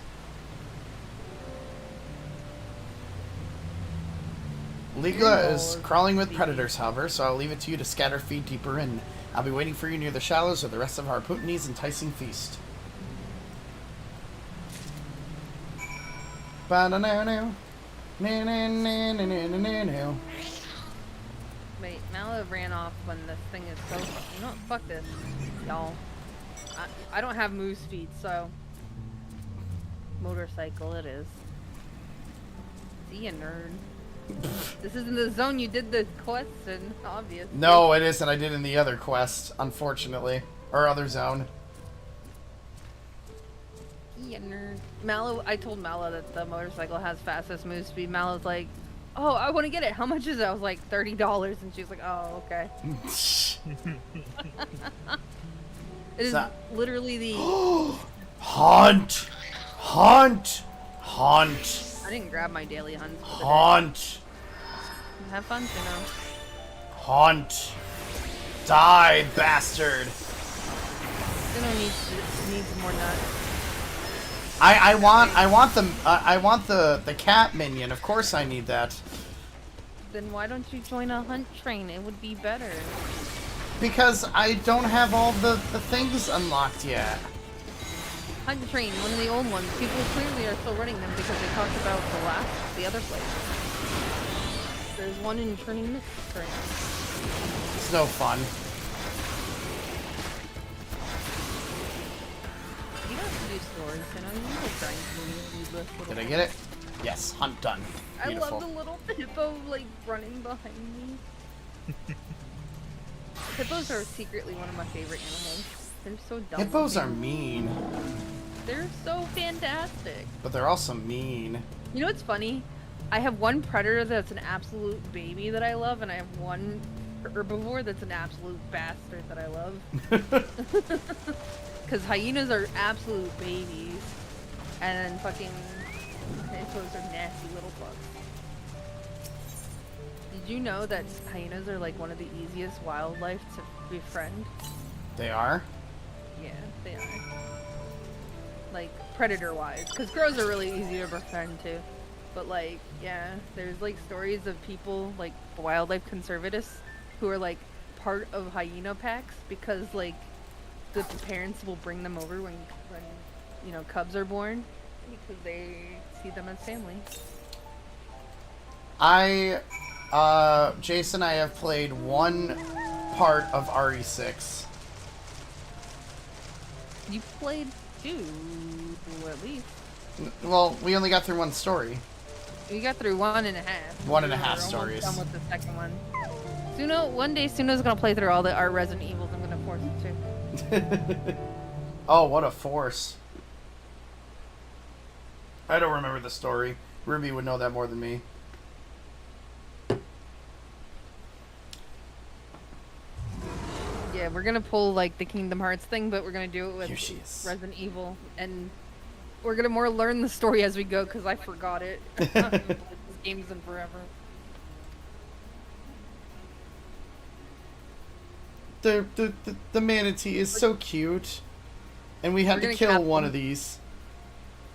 Liga is crawling with predators, however, so I'll leave it to you to scatter feed deeper in. I'll be waiting for you near the shallows or the rest of our Putini's enticing feast. Wait, Mala ran off when this thing is so... You know what? Fuck this, y'all. I don't have move speed, so... Motorcycle it is. See ya, nerd. This isn't the zone you did the quests in, obviously. No, it isn't. I did in the other quest, unfortunately. Or other zone. Yeah, nerd. Mallow, I told Mallow that the motorcycle has fastest move speed. Mallow's like, oh, I want to get it. How much is it? I was like, $30. And she's like, oh, okay. It is literally the... Hunt! Hunt! Hunt! I didn't grab my daily hunts. Hunt! Have fun, Suno. Hunt! Die, bastard! Suno needs more nuts. I want the cat minion. Of course I need that. Then why don't you join a hunt train? It would be better. Because I don't have all the things unlocked yet. Hunt train, one of the old ones. People clearly are still running them because they talked about the other place. There's one in Turning Mist Train. It's no fun. You don't have to do stories, you know, you will grind through this little. Did I get it? Yes, hunt done. Beautiful. I love the little hippo, like, running behind me. Hippos are secretly one of my favorite animals. They're so dumb. Hippos are mean. They're so fantastic. But they're also mean. You know what's funny? I have one predator that's an absolute baby that I love, and I have one herbivore that's an absolute bastard that I love. Because hyenas are absolute babies, and then fucking hippos are nasty little fucks. Did you know that hyenas are like one of the easiest wildlife to befriend? They are? Yeah, they are. Like, predator-wise. Because crows are really easy to befriend, too. But, like, yeah, there's, like, stories of people, like, wildlife conservatists who are, like, part of hyena packs because, like, the parents will bring them over when you know, cubs are born because they see them as family. Jason, I have played one part of RE6. You played 2, at least. Well, we only got through one story. We got through 1.5. 1.5 stories. Done with the second one. One day Suno's gonna play through all our Resident Evils. I'm gonna force it to. Oh, what a force. I don't remember the story. Ruby would know that more than me. Yeah, we're gonna pull like the Kingdom Hearts thing, but we're gonna do it with Here she is. Resident Evil, and we're gonna more learn the story as we go because I forgot it. I've not even played this games in forever. The manatee is so cute, and we had to kill one of these.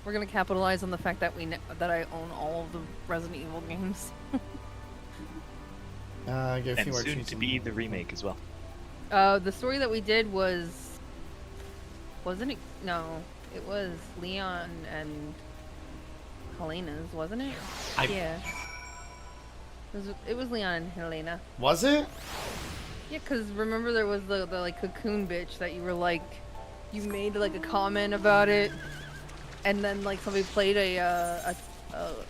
We're gonna capitalize on the fact that that I own all of the Resident Evil games. And soon to be the remake as well. The story that we did wasn't it? No, it was Leon and Helena's, wasn't it? Yeah. It was Leon and Helena. Was it? Yeah, because remember there was the like cocoon bitch that you were like, you made like a comment about it, and then like somebody played a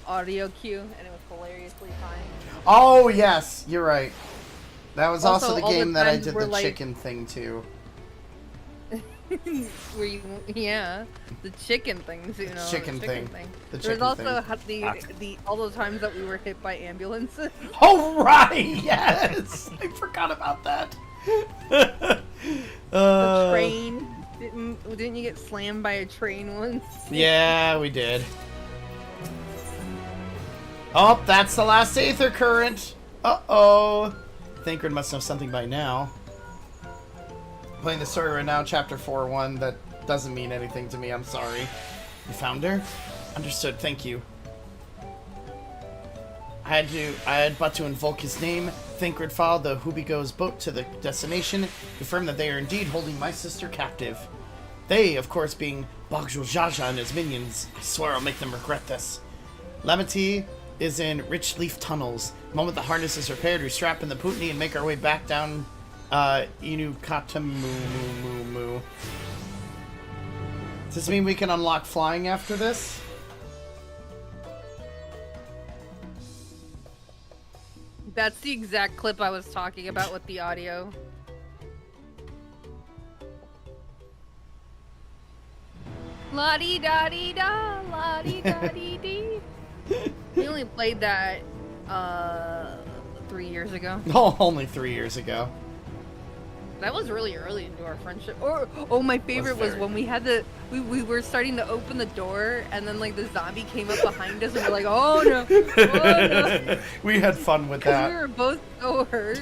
audio cue and it was hilariously fine. Oh yes, you're right. That was also the game that I did the like, chicken thing too. Where you, yeah, the chicken things, you know. Chicken thing. The There's chicken also thing. the all those times that we were hit by ambulances. Oh right, yes, I forgot about that. The train didn't you get slammed by a train once? Yeah, we did. Oh, that's the last Aether Current. Uh-oh. Thancred must know something by now. Playing the story right now, chapter 4-1. That doesn't mean anything to me, I'm sorry. You found her? Understood, thank you. I had but to invoke his name. Thancred followed the Hubigo's boat to the destination, confirmed that they are indeed holding my sister captive. They, of course, being Bogjo Jaja and his minions. I swear I'll make them regret this. Lamity is in Rich Leaf Tunnels. The moment the harness is repaired, we strap in the Putney and make our way back down Inukatamu. Does this mean we can unlock flying after this? That's the exact clip I was talking about with the audio. La-dee-da-dee-da, la-dee-da-dee-dee. We only played that 3 years ago. Oh, only 3 years ago. That was really early into our friendship. Or oh, my favorite was when we had we were starting to open the door, and then like the zombie came up behind us, and we're like, oh no, oh no. We had fun with that. We were both so hurt,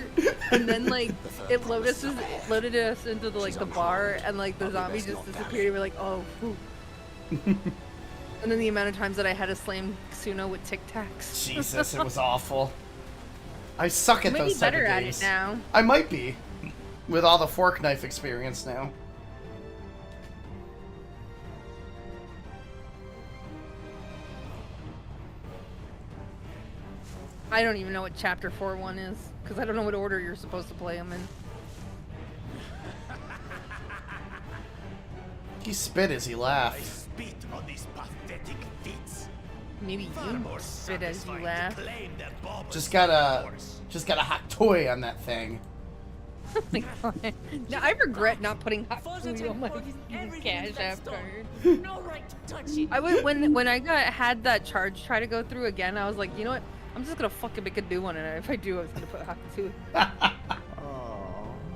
and then like it loaded us into the like the bar, and like the zombie just disappeared. And we're like, oh. Whew. And then the amount of times that I had to slam Suno with Tic Tacs. Jesus, it was awful. I suck at those type of games. I might be better at it now. I might be. With all the fork knife experience now. I don't even know what chapter 4-1 is, because I don't know what order you're supposed to play them in. He spit as he laughed. I spit on these pathetic feats. Maybe you spit as you laugh. Just got a hot toy on that thing. Oh my god. Now, I regret not putting hot toy on my Cash App card. No right to touch it. I would when I had that charge try to go through again, I was like, you know what? I'm just gonna fucking make a new one, and if I do, I was gonna put hot toy.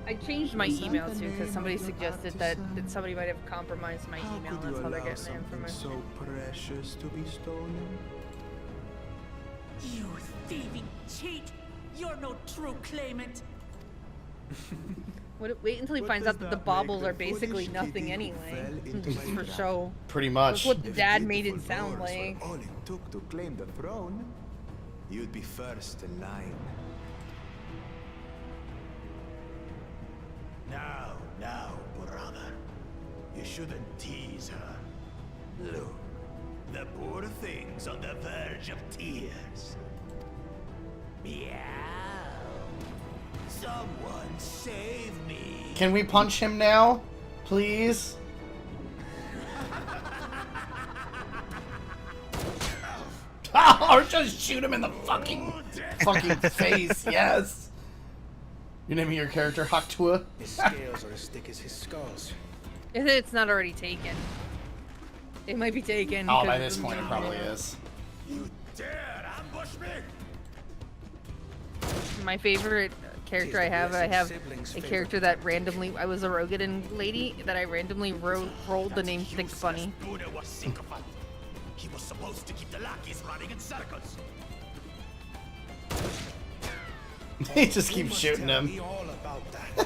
I changed my email too because somebody suggested that somebody might have compromised my email. That's how they're getting the information. So precious to be stolen. You thieving cheat! You're no true claimant. Wait until he finds out that the baubles are basically nothing anyway. Just for show. Pretty much. That's what Dad made it sound like. All it took to claim the throne, you'd be first in line. Now, brother. You shouldn't tease her. Look, the poor thing's on the verge of tears. Meow. Someone save me. Can we punch him now? Please? Or just shoot him in the fucking face, yes. You're naming your character Haktua? His scales are as thick as his skulls. If it's not already taken. It might be taken. Oh, by this point it probably is. You dare ambush me? My favorite character I have a character that randomly, I was a Rogadin lady that I randomly rolled the name Thick Bunny. He was supposed to keep the lackeys running in circles. He just keeps shooting him.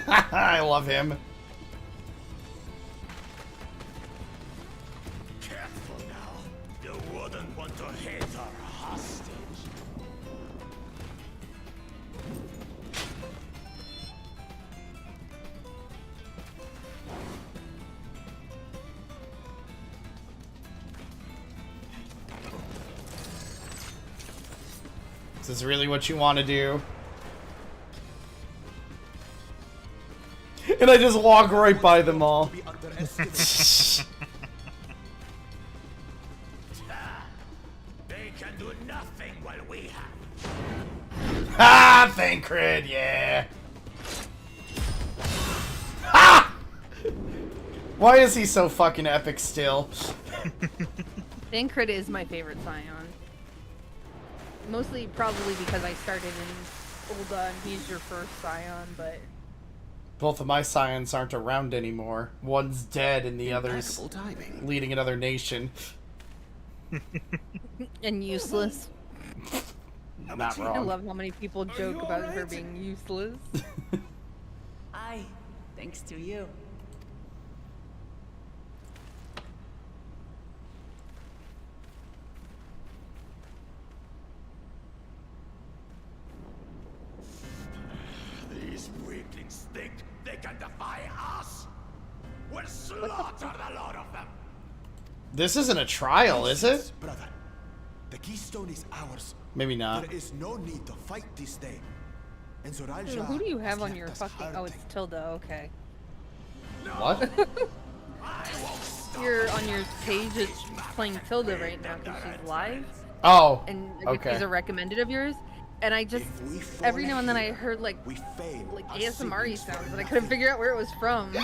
I love him. Careful now. You wouldn't want to hit our hostage. Is this really what you want to do? And I just walk right by them all. They can do nothing while we have. Ah, Thancred, yeah. Ha! Why is he so fucking epic still? Thancred is my favorite Scion. Mostly probably because I started in Ulda and he's your first Scion, but... Both of my Scions aren't around anymore. One's dead and the other's leading another nation. And useless. Not wrong. I love how many people joke about her being useless. Aye, thanks to you. These weaklings think they can defy us. We'll slaughter the lot of them. This isn't a trial, is it? Brother, the keystone is ours. Maybe not. There is no need to fight this day. And Who do you have on your fucking... Oh, it's Tilda, okay. What? You're on your page, it's playing Tilda right now because she's live. Oh, and okay. She's a recommended of yours. And I just, every now and then I heard like ASMR sounds, but I couldn't figure out where it was from.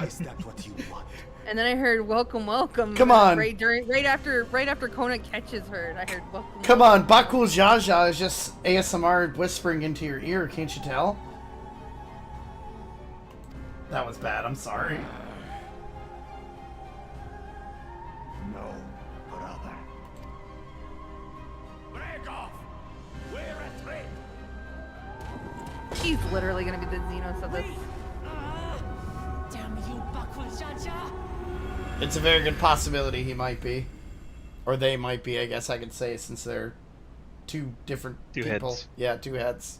Is that what you want? And then I heard "Welcome, welcome." Come on. Right after Kona catches her, I heard "Welcome." Come on, Bakul Jaja is just ASMR whispering into your ear. Can't you tell? That was bad. I'm sorry. No, brother. Break off! We're a threat! He's literally gonna be the Xenos of this. Damn you, Bakujaja! It's a very good possibility he might be. Or they might be, I guess I could say, since they're two different people. Heads. Yeah, two heads.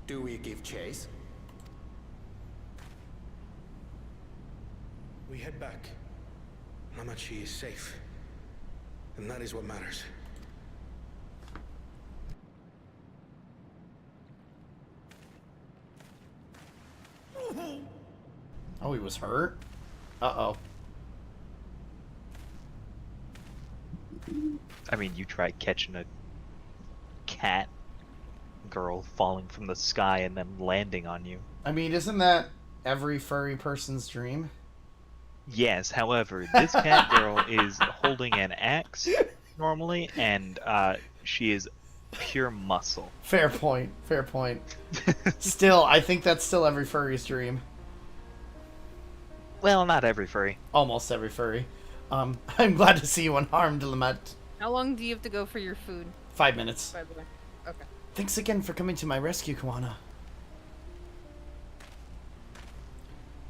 Do we give chase? We head back. Namachi is safe. And that is what matters. Oh, he was hurt? Uh-oh. I mean, you try catching a cat girl falling from the sky and then landing on you. I mean, isn't that every furry person's dream? Yes, however, this cat girl is holding an axe normally, and she is pure muscle. Fair point. Fair point. Still, I think that's still every furry's dream. Well, not every furry. Almost every furry. I'm glad to see you unharmed, Lamette. How long do you have to go for your food? 5 minutes. By the way. Okay. Thanks again for coming to my rescue, Kawana.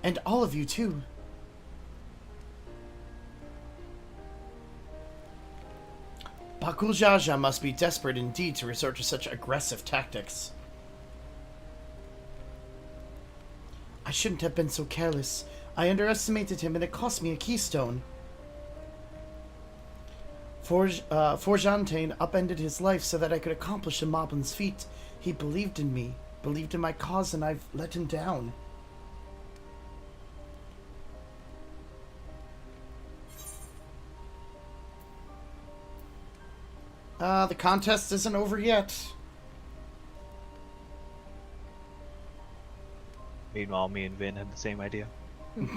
And all of you, too. Bakuljaja must be desperate indeed to resort to such aggressive tactics. I shouldn't have been so careless. I underestimated him and it cost me a keystone. Forjantain upended his life so that I could accomplish a Moblin's feat. He believed in me, believed in my cause, and I've let him down. The contest isn't over yet. Meanwhile, me and Vin had the same idea.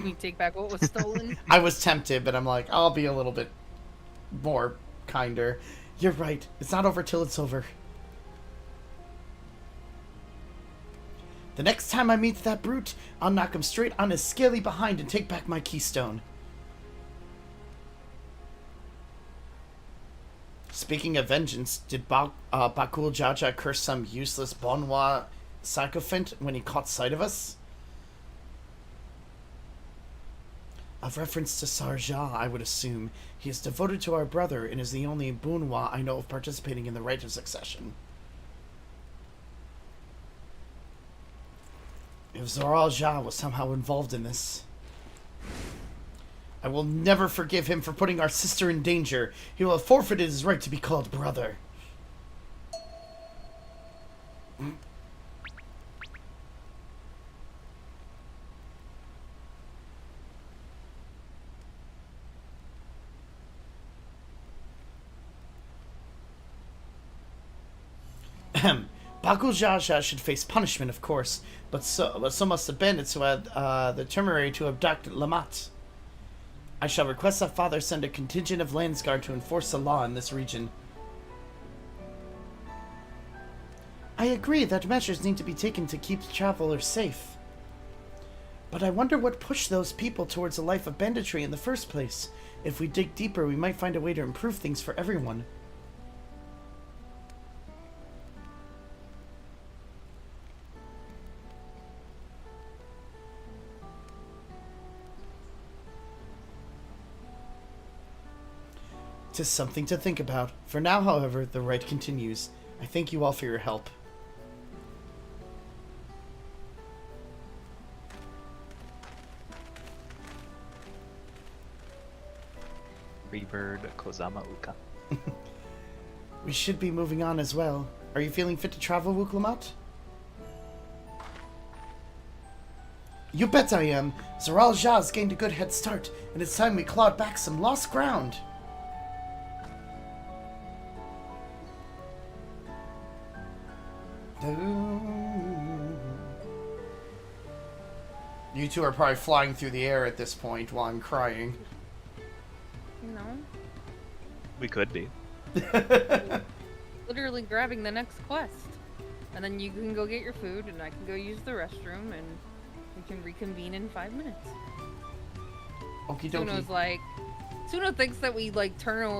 We take back what was stolen. I was tempted, but I'm like, I'll be a little bit more kinder. You're right. It's not over till it's over. The next time I meet that brute, I'll knock him straight on his scaly behind and take back my keystone. Speaking of vengeance, did Bakul Jaja curse some useless Bonwa sycophant when he caught sight of us? Of reference to Sarja, I would assume. He is devoted to our brother and is the only Bunwa I know of participating in the rite of succession. If Zoral Jha was somehow involved in this, I will never forgive him for putting our sister in danger. He will have forfeited his right to be called brother. Bakul Jaja should face punishment, of course, but so must the bandits who had the temerary to abduct Lamat. I shall request that Father send a contingent of Landsguard to enforce the law in this region. I agree that measures need to be taken to keep travelers safe. But I wonder what pushed those people towards a life of banditry in the first place. If we dig deeper, we might find a way to improve things for everyone. Tis something to think about. For now, however, the rite continues. I thank you all for your help. Freebird Kozama Uka. We should be moving on as well. Are you feeling fit to travel, Wuklamat? You bet I am. Zoral Jha's gained a good head start, and it's time we clawed back some lost ground. You two are probably flying through the air at this point while I'm crying. No. We could be. Literally grabbing the next quest. And then you can go get your food, and I can go use the restroom, and we can reconvene in 5 minutes. Okie dokie. Suno's like, Suno thinks that we like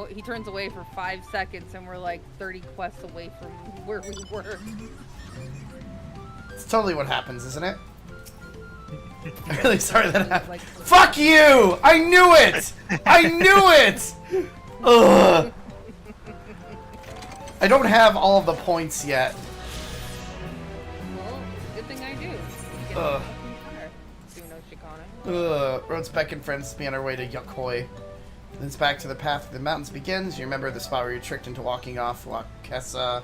he turns away for 5 seconds and we're like 30 quests away from where we were. It's totally what happens, isn't it? I'm really sorry that happened. Like, fuck you! I knew it! I knew it! Ugh. I don't have all of the points yet. Well, good thing I do. Suno Shecano. Roads beckon friends to be on our way to Yokhoi. Then it's back to the path of the mountains begins. You remember the spot where you're tricked into walking off La Kessa.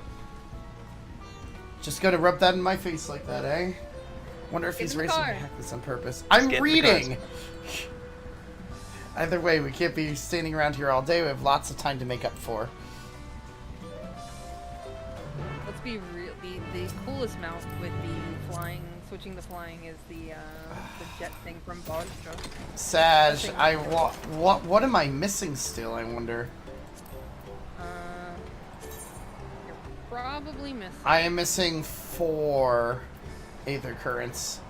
Just gonna rub that in my face like that, eh? Wonder if he's racing back this on purpose. I'm reading! Either way, we can't be standing around here all day. We have lots of time to make up for. Let's be real. The coolest mount with the flying, switching to flying is the jet thing from Bostra. Sag, what am I missing still, I wonder? You're probably missing. I am missing 4 Aether Currents.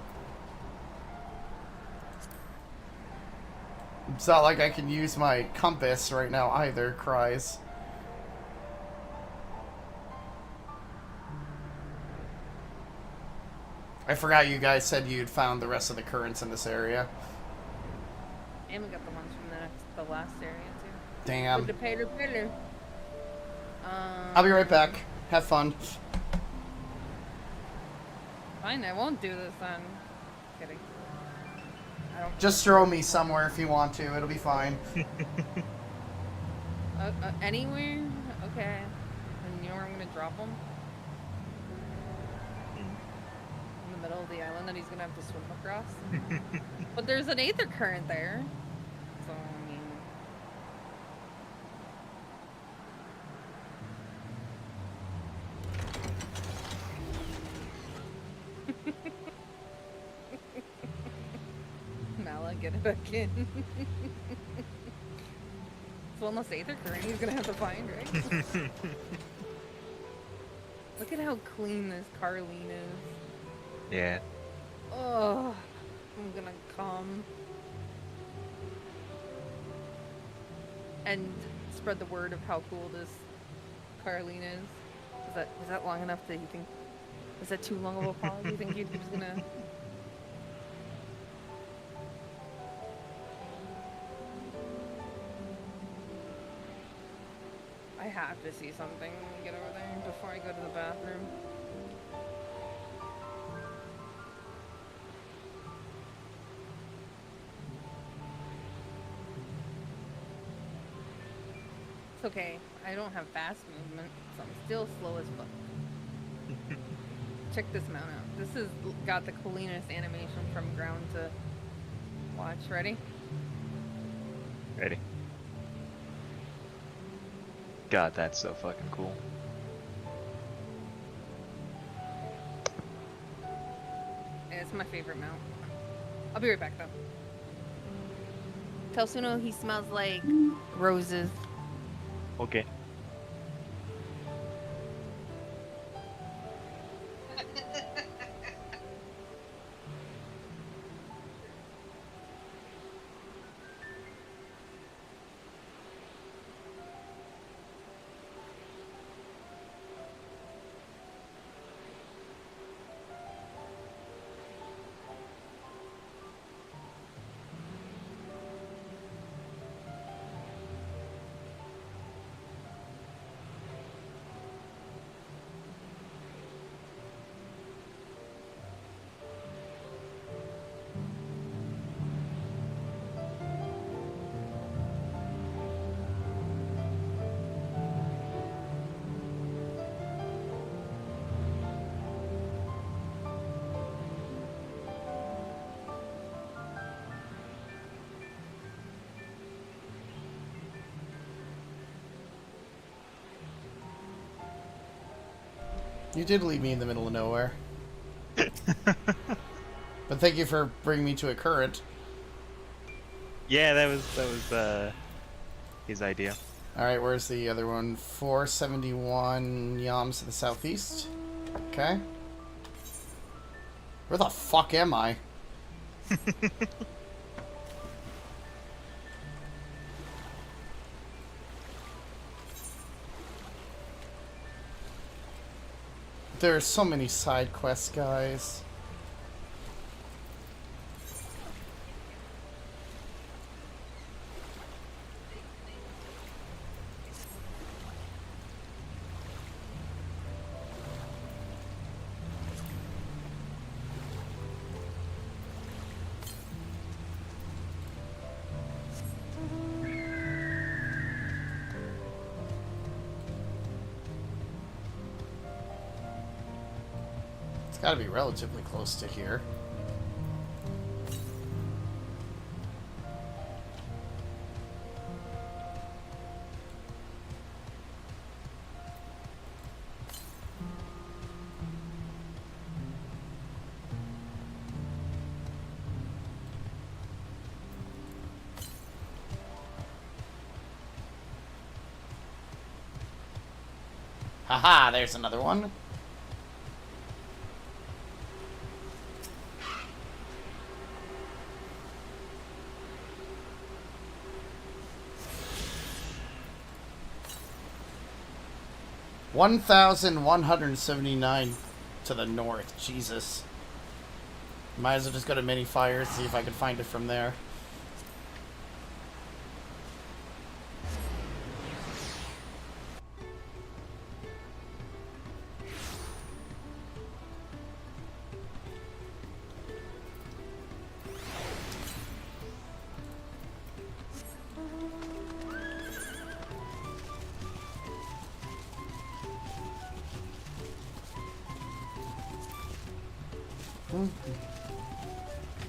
It's not like I can use my compass right now either, cries. I forgot you guys said you'd found the rest of the currents in this area. And we got the ones from the last area too. Damn. I'll be right back. Have fun. Fine, I won't do this then. Kidding. I don't. Just throw me somewhere if you want to. It'll be fine. Anywhere? Okay. And you know where I'm gonna drop them? In the middle of the island that he's gonna have to swim across. But there's an Aether current there. So, I mean... Mala, get it back in. It's one less Aether current he's gonna have to find, right? Look at how clean this Carlene is. Yeah. Oh, I'm gonna come. And spread the word of how cool this Carlene is. Is that long enough that you think... Is that too long of a pause? You think you're just gonna... I have to see something when we get over there before I go to the bathroom. It's okay. I don't have fast movement, so I'm still slow as fuck. Check this mount out. This has got the cleanest animation from ground to watch. Ready? Ready. God, that's so fucking cool. It's my favorite mount. I'll be right back though. Tell Suno he smells like roses. Okay. You did leave me in the middle of nowhere. But thank you for bringing me to a current. Yeah, that was his idea. Alright, where's the other one? 471 Yams to the southeast. Okay. Where the fuck am I? There are so many side quests, guys. It's got to be relatively close to here. Haha, there's another one. $1,179 to the north. Jesus. Might as well just go to Mini Fire, see if I can find it from there.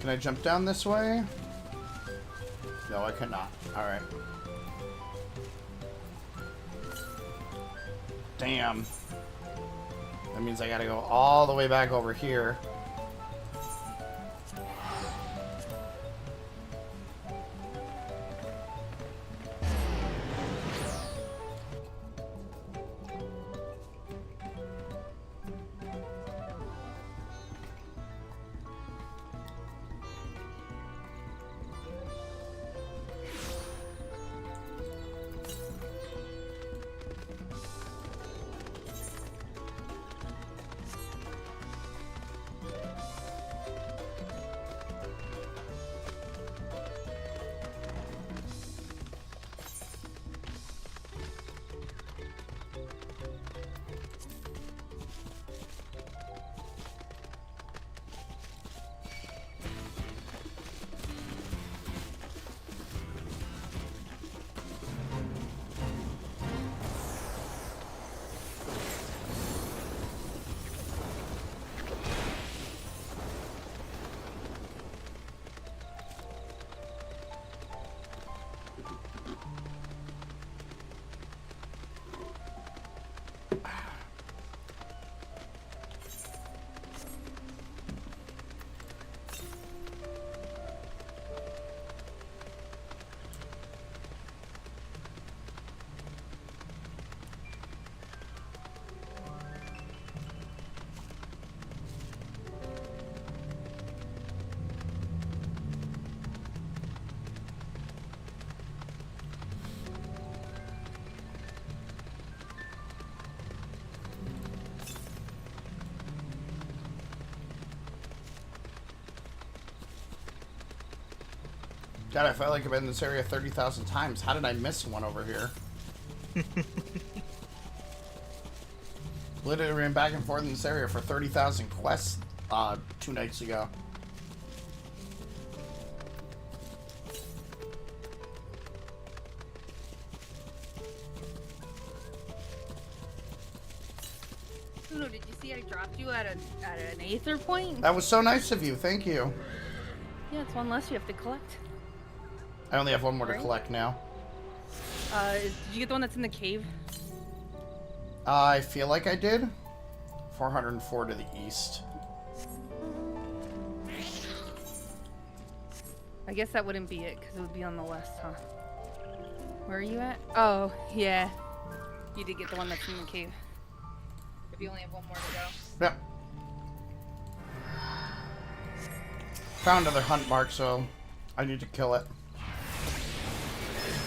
Can I jump down this way? No, I cannot. Alright. Damn. That means I gotta go all the way back over here. God, I felt like I've been in this area 30,000 times. How did I miss one over here? Literally ran back and forth in this area for 30,000 quests 2 nights ago. Suno, did you see I dropped you at an aether point? That was so nice of you. Thank you. Yeah, it's one less you have to collect. I only have one more to collect now. Did you get the one that's in the cave? I feel like I did. 404 to the east. I guess that wouldn't be it, because it would be on the west, huh? Where are you at? Oh, yeah. You did get the one that's in the cave. If you only have one more to go. Yep. found another hunt mark, so I need to kill it.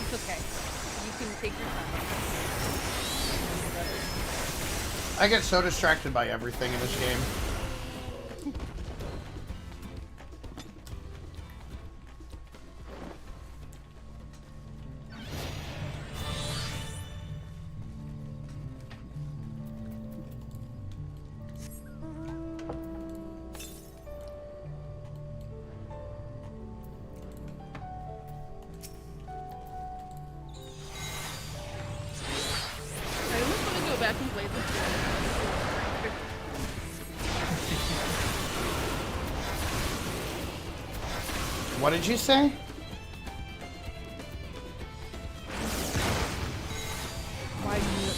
It's okay. You can take your time. I get so distracted by everything in this game. What did you say? Why do you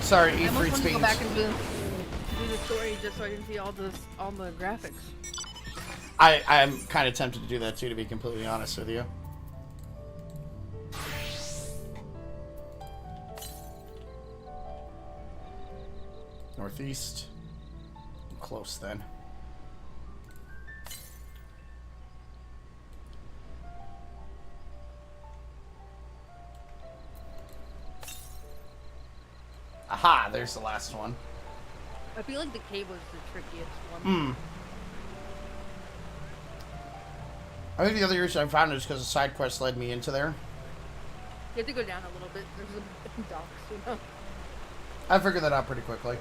Sorry, I almost want to go E3 back and do the story just so I can see all the graphics. I'm kind of tempted to do that too, to be completely honest with you. Northeast. I'm close then. Aha, there's the last one. I feel like the cave was the trickiest one. I think the other reason I found it is because the side quest led me into there. You have to go down a little bit. There's a dock, you know. I figured that out pretty quickly.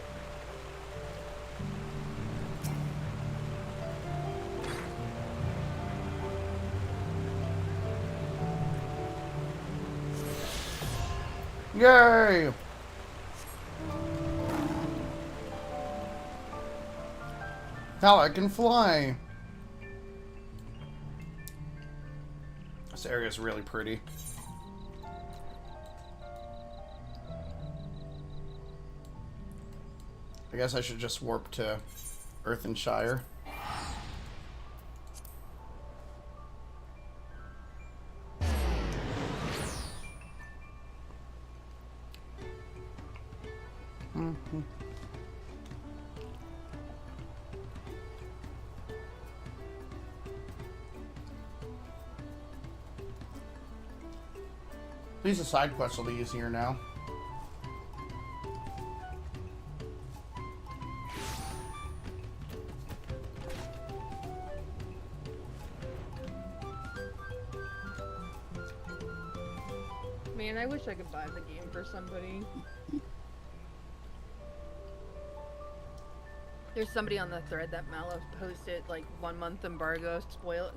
Yay! Now I can fly. This area is really pretty. I guess I should just warp to Earthenshire. At least the side quests will be easier now. Man, I wish I could buy the game for somebody. There's somebody on the thread that Mallow posted, like, 1 month embargo,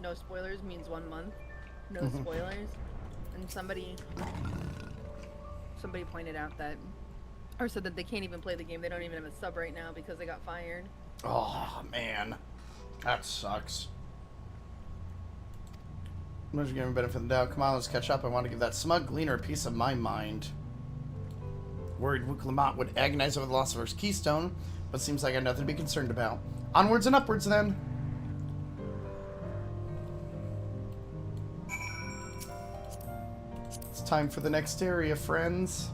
no spoilers means 1 month, no spoilers. And somebody pointed out that, or said that they can't even play the game. They don't even have a sub right now because they got fired. Oh, man. That sucks. I'm just giving benefit of the doubt. Come on, let's catch up. I want to give that smug gleaner a piece of my mind. Worried Wook Lamont would agonize over the loss of her keystone, but seems like I got nothing to be concerned about. Onwards and upwards, then. Time for the next area, friends.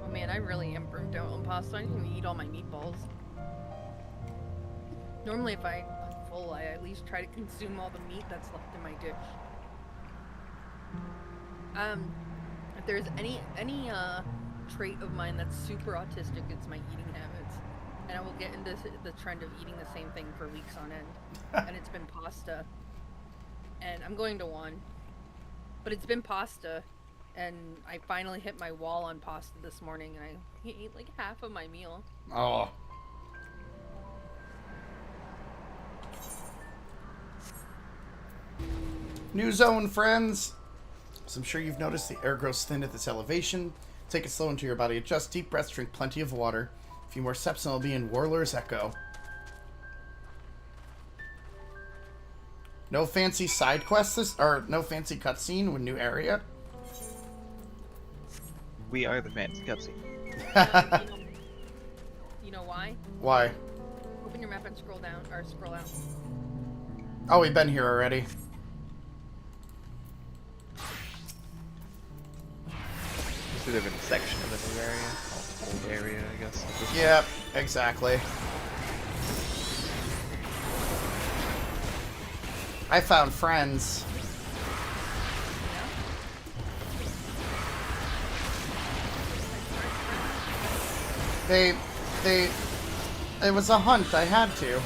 Oh man, I really am burnt out on pasta. I need to eat all my meatballs. Normally if I'm full, I at least try to consume all the meat that's left in my dish. If there's any trait of mine that's super autistic, it's my eating habits. And I will get into the trend of eating the same thing for weeks on end. And it's been pasta. And I'm going to one. But it's been pasta. And I finally hit my wall on pasta this morning, and I ate like half of my meal. Oh. New zone, friends. So I'm sure you've noticed the air grows thin at this elevation. Take it slow into your body. Adjust deep breaths. Drink plenty of water. A few more steps, and I'll be in Warlor's Echo. No fancy side quests, or no fancy cutscene with new area. We are the fancy cutscene. You know why? Why? Open your map and scroll down, or scroll out. Oh, we've been here already. This is a different section of the new area. Old area, I guess. Yep, exactly. I found friends. It was a hunt. I had to.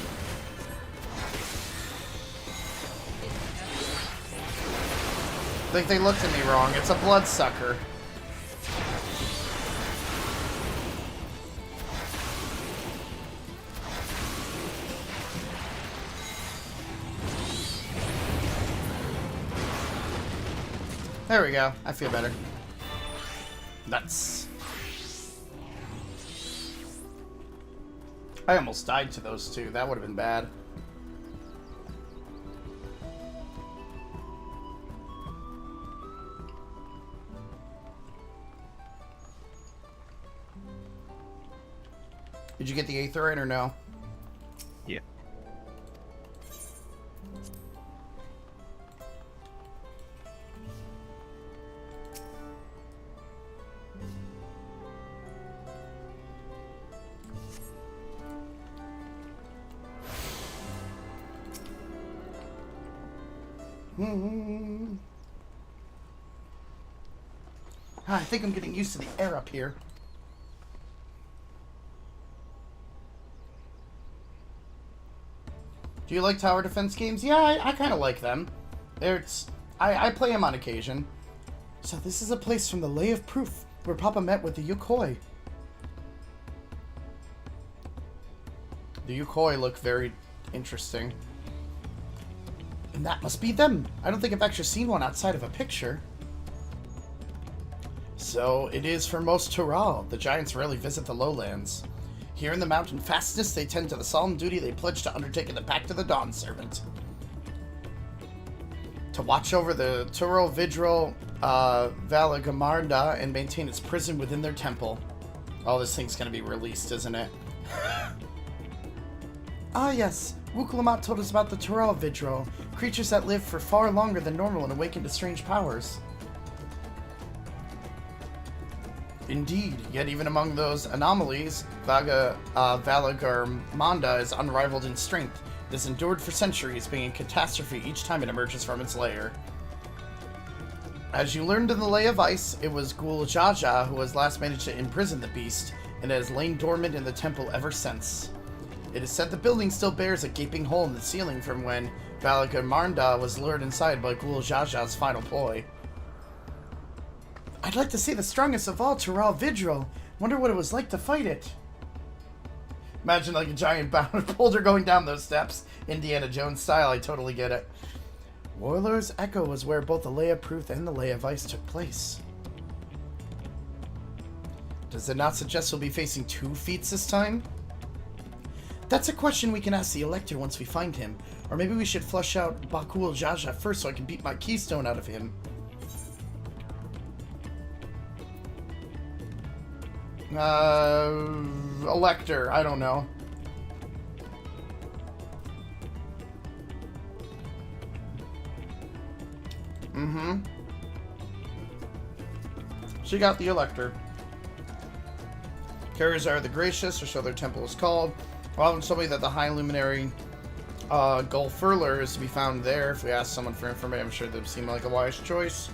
I think they looked at me wrong. It's a bloodsucker. There we go. I feel better. Nuts. I almost died to those two. That would have been bad. Did you get the Aetherite or no? Yeah. I think I'm getting used to the air up here. Do you like tower defense games? Yeah, I kind of like them. I play them on occasion. So this is a place from the Lay of Proof where Papa met with the Yukoi. The Yukoi look very interesting. And that must be them. I don't think I've actually seen one outside of a picture. So it is for most Tural. The giants rarely visit the lowlands. Here in the mountain fastness, they tend to the solemn duty they pledged to undertake in the Pact of the Dawn Servant. To watch over the Turo Vidral Valagamarda and maintain its prison within their temple. Oh, this thing's gonna be released, isn't it? Ah, yes. Wukulamat told us about the Turo Vidral, creatures that live for far longer than normal and awaken to strange powers. Indeed, yet even among those anomalies, Valagarmanda is unrivaled in strength. It has endured for centuries, being a catastrophe each time it emerges from its lair. As you learned in the Lay of Ice, it was Ghoul Jaja who has last managed to imprison the beast, and it has lain dormant in the temple ever since. It is said the building still bears a gaping hole in the ceiling from when Valagarmanda was lured inside by Ghoul Jaja's final ploy. I'd like to see the strongest of all Tural Vidral. Wonder what it was like to fight it. Imagine like a giant boulder going down those steps. Indiana Jones style, I totally get it. Warlord's Echo was where both the Lay of Proof and the Lay of Ice took place. Does it not suggest we'll be facing 2 feats this time? That's a question we can ask the Elector once we find him. Or maybe we should flush out Bakul Jaja first so I can beat my keystone out of him. Elector, I don't know. She got the Elector. Carriers are the Gracious, or so their temple is called. Well, told me that the High Luminary Gulfurler is to be found there. If we ask someone for information, I'm sure that would seem like a wise choice.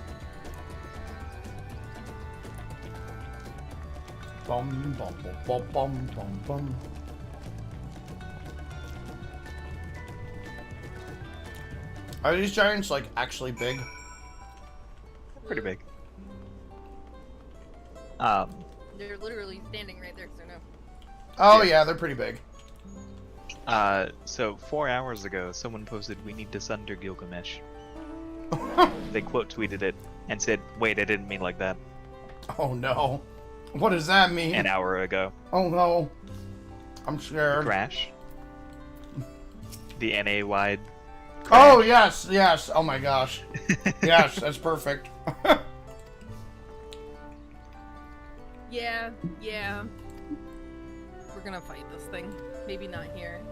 Bum, bum, bum, bum, bum, bum. Are these giants, like, actually big? Pretty big. They're literally standing right there, so no. Oh, yeah, they're pretty big. So 4 hours ago, someone posted, "We need to sunder Gilgamesh." They quote tweeted it and said, "Wait, I didn't mean like that." Oh, no. What does that mean? An hour ago. Oh, no. I'm scared. Crash. The NA-wide crash. Oh, yes, yes. Oh, my gosh. Yes, that's perfect. Yeah. We're gonna fight this thing. Maybe not here.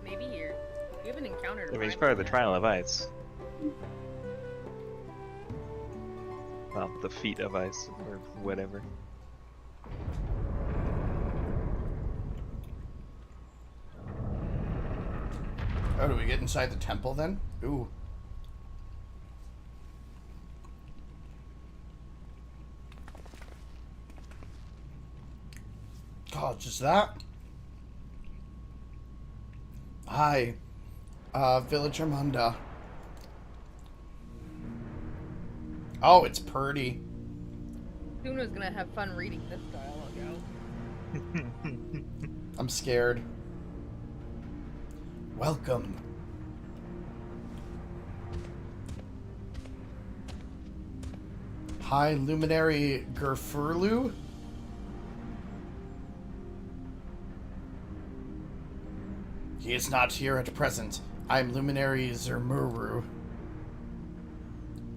Maybe here. We haven't encountered I mean, it's part of the yet. Trial of Ice. Well, the Feat of Ice, or whatever. Oh, do we get inside the temple then? Ooh. Oh, just that? Hi. Villager Munda. Oh, it's pretty. Suno's gonna have fun reading this dialogue out. I'm scared. Welcome. Hi, Luminary Gerfurlu. He is not here at present. I am Luminary Zermuru.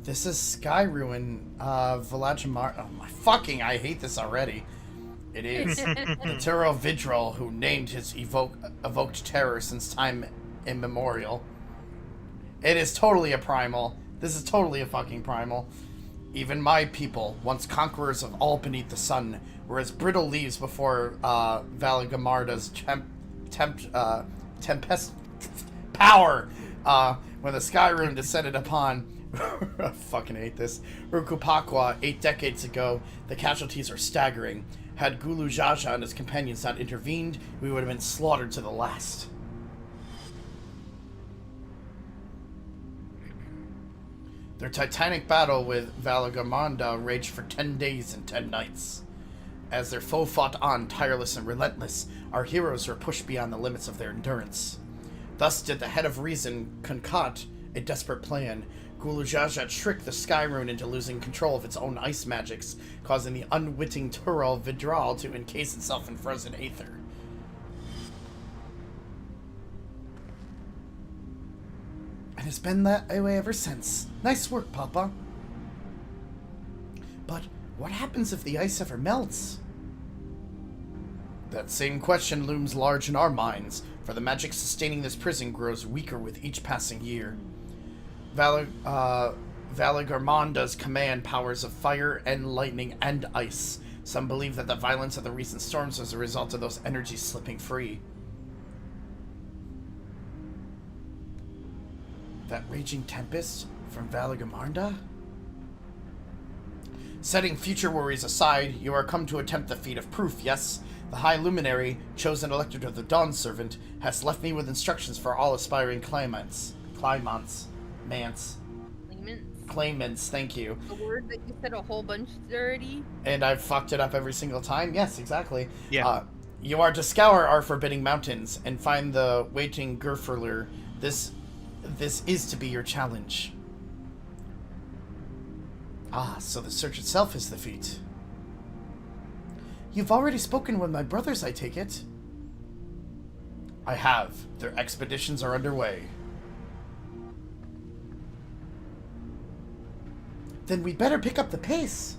This is Skyruin, Vilajamar. Oh my fucking, I hate this already. It is the Turo Vidral who named his evoked terror since time immemorial. It is totally a primal. This is totally a fucking primal. Even my people, once conquerors of all beneath the sun, were as brittle leaves before Valagamarda's tempest power. When the Skyrim descended upon I fucking hate this. Urkupakwa 8 decades ago, the casualties are staggering. Had Gulu Jaja and his companions not intervened, we would have been slaughtered to the last. Their titanic battle with Valagamonda raged for 10 days and 10 nights. As their foe fought on, tireless and relentless, our heroes were pushed beyond the limits of their endurance. Thus did the head of reason concoct a desperate plan. Gulu Jaja tricked the Skyrune into losing control of its own ice magics, causing the unwitting Tural Vidral to encase itself in frozen aether. And it's been that way ever since. Nice work, Papa. But what happens if the ice ever melts? That same question looms large in our minds, for the magic sustaining this prison grows weaker with each passing year. Valagarmonda's command powers of fire and lightning and ice. Some believe that the violence of the recent storms was a result of those energies slipping free. That raging tempest from Valagarmonda? Setting future worries aside, you are come to attempt the feat of proof, yes? The High Luminary, chosen elected of the Dawn Servant, has left me with instructions for all aspiring claimants, thank you. The word that you said a whole bunch already? And I've fucked it up every single time? Yes, exactly. Yeah. You are to scour our forbidding mountains and find the waiting Gerfurler. This is to be your challenge. Ah, so the search itself is the feat. You've already spoken with my brothers, I take it? I have. Their expeditions are underway. Then we'd better pick up the pace.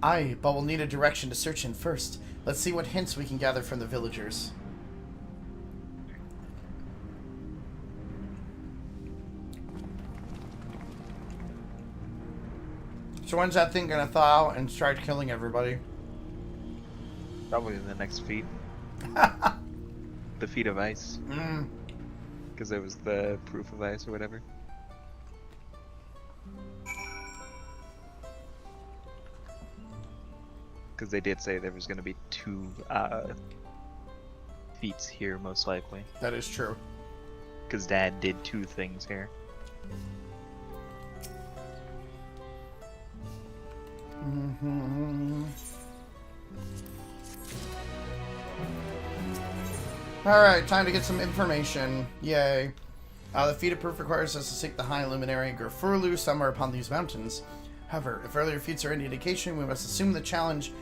Aye, but we'll need a direction to search in first. Let's see what hints we can gather from the villagers. So when's that thing gonna thaw out and start killing everybody? Probably in the next feat. The feat of ice. Because it was the proof of ice or whatever. Because they did say there was going to be 2 feats here, most likely. That is true. Because Dad did 2 things here. Alright, time to get some information. Yay. The feat of proof requires us to seek the High Luminary Gerfurlu somewhere upon these mountains. However, if earlier feats are any indication, we must assume the challenge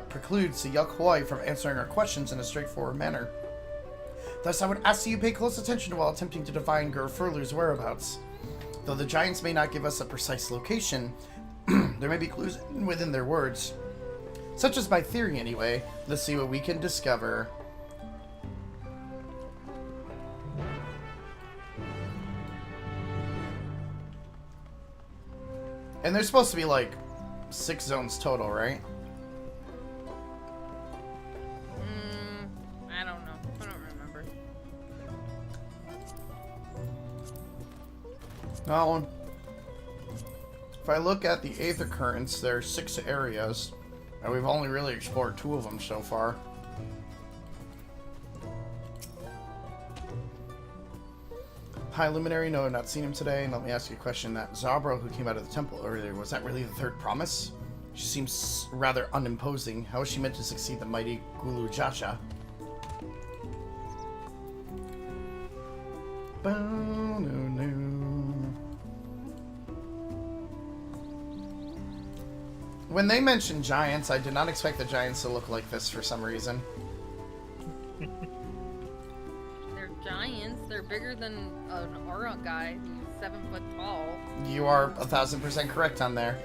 precludes the Yuk-Hoi from answering our questions in a straightforward manner. Thus, I would ask that you pay close attention while attempting to divine Gerfurlu's whereabouts. Though the giants may not give us a precise location, there may be clues within their words. Such is my theory, anyway. Let's see what we can discover. And there's supposed to be, like, 6 zones total, right? I don't know. I don't remember. No. If I look at the Aether Currents, there are 6 areas, and we've only really explored 2 of them so far. Hi, Luminary. No, I've not seen him today. And let me ask you a question. That Zabro who came out of the temple earlier, was that really the third promise? She seems rather unimposing. How is she meant to succeed the mighty Gulu Jaja? When they mentioned giants, I did not expect the giants to look like this for some reason. They're giants. They're bigger than an Aura guy who's 7 foot tall. You are 1000% correct on there.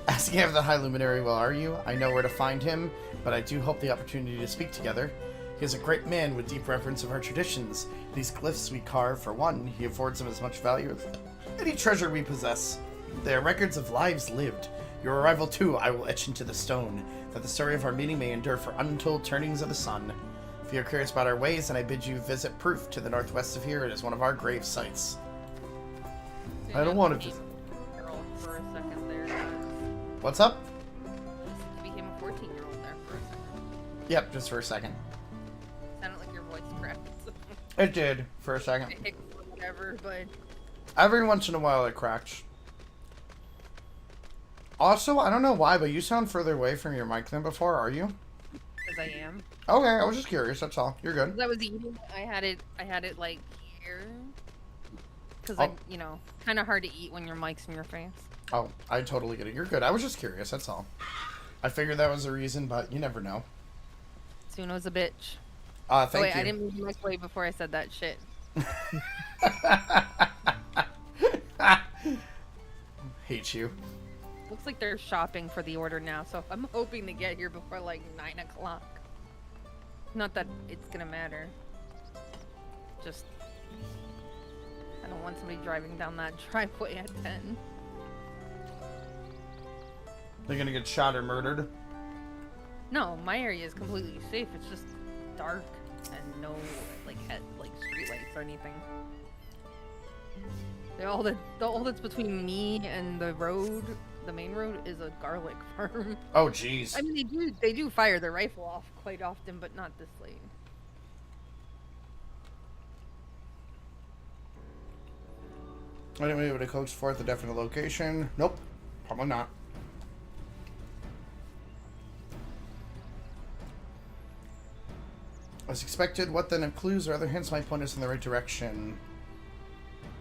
Asking if the High Luminary, well, are you? I know where to find him, but I do hope the opportunity to speak together. He is a great man with deep reverence of our traditions. These glyphs we carve, for one, he affords them as much value as any treasure we possess. They are records of lives lived. Your arrival, too, I will etch into the stone, that the story of our meeting may endure for untold turnings of the sun. If you are curious about our ways, then I bid you visit Proof to the northwest of here. It is one of our grave sites. I don't want to just... For a second there. What's up? You became a 14-year-old there for a second. Yep, just for a second. Sounded like your voice cracked. It did, for a second. Whatever, but... Every once in a while it cracks. Also, I don't know why, but you sound further away from your mic than before, are you? Because I am. Okay, I was just curious, that's all. You're good. I was eating, I had it like here. Because Oh. you know, kind of hard to eat when your mic's in your face. Oh, I totally get it. You're good. I was just curious, that's all. I figured that was the reason, but you never know. Suno's a bitch. Thank wait, you. I didn't move my way before I said that shit. Hate you. Looks like they're shopping for the order now, so I'm hoping to get here before like 9 o'clock. Not that it's gonna matter. Just, I don't want somebody driving down that driveway at 10. They're gonna get shot or murdered? No, my area is completely safe. It's just dark and no like street lights or anything. All that's between me and the road, the main road, is a garlic farm. Oh, jeez. I mean, they do fire their rifle off quite often, but not this late. Anybody able to coach forth a definite location? Nope. Probably not. As expected, what then if clues or other hints might point us in the right direction?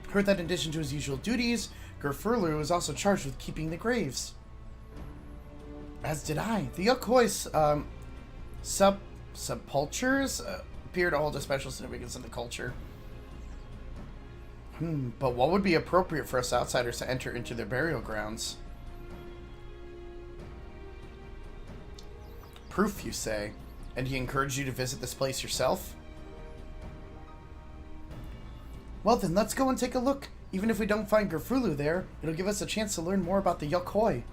Heard that in addition to his usual duties, Gerfurlu is also charged with keeping the graves. As did I. The Yokoi's subcultures appear to hold a special significance in the culture. But what would be appropriate for us outsiders to enter into their burial grounds? Proof, you say? And he encouraged you to visit this place yourself? Well then, let's go and take a look. Even if we don't find Gerfurlu there, it'll give us a chance to learn more about the Yokoi.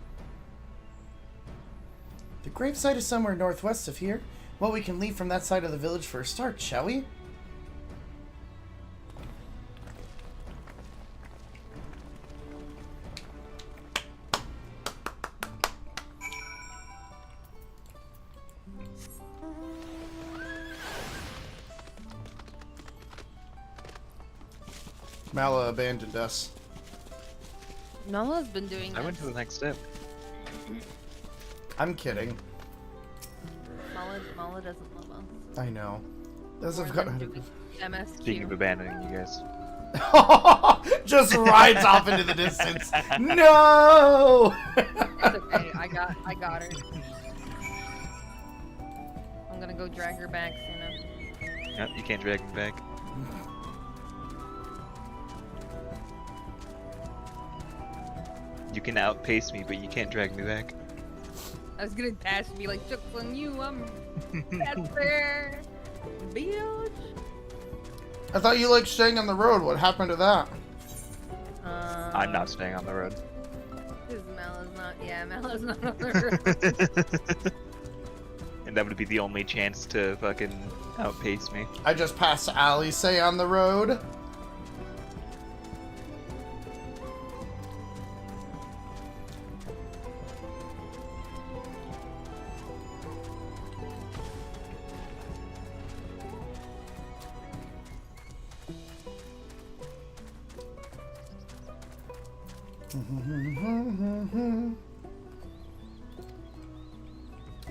The gravesite is somewhere northwest of here. Well, we can leave from that side of the village for a start, shall we? Mala abandoned us. Mala's been doing I went to the next step. I'm kidding. Mala doesn't love us. I know. Doesn't More got than doing MSQ. Speaking of abandoning you guys. Just rides off into the distance. No! It's okay. I got her. I'm gonna go drag her back soon. Yep, you can't drag me back. You can outpace me, but you can't drag me back. I was gonna dash and be like, "Joke's on you, I'm that's fair, bitch." I thought you liked staying on the road. What happened to that? I'm not staying on the road. Because Mala's not on the road. And that would be the only chance to fucking outpace me. I just passed Ali say on the road.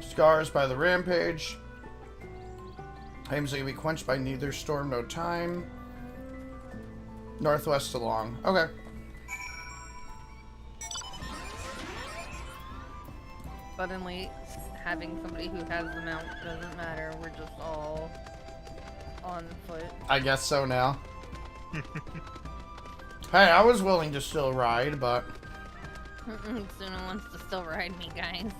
Scars by the rampage. Flames that can be quenched by neither storm nor time. Northwest along. Okay. Suddenly, having somebody who has the mount doesn't matter. We're just all on foot. I guess so now. Hey, I was willing to still ride, but... Suno wants to still ride me, guys.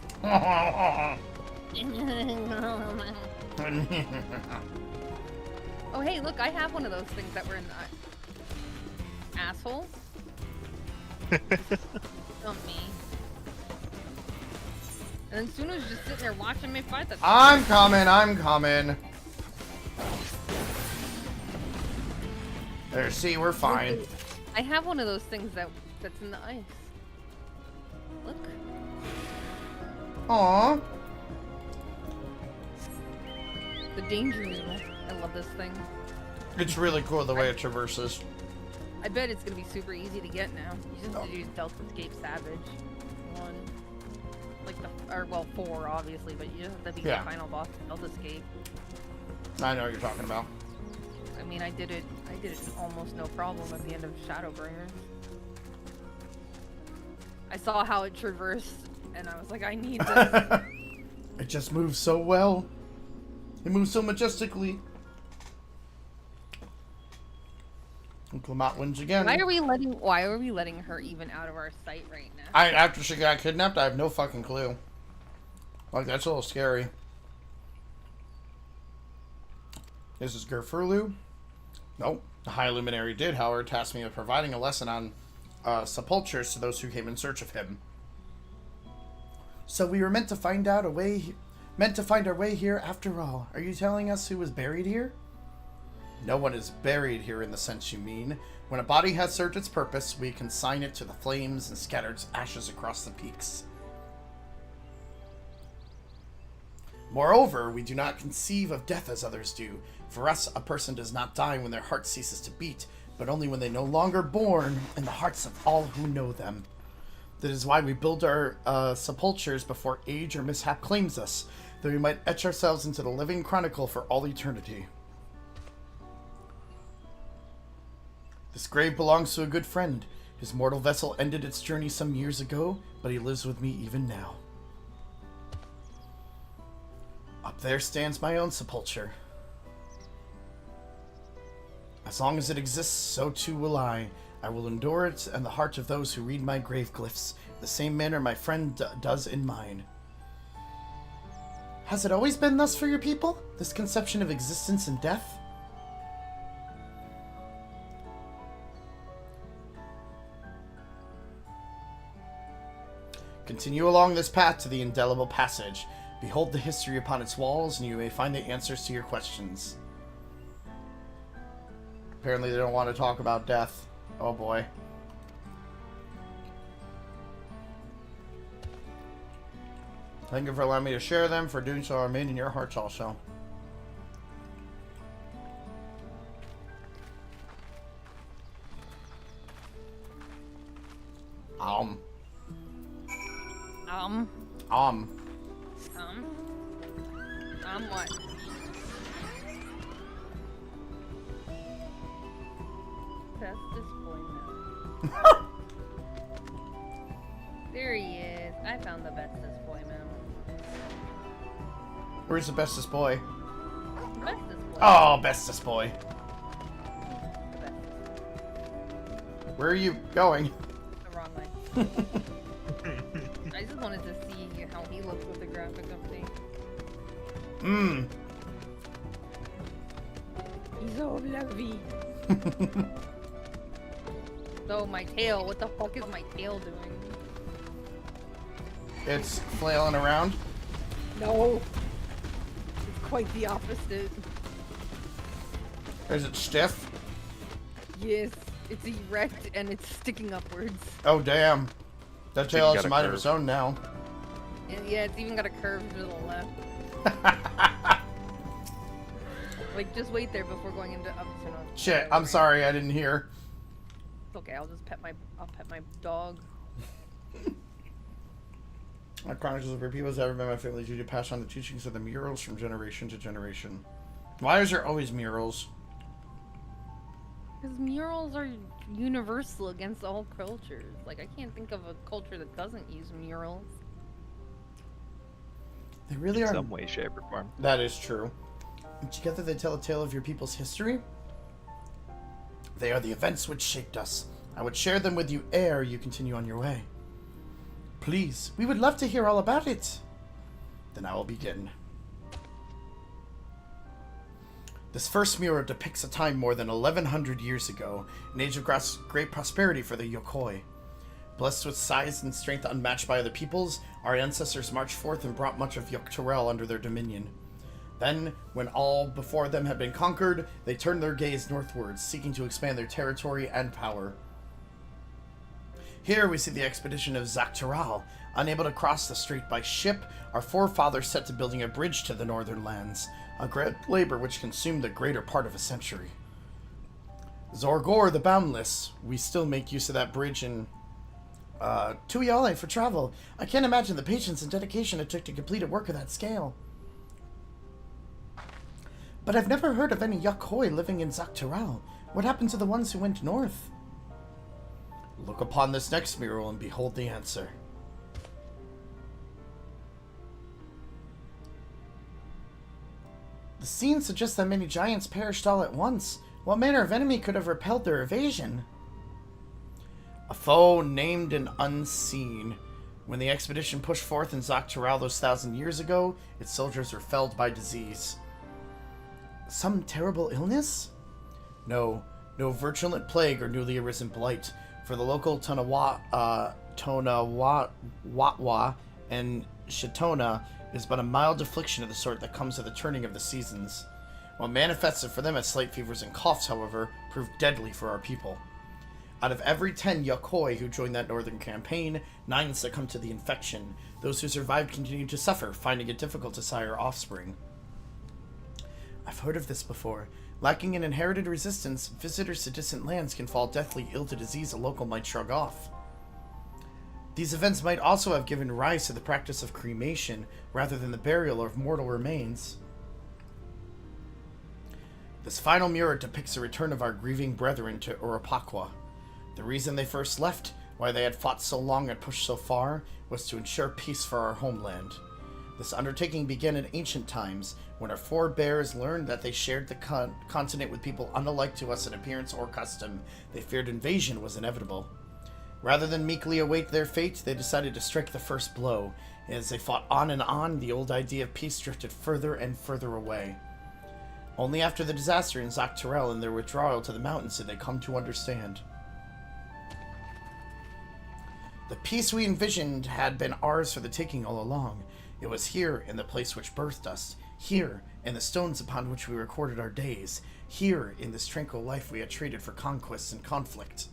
Oh, hey, look, I have one of those things that were in the... Assholes? Dump me. And then Suno's just sitting there watching me fight the... I'm coming. There, see, we're fine. I have one of those things that's in the ice. Look. Aww. The danger needle. I love this thing. It's really cool the way it traverses. I bet it's gonna be super easy to get now. You just have to use Delta Escape Savage. 1. Like well, 4 obviously, but you just have to beat the final boss of Delta Escape. I know what you're talking about. I mean, I did it almost no problem at the end of Shadowbringers. I saw how it traversed, and I was like, I need this. It just moves so well. It moves so majestically. And Clement wins again. Why are we letting her even out of our sight right now? After she got kidnapped, I have no fucking clue. Like, that's a little scary. This is Gerfurlu. Nope. The High Luminary did, however, task me with providing a lesson on sepulchres to those who came in search of him. So we were meant to find our way here after all. Are you telling us who was buried here? No one is buried here in the sense you mean. When a body has served its purpose, we consign it to the flames and scatter its ashes across the peaks. Moreover, we do not conceive of death as others do. For us, a person does not die when their heart ceases to beat, but only when they no longer born in the hearts of all who know them. That is why we build our sepulchres before age or mishap claims us, that we might etch ourselves into the living chronicle for all eternity. This grave belongs to a good friend. His mortal vessel ended its journey some years ago, but he lives with me even now. Up there stands my own sepulcher. As long as it exists, so too will I. I will endure it and the heart of those who read my grave glyphs, the same manner my friend does in mine. Has it always been thus for your people? This conception of existence and death? Continue along this path to the indelible passage. Behold the history upon its walls, and you may find the answers to your questions. Apparently they don't want to talk about death. Oh boy. Thank you for allowing me to share them. For doing so, I remain in your hearts also. What? Bestest boy mount. There he is. I found the bestest boy mount. Where's the bestest boy? Bestest boy. Oh, bestest boy. Where are you going? The wrong way. I just wanted to see how he looks with the graphic update. He's so lovely. So my tail, what the fuck is my tail doing? It's flailing around. No. It's quite the opposite. Is it stiff? Yes, it's erect and it's sticking upwards. Oh damn. That tail has a mind of its own now. And yeah, it's even got a curve to the left. Like, just wait there before going into up. Shit, I'm sorry, I didn't hear. It's okay. I'll pet my dog. My chronicles of people has ever been my family's duty to pass on the teachings of the murals from generation to generation. Why is there always murals? Because murals are universal against all cultures. Like, I can't think of a culture that doesn't use murals. They really are. In some way, shape, or form. That is true. And together they tell a tale of your people's history. They are the events which shaped us. I would share them with you ere you continue on your way. Please, we would love to hear all about it. Then I will begin. This first mirror depicts a time more than 1100 years ago, an age of great prosperity for the Yokoi. Blessed with size and strength unmatched by other peoples, our ancestors marched forth and brought much of Dawntrail under their dominion. Then, when all before them had been conquered, they turned their gaze northwards, seeking to expand their territory and power. Here we see the expedition of Dawntrail. Unable to cross the strait by ship, our forefathers set to building a bridge to the northern lands, a great labor which consumed the greater part of a century. Zorgor the Boundless, we still make use of that bridge in Tuyale for travel. I can't imagine the patience and dedication it took to complete a work of that scale. But I've never heard of any Yokoi living in Dawntrail. What happened to the ones who went north? Look upon this next mural and behold the answer. The scene suggests that many giants perished all at once. What manner of enemy could have repelled their evasion? A foe named and unseen. When the expedition pushed forth in Dawntrail those 1,000 years ago, its soldiers were felled by disease. Some terrible illness? No virulent plague or newly arisen blight. For the local Tonawatwa and Shitona is but a mild affliction of the sort that comes with the turning of the seasons. What manifested for them as slight fevers and coughs, however, proved deadly for our people. Out of every 10 Yokoi who joined that northern campaign, 9 succumbed to the infection. Those who survived continued to suffer, finding it difficult to sire offspring. I've heard of this before. Lacking an inherited resistance, visitors to distant lands can fall deathly ill to disease a local might shrug off. These events might also have given rise to the practice of cremation, rather than the burial of mortal remains. This final mirror depicts the return of our grieving brethren to Urapaqua. The reason they first left, why they had fought so long and pushed so far, was to ensure peace for our homeland. This undertaking began in ancient times, when our forebears learned that they shared the continent with people unlike to us in appearance or custom. They feared invasion was inevitable. Rather than meekly await their fate, they decided to strike the first blow. As they fought on and on, the old idea of peace drifted further and further away. Only after the disaster in Dawntrail and their withdrawal to the mountains did they come to understand. The peace we envisioned had been ours for the taking all along. It was here, in the place which birthed us, here, in the stones upon which we recorded our days, here, in this tranquil life we had traded for conquest and conflict.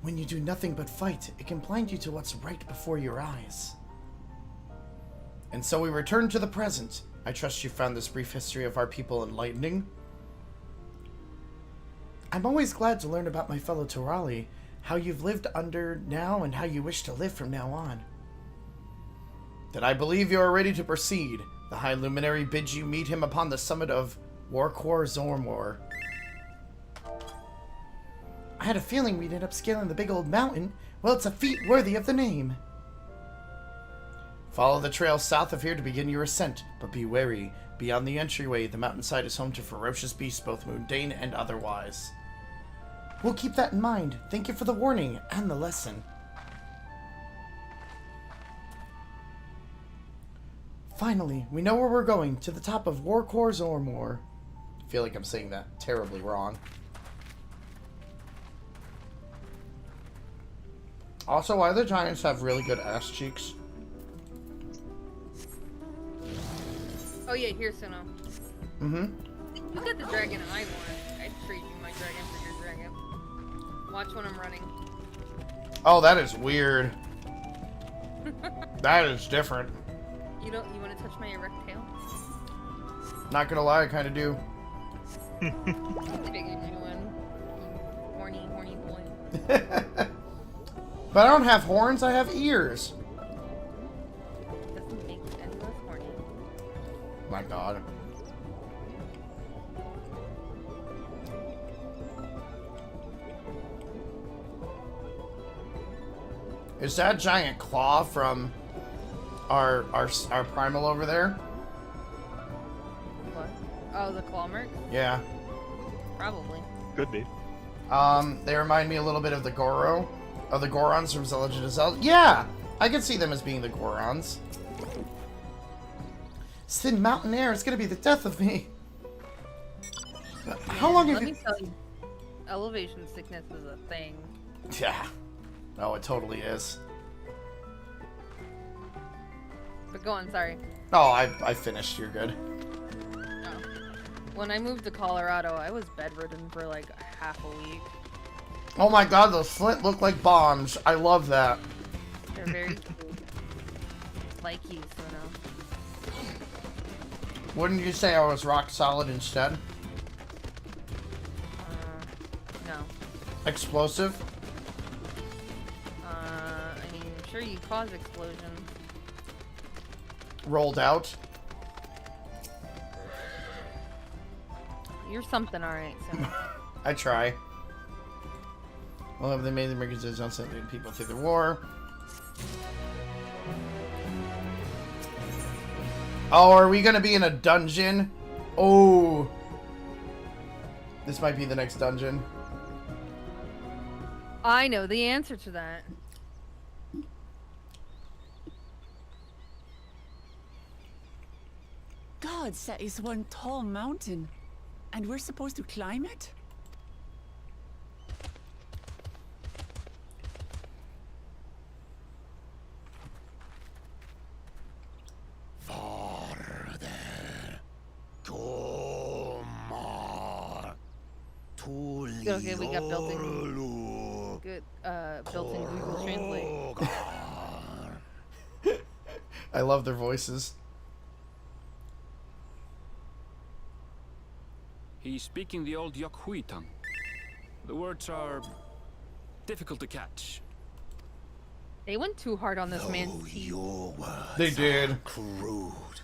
When you do nothing but fight, it can blind you to what's right before your eyes. And so we return to the present. I trust you found this brief history of our people enlightening. I'm always glad to learn about my fellow Torali, how you've lived under now and how you wish to live from now on. Then I believe you are ready to proceed. The High Luminary bids you meet him upon the summit of Warkor Zormor. I had a feeling we'd end up scaling the big old mountain. Well, it's a feat worthy of the name. Follow the trail south of here to begin your ascent, but be wary. Beyond the entryway, the mountainside is home to ferocious beasts, both mundane and otherwise. We'll keep that in mind. Thank you for the warning and the lesson. Finally, we know where we're going, to the top of Warkor Zormor. I feel like I'm saying that terribly wrong. Also, why do the giants have really good ass cheeks? Oh yeah, here, Suno. Mm-hmm. You got the dragon I want. I'd trade you my dragon for your dragon. Watch when I'm running. Oh, that is weird. That is different. You want to touch my erect tail? Not gonna lie, I kind of do. I figured you would. horny boy. But I don't have horns, I have ears. Doesn't make any less horny. My god. Is that giant claw from our primal over there? What? Oh, the claw mark? Yeah. Probably. Could be. They remind me a little bit of the Goro. Of the Gorons from The Legend of Zelda. Yeah! I can see them as being the Gorons. Sin Mountain Air is gonna be the death of me. How long have Let you... me tell you, elevation sickness is a thing. Yeah. Oh, it totally is. But go on, sorry. Oh, I finished. You're good. Oh. When I moved to Colorado, I was bedridden for like half a week. Oh my god, those flint look like bombs. I love that. They're very cute. Like you, Suno. Wouldn't you say I was rock solid instead? No. Explosive? I mean, sure you cause explosions. Rolled out? You're something alright, Suno. I try. Well, have they made the Americans don't send people through the war? Oh, are we gonna be in a dungeon? Oh. This might be the next dungeon. I know the answer to that. Gods, that is one tall mountain. And we're supposed to climb it? Okay, we got built-in. Good, built-in Google Translate. I love their voices. He's speaking the old Yokhui tongue. The words are difficult to catch. They went too hard on this man's teeth. Your words They did. Are crude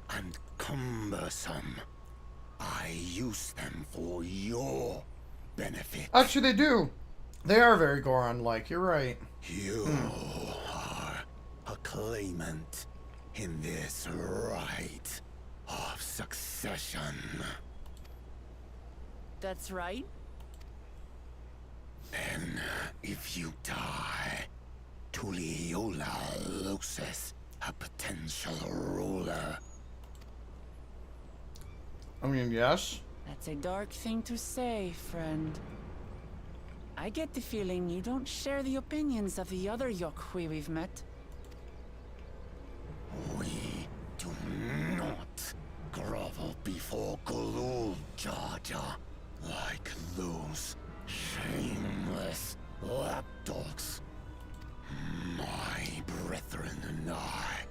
and cumbersome. I use them for your benefit. Actually, they do. They are very Goron-like. You're right. You are a claimant in this right of succession. That's right. Then, if you die, Tuliyola loses a potential ruler. I mean, yes. That's a dark thing to say, friend. I get the feeling you don't share the opinions of the other Yokhui we've met. We do not grovel before Galul, Jar Jar, like those shameless lapdogs. My brethren and I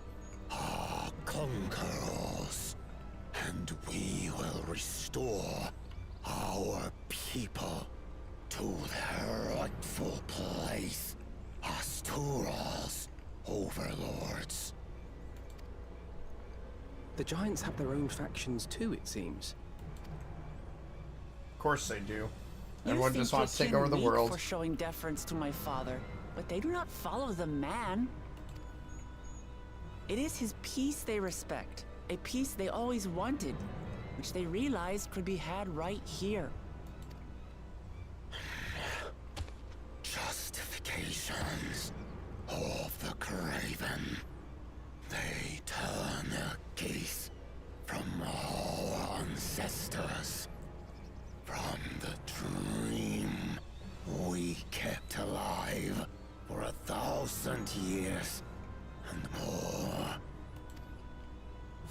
are conquerors, and we will restore our people to their rightful place as Tural's overlords. The Giants have their own factions too, it seems. Of course they do. You Everyone think just wants to you're take over the weak world. for showing deference to my father, but they do not follow the man. It is his peace they respect, a peace they always wanted, which they realized could be had right here. Justifications of the craven. They turn their gaze from our ancestors, from the dream we kept alive for 1,000 years and more.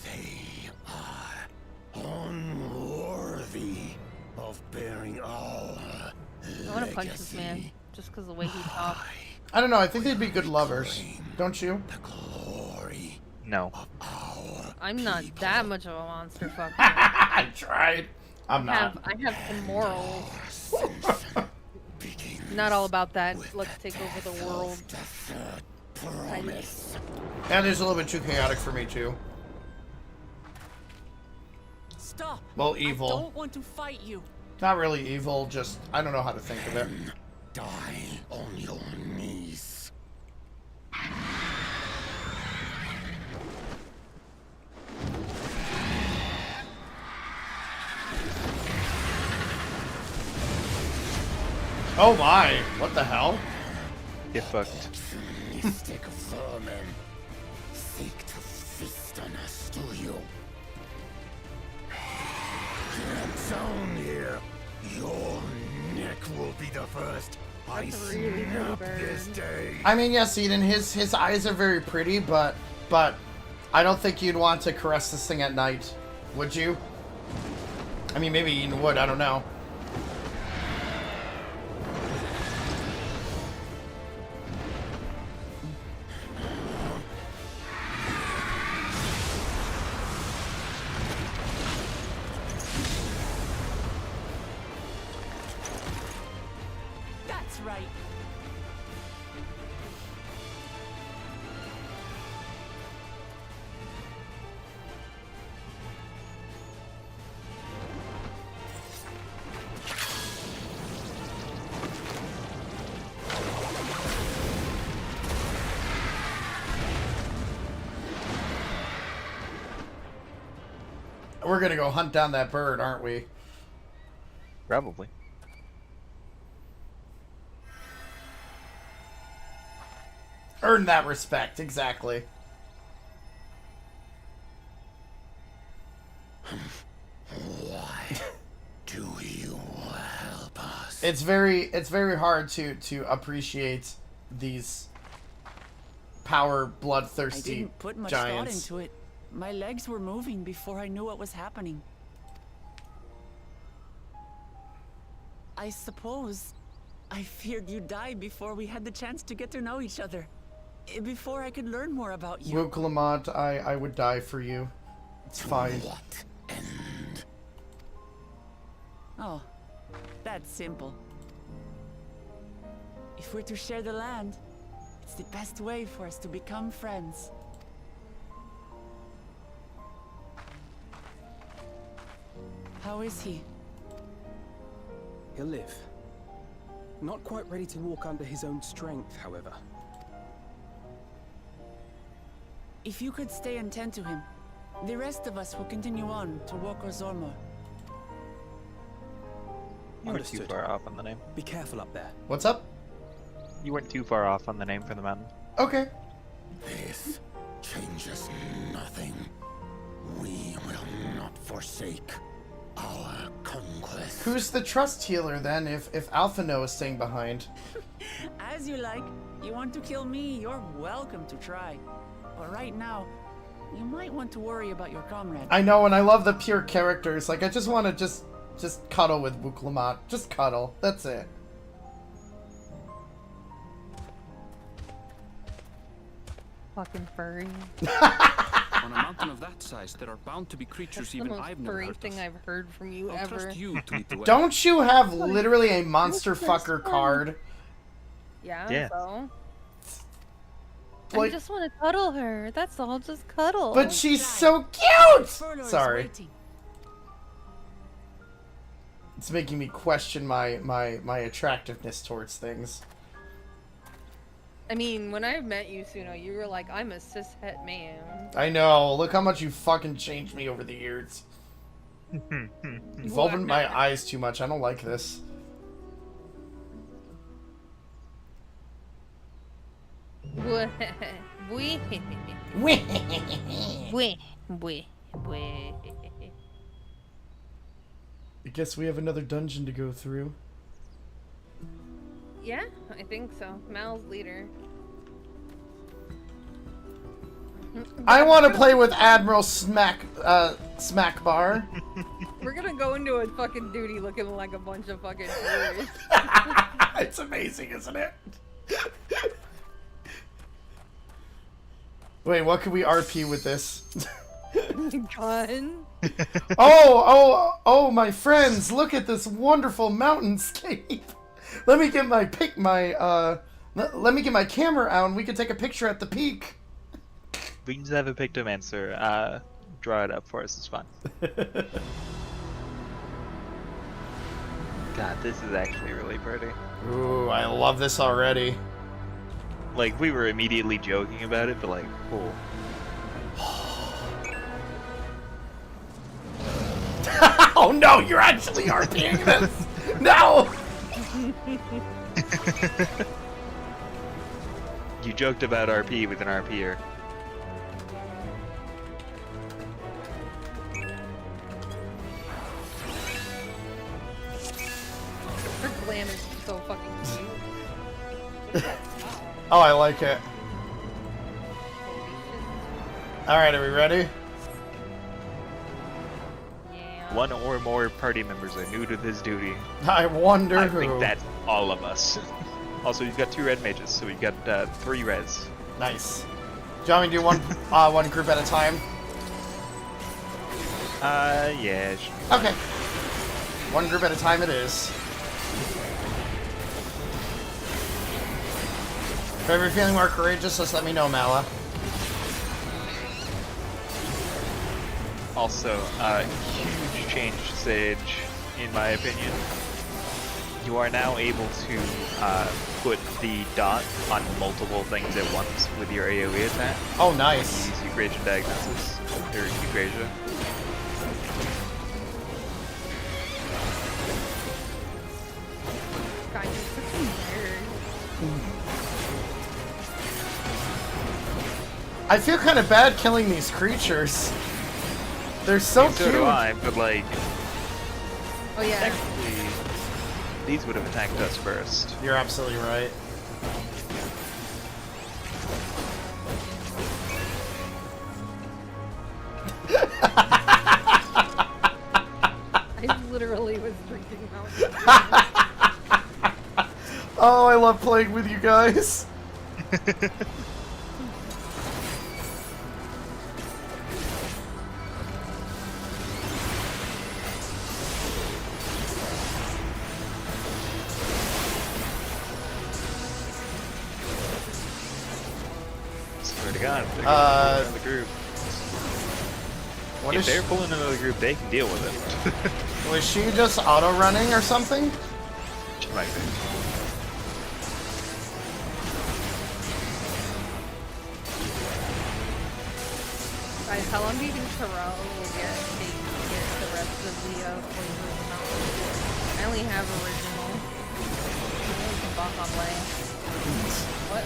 They are unworthy of bearing our I want to punch this man just because the way he talks. I don't know. I think they'd be good lovers. Don't you? No. I'm not that much of a monster fucker. I tried. I'm not. I have some morals. Not all about that. Let's take over the world. And there's a little bit too chaotic for me too. Stop. Well, evil. I don't want to fight you. Not really evil, just I don't know how to think of it. Die on your knees. Oh my! What the hell? Get fucked. Mystic vermin seek to feast on us, do you? Get down here. Your neck will be the first. I snap this day. I mean, yes, Eden, his eyes are very pretty, but I don't think you'd want to caress this thing at night, would you? I mean, maybe Eden would. I don't know. That's right. We're gonna go hunt down that bird, aren't we? Probably. Earn that respect, exactly. Why do you help us? It's very hard to appreciate these power I bloodthirsty didn't put much giants. thought into it. My legs were moving before I knew what was happening. I suppose I feared you'd die before we had the chance to get to know each other. Before I could learn more about you. Luke Lamont, I would die for you. It's fine. What end? Oh, that's simple. If we're to share the land, it's the best way for us to become friends. How is he? He'll live. Not quite ready to walk under his own strength, however. If you could stay and tend to him, the rest of us will continue on to Woko Zormo. You weren't too far off on the name. Be careful up there. What's up? You weren't too far off on the name for the mountain. Okay. This changes nothing. We will not forsake our conquest. Who's the trust healer then if Alphino is staying behind? As you like. You want to kill me, you're welcome to try. But right now, you might want to worry about your comrade. I know, and I love the pure characters. Like, I just want to just cuddle with Luke Lamont. Just cuddle. That's it. Fucking furry. On a mountain of that size, there are bound to be creatures That's even the most I've never furry heard thing of. I've heard from you I'll ever. trust you to lead the way. Don't you have literally a monster fucker card? Yeah, Yeah. so? I Like, just want to cuddle her. That's all. Just cuddle. but she's so cute! Sorry. It's making me question my attractiveness towards things. I mean, when I met you, Suno, you were like, I'm a cishet man. I know. Look how much you fucking changed me over the years. You've opened my eyes too much. I don't like this. I guess we have another dungeon to go through. Yeah, I think so. Mal's leader. I want to play with Admiral Smackbar. We're gonna go into a fucking duty looking like a bunch of fucking tourists. It's amazing, isn't it? Wait, what can we RP with this? Gun. Oh, my friends, look at this wonderful mountainscape. Let me get my let me get my camera out and we can take a picture at the peak. We can just have a Pictomancer draw it up for us. It's fun. God, this is actually really pretty. Ooh, I love this already. Like, we were immediately joking about it, but like, cool. Oh no, you're actually RPing this! No! You joked about RP with an RPer. Her glam is so fucking cute. Oh, I like it. Alright, are we ready? Yeah. One or more party members are new to this duty. I wonder I who. think that's all of us. Also, you've got 2 red mages, so we've got 3 res. Nice. Do you want me to do one, one group at a time? Yeah. Okay. One group at a time it is. If you're feeling more courageous, just let me know, Mala. Also, huge change, Sage, in my opinion. You are now able to put the dot on multiple things at once with your AoE attack. Oh, nice. Use Euphrasia Diagnosis, or Euphrasia. God, you're such a nerd. I feel kind of bad killing these creatures. They're so cute. So do I, but like... Oh yeah. Technically, these would have attacked us first. You're absolutely right. I literally was drinking Mountain Dew. Oh, I love playing with you guys. Swear to God, if they're gonna pull another group. What If is they're pulling another group, they can deal with it. Was she just auto-running or something? She might be. Guys, how long do you think Terrell will get to get the rest of the flavors out? I only have original. I only can bop on way. What?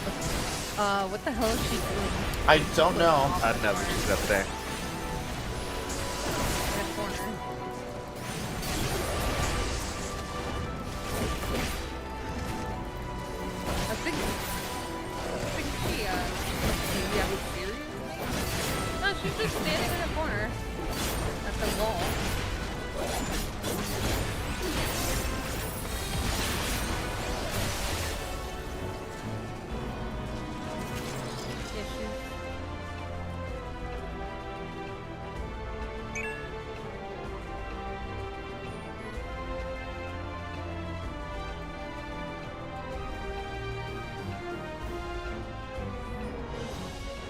What the hell is she doing? I don't know. I don't know, but she's up there. That corner. I think she, yeah, was serious? No, she's just standing in a corner at the wall. Yeah, she's...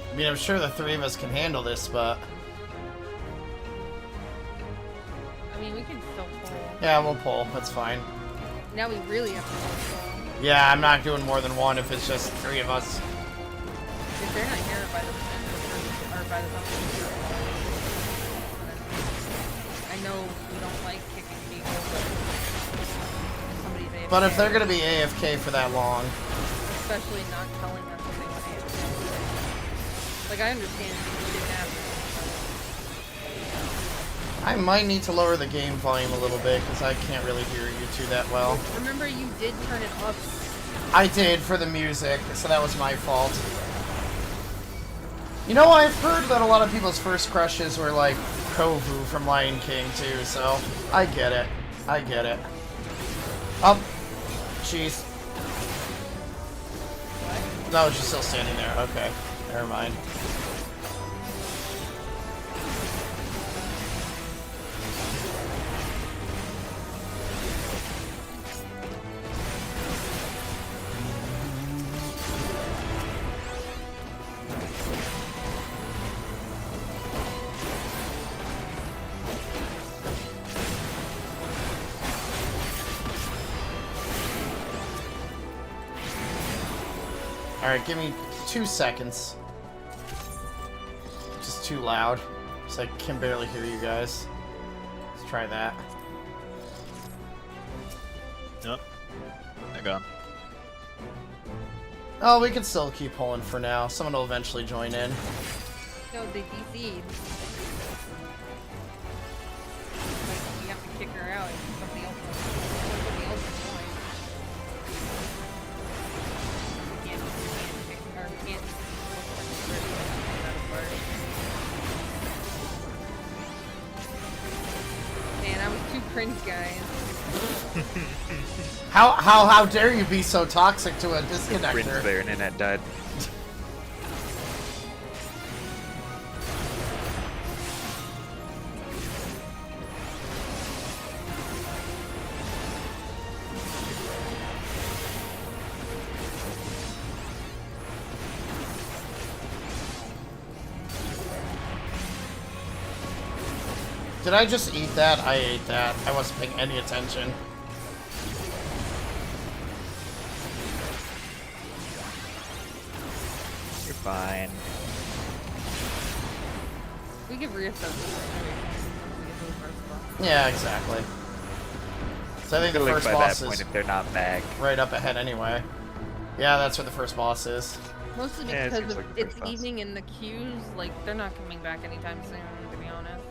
I mean, I'm sure the 3 of us can handle this, but... I mean, we can still pull. Yeah, we'll pull. That's fine. Now we really have to pull. Yeah, I'm not doing more than one if it's just 3 of us. If they're not here by the or by the time I know we don't like kicking people, but somebody's AFK. But if they're gonna be AFK for that long... Especially not telling us when they want AFK. Like, I understand it didn't happen. I might need to lower the game volume a little bit, because I can't really hear you two that well. Remember, you did turn it up. I did, for the music, so that was my fault. You know, I've heard that a lot of people's first crushes were like Kovu from Lion King too, so I get it. I get it. Oh, jeez. No, she's still standing there. Okay, never mind. Alright, give me 2 seconds. Just too loud. So I can barely hear you guys. Let's try that. Nope. They're gone. Oh, we can still keep pulling for now. Someone will eventually join in. No, they DC'd. Like, you have to kick her out if somebody else is join. We can't kick her, we can't Man, I was too cringe, guys. How dare you be so toxic to a disconnector? Prince there, and internet died. Did I just eat that? I ate that. I wasn't paying any attention. You're fine. We could reassess this. Yeah, exactly. So I think the first by boss that point is if they're not back. right up ahead anyway. Yeah, that's where the first boss is. Mostly Yeah, it because seems of like the it's first boss. evening in the queues, like they're not coming back anytime soon, to be honest.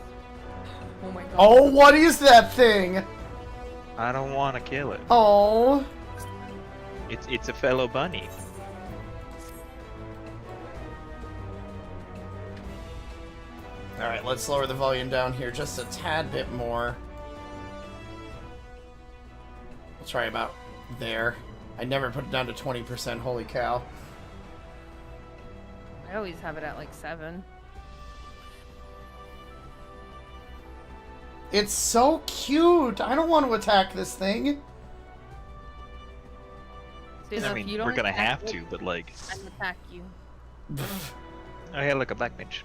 Oh my god. Oh, what is that thing? I don't want to kill it. Oh. It's a fellow bunny. Alright, let's lower the volume down here just a tad bit more. Let's try about there. I never put it down to 20%, holy cow. I always have it at like 7. It's so cute! I don't want to attack this thing! So, I mean, we're gonna have to, but like... I can attack you. Oh yeah, look, a black mage.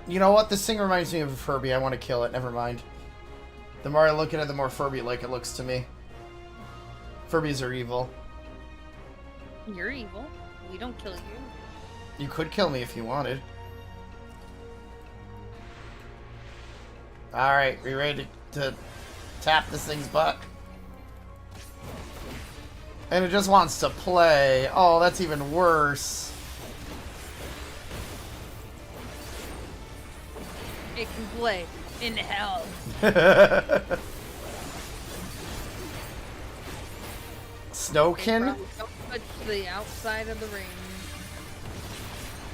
You know what? This thing reminds me of a Furby. I want to kill it. Never mind. The more I look at it, the more Furby-like it looks to me. Furbies are evil. You're evil. We don't kill you. You could kill me if you wanted. Alright, we ready to tap this thing's butt? And it just wants to play. Oh, that's even worse. It can play in hell. Snowkin? Don't touch the outside of the ring.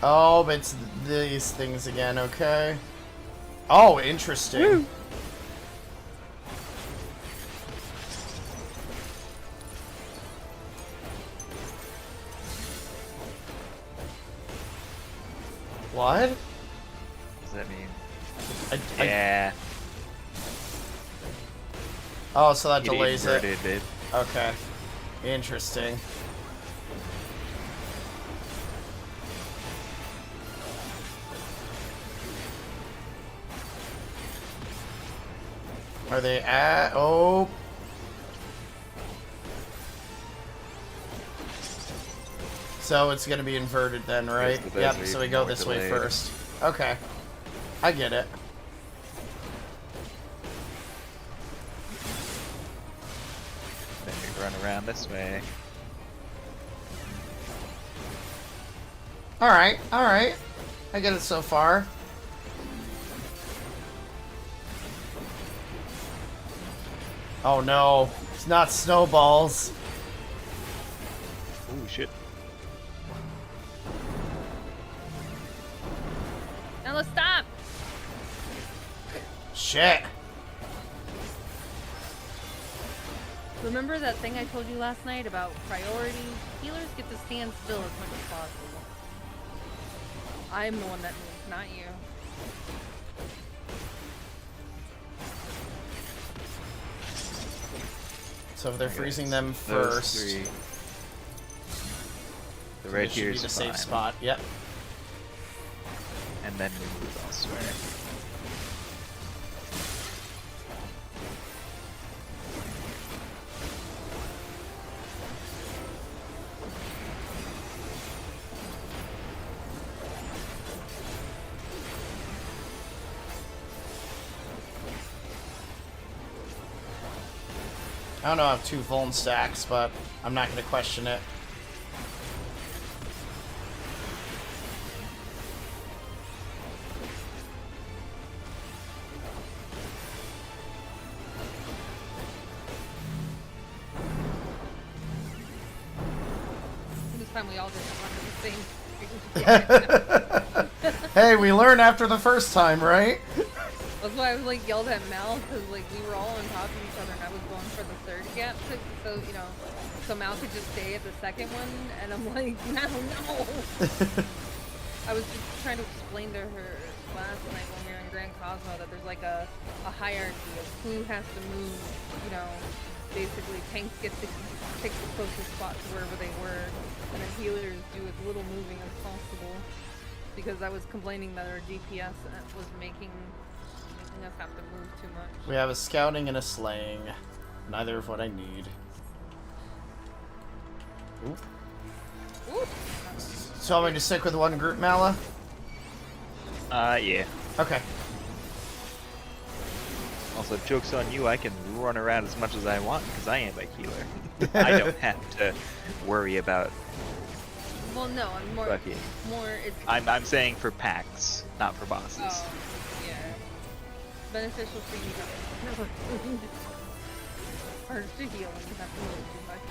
Oh, but it's these things again, okay. Oh, interesting. Woo. What? What does that mean? Yeah. Oh, so that delays it. It. Okay. Interesting. Are they at... Oh. So it's going to be inverted then, right? Yep, so we go this way first. Okay. I get it. Then we run around this way. Alright, alright. I get it so far. Oh no, it's not snowballs. Oh shit. Now let's stop. Shit. Remember that thing I told you last night about priority? Healers get to stand still as much as possible. I'm the one that moves, not you. So if they're freezing them first, the red here is a safe spot. Yep. And then we move elsewhere. I don't know, I have 2 Vuln stacks, but I'm not going to question it. This time we all just run the same. Hey, we learn after the first time, right? That's why I was like yelled at Mal, because like we were all on top of each other and I was going for the third gap, so you know, so Mal could just stay at the second one, and I'm like, no. I was just trying to explain to her last night when we were in Grand Cosmo that there's like a hierarchy of who has to move, you know, basically tanks get to pick the closest spot to wherever they were, and then healers do as little moving as possible, because I was complaining that our DPS was making us have to move too much. We have a scouting and a slaying. Neither of what I need. Oop. Oop. So I'm going to stick with one group, Mala? Yeah. Okay. Also, joke's on you, I can run around as much as I want because I am a healer. I don't have to worry about... Well, no, I'm more... It's... I'm saying for packs, not for bosses. Oh, yeah. Beneficial for you guys. Hard to heal when you have to move too much.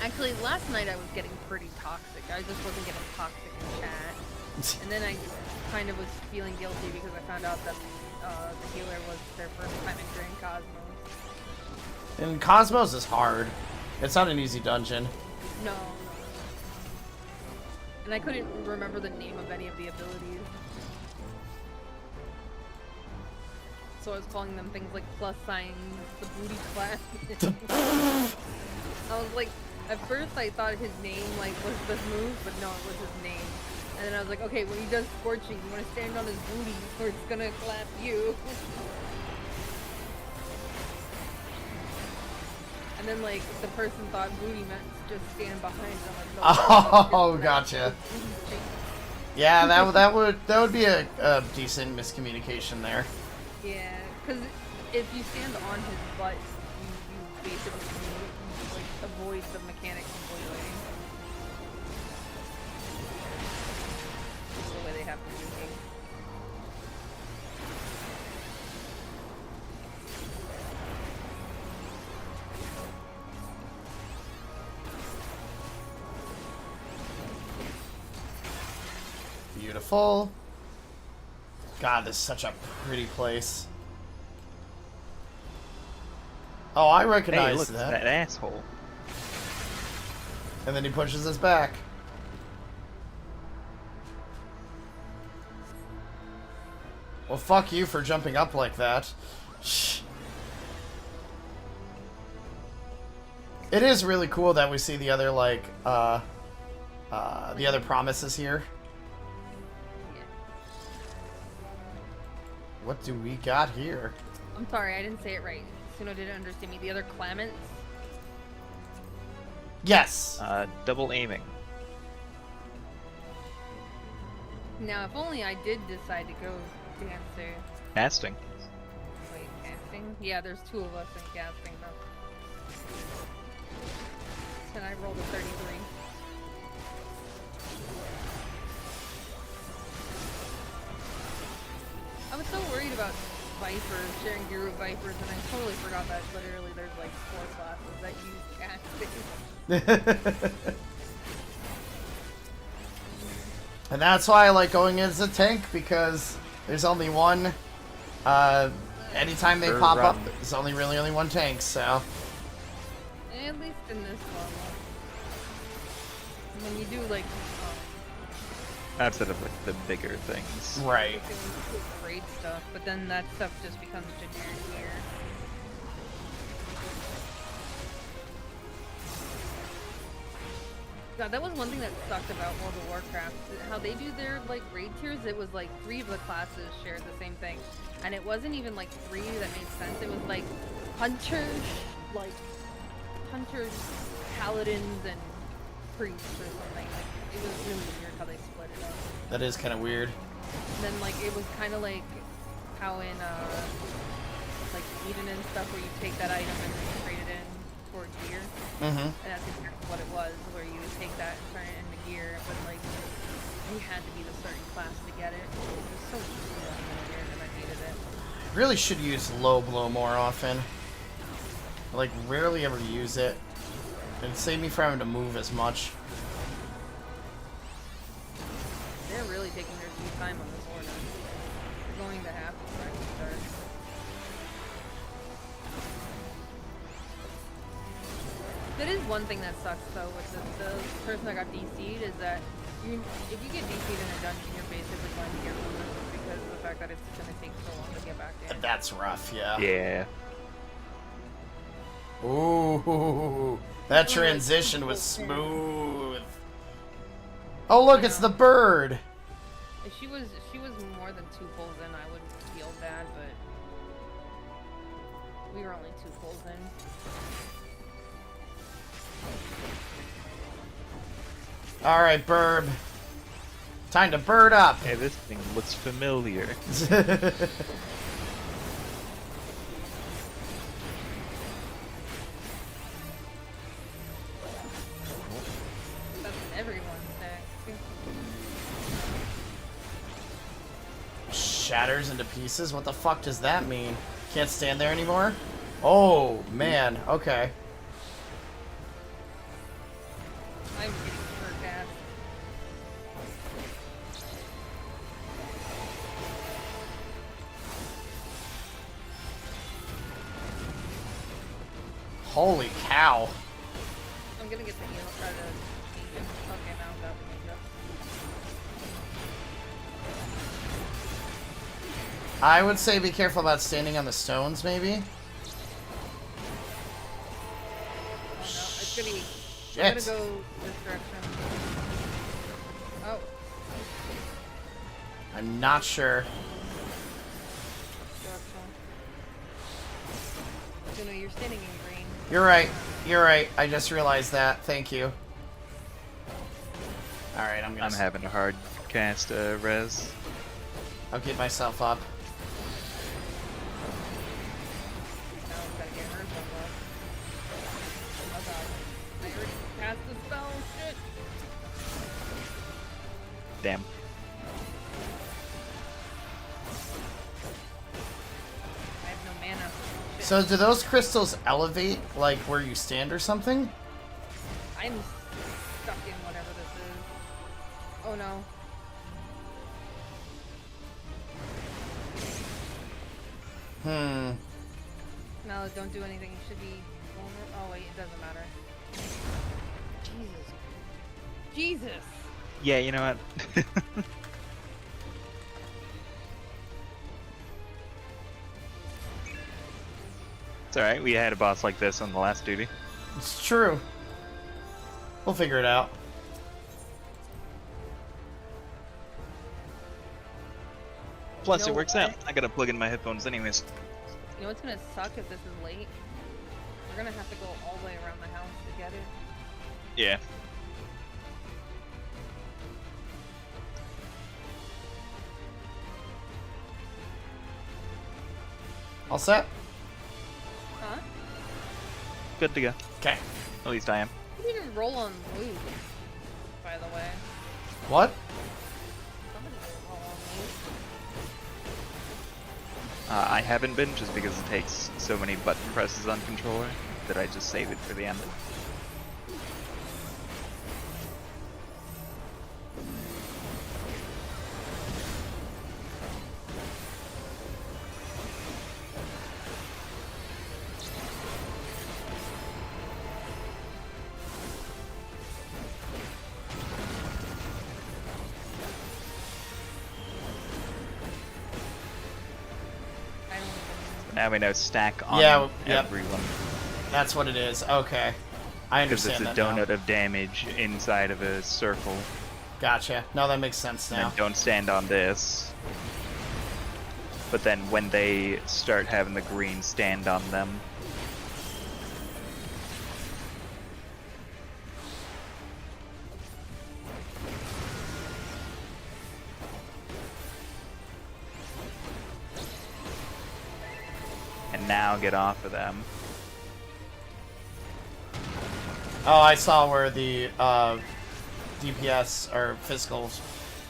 Actually, last night I was getting pretty toxic. I just wasn't getting toxic in chat. And then I kind of was feeling guilty because I found out that the healer was their first time in Grand Cosmos. And Cosmos is hard. It's not an easy dungeon. No. And I couldn't remember the name of any of the abilities. So I was calling them things like plus signs, the booty clap. I was like, at first I thought his name like was the move, but no, it was his name. And then I was like, okay, when he does scorching, you want to stand on his booty or it's gonna clap you. And then like the person thought booty meant just stand behind them. Like, oh, gotcha. Yeah, that would be a decent miscommunication there. Yeah, because if you stand on his butt, you basically like avoid the mechanic completely. That's the way they have to do things. Beautiful. God, this is such a pretty place. Oh, I recognize hey, look, that. That asshole. And then he pushes us back. Well, fuck you for jumping up like that. Shh. It is really cool that we see the other, like, the other promises here. What do we got here? I'm sorry, I didn't say it right. Suno didn't understand me. The other Clamants? Yes! Double aiming. Now, if only I did decide to go dancer. Casting. Wait, casting? Yeah, there's 2 of us in casting, though. And I rolled a 33. I was so worried about Vipers, sharing gear with Vipers, and I totally forgot that literally there's like 4 classes that use casting. And that's why I like going as a tank, because there's only one anytime they pop up, there's only one tank, so. At least in this level. When you do like outside of like the bigger things. Right. Raid stuff, but then that stuff just becomes generic here. God, that was one thing that sucked about World of Warcraft. How they do their like raid tiers, it was like 3 of the classes shared the same thing. And it wasn't even like 3 that made sense. It was like hunters, paladins, and priests or something. Like, it was really weird how they split it up. That is kind of weird. And then like it was kind of like how in like Eden and stuff, where you take that item and then you trade it in for gear. Mm-hmm. And that's exactly what it was, where you would take that and turn it into gear, but like you had to be the certain class to get it. It was so weird and I hated it. Really should use low blow more often. I like rarely ever use it. It'd save me from having to move as much. They're really taking their sweet time on this order. They're going to have to start. That is one thing that sucks though with the person that got DC'd, is that if you get DC'd in a dungeon, you're basically going to get removed because of the fact that it's going to take so long to get back in. That's rough, yeah. Yeah. Ooh, that transition was smooth. Oh look, it's the bird. If she was more than 2 pulls in, I would feel bad, but we were only 2 pulls in. Alright, Burb. Time to bird up. Hey, this thing looks familiar. That's everyone's deck. Shatters into pieces? What the fuck does that mean? Can't stand there anymore? Oh, man. Okay. I'm getting hurt bad. Holy cow. I'm gonna get the heal, try to sneak him. Okay, now I'm about to make up. I would say be careful about standing on the stones, maybe. Oh no, it's gonna be... Shit. I'm gonna go this direction. Oh. I'm not sure. You know, you're standing in green. You're right. You're right. I just realized that. Thank you. Alright, I'm having a hard cast res. I'll get myself up. Now I've gotta get her stuff up. Oh god. I already cast the spell. Shit. Damn. I have no mana. Shit. So do those crystals elevate, like, where you stand or something? I'm stuck in whatever this is. Oh no. No, don't do anything. You should be vulnerable. Oh wait, it doesn't matter. Jesus. Jesus! Yeah, you know what? It's alright, we had a boss like this on the last duty. It's true. We'll figure it out. Plus, You know it works what? out. I gotta plug in my headphones anyways. You know what's gonna suck if this is late? We're gonna have to go all the way around the house to get it. Yeah. All set? Huh? Good to go. Okay. At least I am. You didn't even roll on loot, by the way. What? Somebody didn't roll on loot. I haven't been, just because it takes so many button presses on controller that I just save it for the end. Now we know stack on yep. everyone. That's what it is. Okay. I understand because it's that a donut now. of damage inside of a circle. Gotcha. No, that makes sense now. And don't stand on this. But then when they start having the green, stand on them. And now get off of them. Oh, I saw where the DPS or physical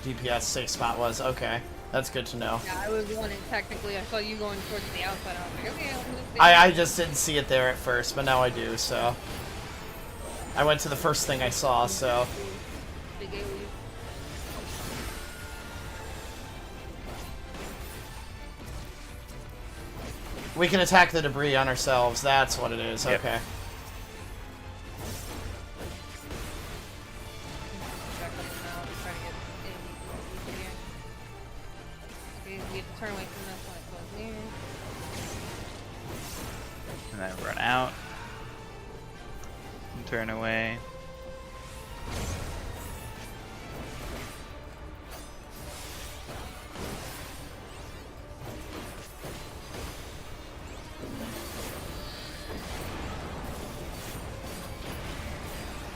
DPS safe spot was. Okay, that's good to know. Yeah, I was the one and technically I saw you going towards the outside. I was like, okay, I'm just I just didn't see it there at first, but now I do, so. I went to the first thing I saw, so. Big AoE. We can attack the debris on ourselves. That's what it is. Yep. Okay. We have to turn away from this when it goes near. And then run out. And turn away.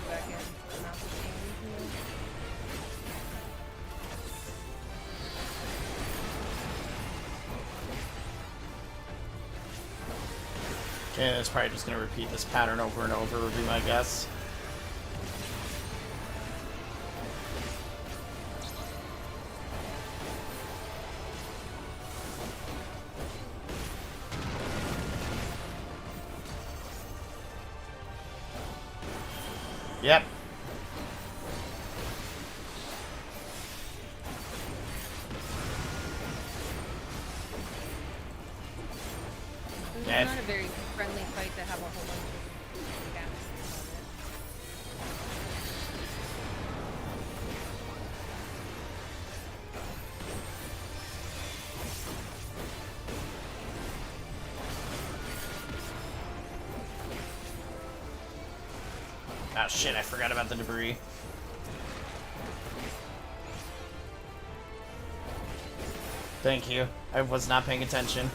Back in. Not the same reason. Okay, it's probably just going to repeat this pattern over and over, would be my guess. Yep. This Yeah. is not a very friendly fight to have a whole bunch of gaps on it. Oh shit, I forgot about the debris. Thank you. I was not paying attention.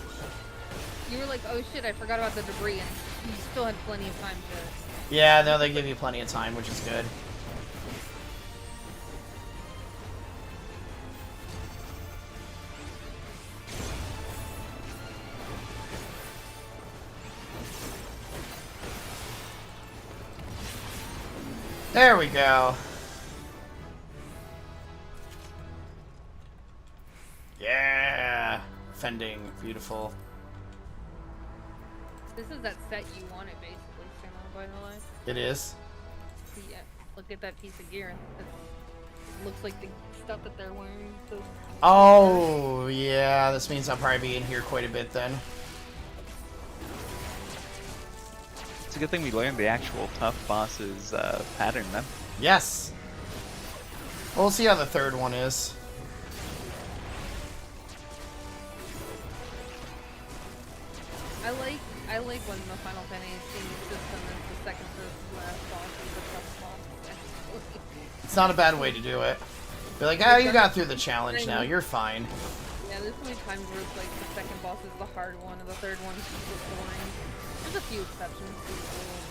You were like, oh shit, I forgot about the debris, and you still had plenty of time to... Yeah, no, they give you plenty of time, which is good. There we go. Yeah. Fending. Beautiful. This is that set you wanted, basically, Suno, by the way. It is. Yeah, look at that piece of gear. It looks like the stuff that they're wearing. So... Oh, yeah. This means I'll probably be in here quite a bit then. It's a good thing we learned the actual tough boss's pattern then. Yes. We'll see how the third one is. I like when the Final Fantasy system is the second to last boss is the tough boss. Actually. It's not a bad way to do it. Be like, oh, you got through the challenge now. You're fine. Yeah, there's so many times where it's like the second boss is the hard one and the third one is just boring. There's a few exceptions to the rule,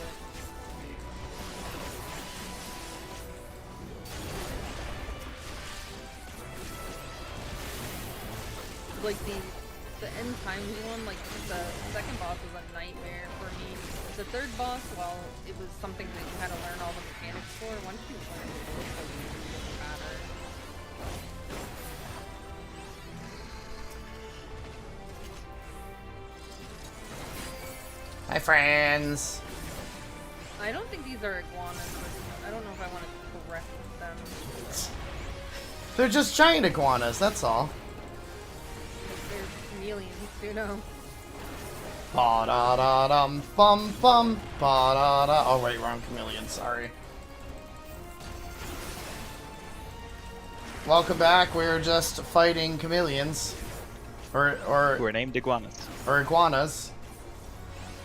but... Like the end times one, like the second boss was a nightmare for me. The third boss, well, it was something that you had to learn all the mechanics for. Once you learn it, it doesn't matter. Hi, friends. I don't think these are iguanas, but I don't know if I want to correct them. They're just giant iguanas, that's all. They're chameleons, you know. Ba da da dum bum bum ba da da. Oh wait, wrong chameleon. Sorry. Welcome back. We're just fighting chameleons. Who are named iguanas. Or iguanas.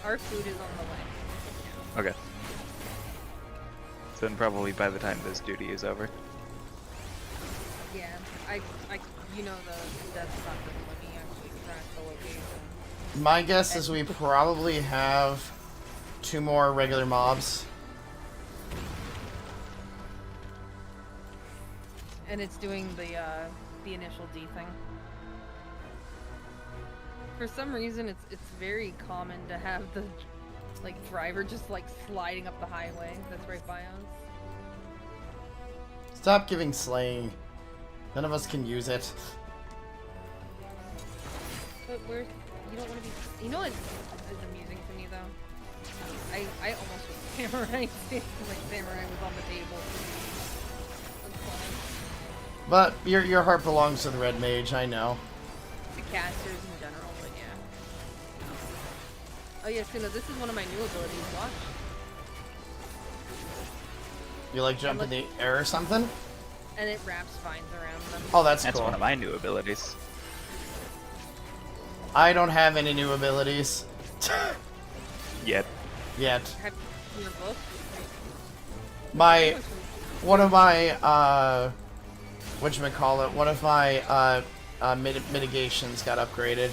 Our food is on the way. Okay. So then probably by the time this duty is over. Yeah, you know the death stop doesn't let me actually track the location. My guess is we probably have 2 more regular mobs. And it's doing the initial D thing. For some reason, it's very common to have the driver just sliding up the highway that's right by us. Stop giving slaying. None of us can use it. But you don't want to be. You know what is amusing to me though? I almost was samurai. Samurai was on the table. But your heart belongs to the red mage, I know. The casters in general, but yeah. Oh yeah, Suno, this is one of my new abilities. Watch. You like jump in the air or something? And it wraps vines around them. Oh, that's cool. That's one of my new abilities. I don't have any new abilities. Yet. Have you your book? One of my whatchamacallit, one of my mitigations got upgraded.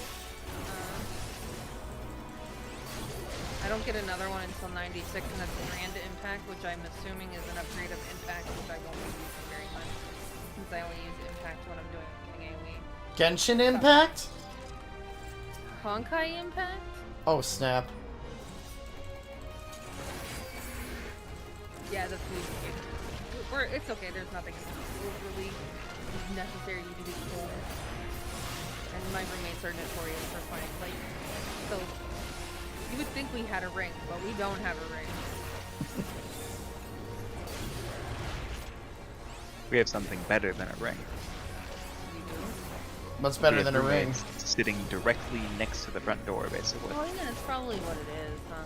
I don't get another one until 96, and that's Grand Impact, which I'm assuming is an upgrade of Impact, which I won't be using very much, since I only use Impact when I'm doing AoE. Genshin Impact? Honkai Impact? Oh, snap. Yeah, the food. It's okay, there's nothing overly necessary to be told. And my roommates are notorious for finding, so you would think we had a ring, but we don't have a ring. We have something better than a ring. What's better than a ring? Sitting directly next to the front door, basically. Oh yeah, that's probably what it is, huh?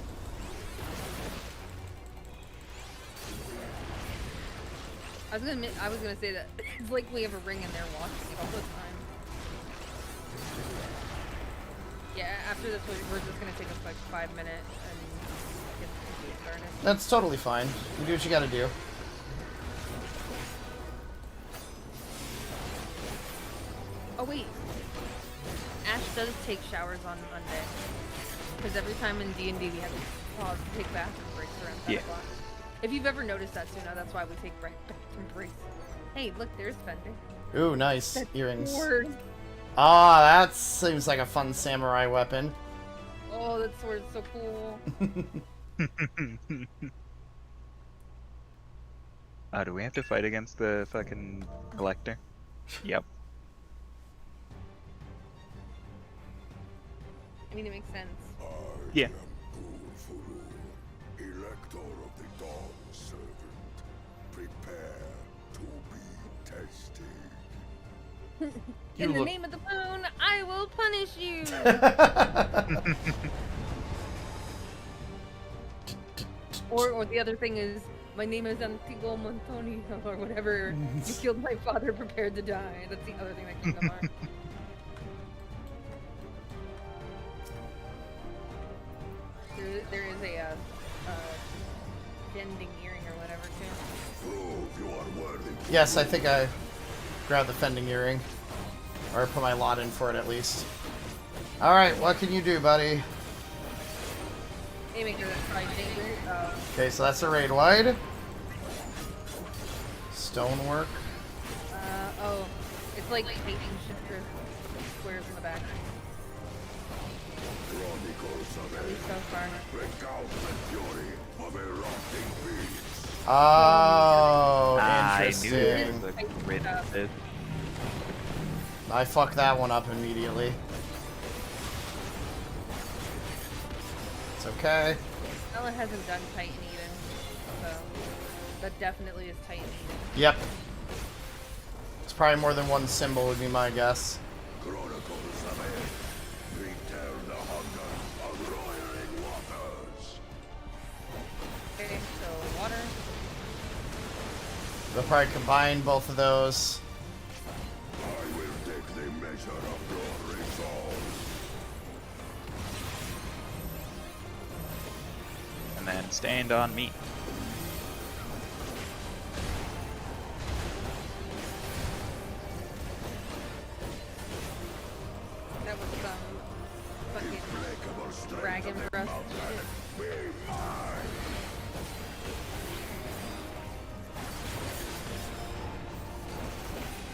I was gonna say that it's like we have a ring and they're watching it all the time. Yeah, after this we're just gonna take a 5-minute and get the game started. That's totally fine. You do what you gotta do. Oh wait, Ash does take showers on Monday. Because every time in D&D we have to pause to take bathroom breaks around 10 o'clock. If you've ever noticed that, Suno, that's why we take bathroom breaks. Hey, look, there's Fender. Ooh, nice. That Earrings. sword. Ah, that seems like a fun samurai weapon. Oh, that sword's so cool. Do we have to fight against the fucking collector? Yep. I mean, it makes sense. Yeah. Elector of the Dawn Servant, prepare to be tested. In the name of the moon, I will punish you! or the other thing is, my name is Antigo Montoni, or whatever. You killed my father, prepared to die. That's the other thing that came to mind. There is a bending earring or whatever too. Prove you are worthy. Yes, I think I grabbed the fending earring. Or put my lot in for it at least. Alright, what can you do, buddy? Aiming for that fried chamber. Okay, so that's a raid wide. Stonework. Oh, it's like painting shifter squares in the back. At least so far. Oh, interesting. I knew it was a grid of it. I fucked that one up immediately. It's okay. Ella hasn't done Titan even, so that definitely is Titan even. Yep. It's probably more than one symbol would be my guess. Okay, so water. They'll probably combine both of those. And then stand on me. That was some fucking dragon breath shit.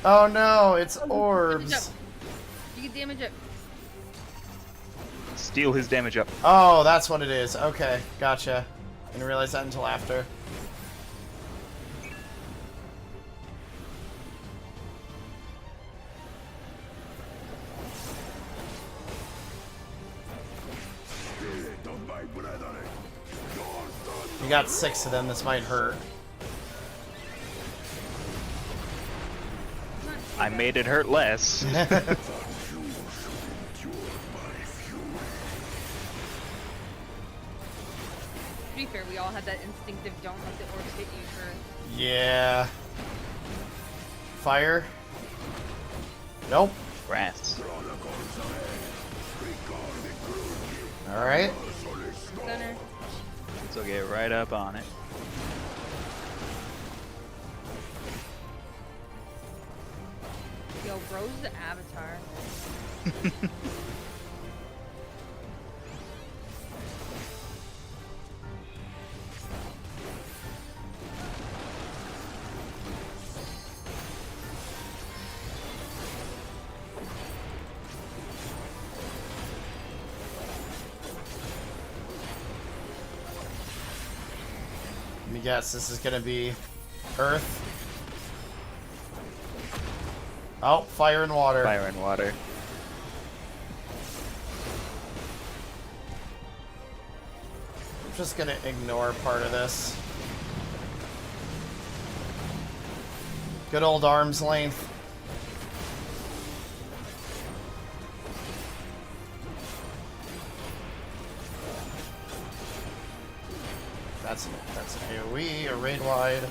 Oh no, it's orbs. You can damage it. Steal his damage up. Oh, that's what it is. Okay, gotcha. Didn't realize that until after. You got 6 of them. This might hurt. I made it hurt less. To be fair, we all had that instinctive don't let the orbs hit you first. Yeah. Fire. Nope. Grass. Alright. Gunner. So get right up on it. Yo, bro's the avatar. Let me guess, this is gonna be Earth. Oh, fire and water. Fire and water. I'm just gonna ignore part of this. Good old arm's length. That's an AoE, a raid wide.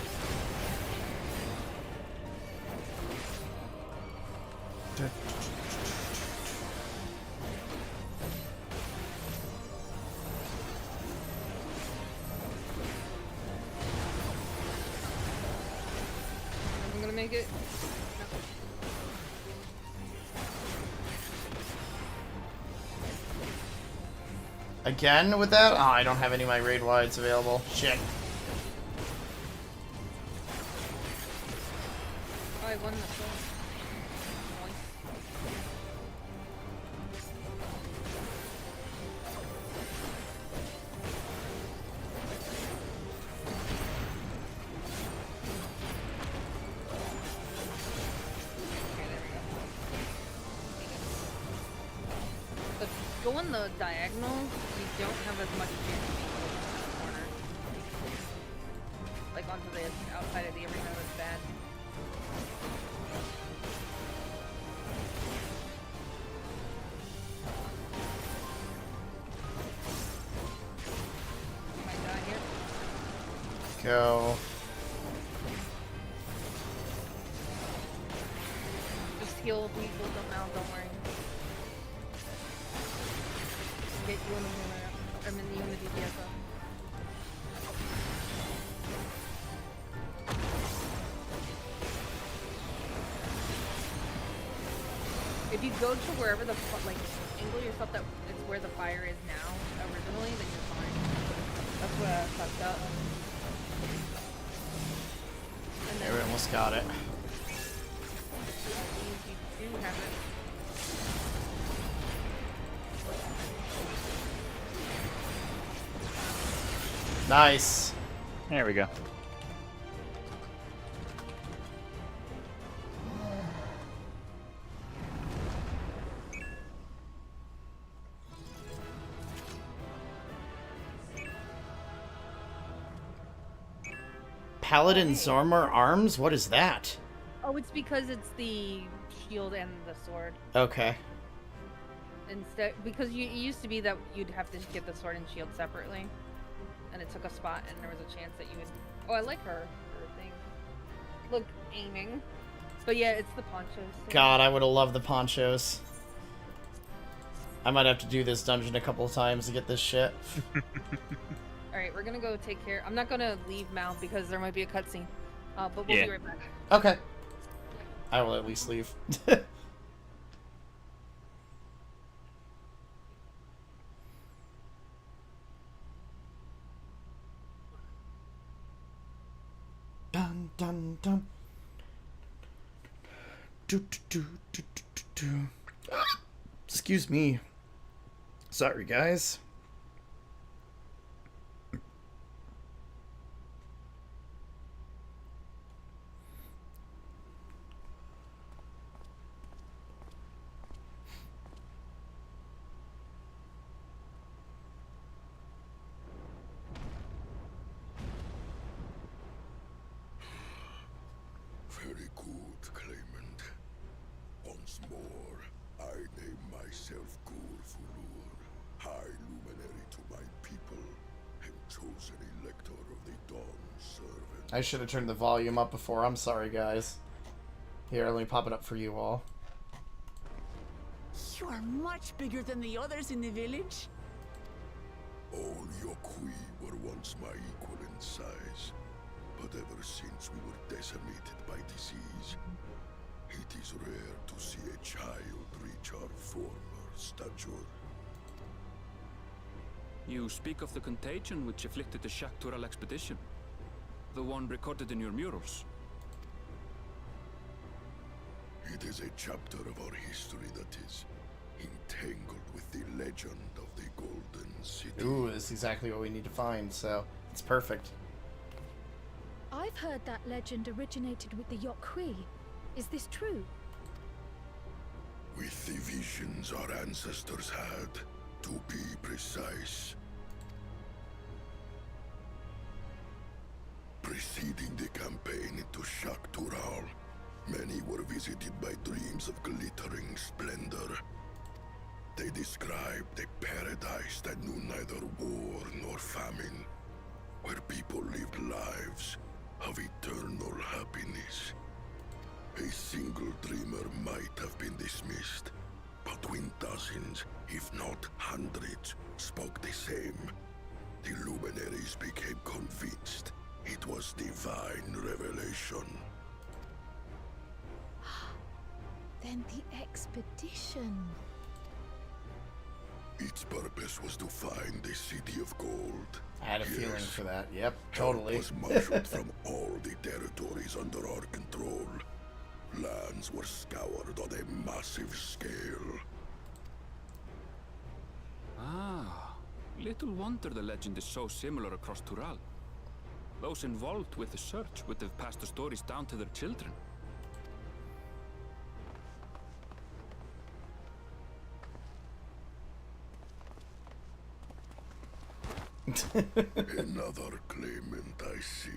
I'm gonna make it. Again with that? Oh, I don't have any of my raid wides available. Shit. Oh, I won the fight. Go in the diagonal, you don't have as much chance of being moved in the corner. Like onto the outside of the arena, that's bad. You might die here. Go. Just heal people, don't worry. Get you in the unit. I'm in the unity DSO. If you go to wherever the like angle yourself that it's where the fire is now originally, then you're fine. That's what I fucked up. And then Yeah, we almost got it. you do have it. Nice. There we go. Paladin Zormar arms? What is that? Oh, it's because it's the shield and the sword. Okay. Instead, because it used to be that you'd have to get the sword and shield separately. And it took a spot, and there was a chance that you would... Oh, I like her thing. Look, aiming. But yeah, it's the ponchos. So. God, I would have loved the ponchos. I might have to do this dungeon a couple of times to get this shit. Alright, we're gonna go take care. I'm not gonna leave Mal because there might be a cutscene. But we'll be right back. Okay. I will at least leave. Dun dun dun. Excuse me. Sorry, guys. Very good, Claimant. Once more, I name myself Gurfulur, High Luminary to my people, and chosen Elector of the Dawn Servant. I should have turned the volume up before. I'm sorry, guys. Here, let me pop it up for you all. You are much bigger than the others in the village. All Yokui were once my equal in size, but ever since we were decimated by disease, it is rare to see a child reach our former stature. You speak of the contagion which afflicted the Shectural expedition. The one recorded in your murals. It is a chapter of our history that is entangled with the legend of the Golden City. Ooh, that's exactly what we need to find, so it's perfect. I've heard that legend originated with the Yokui. Is this true? With the visions our ancestors had, to be precise. Preceding the campaign into Shectural, many were visited by dreams of glittering splendor. They described a paradise that knew neither war nor famine, where people lived lives of eternal happiness. A single dreamer might have been dismissed, but when dozens, if not hundreds, spoke the same, the luminaries became convinced it was divine revelation. Then the expedition. Its purpose was to find the City of Gold. I had a feeling for that. Yep, totally. Help was marshaled from all the territories under our control. Lands were scoured on a massive scale. Ah, little wonder the legend is so similar across Tural. Those involved with the search would have passed the stories down to their children. Another claimant, I see.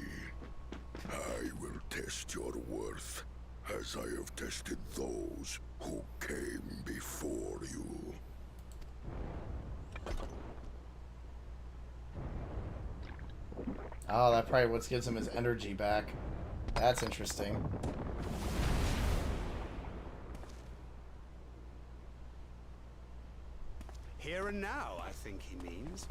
I will test your worth, as I have tested those who came before you. Oh, that probably what gives him his energy back. That's interesting. Here and now, I think he means.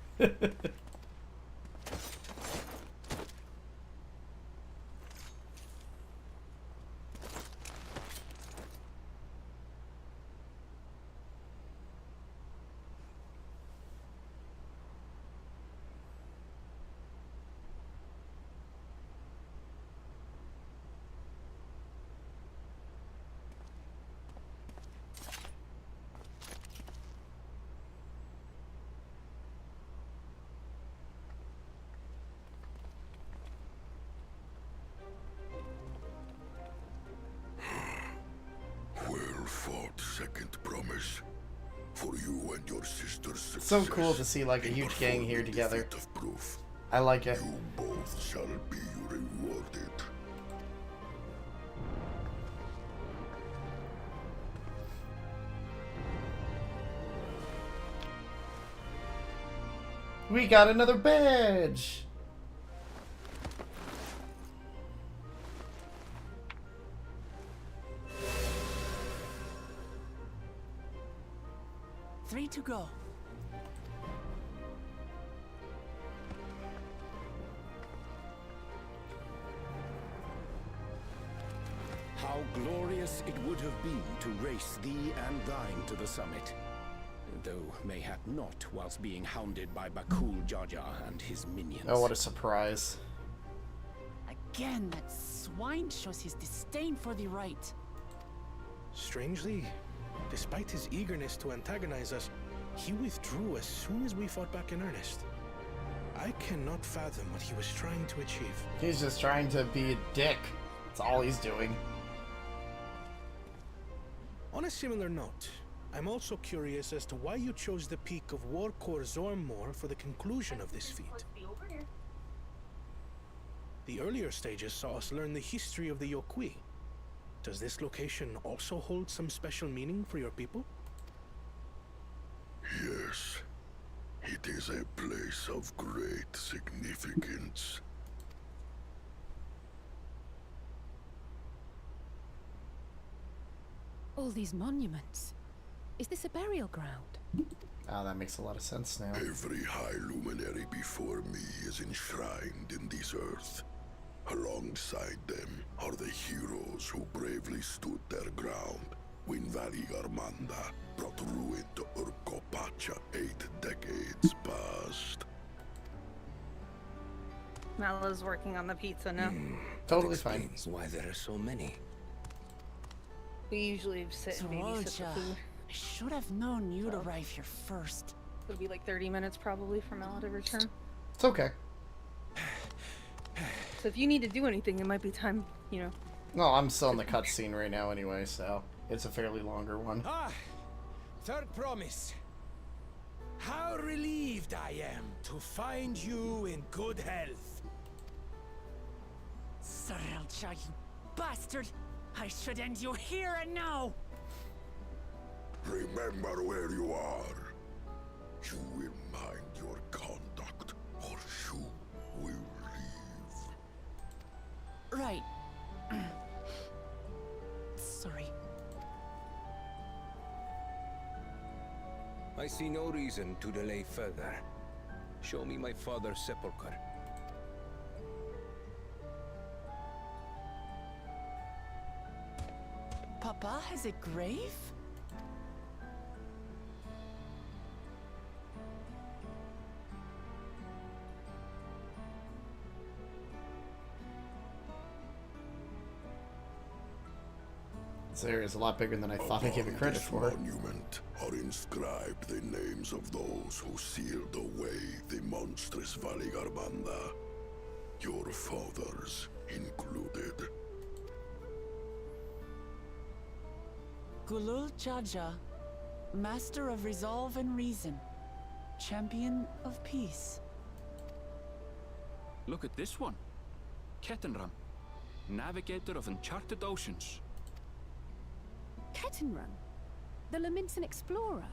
Well fought, second promise. For you and your sister's success. It's so cool to see like a huge gang here together. I like it. You both shall be rewarded. We got another badge! 3 to go. How glorious it would have been to race thee and thine to the summit. Though mayhap not whilst being hounded by Bakul Jaja and his minions. Oh, what a surprise. Again, that swine shows his disdain for the right. Strangely, despite his eagerness to antagonize us, he withdrew as soon as we fought back in earnest. I cannot fathom what he was trying to achieve. He's just trying to be a dick. That's all he's doing. On a similar note, I'm also curious as to why you chose the peak of Warkor Zormor for the conclusion of this feat. The earlier stages saw us learn the history of the Yokui. Does this location also hold some special meaning for your people? Yes. It is a place of great significance. All these monuments. Is this a burial ground? Oh, that makes a lot of sense now. Every high luminary before me is enshrined in this earth. Alongside them are the heroes who bravely stood their ground when Valigarmanda brought ruin to Urkopacha 8 decades past. Mala's working on the pizza now. Totally fine. Explains why there are so many. We usually sit and babysit the food. I should have known you'd arrive here first. It'll be like 30 minutes probably for Mala to return. It's okay. So if you need to do anything, it might be time, you know. No, I'm still in the cutscene right now anyway, so it's a fairly longer one. Ah, third promise. How relieved I am to find you in good health. Sarelcha, you bastard! I should end you here and now! Remember where you are. You will mind your conduct, or you will leave. Right. Sorry. I see no reason to delay further. Show me my father's sepulchre. Papa has a grave? This area is a lot bigger than I thought I'd give it credit for. On this monument are inscribed the names of those who sealed away the monstrous Valigarmanda. Your fathers included. Gulul Jaja, Master of Resolve and Reason, Champion of Peace. Look at this one. Kettenram, Navigator of Uncharted Oceans. Kettenrun? The Laminton explorer?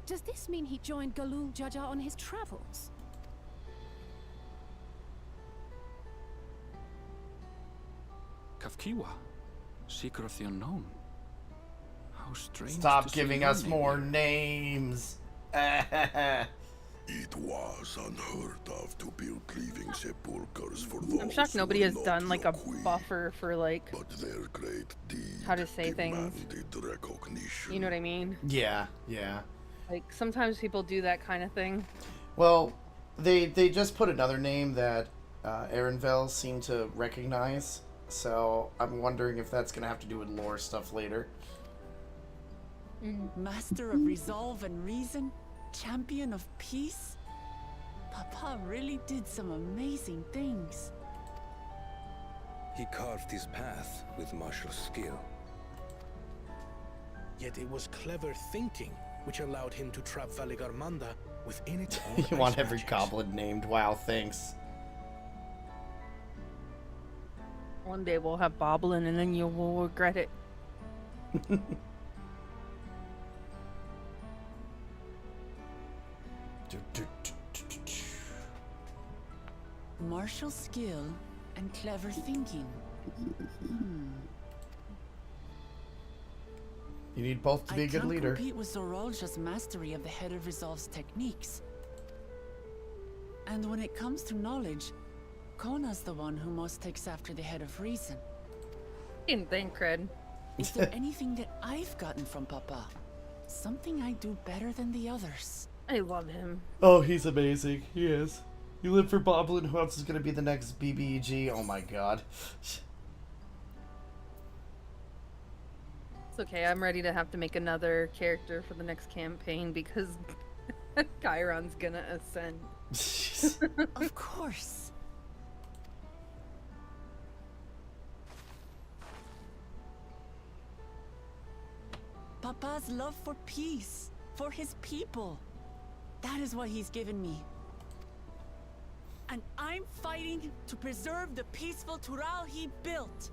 Does this mean he joined Galul Jaja on his travels? Kafkiwa, Seeker of the Unknown. How strange. Stop giving us more names. It was unheard of to build living sepulchres for those. I'm shocked nobody has done like a buffer for like their great deed how to say things. Recognition. You know what I mean? Yeah, yeah. Like sometimes people do that kind of thing. Well, they just put another name that Ehrenfels seemed to recognize, so I'm wondering if that's gonna have to do with lore stuff later. Master of Resolve and Reason, Champion of Peace? Papa really did some amazing things. He carved his path with martial skill. Yet it was clever thinking which allowed him to trap Valigarmanda within its own You want ice every magics. goblin named. Wow, thanks. One day we'll have Boblin and then you will regret it. Martial skill and clever thinking. You need both to be a good leader. I can't compete with Zorolja's mastery of the Head of Resolve's techniques. And when it comes to knowledge, Kona's the one who most takes after the Head of Reason. Didn't think, Cred. Is there anything that I've gotten from Papa? Something I do better than the others? I love him. Oh, he's amazing. He is. You live for Boblin. Who else is going to be the next BBG? Oh my god. It's okay, I'm ready to have to make another character for the next campaign because Chiron's gonna ascend. Of course. Papa's love for peace, for his people. That is what he's given me. And I'm fighting to preserve the peaceful Tural he built.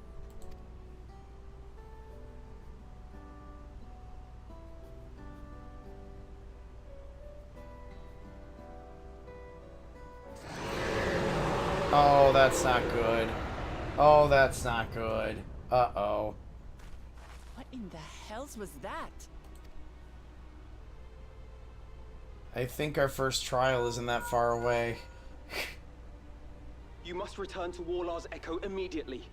Oh, that's not good. Oh, that's not good. Uh-oh. What in the hells was that? I think our first trial isn't that far away. You must return to Warlar's Echo immediately.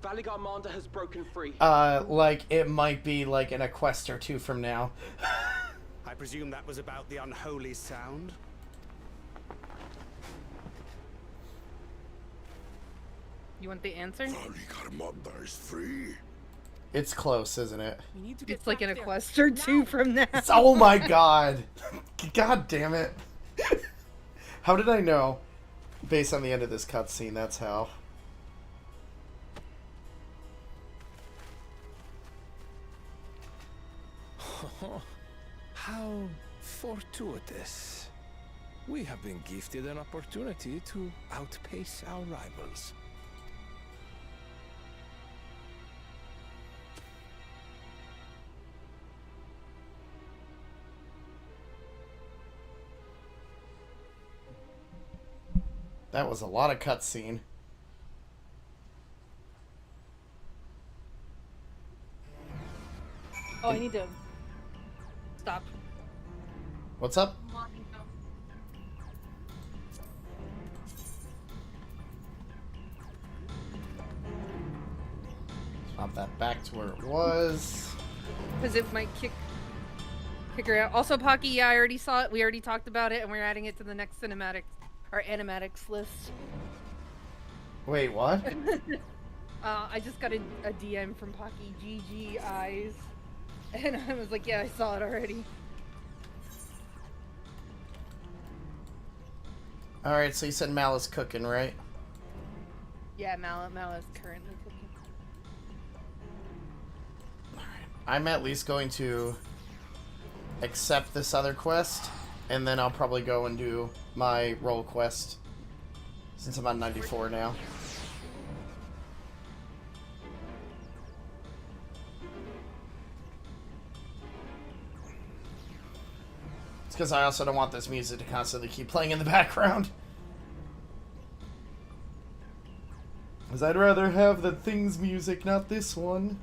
Valigarmanda has broken free. Like, it might be, like, in a quest or two from now. I presume that was about the unholy sound? You want the answer? Valigarmanda is free. It's close, isn't it? It's like in a quest or two from now. Oh my god. God damn it. How did I know? Based on the end of this cutscene, that's how. How fortuitous. We have been gifted an opportunity to outpace our rivals. That was a lot of cutscene. Oh, I need to stop. What's up? Swap that back to where it was. Because it might kick her out. Also, Pocky, yeah, I already saw it. We already talked about it, and we're adding it to the next cinematics, our animatics list. Wait, what? I just got a DM from Pocky, GG eyes. And I was like, yeah, I saw it already. Alright, so you said Mal is cooking, right? Yeah, Mal is currently cooking. I'm at least going to accept this other quest, and then I'll probably go and do my role quest, since I'm on 94 now. It's because I also don't want this music to constantly keep playing in the background. Because I'd rather have the Things music, not this one.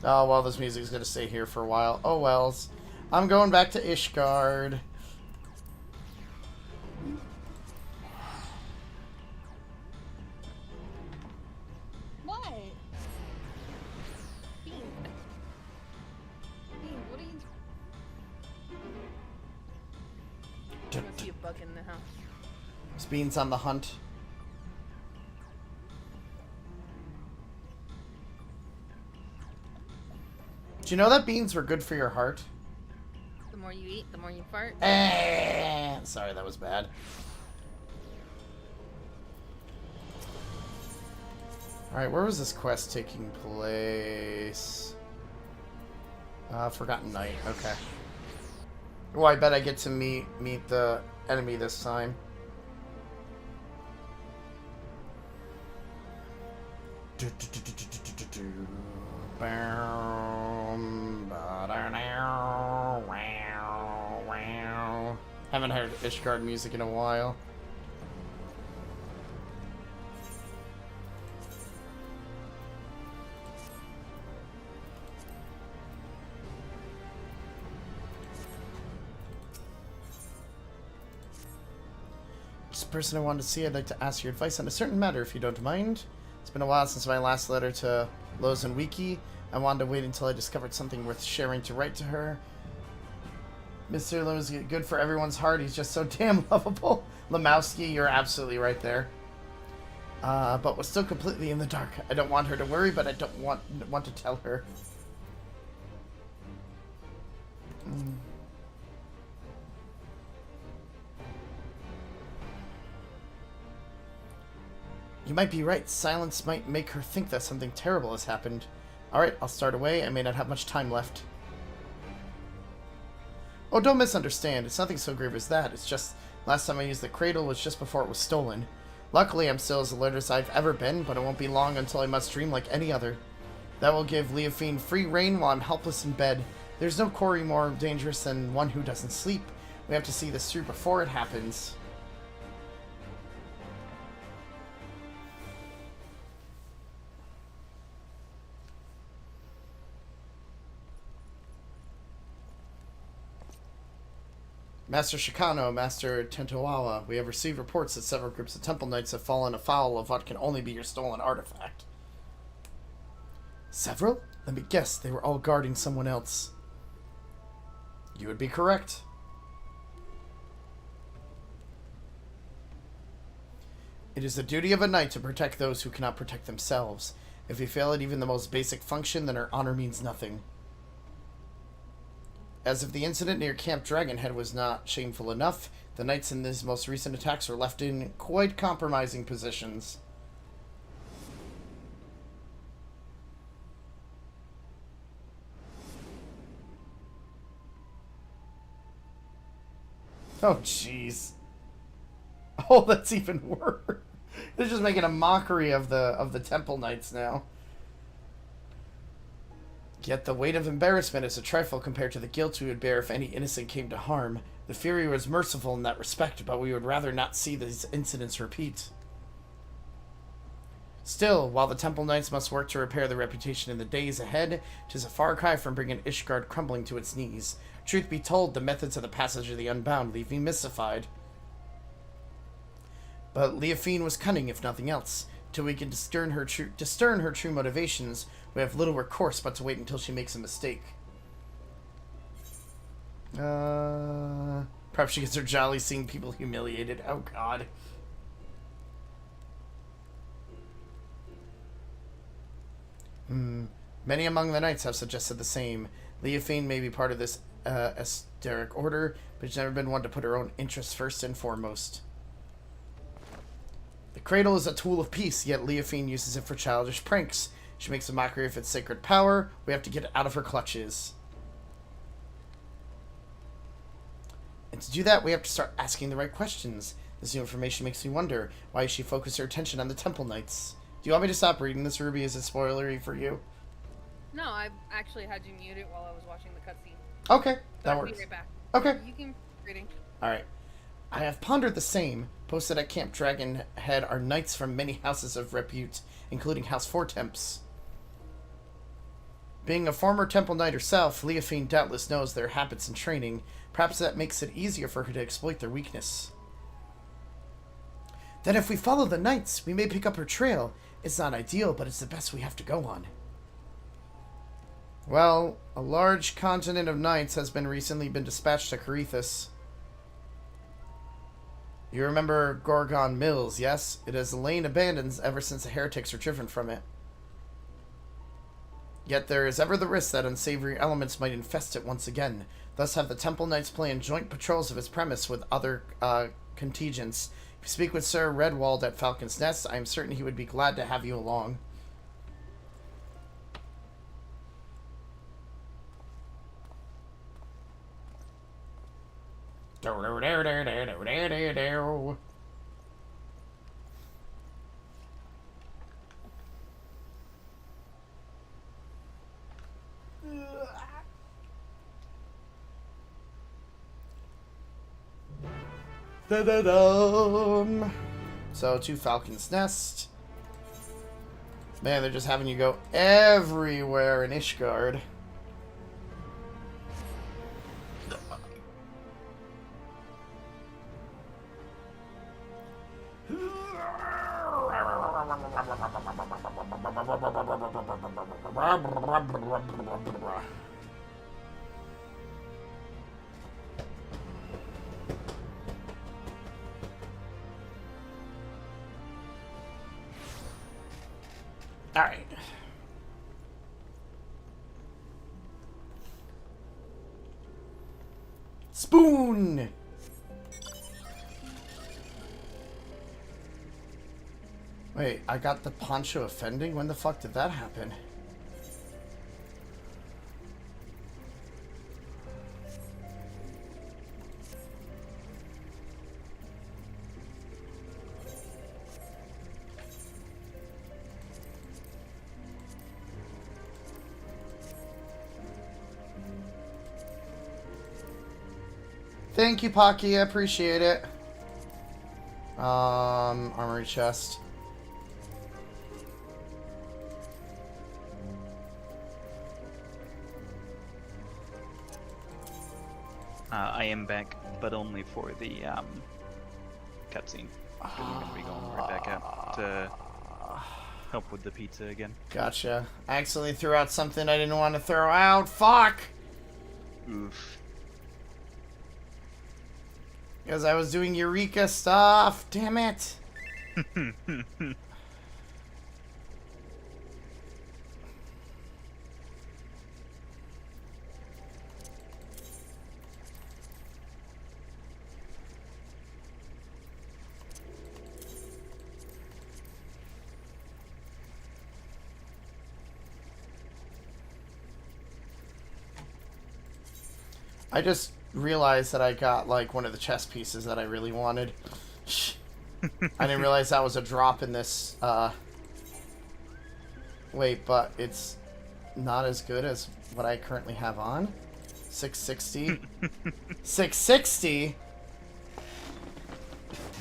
Oh, well, this music's gonna stay here for a while. Oh, wells. I'm going back to Ishgard. What? Bean, what are you... I must see a bug in the house. Is Beans on the hunt? Do you know that beans were good for your heart? The more you eat, the more you fart. Sorry, that was bad. Alright, where was this quest taking place? Forgotten Knight. Okay. Oh, I bet I get to meet the enemy this time. Haven't heard Ishgard music in a while. Just a person I wanted to see. I'd like to ask your advice on a certain matter, if you don't mind. It's been a while since my last letter to Loz and Wiki. I wanted to wait until I discovered something worth sharing to write to her. Mr. Lim is good for everyone's heart. He's just so damn lovable. Lemowski, you're absolutely right there. But was still completely in the dark. I don't want her to worry, but I don't want to tell her. You might be right. Silence might make her think that something terrible has happened. Alright, I'll start away. I may not have much time left. Oh, don't misunderstand. It's nothing so grave as that. It's just, last time I used the cradle was just before it was stolen. Luckily, I'm still as alert as I've ever been, but it won't be long until I must dream like any other. That will give Leofine free reign while I'm helpless in bed. There's no quarry more dangerous than one who doesn't sleep. We have to see this through before it happens. Master Shecano, Master Tentowawa, we have received reports that several groups of Temple Knights have fallen afoul of what can only be your stolen artifact. Several? Let me guess, they were all guarding someone else. You would be correct. It is the duty of a knight to protect those who cannot protect themselves. If we fail at even the most basic function, then our honor means nothing. As if the incident near Camp Dragonhead was not shameful enough, the knights in these most recent attacks were left in quite compromising positions. Oh, jeez. Oh, that's even worse. They're just making a mockery of the Temple Knights now. Yet the weight of embarrassment is a trifle compared to the guilt we would bear if any innocent came to harm. The Fury was merciful in that respect, but we would rather not see these incidents repeat. Still, while the Temple Knights must work to repair their reputation in the days ahead, 'tis a far cry from bringing Ishgard crumbling to its knees. Truth be told, the methods of the Passage of the Unbound leave me mystified. But Leofine was cunning, if nothing else. Till we can discern her true motivations, we have little recourse but to wait until she makes a mistake. Perhaps she gets her jolly seeing people humiliated. Oh, God. Many among the knights have suggested the same. Leofine may be part of this esoteric order, but she's never been one to put her own interests first and foremost. The cradle is a tool of peace, yet Leofine uses it for childish pranks. She makes a mockery of its sacred power. We have to get it out of her clutches. And to do that, we have to start asking the right questions. This new information makes me wonder, why she focused her attention on the Temple Knights? Do you want me to stop reading this, Ruby? Is it spoilery for you? No, I actually had you mute it while I was watching the cutscene. Okay, that I'll works. be right back. Okay. You can keep reading. Alright. I have pondered the same. Posted at Camp Dragonhead are knights from many houses of repute, including House Fortemps. Being a former Temple Knight herself, Leofine doubtless knows their habits and training. Perhaps that makes it easier for her to exploit their weakness. Then if we follow the knights, we may pick up her trail. It's not ideal, but it's the best we have to go on. Well, a large contingent of knights has recently been dispatched to Carithus. You remember Gorgon Mills, yes? It has lain abandoned ever since the heretics were driven from it. Yet there is ever the risk that unsavory elements might infest it once again. Thus have the Temple Knights planned joint patrols of its premise with other contingents. If you speak with Sir Redwald at Falcon's Nest, I am certain he would be glad to have you along. Da-da-dum. So, to Falcon's Nest. Man, they're just having you go everywhere in Ishgard. All right. Spoon. Wait, I got the poncho offending? When the fuck did that happen? Thank you, Pocky. I appreciate it. Armory chest. I am back, but only for the cutscene. I'm gonna be going right back out to help with the pizza again. Gotcha. I accidentally threw out something I didn't want to throw out. Fuck! Oof. Because I was doing Eureka stuff. Damn it. I just realized that I got like one of the chess pieces that I really wanted. I didn't realize that was a drop in this wait, but it's not as good as what I currently have on. 660. 660?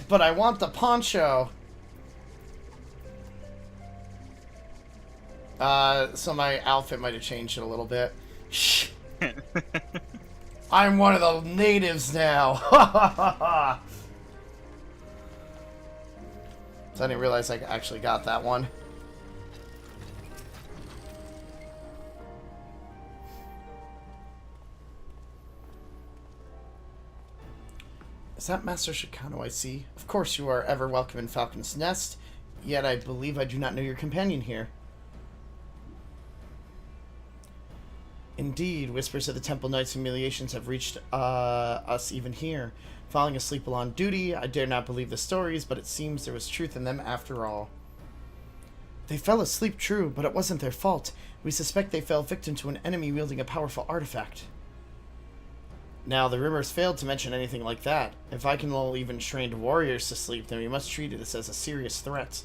But I want the poncho. So my outfit might have changed it a little bit. I'm one of the natives now. So I didn't realize I actually got that one. Is that Master Shecano I see? Of course you are ever welcome in Falcon's Nest, yet I believe I do not know your companion here. Indeed, whispers of the Temple Knight's humiliations have reached us even here. Falling asleep while on duty, I dare not believe the stories, but it seems there was truth in them after all. They fell asleep, true, but it wasn't their fault. We suspect they fell victim to an enemy wielding a powerful artifact. Now, the rumors failed to mention anything like that. If I can lull even trained warriors to sleep, then we must treat this as a serious threat.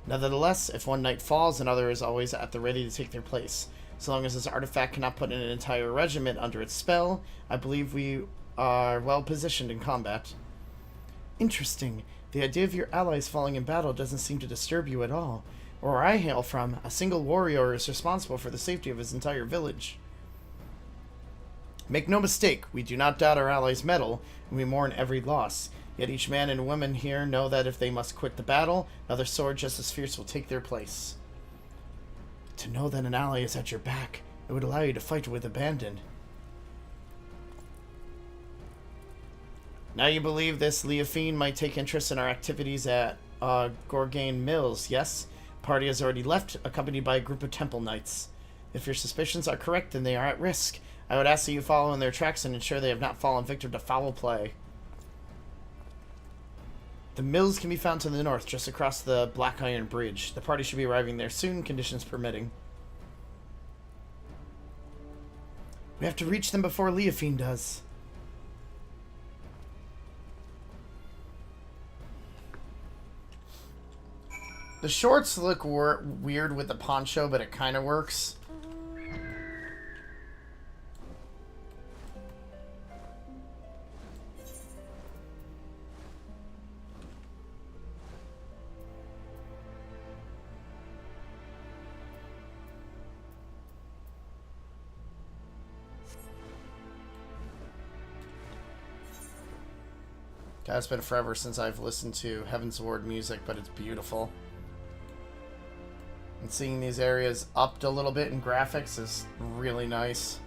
Nevertheless, if one knight falls, another is always at the ready to take their place. So long as this artifact cannot put an entire regiment under its spell, I believe we are well positioned in combat. Interesting. The idea of your allies falling in battle doesn't seem to disturb you at all. Where I hail from, a single warrior is responsible for the safety of his entire village. Make no mistake, we do not doubt our allies' mettle, and we mourn every loss. Yet each man and woman here know that if they must quit the battle, another sword just as fierce will take their place. To know that an ally is at your back, it would allow you to fight with abandon. Now you believe this Leofine might take interest in our activities at Gorgain Mills, yes? Party has already left, accompanied by a group of temple knights. If your suspicions are correct, then they are at risk. I would ask that you follow in their tracks and ensure they have not fallen victim to foul play. The mills can be found to the north, just across the Black Iron Bridge. The party should be arriving there soon, conditions permitting. We have to reach them before Leofine does. The shorts look weird with the poncho, but it kind of works. God, it's been forever since I've listened to Heaven's Ward music, but it's beautiful. And seeing these areas upped a little bit in graphics is really nice.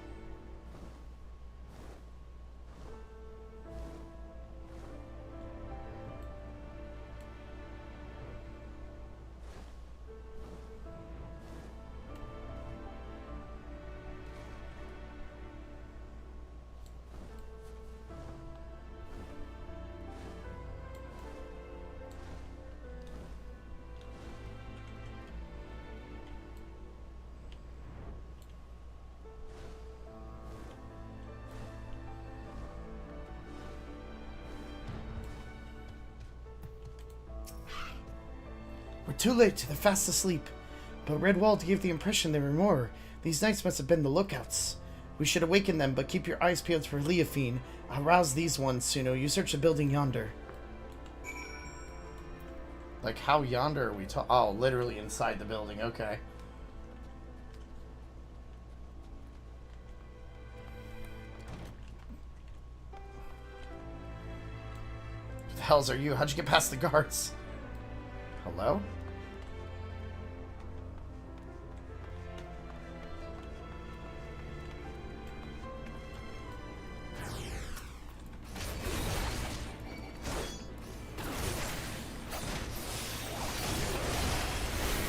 We're too late. They're fast asleep. But Redwald gave the impression there were more. These knights must have been the lookouts. We should awaken them, but keep your eyes peeled for Leofine. I'll rouse these ones, Suno. You search the building yonder. Like, how yonder are we talking? Oh, literally inside the building. Okay. Who the hells are you? How'd you get past the guards? Hello?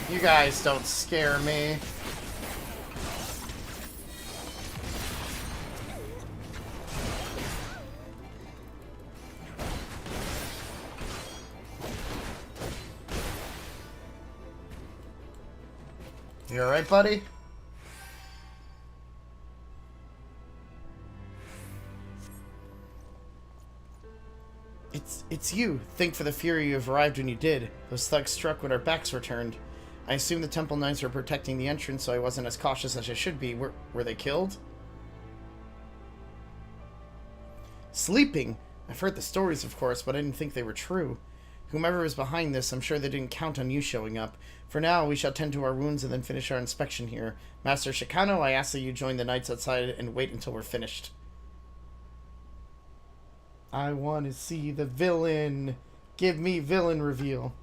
You guys don't scare me. You alright, buddy? It's you. Think for the fury you have arrived when you did. Those thugs struck when our backs were turned. I assume the Temple Knights were protecting the entrance, so I wasn't as cautious as I should be. Were they killed? Sleeping? I've heard the stories, of course, but I didn't think they were true. Whomever was behind this, I'm sure they didn't count on you showing up. For now, we shall tend to our wounds and then finish our inspection here. Master Shecano, I ask that you join the knights outside and wait until we're finished. I want to see the villain. Give me villain reveal.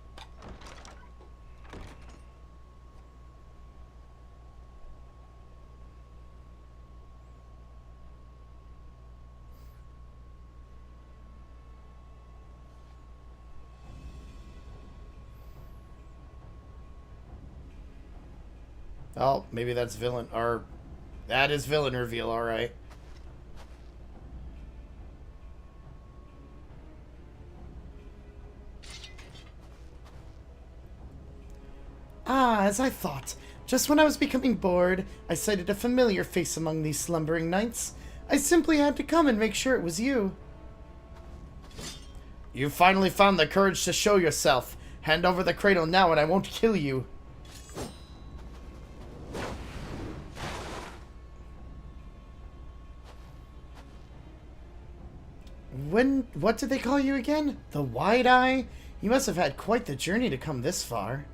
Oh, maybe that's villain, or that is villain reveal, alright. Ah, as I thought. Just when I was becoming bored, I sighted a familiar face among these slumbering knights. I simply had to come and make sure it was you. You finally found the courage to show yourself. Hand over the cradle now and I won't kill you. What did they call you again? The Wide Eye? You must have had quite the journey to come this far.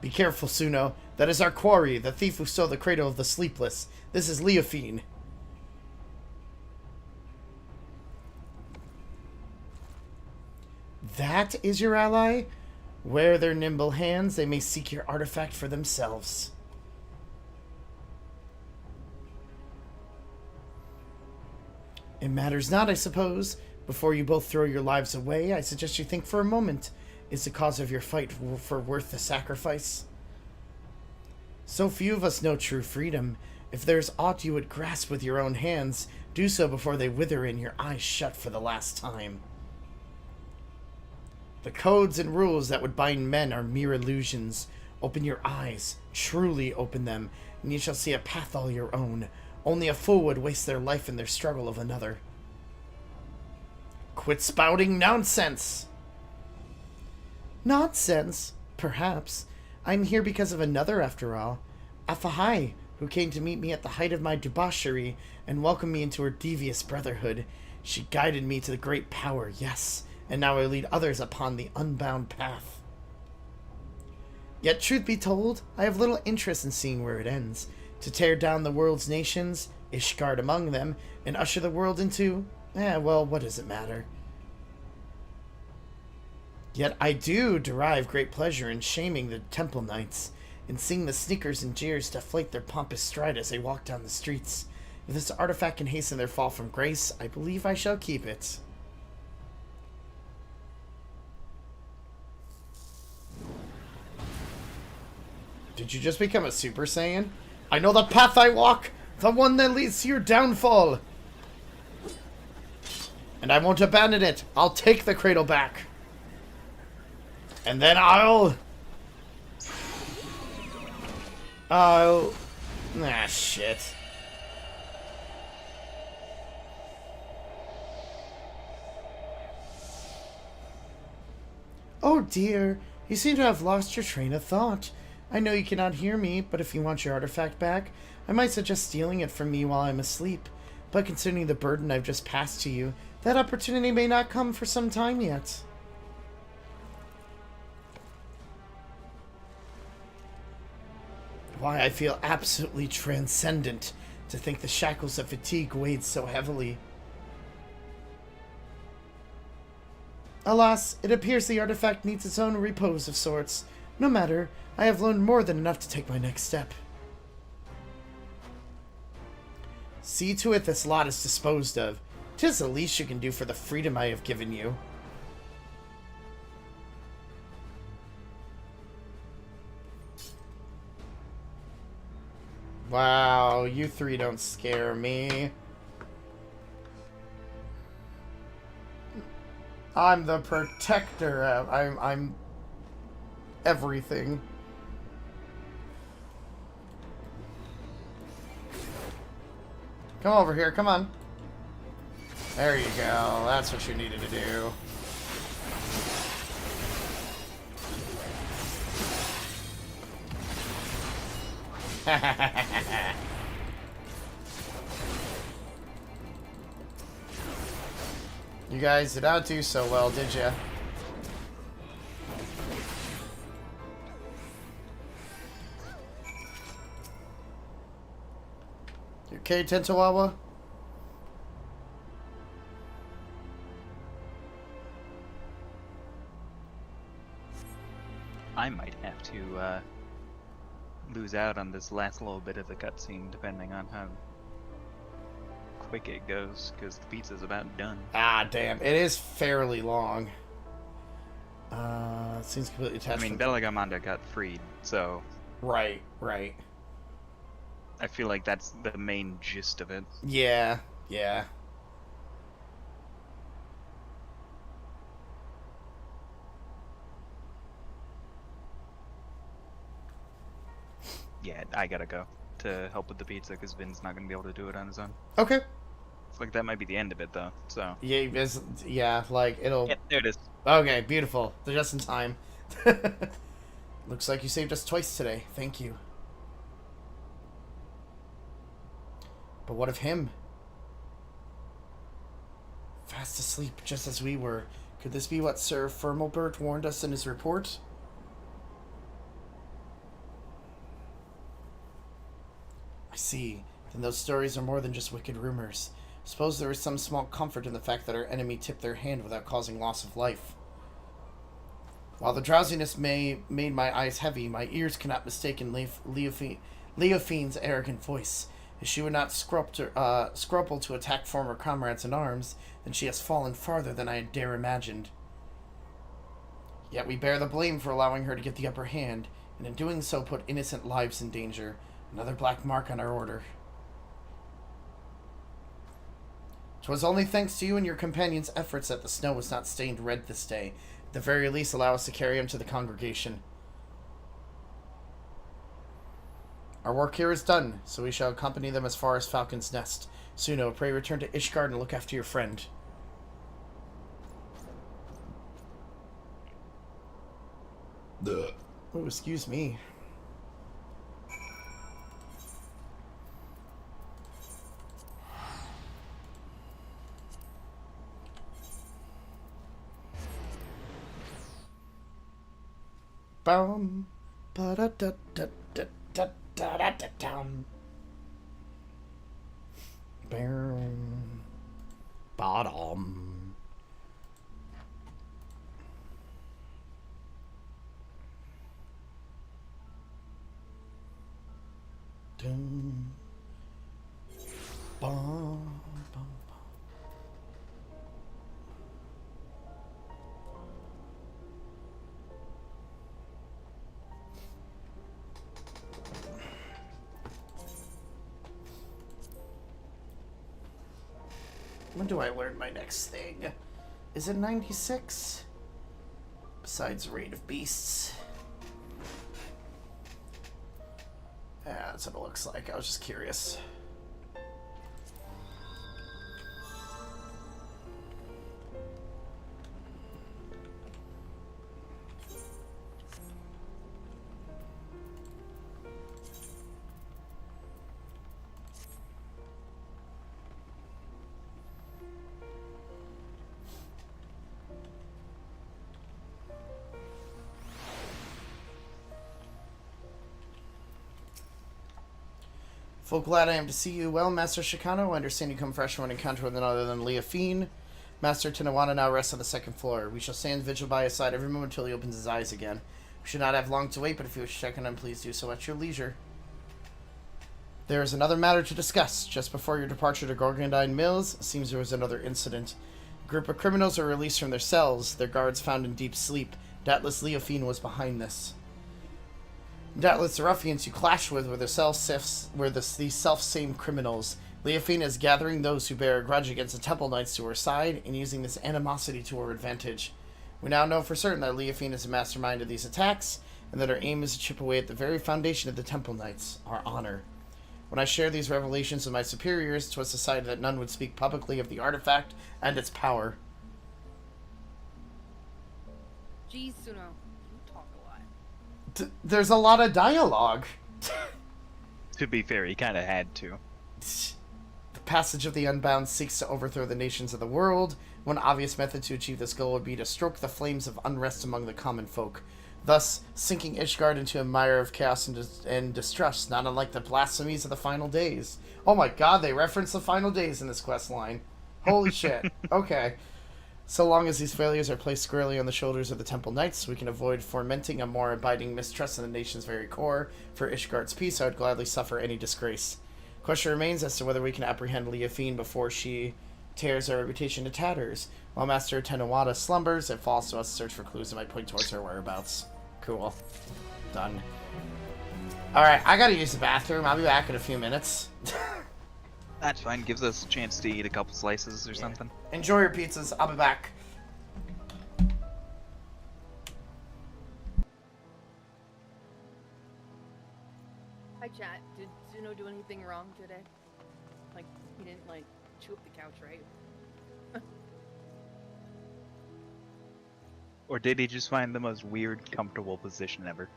Be careful, Suno. That is our quarry, the thief who stole the cradle of the sleepless. This is Leofine. That is your ally? Where their nimble hands, they may seek your artifact for themselves. It matters not, I suppose. Before you both throw your lives away, I suggest you think for a moment. Is the cause of your fight for worth the sacrifice? So few of us know true freedom. If there's aught you would grasp with your own hands, do so before they wither in your eyes shut for the last time. The codes and rules that would bind men are mere illusions. Open your eyes, truly open them, and you shall see a path all your own. Only a fool would waste their life in their struggle of another. Quit spouting nonsense! Nonsense? Perhaps. I'm here because of another, after all. Afahai, who came to meet me at the height of my debauchery and welcomed me into her devious brotherhood. She guided me to the great power, yes, and now I lead others upon the unbound path. Yet, truth be told, I have little interest in seeing where it ends. To tear down the world's nations, Ishgard among them, and usher the world into... well, what does it matter? Yet I do derive great pleasure in shaming the temple knights, and seeing the sneakers and jeers deflate their pompous stride as they walk down the streets. If this artifact can hasten their fall from grace, I believe I shall keep it. Did you just become a Super Saiyan? I know the path I walk, the one that leads to your downfall. And I won't abandon it. I'll take the cradle back. And then I'll... shit. Oh dear, you seem to have lost your train of thought. I know you cannot hear me, but if you want your artifact back, I might suggest stealing it from me while I'm asleep. But considering the burden I've just passed to you, that opportunity may not come for some time yet. Why, I feel absolutely transcendent to think the shackles of fatigue weighed so heavily. Alas, it appears the artifact needs its own repose of sorts. No matter, I have learned more than enough to take my next step. See to it this lot is disposed of. 'Tis the least you can do for the freedom I have given you. Wow, you three don't scare me. I'm the protector. I'm everything. Come over here, come on. There you go. That's what you needed to do. You guys did not do so well, did ya? You okay, Tentowawa? I might have to lose out on this last little bit of the cutscene, depending on how quick it goes, because the pizza's about done. Ah, damn. It is fairly long. It seems completely attached. I mean, Belagamanda got freed, so... Right, right. I feel like that's the main gist of it. Yeah, yeah. Yeah, I gotta go to help with the pizza because Vin's not gonna be able to do it on his own. Okay. It's like that might be the end of it though. So yeah, like it'll. Yeah, there it is. Okay, beautiful. They're just in time. Looks like you saved us twice today. Thank you. But what of him? Fast asleep, just as we were. Could this be what Sir Firmalbert warned us in his report? I see. Then those stories are more than just wicked rumors. Suppose there is some small comfort in the fact that our enemy tipped their hand without causing loss of life. While the drowsiness made my eyes heavy, my ears cannot mistake Leofine's arrogant voice. If she would not scruple to attack former comrades in arms, then she has fallen farther than I had dare imagined. Yet we bear the blame for allowing her to get the upper hand, and in doing so put innocent lives in danger. Another black mark on our order. 'Twas only thanks to you and your companions' efforts that the snow was not stained red this day. At the very least, allow us to carry him to the congregation. Our work here is done, so we shall accompany them as far as Falcon's Nest. Suno, pray return to Ishgard and look after your friend. excuse me. Bum, ba da da da da da da da da dum. Bam, bottom. Dum, bum, bum. When do I learn my next thing? Is it 96? Besides Raid of Beasts. Yeah, that's what it looks like. I was just curious. Full glad I am to see you well, Master Shecano. I understand you come fresh from an encounter with none other than Leafine. Master Tanawana now rests on the second floor. We shall stand vigil by his side every moment until he opens his eyes again. We should not have long to wait, but if you wish to check on him, please do so at your leisure. There is another matter to discuss. Just before your departure to Gorgondine Mills, it seems there was another incident. A group of criminals were released from their cells, their guards found in deep sleep. Doubtless Leafine was behind this. Doubtless the ruffians you clashed with were these self-same criminals. Leafine is gathering those who bear a grudge against the Temple Knights to her side and using this animosity to her advantage. We now know for certain that Leafine is the mastermind of these attacks, and that her aim is to chip away at the very foundation of the Temple Knights, our honor. When I shared these revelations with my superiors, 'twas decided that none would speak publicly of the artifact and its power. Jeez, Suno. There's a lot of dialogue. To be fair, he kind of had to. The passage of the Unbound seeks to overthrow the nations of the world. One obvious method to achieve this goal would be to stoke the flames of unrest among the common folk, thus sinking Ishgard into a mire of chaos and distrust, not unlike the blasphemies of the final days. Oh my god, they reference the final days in this quest line. Holy shit. Okay. So long as these failures are placed squarely on the shoulders of the Temple Knights, we can avoid fomenting a more abiding mistrust in the nation's very core. For Ishgard's peace, I would gladly suffer any disgrace. Question remains as to whether we can apprehend Leafine before she tears our reputation to tatters. While Master Tenawada slumbers, it falls to us to search for clues that might point towards her whereabouts. Cool. Done. Alright, I gotta use the bathroom. I'll be back in a few minutes. That's fine. Gives us a chance to eat a couple slices or something. Enjoy your pizzas. I'll be back. Hi, chat. Did Suno do anything wrong today? Like, he didn't, like, chew up the couch, right? Or did he just find the most weird, comfortable position ever?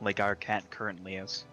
Like our cat currently is.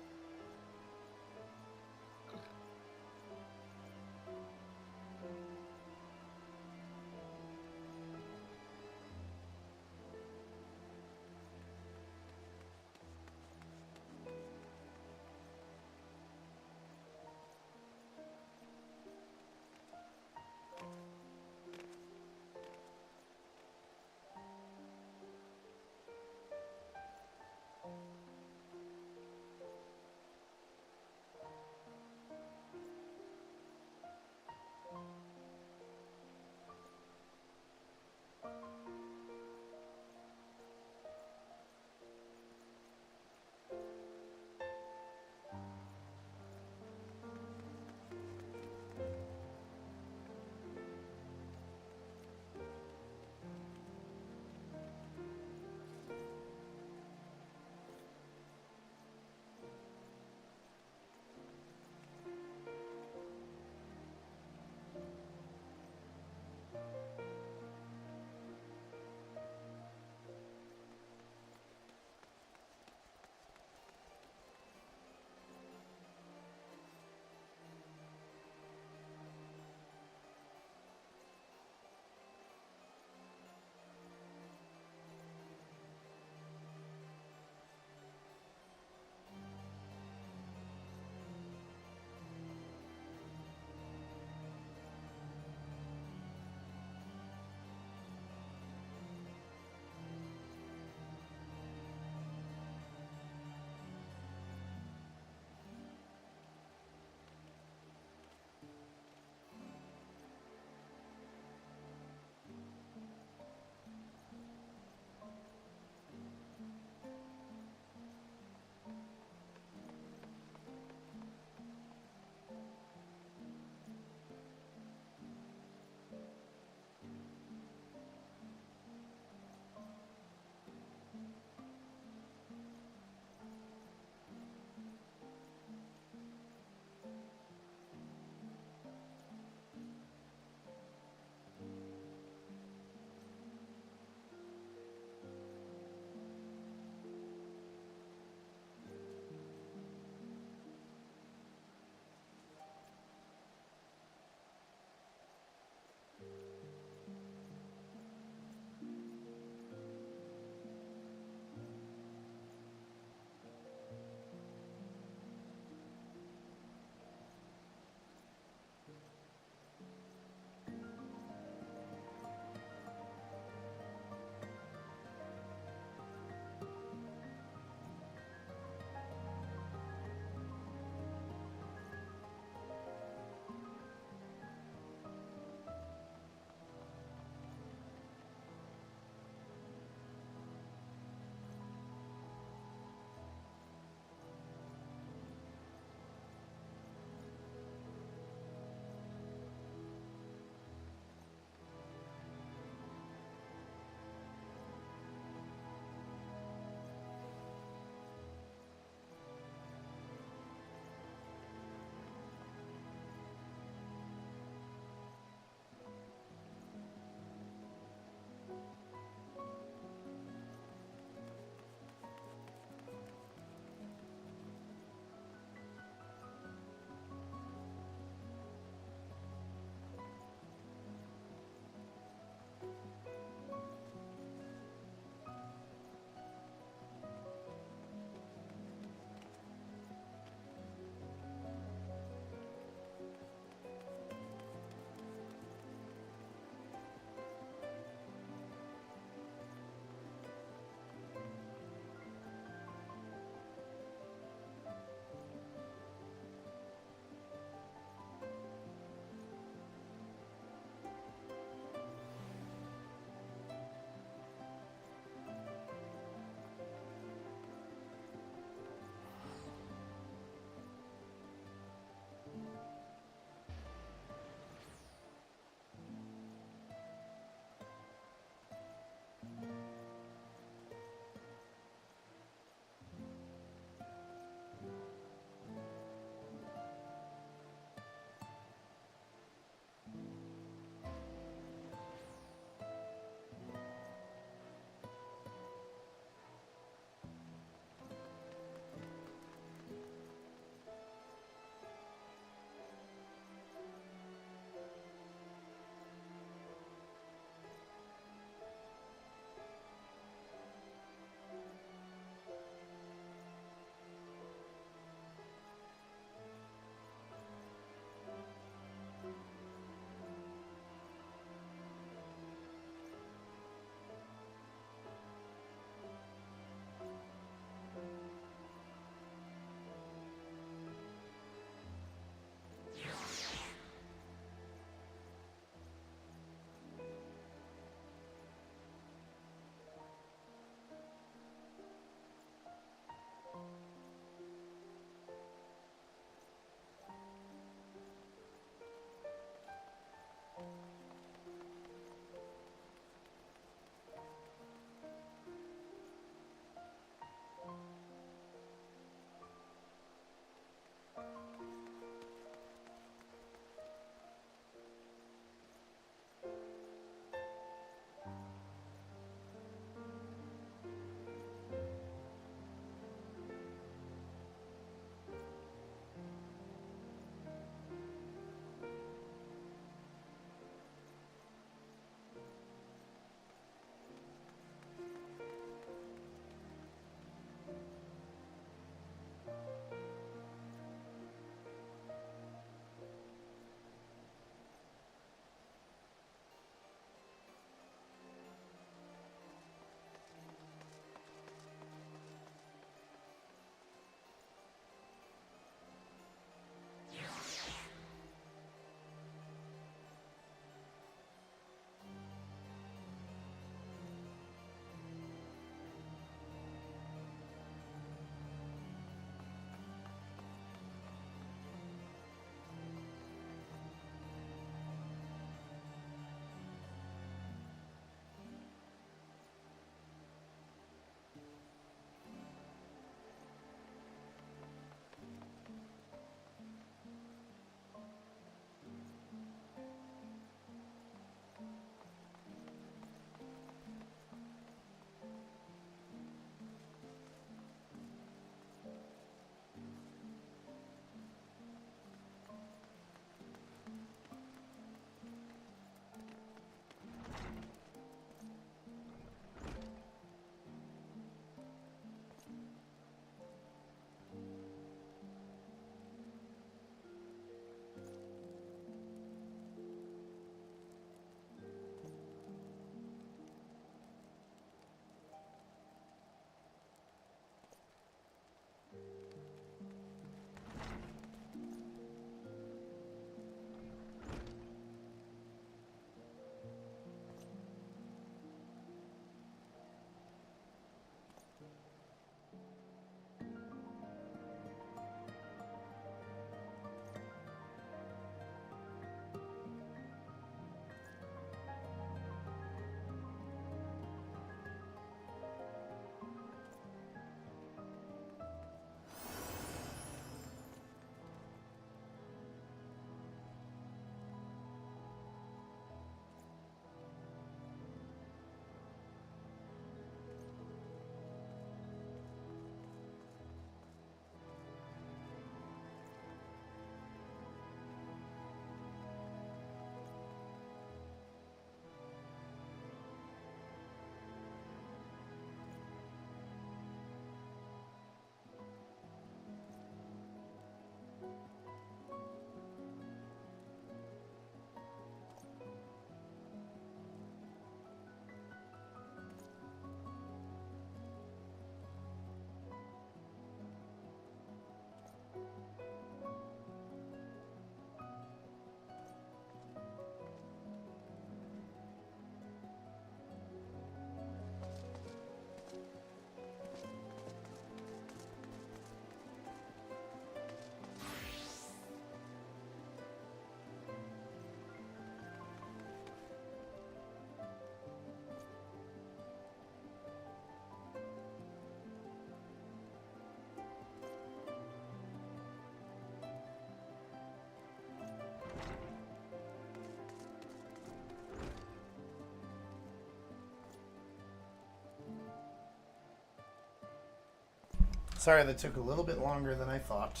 Sorry, that took a little bit longer than I thought.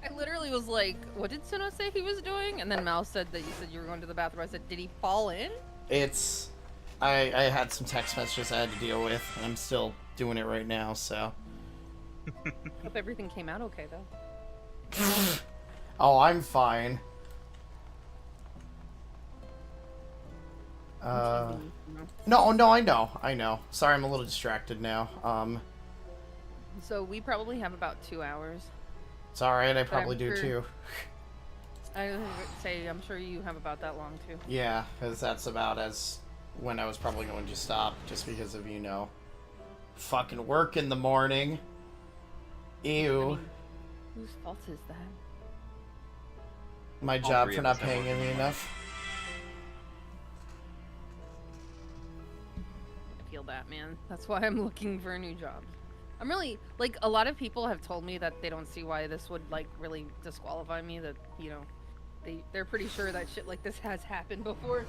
I literally was like, what did Suno say he was doing? And then Mal said that you said you were going to the bathroom. I said, did he fall in? It's... I had some text messages I had to deal with, and I'm still doing it right now, so... Hope everything came out okay, though. Oh, I'm fine. No, I know. Sorry, I'm a little distracted now. So we probably have about 2 hours. It's alright, I probably do too. I would say, I'm sure you have about that long too. Yeah, because that's about as when I was probably going to stop, just because of, you know, fucking work in the morning. Ew. I mean, whose fault is that? My job for not paying me enough. I feel that, man. That's why I'm looking for a new job. I'm really, like, a lot of people have told me that they don't see why this would, like, really disqualify me, that, you know, they're pretty sure that shit like this has happened before.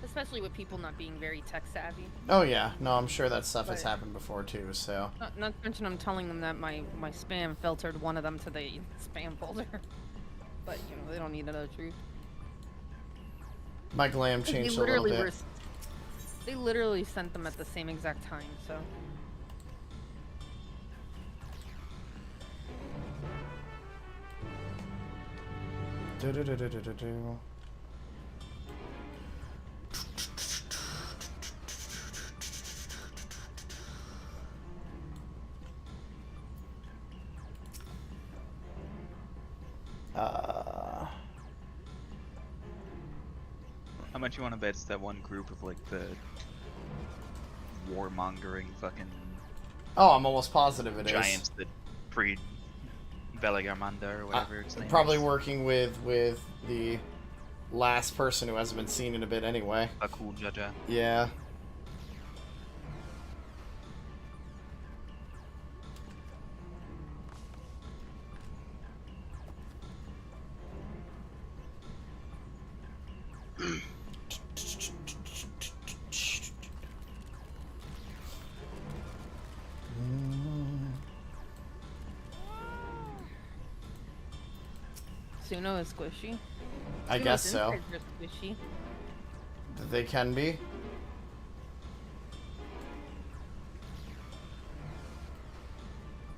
Especially with people not being very tech savvy. Oh yeah, no, I'm sure that stuff has happened before too, so. Not to mention I'm telling them that my spam filtered one of them to the spam folder. But, you know, they don't need to know the truth. My glam changed a little bit. They literally sent them at the same exact time, so. Do-do-do-do-do-do. How much you want to bet it's that one group of like the warmongering fucking Oh, I'm almost positive it giants that breed Velagarmanda or whatever its name probably is. working with the last person who hasn't been seen in a bit anyway. A cool Jaja. Yeah. Suno is squishy. I guess so. Squishy. They can be.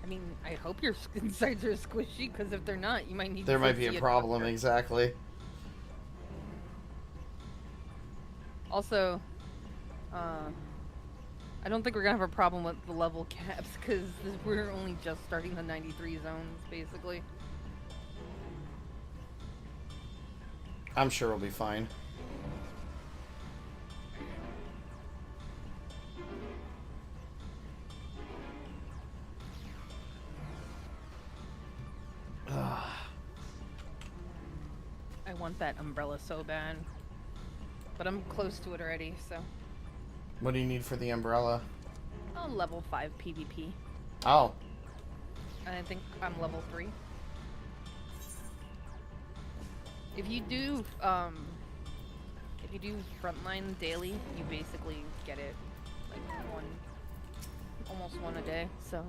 I mean, I hope your insides are squishy, because if they're not, you might need There to might be a problem, doctor. exactly. Also, I don't think we're gonna have a problem with the level caps, because we're only just starting the 93 zones, basically. I'm sure we'll be fine. I want that umbrella so bad. But I'm close to it already, so. What do you need for the umbrella? Oh, level 5 PvP. Oh. And I think I'm level 3. If you do frontline daily, you basically get it like almost one a day, so.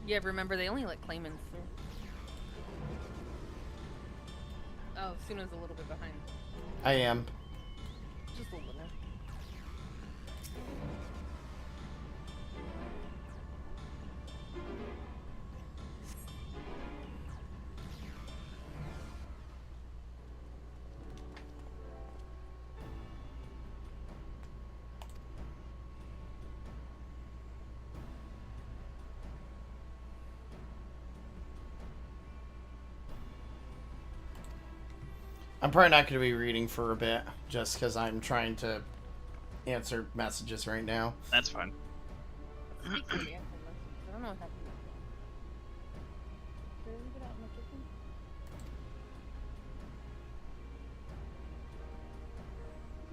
Yeah, remember they only let claimants through. Oh, Suno's a little bit behind. I am. Just a little. I'm probably not going to be reading for a bit, just because I'm trying to answer messages right now. That's fine. I don't know what happened. Did I leave it out in the kitchen?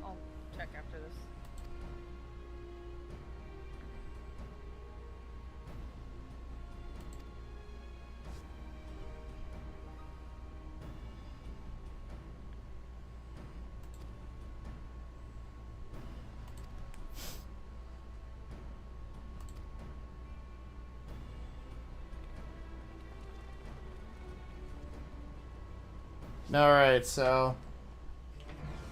I'll check after this. Alright, so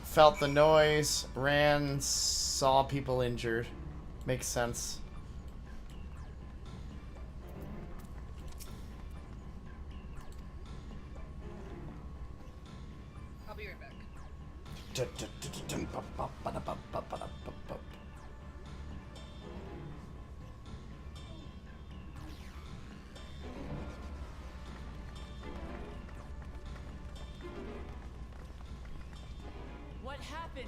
felt the noise, ran, saw people injured. Makes sense. I'll be right back. What happened?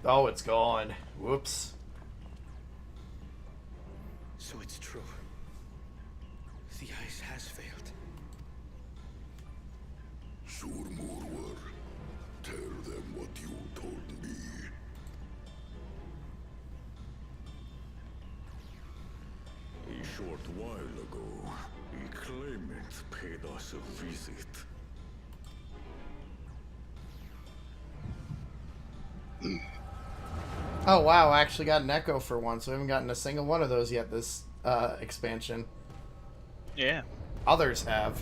Oh, it's gone. Whoops. So it's true. The ice has failed. Surmurwar, tell them what you told me. A short while ago, a claimant paid us a visit. Oh wow, I actually got an echo for once. We haven't gotten a single one of those yet this expansion. Yeah. Others have.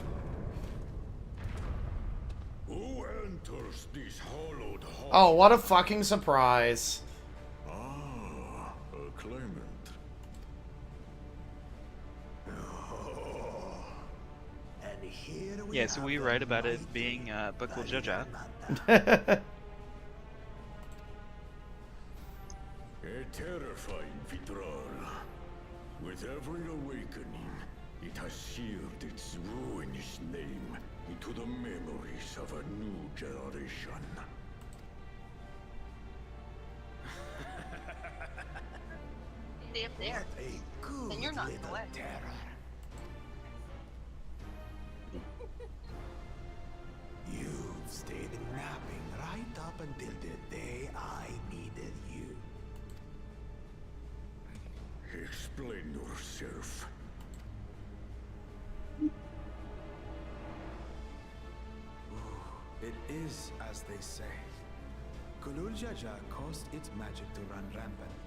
Who enters this hollowed hall? Oh, what a fucking surprise. Ah, a claimant. And here we Yeah, so we write about it being Buckle Jaja. A terrifying Vitral. With every awakening, it has seared its ruinous name into the memories of a new generation. Stay up there. Then you're not in the way. You've stayed napping right up until the day I needed you. Explain yourself. It is as they say. Gulul Jaja caused its magic to run rampant,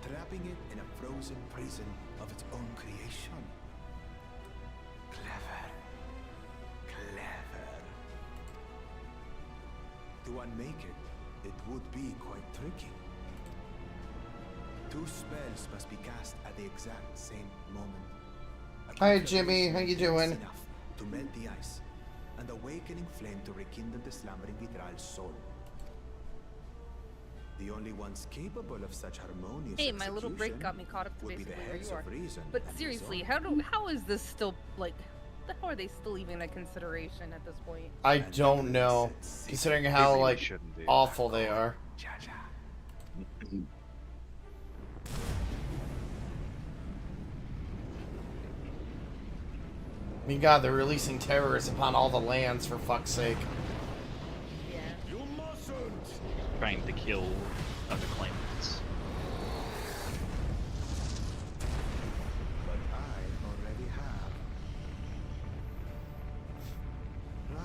trapping it in a frozen prison of its own creation. Clever. Clever. To unmake it, it would be quite tricky. 2 spells must be cast at the exact same moment. Hi Jimmy, how you doing? Enough to melt the ice, and awakening flame to rekindle the slumbering Vitral's soul. The only ones capable of such harmonious Hey, my little break execution got me caught up to would be basically the where heads you are. of reason But and seriously, resolve. how is this still like? How are they still even a consideration at this point? I don't know, considering how really like shouldn't be. awful they are. I mean, God, they're releasing terrorists upon all the lands, for fuck's sake. You mustn't! Trying to kill other claimants. But I already have.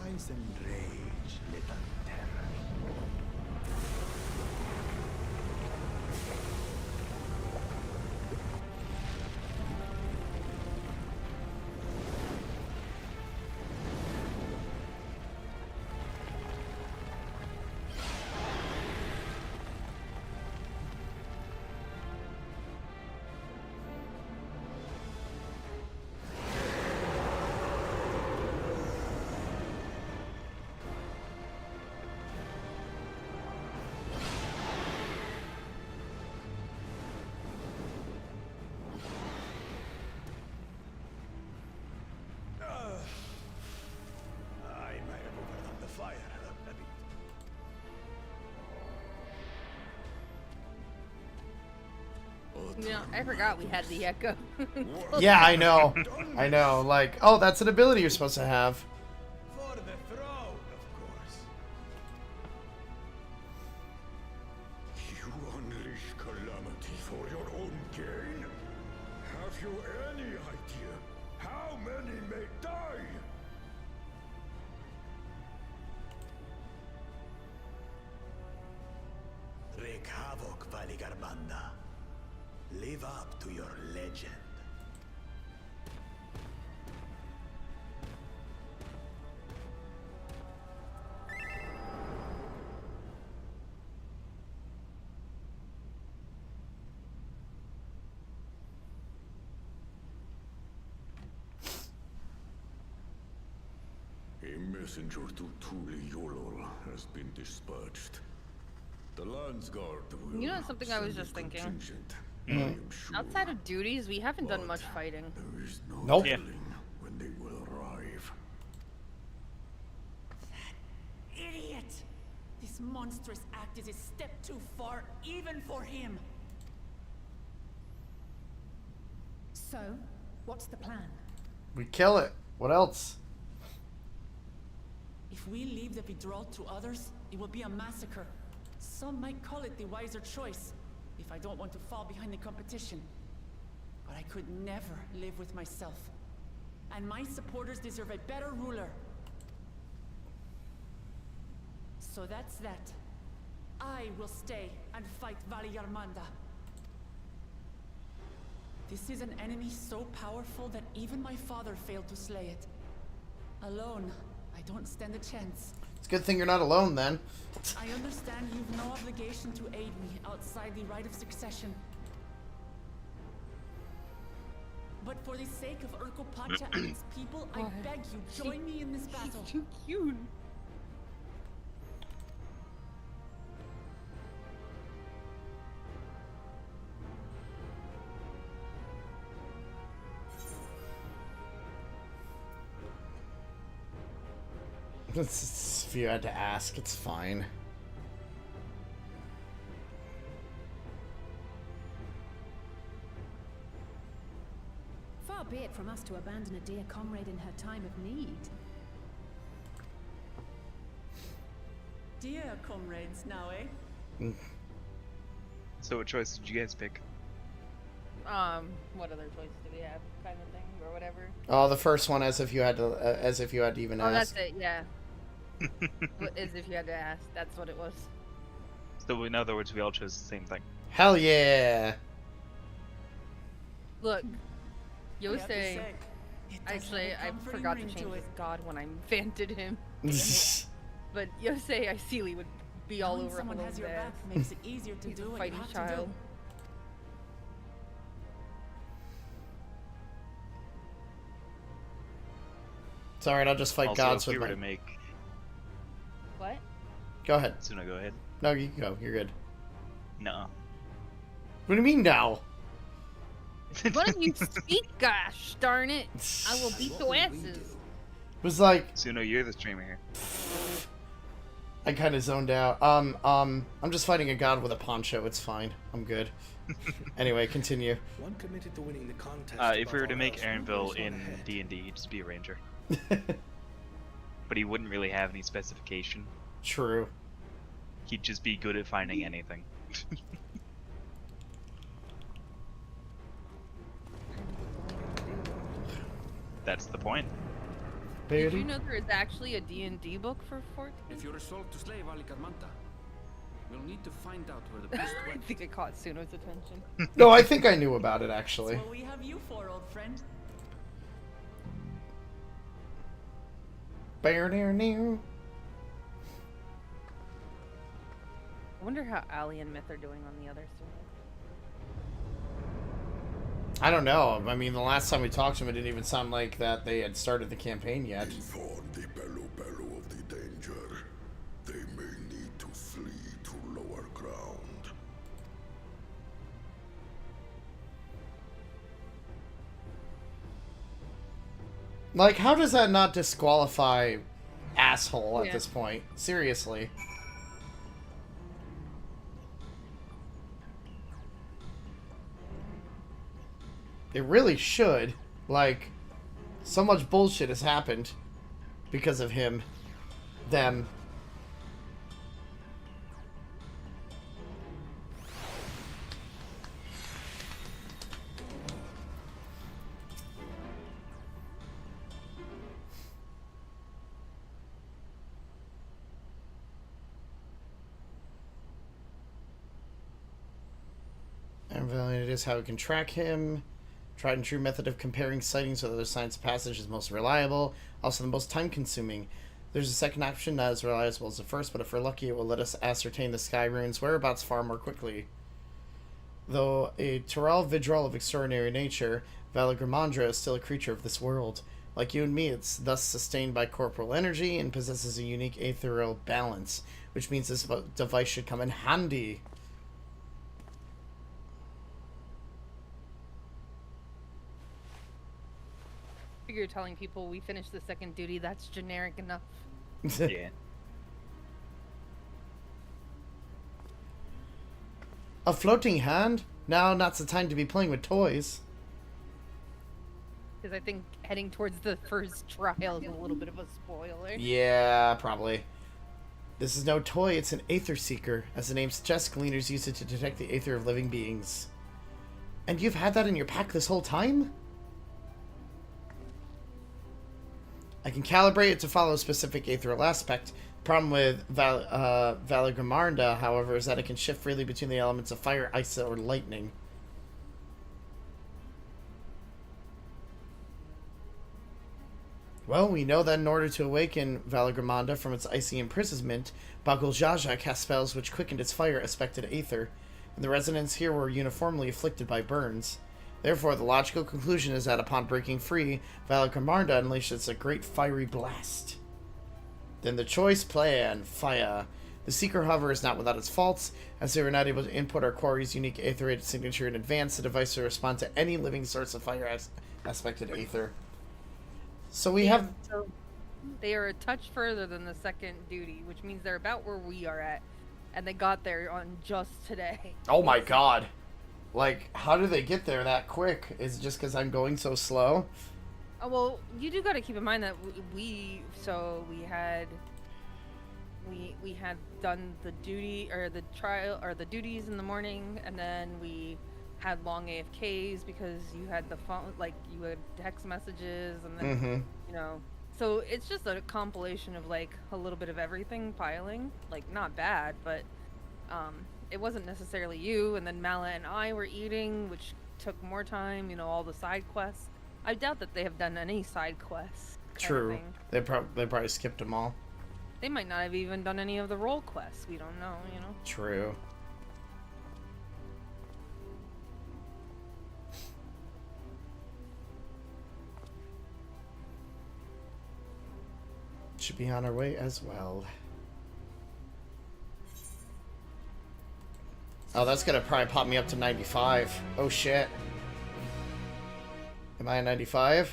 Rise and rage, little terror. I might have overdone the fire a bit. Yeah, I forgot we had the echo. Yeah, I know. I know. Like, oh, that's an ability you're supposed to have. For the throne, of course. You unleash calamity for your own gain? Have you any idea how many may die? Wreak havoc, Valigarbanda. Live up to your legend. messenger to Tuli Yolol has been dispatched. The Landsguard will You know something I was just thinking? Outside of duties, we haven't done much fighting. There is no Nope. telling when they will arrive. Idiot! This monstrous act is a step too far, even for him. So, what's the plan? We kill it. What else? If we leave the withdrawal to others, it will be a massacre. Some might call it the wiser choice, if I don't want to fall behind the competition. But I could never live with myself. And my supporters deserve a better ruler. So that's that. I will stay and fight Valiarmanda. This is an enemy so powerful that even my father failed to slay it. Alone, I don't stand a chance. It's a good thing you're not alone then. I understand you've no obligation to aid me outside the right of succession. But for the sake of Urko Pacha and its people, I beg you, join me in this battle. Too cute. If you had to ask, it's fine. Far be it from us to abandon a dear comrade in her time of need. Dear comrades now, eh? So what choice did you guys pick? What other choice do we have, kind of thing, or whatever? Oh, the first one, as if you had to even Oh, ask. that's it, yeah. As if you had to ask, that's what it was. So in other words, we all chose the same thing. Hell yeah! Look, Yosei. Actually, I forgot to change his god when I vanted him. But Yosei, I see, would be all over someone has your ass. back makes it easier to He's do a what you fighting have child. to do. It's alright, I'll just fight Also, gods if we with were my... to make... What? Go ahead. Suno, go ahead. No, you can go. You're good. No. What do you mean now? Why don't you speak, gosh darn it? I will beat your asses. It was like... Suno, you're the streamer here. I kind of zoned out. I'm just fighting a god with a poncho. It's fine. I'm good. Anyway, continue. One committed to winning the contest. If we were to make Aaronville in D&D, he'd just be a ranger. But he wouldn't really have any specification. True. He'd just be good at finding anything. That's the point. Did you know there is actually a D&D book for 14? If you resolve to slay Valikarmanta, we'll need to find out where the beast I went. think it caught Suno's attention. No, I think I knew about it, actually. That's what we have you for, old friend. I wonder how Ali and Myth are doing on the other Suno. I don't know. I mean, the last time we talked to him, it didn't even sound like that they had started the campaign yet. Inform the bellow of the danger. They may need to flee to lower ground. Like, how does that not disqualify asshole at Yeah. this point? Seriously. It really should. Like, so much bullshit has happened because of him. Them. And it is how we can track him. Tried and true method of comparing sightings with other signs of passage is most reliable, also the most time consuming. There's a second option, not as reliable as the first, but if we're lucky it will let us ascertain the sky rune's whereabouts far more quickly. Though a Tyrell Vidral of extraordinary nature, Valagramandra is still a creature of this world. Like you and me, it's thus sustained by corporal energy and possesses a unique ethereal balance, which means this device should come in handy. You're telling people we finished the second duty, that's generic enough. Yeah. A floating hand? Now not the time to be playing with toys. Because I think heading towards the first trial is a little bit of a spoiler. Yeah, probably. This is no toy, it's an Aether Seeker. As the name suggests, Gleaners use it to detect the aether of living beings. And you've had that in your pack this whole time? I can calibrate it to follow a specific ethereal aspect. The problem with Valagramanda, however, is that it can shift freely between the elements of fire, ice, or lightning. Well, we know that in order to awaken Valagramanda from its icy imprisonment, Bagul Jaja cast spells which quickened its fire-aspected aether, and the residents here were uniformly afflicted by burns. Therefore, the logical conclusion is that upon breaking free, Valagramanda unleashes a great fiery blast. Then the choice plan, fire. The Seeker, however, is not without its faults. As they were not able to input our quarry's unique aether-rated signature in advance, the device will respond to any living source of fire-aspected aether. So we have... So they are a touch further than the second duty, which means they're about where we are at. And they got there on just today. Oh my god. Like, how do they get there that quick? Is it just because I'm going so slow? Oh, well, you do got to keep in mind that we had done the duty or the trial or the duties in the morning, and then we had long AFKs because you had the phone, like you had text messages, and then you know, so it's just a compilation of like a little bit of everything piling. Like, not bad, but it wasn't necessarily you. And then Mala and I were eating, which took more time. You know, all the side quests. I doubt that they have done any side quests. True. They probably skipped them all. They might not have even done any of the role quests. We don't know, you know? True. Should be on our way as well. Oh, that's gonna probably pop me up to 95. Oh shit. Am I at 95?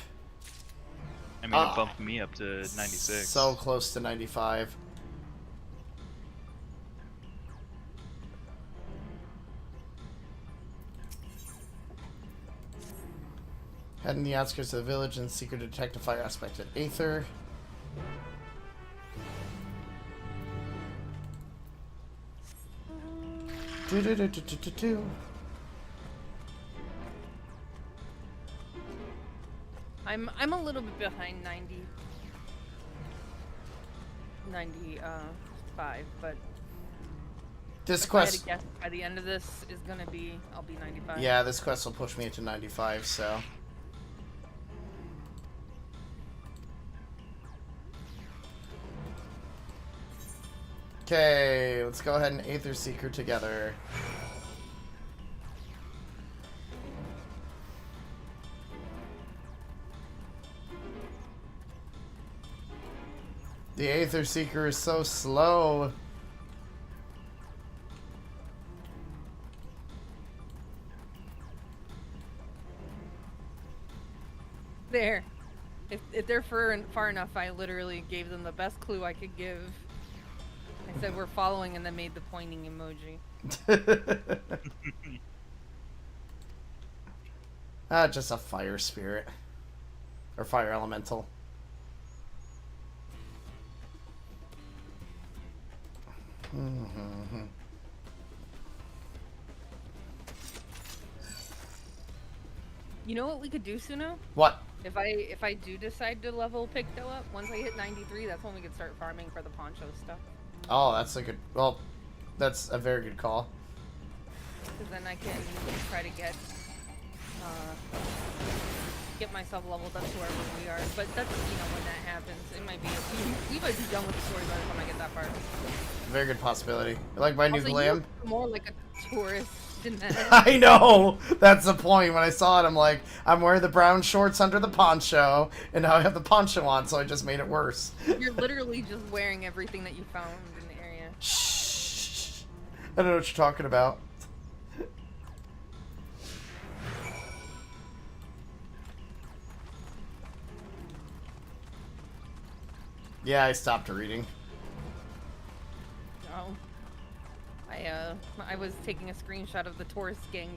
I mean, it bumped me up to 96. So close to 95. Head in the outskirts of the village and seek to detect a fire aspected aether. I'm a little bit behind 95, but this if quest, I had to guess, by the end of this is gonna be, I'll be 95. Yeah, this quest will push me to 95, so. Okay, let's go ahead and Aether Seeker together. The Aether Seeker is so slow. There. If they're far enough, I literally gave them the best clue I could give. I said we're following and then made the pointing emoji. Just a fire spirit. Or fire elemental. You know what we could do, Suno? What? If I do decide to level Picto up, once I hit 93, that's when we could start farming for the poncho stuff. Oh, that's a good... Well, that's a very good call. Because then I can try to get myself leveled up to wherever we are. But that's, you know, when that happens. It might be... We might be done with the story by the time I get that far. Very good possibility. You like my new also, glam? You look more like a tourist question then. I know! That's the point. When I saw it, I'm like, I'm wearing the brown shorts under the poncho, and now I have the poncho on, so I just made it worse. You're literally just wearing everything that you found in the area. Shh. I don't know what you're talking about. Yeah, I stopped reading. Oh. I was taking a screenshot of the tourist gang.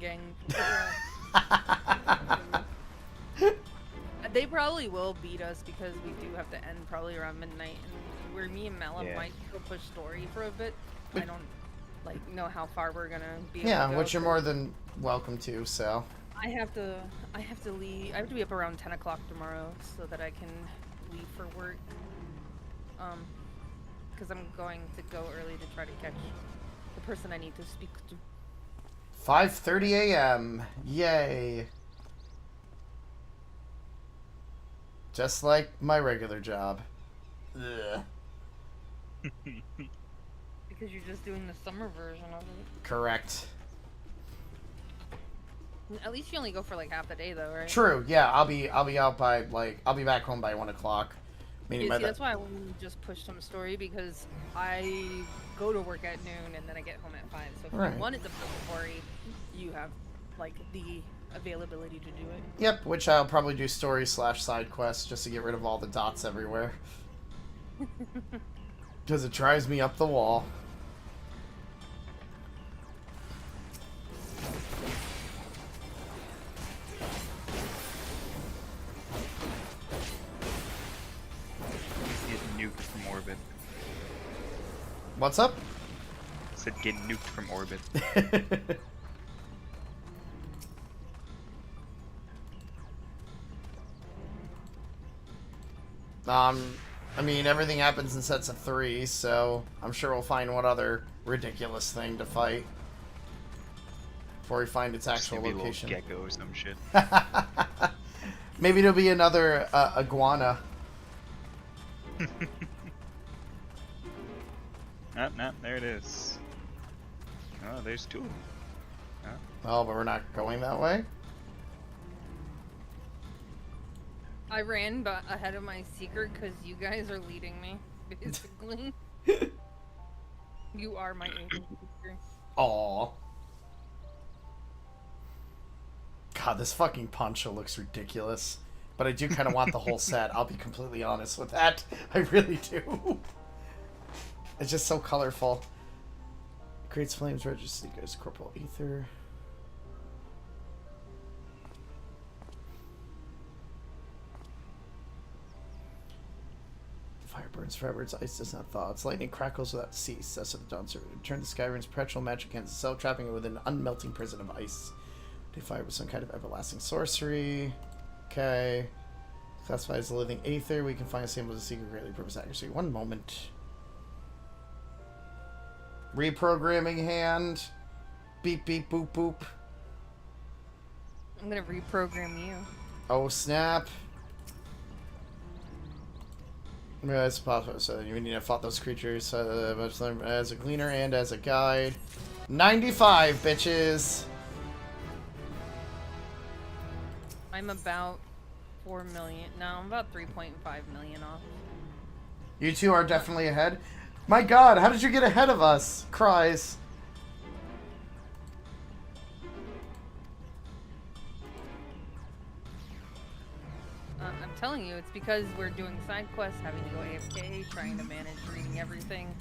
They probably will beat us because we do have to end probably around midnight, and where me and Malum might go push story for a bit. I don't know how far we're gonna be able to go, which you're more than welcome to. So I have to leave. I have to be up around 10 o'clock tomorrow so that I can leave for work. Because I'm going to go early to try to catch the person I need to speak to. 5:30 a.m. Yay. Just like my regular job. Ugh. Because you're just doing the summer version of it. Correct. At least you only go for like half the day though, right? True, yeah, I'll be out by I'll be back home by 1 o'clock. See, that's why I wanted to just push some story, because I go to work at noon and then I get home at 5. So if you wanted to push story, you have like the availability to do it. Yep, which I'll probably do story / side quests just to get rid of all the dots everywhere. Because it drives me up the wall. Nuked from orbit. What's up? I said get nuked from orbit. I mean, everything happens in sets of 3, so I'm sure we'll find one other ridiculous thing to fight before we find its actual location. Little gecko or some shit. Maybe there'll be another iguana. No, there it is. Oh, there's 2. Oh, but we're not going that way? I ran ahead of my secret because you guys are leading me, basically. You are my agent secret. Aww. God, this fucking poncho looks ridiculous. But I do kind of want the whole set. I'll be completely honest with that. I really do. It's just so colorful. It creates flames, registers, goes corporal ether. Fire burns forever, its ice does not thaw. Its lightning crackles without cease. That's what the dawn server. Turn the Skyrim's perpetual magic against itself, trapping it within an unmelting prison of ice. Defy with some kind of everlasting sorcery. Okay. Classified as a living aether. We can find a sample of the secret greatly purpose accuracy. One moment. Reprogramming hand. Beep beep boop boop. I'm gonna reprogram you. Oh snap. Yeah, it's possible. So you need to fight those creatures as a cleaner and as a guide. 95 bitches. I'm about 4 million. No, I'm about 3.5 million off. You two are definitely ahead. My God, how did you get ahead of us? Cries. I'm telling you, it's because we're doing side quests, having to go AFK, trying to manage reading everything.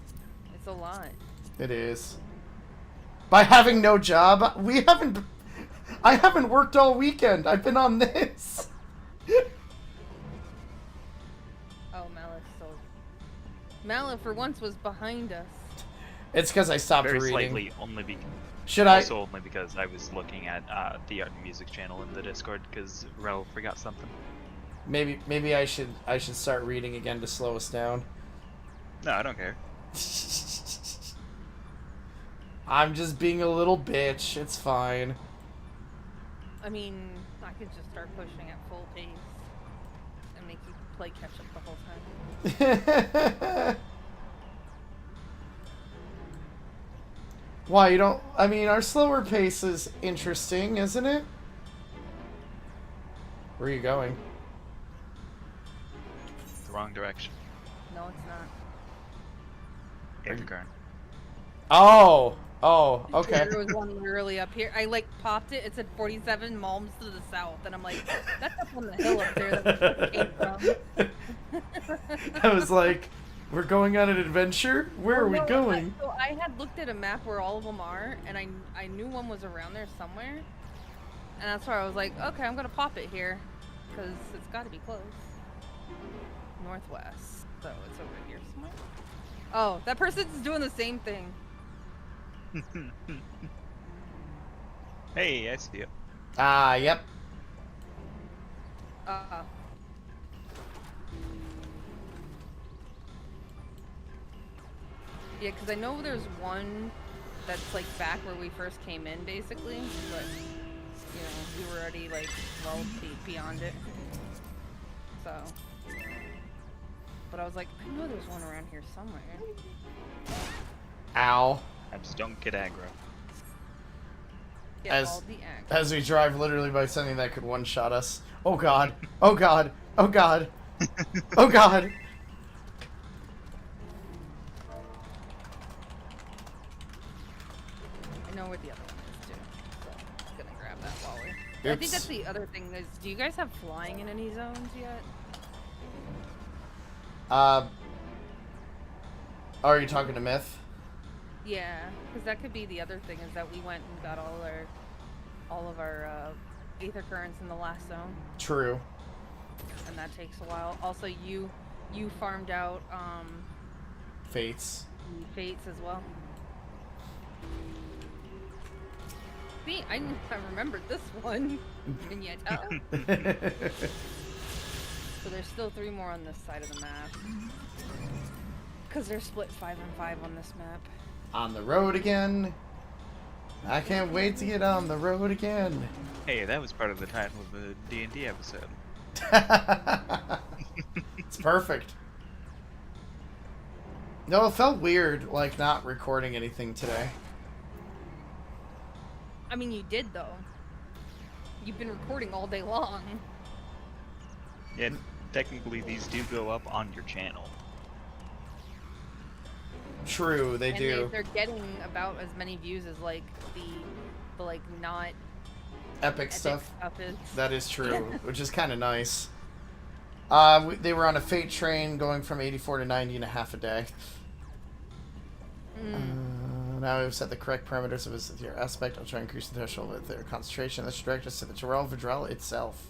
It's a lot. It is. By having no job, I haven't worked all weekend. I've been on this. Oh, Malif for once was behind us. It's because I stopped Very reading. Slightly, only because. Should I? Also, only because I was looking at the art and music channel in the Discord because Rel forgot something. Maybe I should start reading again to slow us down. No, I don't care. I'm just being a little bitch. It's fine. I mean, I could just start pushing at full pace and make you play catch up the whole time. Why, you don't... I mean, our slower pace is interesting, isn't it? Where are you going? The wrong direction. No, it's not. Aether current. Oh! Oh, okay. There was one literally up here. I, like, popped it. It said 47 malms to the south. And I'm like, that's up on the hill up there that we came from. I was like, we're going on an adventure? Where are we going? So I had looked at a map where all of them are, and I knew one was around there somewhere. And that's why I was like, okay, I'm going to pop it here. Because it's got to be close. Northwest. So it's over here somewhere. Oh, that person's doing the same thing. Hey, I see you. Yep. Yeah, because I know there's one that's like back where we first came in, basically, but you know, we were already like well beyond it. So, but I was like, I know there's one around here somewhere. Ow. I just don't get aggro. Get all the aggro. As we drive literally by something that could one-shot us. Oh god. Oh god. Oh god. Oh god. I know where the other one is too, so I'm gonna grab that while we're... I think that's the other thing is, do you guys have flying in any zones yet? Are you talking to Myth? Yeah, because that could be the other thing is that we went and got all of our aether currents in the last zone. True. And that takes a while. Also, you farmed out Fates. Fates as well. See, I remembered this one. Vignette. So there's still 3 more on this side of the map. Because they're split 5 and 5 on this map. On the road again. I can't wait to get on the road again. Hey, that was part of the title of the D&D episode. It's perfect. No, it felt weird, like, not recording anything today. I mean, you did, though. You've been recording all day long. Yeah, technically these do go up on your channel. True, they do. They're getting about as many views as, like, the like, not... Epic stuff. Is. That is true, which is kind of nice. They were on a Fate train going from 84 to 90 in a half a day. Now we've set the correct parameters of your aspect. I'll try and increase the threshold of their concentration. This should direct us to the Jarrell Vidrell itself.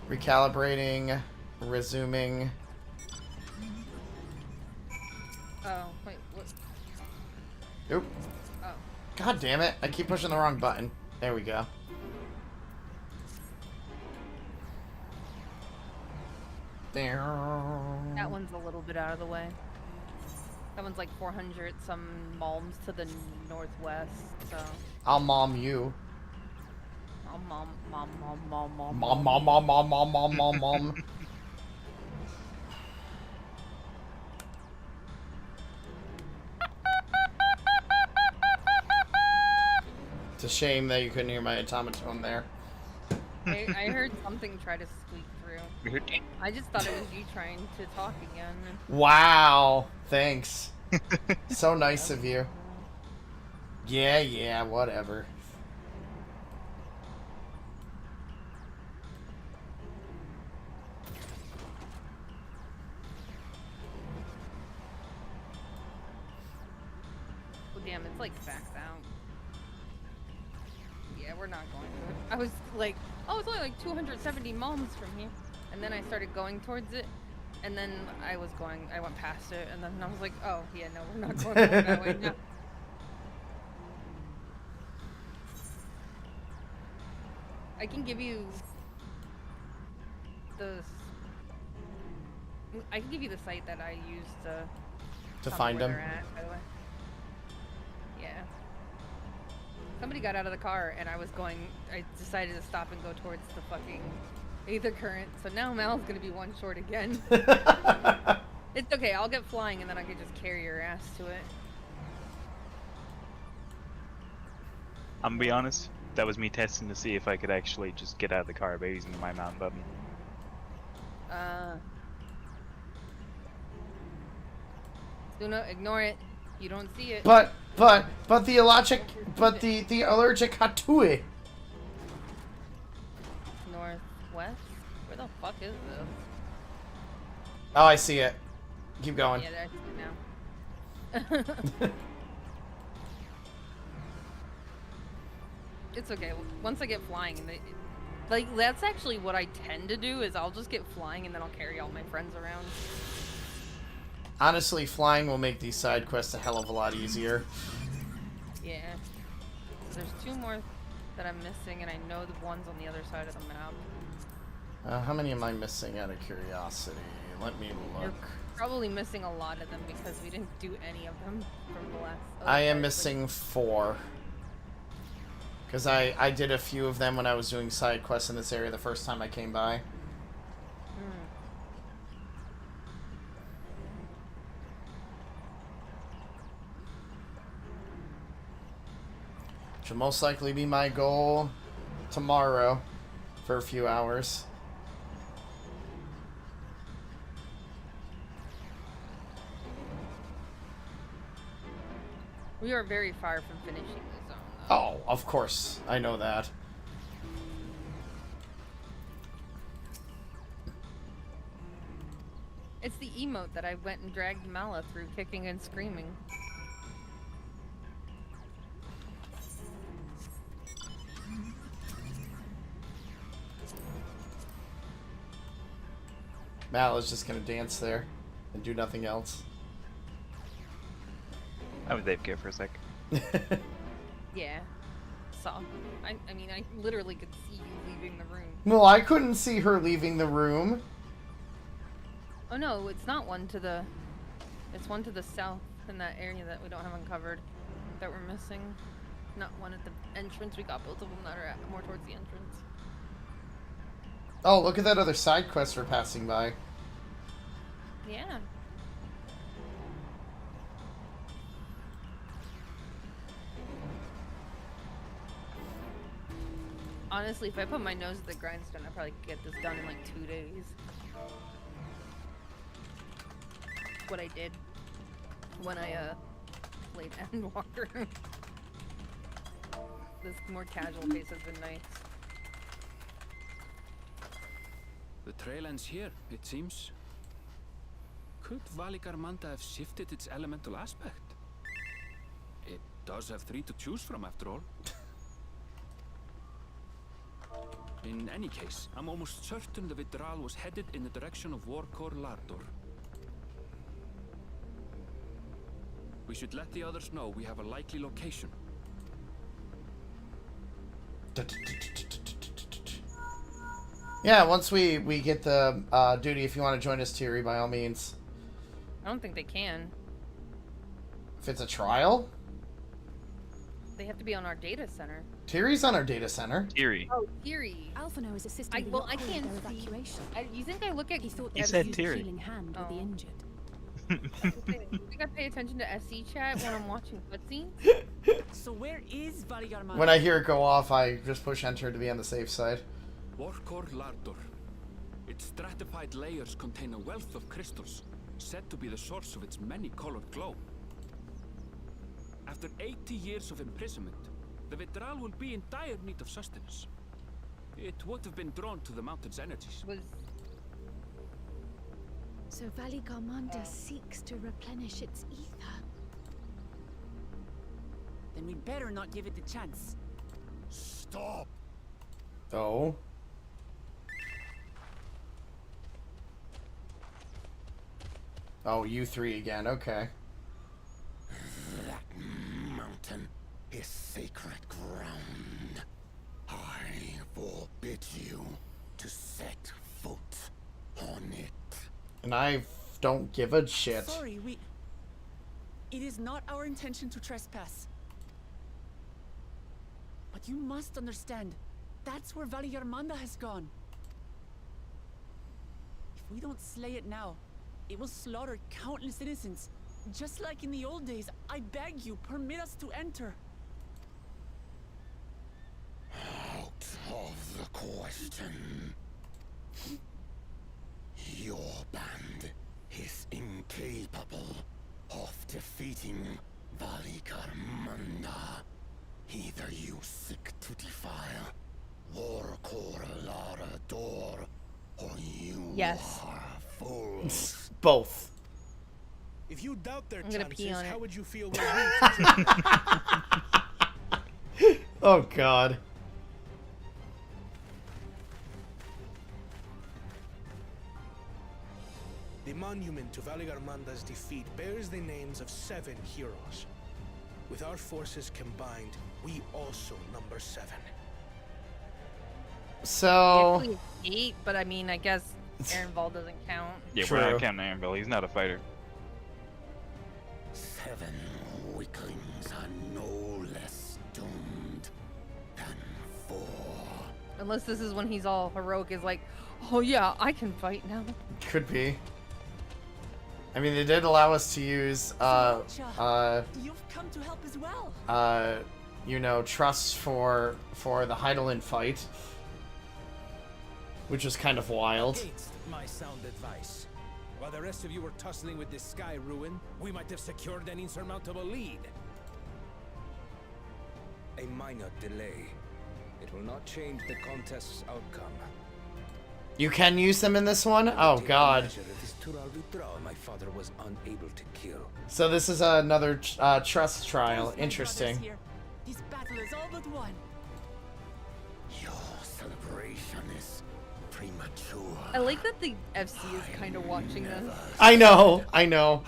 Recalibrating, resuming. Oh, wait, what? Oop. Oh. God damn it. I keep pushing the wrong button. There we go. There. That one's a little bit out of the way. That one's like 400 some malms to the northwest, so. I'll mom you. I'll mom. It's a shame that you couldn't hear my automaton there. I heard something try to squeak through. I just thought it was you trying to talk again. Wow. Thanks. So nice of you. Yeah, whatever. Oh, damn, it's like backed out. Yeah, we're not going to it. I was like, oh, it's only like 270 malms from here. And then I started going towards it. And then I went past it. And then I was like, oh, yeah, no, we're not going that way now. I can give you the site that I used to find them. By the way. Yeah. Somebody got out of the car and I decided to stop and go towards the fucking aether current. So now Mal's gonna be one short again. It's okay, I'll get flying and then I can just carry your ass to it. I'm gonna be honest, that was me testing to see if I could actually just get out of the car by using my mount button. Suno, ignore it. You don't see it. But the allergic hatui. Northwest? Where the fuck is this? Oh, I see it. Keep going. Yeah, there I see it now. It's okay. Once I get flying, and like that's actually what I tend to do. Is I'll just get flying and then I'll carry all my friends around. Honestly, flying will make these side quests a hell of a lot easier. Yeah. So there's 2 more that I'm missing, and I know the one's on the other side of the map. How many am I missing out of curiosity? Let me look. You're probably missing a lot of them because we didn't do any of them from the last. I am missing 4. Because I did a few of them when I was doing side quests in this area the first time I came by. Which will most likely be my goal tomorrow for a few hours. We are very far from finishing the zone, though. Oh, of course. I know that. It's the emote that I went and dragged Mala through kicking and screaming. Mala's just gonna dance there and do nothing else. I would AFK for a sec. Yeah. Saw. I mean, I literally could see you leaving the room. Well, I couldn't see her leaving the room. Oh no, it's not one to the... It's one to the south in that area that we don't have uncovered. That we're missing. Not one at the entrance. We got both of them that are more towards the entrance. Oh, look at that other side quest we're passing by. Yeah. Honestly, if I put my nose at the grindstone, I'd probably get this done in like 2 days. What I did when I played Endwalker. This more casual pace has been nice. The trail ends here, it seems. Could Valigarmanda have shifted its elemental aspect? It does have 3 to choose from, after all. In any case, I'm almost certain the Vitral was headed in the direction of Warkor Lardor. We should let the others know we have a likely location. Yeah, once we get the duty, if you want to join us, Thierry, by all means. I don't think they can. If it's a trial? They have to be on our data center. Thierry's on our data center. Thierry. Oh, Thierry. Alphino is assisting Well, I the can't their see. evacuation. You think I look at... He thought You they said used Thierry. a healing hand with the injured. You think I pay attention to SC chat when I'm watching cutscenes? So where is Valigarmanda? When I hear it go off, I just push enter to be on the safe side. Warkor Lardor. Its stratified layers contain a wealth of crystals, said to be the source of its many-colored glow. After 80 years of imprisonment, the Vitral will be in dire need of sustenance. It would have been drawn to the mountain's energies. So Valigarmanda seeks to replenish its ether. Then we'd better not give it the chance. Stop! Oh. Oh, you 3 again, okay. That mountain is sacred ground. I forbid you to set foot on it. And I don't give a shit. Sorry, it is not our intention to trespass. But you must understand, that's where Valigarmanda has gone. If we don't slay it now, it will slaughter countless innocents. Just like in the old days, I beg you, permit us to enter. a question. Your band is incapable of defeating Valikarmanda. Either you seek to defile Warcore Lara Door, or you are fools. Both. If you doubt their I'm gonna pee chances, on it. how would you feel when we Oh God. The monument to Valigarmanda's defeat bears the names of 7 heroes. With our forces combined, we also number 7. So. Actually, 8, but I mean, I guess Aaronval doesn't count. Yeah, we're not counting Aaronval. He's not a fighter. 7 weaklings are no less doomed than 4. Unless this is when he's all heroic, is like, oh yeah, I can fight now. Could be. I mean, they did allow us to use, You've come to help as well. you know, trust for the Heidelin fight, which was kind of wild. Against my sound advice. While the rest of you were tussling with this sky ruin, we might have secured an insurmountable lead. A minor delay. It will not change the contest's outcome. You can use them in this one? Oh God. My father was unable to kill. So this is another trust trial. Interesting. This battle is all but won. Your celebration is premature. I like that the FC is kind of watching this. I know. I know.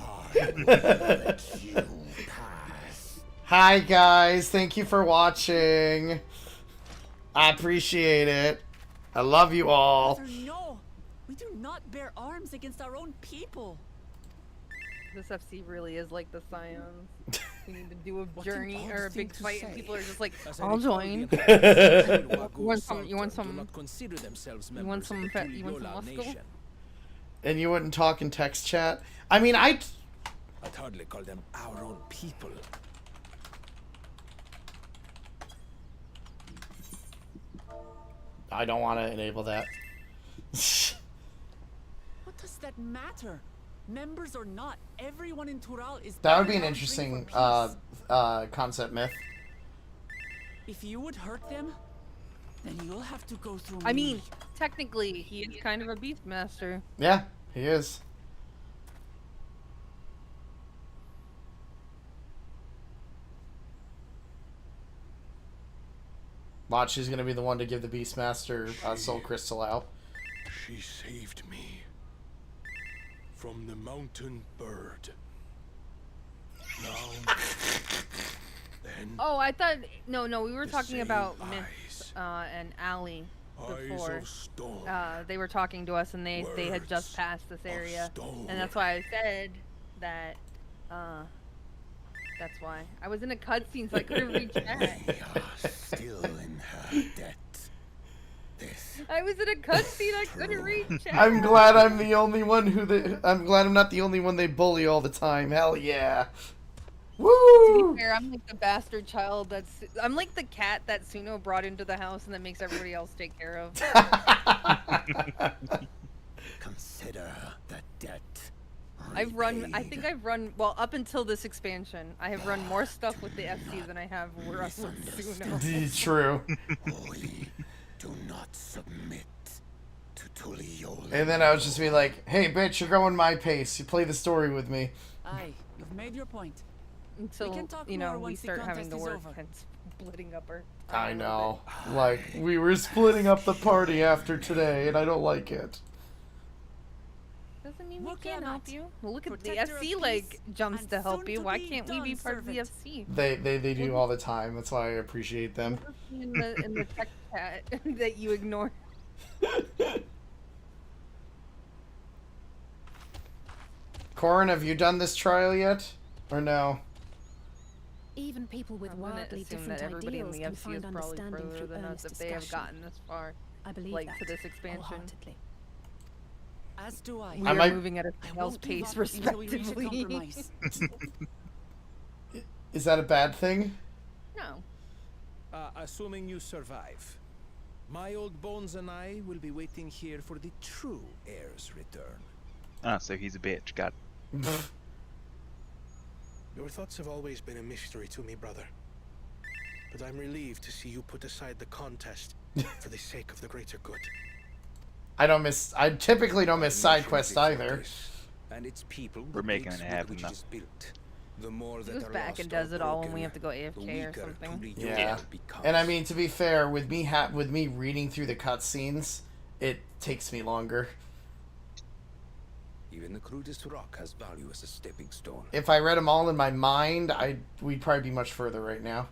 Hi guys, thank you for watching. I appreciate it. I love you all. No, we do not bear arms against our own people. This FC really is like the Scions. We need to do a journey or a big fight, and people are just like, I'll join. You want some? You want some? You want some muscle? And you wouldn't talk in text chat? I mean, I'd hardly call them our own people. I don't want to enable that. What does that matter? Members or not, everyone in Tural is. That would be an interesting concept myth. If you would hurt them, then you'll have to go through. I mean, technically, he is kind of a beastmaster. Yeah, he is. Watch, she's gonna be the one to give the Beastmaster Soul Crystal out. She saved me from the mountain bird. Now, then. Oh, I thought no, we were talking about Myth and Allie before. They were talking to us, and they had just passed this area, and that's why I said that. That's why I was in a cutscene, so I couldn't reach that. Still in her debt. I was in a cutscene, I couldn't reach chat. I'm glad I'm the only one I'm glad I'm not the only one they bully all the time. Hell yeah. Woo! To be fair, I'm like the bastard child I'm like the cat that Suno brought into the house and that makes everybody else take care of. Consider the debt. I think I've run, well, up until this expansion, I have run more stuff with the FC than I have with Suno. True. Do not submit to Tulioli. And then I was just be like, hey bitch, you're going my pace. You play the story with me. Aye, you've made your point. Until, we start having to work and splitting up our... I know. Like, we were splitting up the party after today, and I don't like it. Doesn't mean we can't help you. Well, look at the FC, like, jumps to help you. Why can't we be part of the FC? They do all the time. That's why I appreciate them. In the tech chat that you ignore. Corin, have you done this trial yet? Or no? Even people with wildly different ideals can find understanding through earnest if they have gotten this far. I believe like that to this expansion. As do I. We are moving at a snail's pace, respectively. Is that a bad thing? No. Assuming you survive. My old bones and I will be waiting here for the true heir's return. Ah, so he's a bitch. Got it. Your thoughts have always been a mystery to me, brother. But I'm relieved to see you put aside the contest for the sake of the greater good. I typically don't miss side quests either. And its people, We're making it happen now. The more He goes back and does it all when we have to go AFK or something. Yeah. And I mean, to be fair, with me reading through the cutscenes, it takes me longer. Even the crudest rock has value as a stepping stone. If I read them all in my mind, we'd probably be much further right now.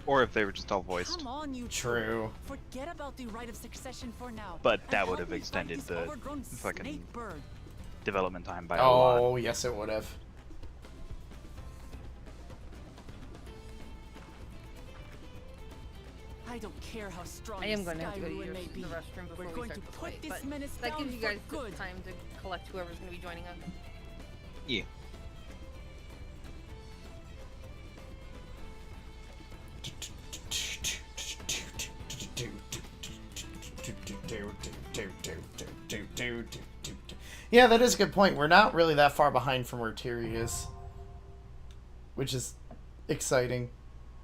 Or if they were just all voiced. Come on, you True. Forget about the right of succession for now. But that would have extended the fucking development time by a lot. lot. Oh, yes, it would have. I don't care how strong I am going to have to go to the restroom before We're we going to start the put fight, this but menace that down gives you guys for good. time to collect whoever's going to be joining us. Yeah. Yeah, that is a good point. We're not really that far behind from where Tiri is, which is exciting.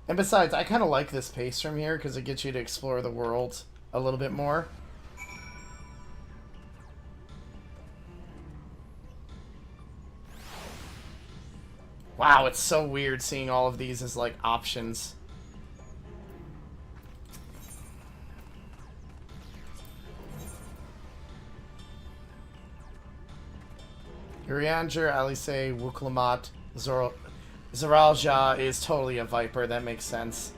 And besides, I kind of like this pace from here because it gets you to explore the world a little bit more. Wow, it's so weird seeing all of these as like options. Urianger, Alice, Wuklamat, Zaralja is totally a Viper. That makes sense.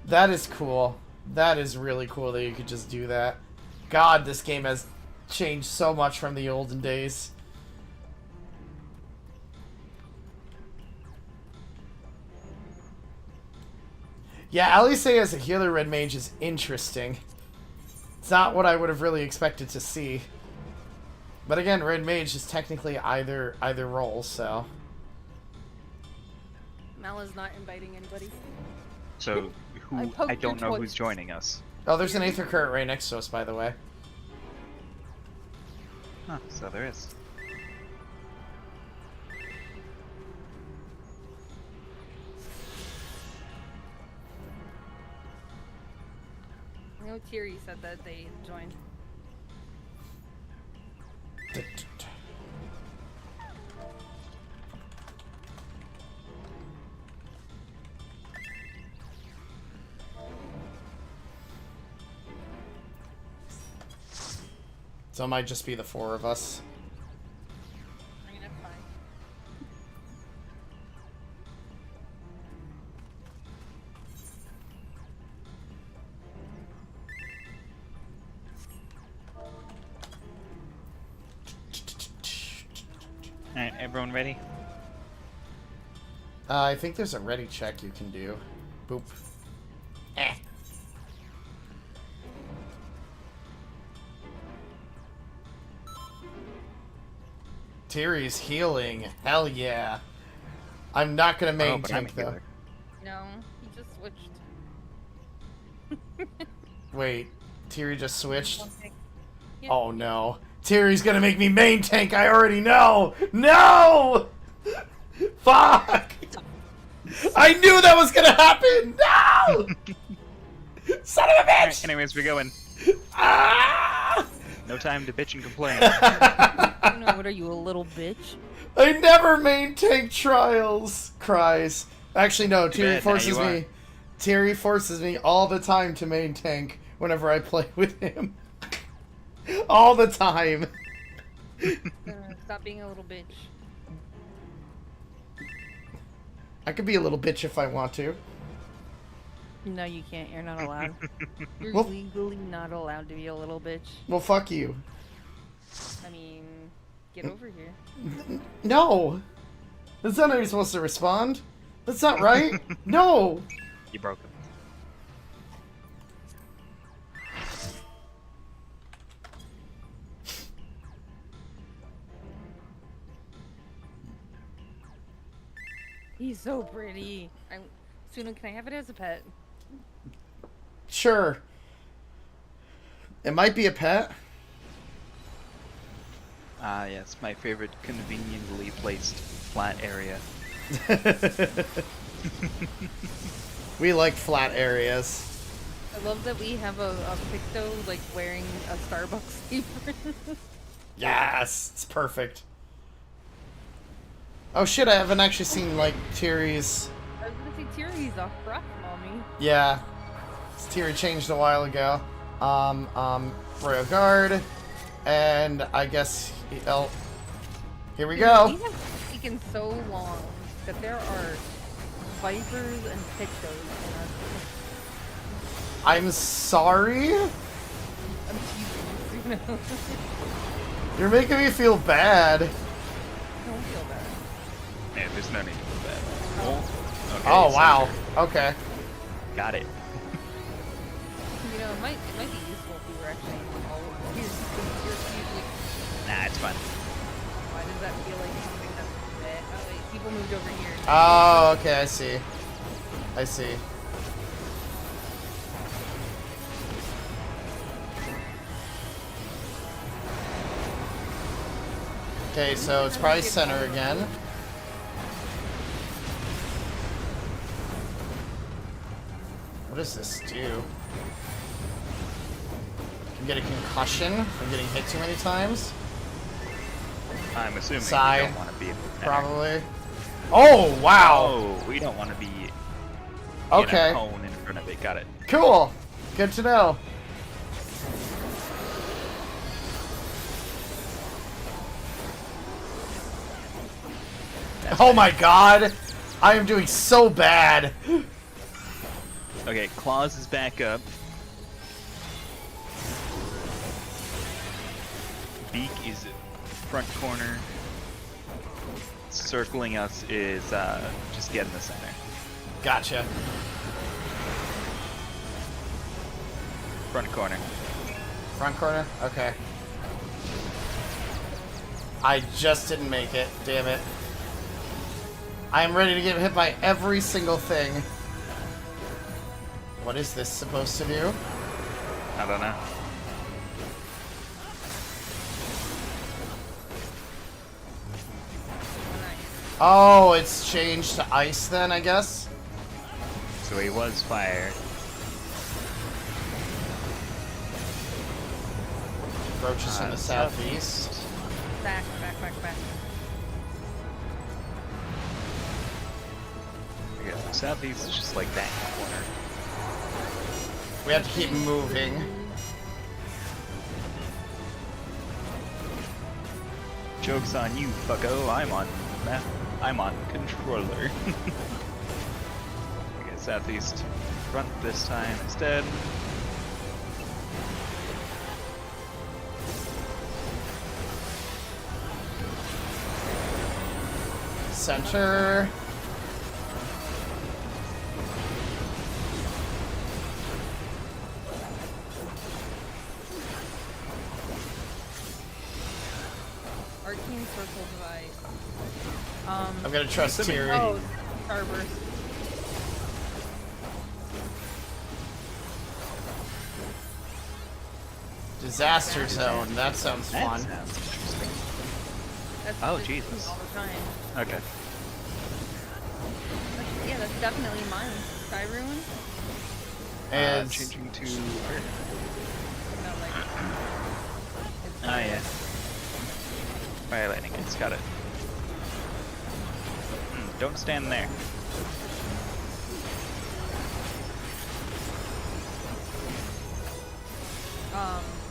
That is cool. That is really cool that you could just do that. God, this game has changed so much from the olden days. Yeah, Alice as a healer red mage is interesting. It's not what I would have really expected to see. But again, red mage is technically either role, so. Mala's not inviting anybody. So, I don't know who's joining us. Oh, there's an Aether Current right next to us, by the way. Huh, so there is. I know Tiri said that they joined. So it might just be the four of us. I mean, that's fine. Alright, everyone ready? I think there's a ready check you can do. Boop. Eh. Tiri's healing. Hell yeah. I'm not gonna main tank though. No, he just switched. Wait, Tiri just switched? Yeah. Oh no. Tiri's gonna make me main tank, I already know! No! Fuck! I knew that was gonna happen! No! Son of a bitch! Right, anyways, we're going. Ah! No time to bitch and complain. What are you, a little bitch? I never main tank trials! Cries. Actually, no, Too Tiri bad, forces now you me. Tiri forces me all the time to main tank whenever I play with him. All the time. Stop being a little bitch. I could be a little bitch if I want to. No, you can't. You're not allowed. You're Well, legally not allowed to be a little bitch. well, fuck you. I mean, get over here. No! That's not how you're supposed to respond. That's not right. No! You broke him. He's so pretty. I'm Suno, can I have it as a pet? Sure. It might be a pet. Ah, yes, my favorite conveniently placed flat area. We like flat areas. I love that we have a Picto like wearing a Starbucks apron. Yes, it's perfect. Oh shit, I haven't actually seen like Tiri's. I was gonna say Tiri's off rough, mommy. Yeah. Tiri changed a while ago. Royal Guard. And I guess here we go. We have taken so long that there are Vipers and Pictos in our I'm sorry? I'm teasing you. You're making me feel bad. Don't feel bad. Yeah, there's no need to feel bad. Okay, Oh, wow. center. Okay. Got it. You know, it might be useful if we were actually all here's usually. Nah, it's fine. Why does that feel like something that's bad? Oh wait, people moved over here. Oh, okay, I see. I see. Okay, so it's probably center again. What does this do? I'm getting concussion from getting hit too many times. I'm assuming Side, we don't want to be in the center. probably. Oh, wow! Oh, we don't want to be Okay. in a cone in front of it. Got it. Cool! Good to know. Oh my god! I am doing so bad! Okay, Claws is back up. Beak is front corner. Circling us is just get in the center. Gotcha. Front corner. Front corner? Okay. I just didn't make it. Damn it. I am ready to get hit by every single thing. What is this supposed to do? I don't know. Oh, it's changed to ice then, I guess? So he was fire. Roaches in the southeast. Back. Okay, southeast is just like that corner. We have to keep moving. Joke's on you, fucko. I'm on controller. Okay, southeast front this time instead. Center. Arcane circle device. I'm gonna trust Tiri. Oh, Starburst. Disaster zone. That sounds fun. That sounds interesting. That's Oh, what they do Jesus. all the time. Okay. Yeah, that's definitely mine. Sky Ruin? And changing to Earth. No, like, it's Ah, yeah. Fire lightning, it's got it. Don't stand there.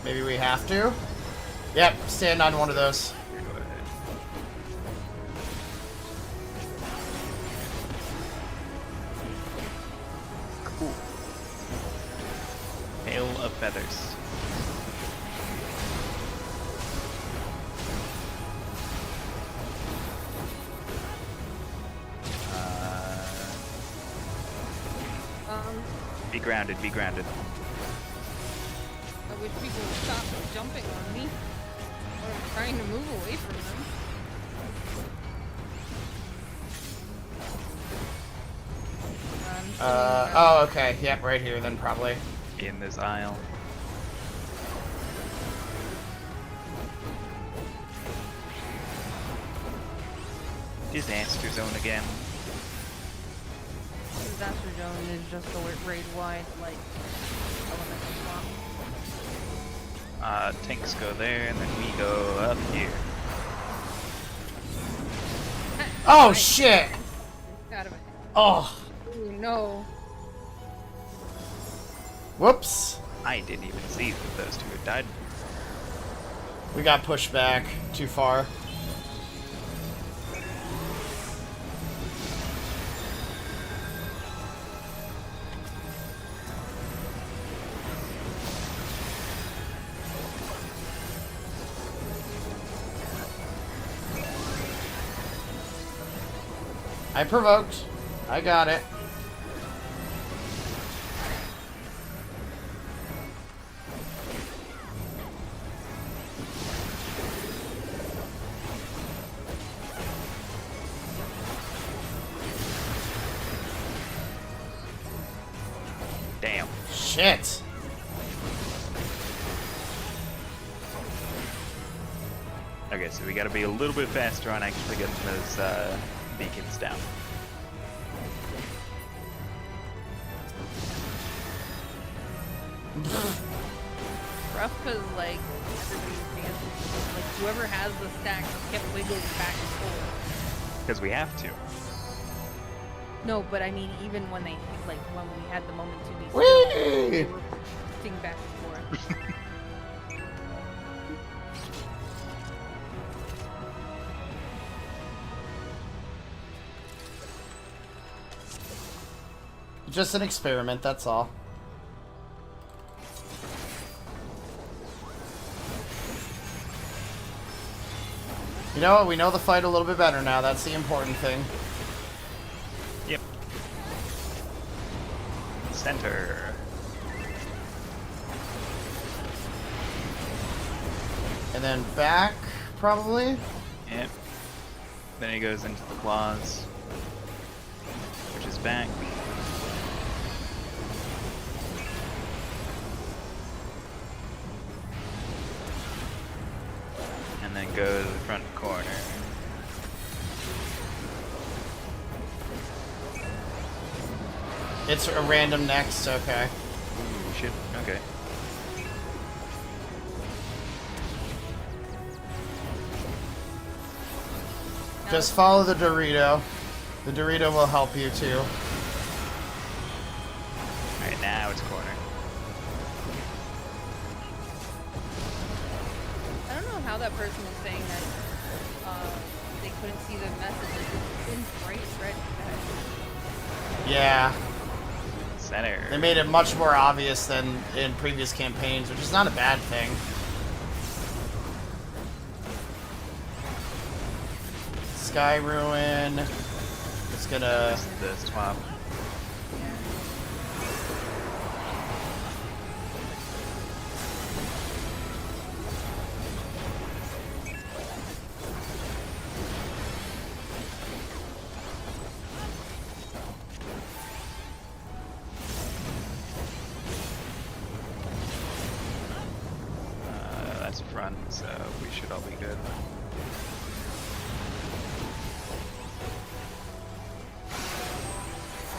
Maybe we have to? Yep, stand on one of those. Cool. Hail of feathers. Be grounded, be grounded. I wish people would stop jumping on me. Or I'm trying to move away from them. I'm Oh, okay. Yep, right here then, probably. In this aisle. Disaster zone again. Disaster zone is just a raid-wide, like, elemental swap. Tanks go there, and then we go up here. Oh, shit! Out of it. Oh. Ooh, no. Whoops. I didn't even see that those two had died. We got pushed back too far. I provoked. I got it. Damn. Shit. Okay, so we gotta be a little bit faster on actually getting those beacons down. Rough because, like, everybody's dancing. Like, whoever has the stacks kept wiggling back and forth. Because we have to. No, but I mean, even when they, like, when we had the moment to be still, Whee! they were shifting back and forth. Just an experiment, that's all. You know what? We know the fight a little bit better now. That's the important thing. Yep. Center. And then back, probably? Yep. Then he goes into the claws, which is back. And then go to the front corner. It's a random next, okay. Ooh, shit, okay. Just follow the Dorito. The Dorito will help you too. Alright, now it's corner. I don't know how that person was saying that they couldn't see the messages. It's in bright red text. Yeah. Center. They made it much more obvious than in previous campaigns, which is not a bad thing. Sky Ruin. It's gonna... The swap. That's front, so we should all be good.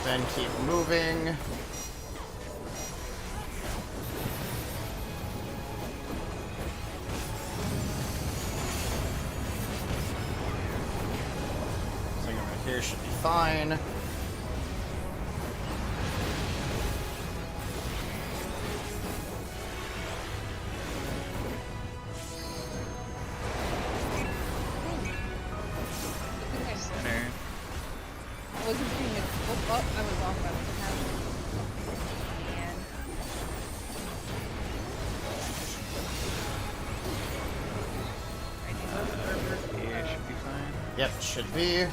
Then keep moving. Something right here should be fine. Center. I wasn't seeing it. Oh, I was off. I was having. And Here should be fine. Yep, should be.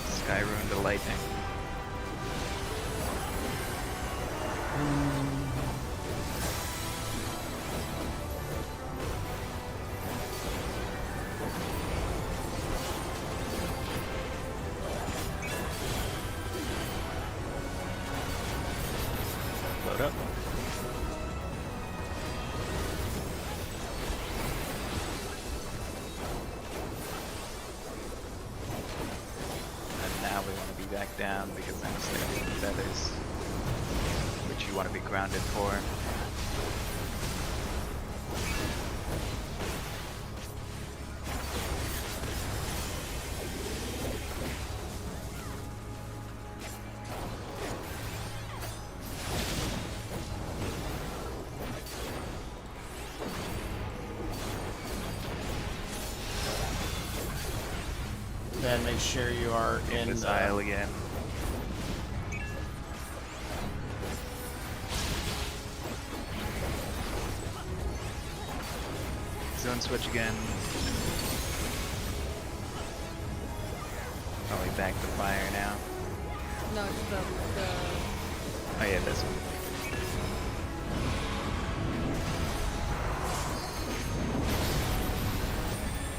Sky ruined the lightning. you want to be grounded for. Then make sure you are in this aisle again. Zone switch again. Probably back to fire now. No, it's the Oh yeah, this one.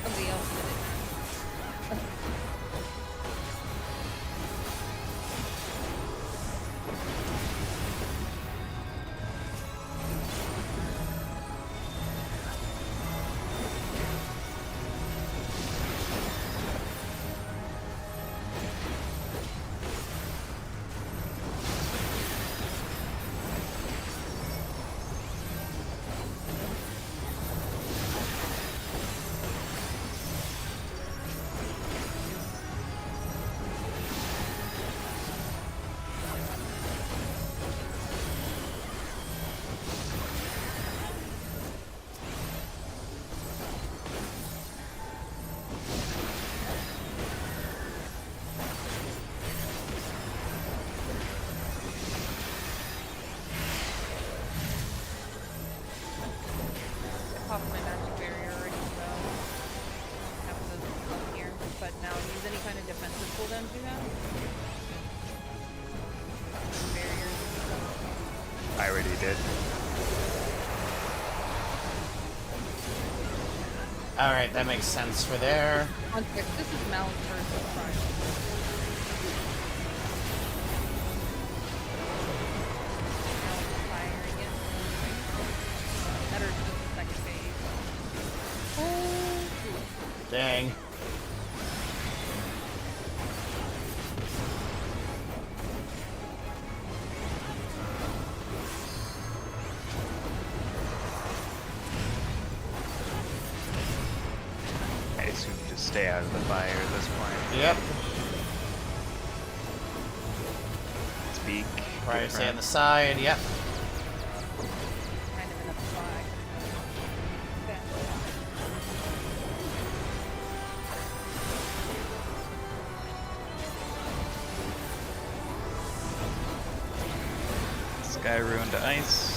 somebody else did it. Popped my magic barrier already, so I don't have to come here. But now use any kind of defensive cooldowns you have. Barriers and stuff. I already did. Alright, that makes sense for there. Context, this is Mal's first trial. Dang. I assume just stay out of the fire at this point. Yep. Speak. Right, stay on the side, yep. Kind of in a flag. Sky ruined to ice.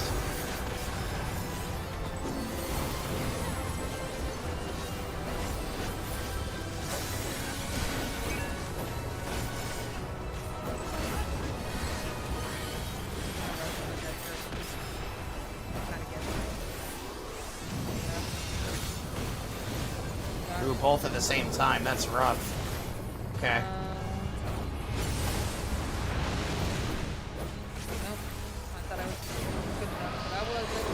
Ooh, both at the same time. That's rough. Okay. Nope. I thought I was good enough, but I wasn't.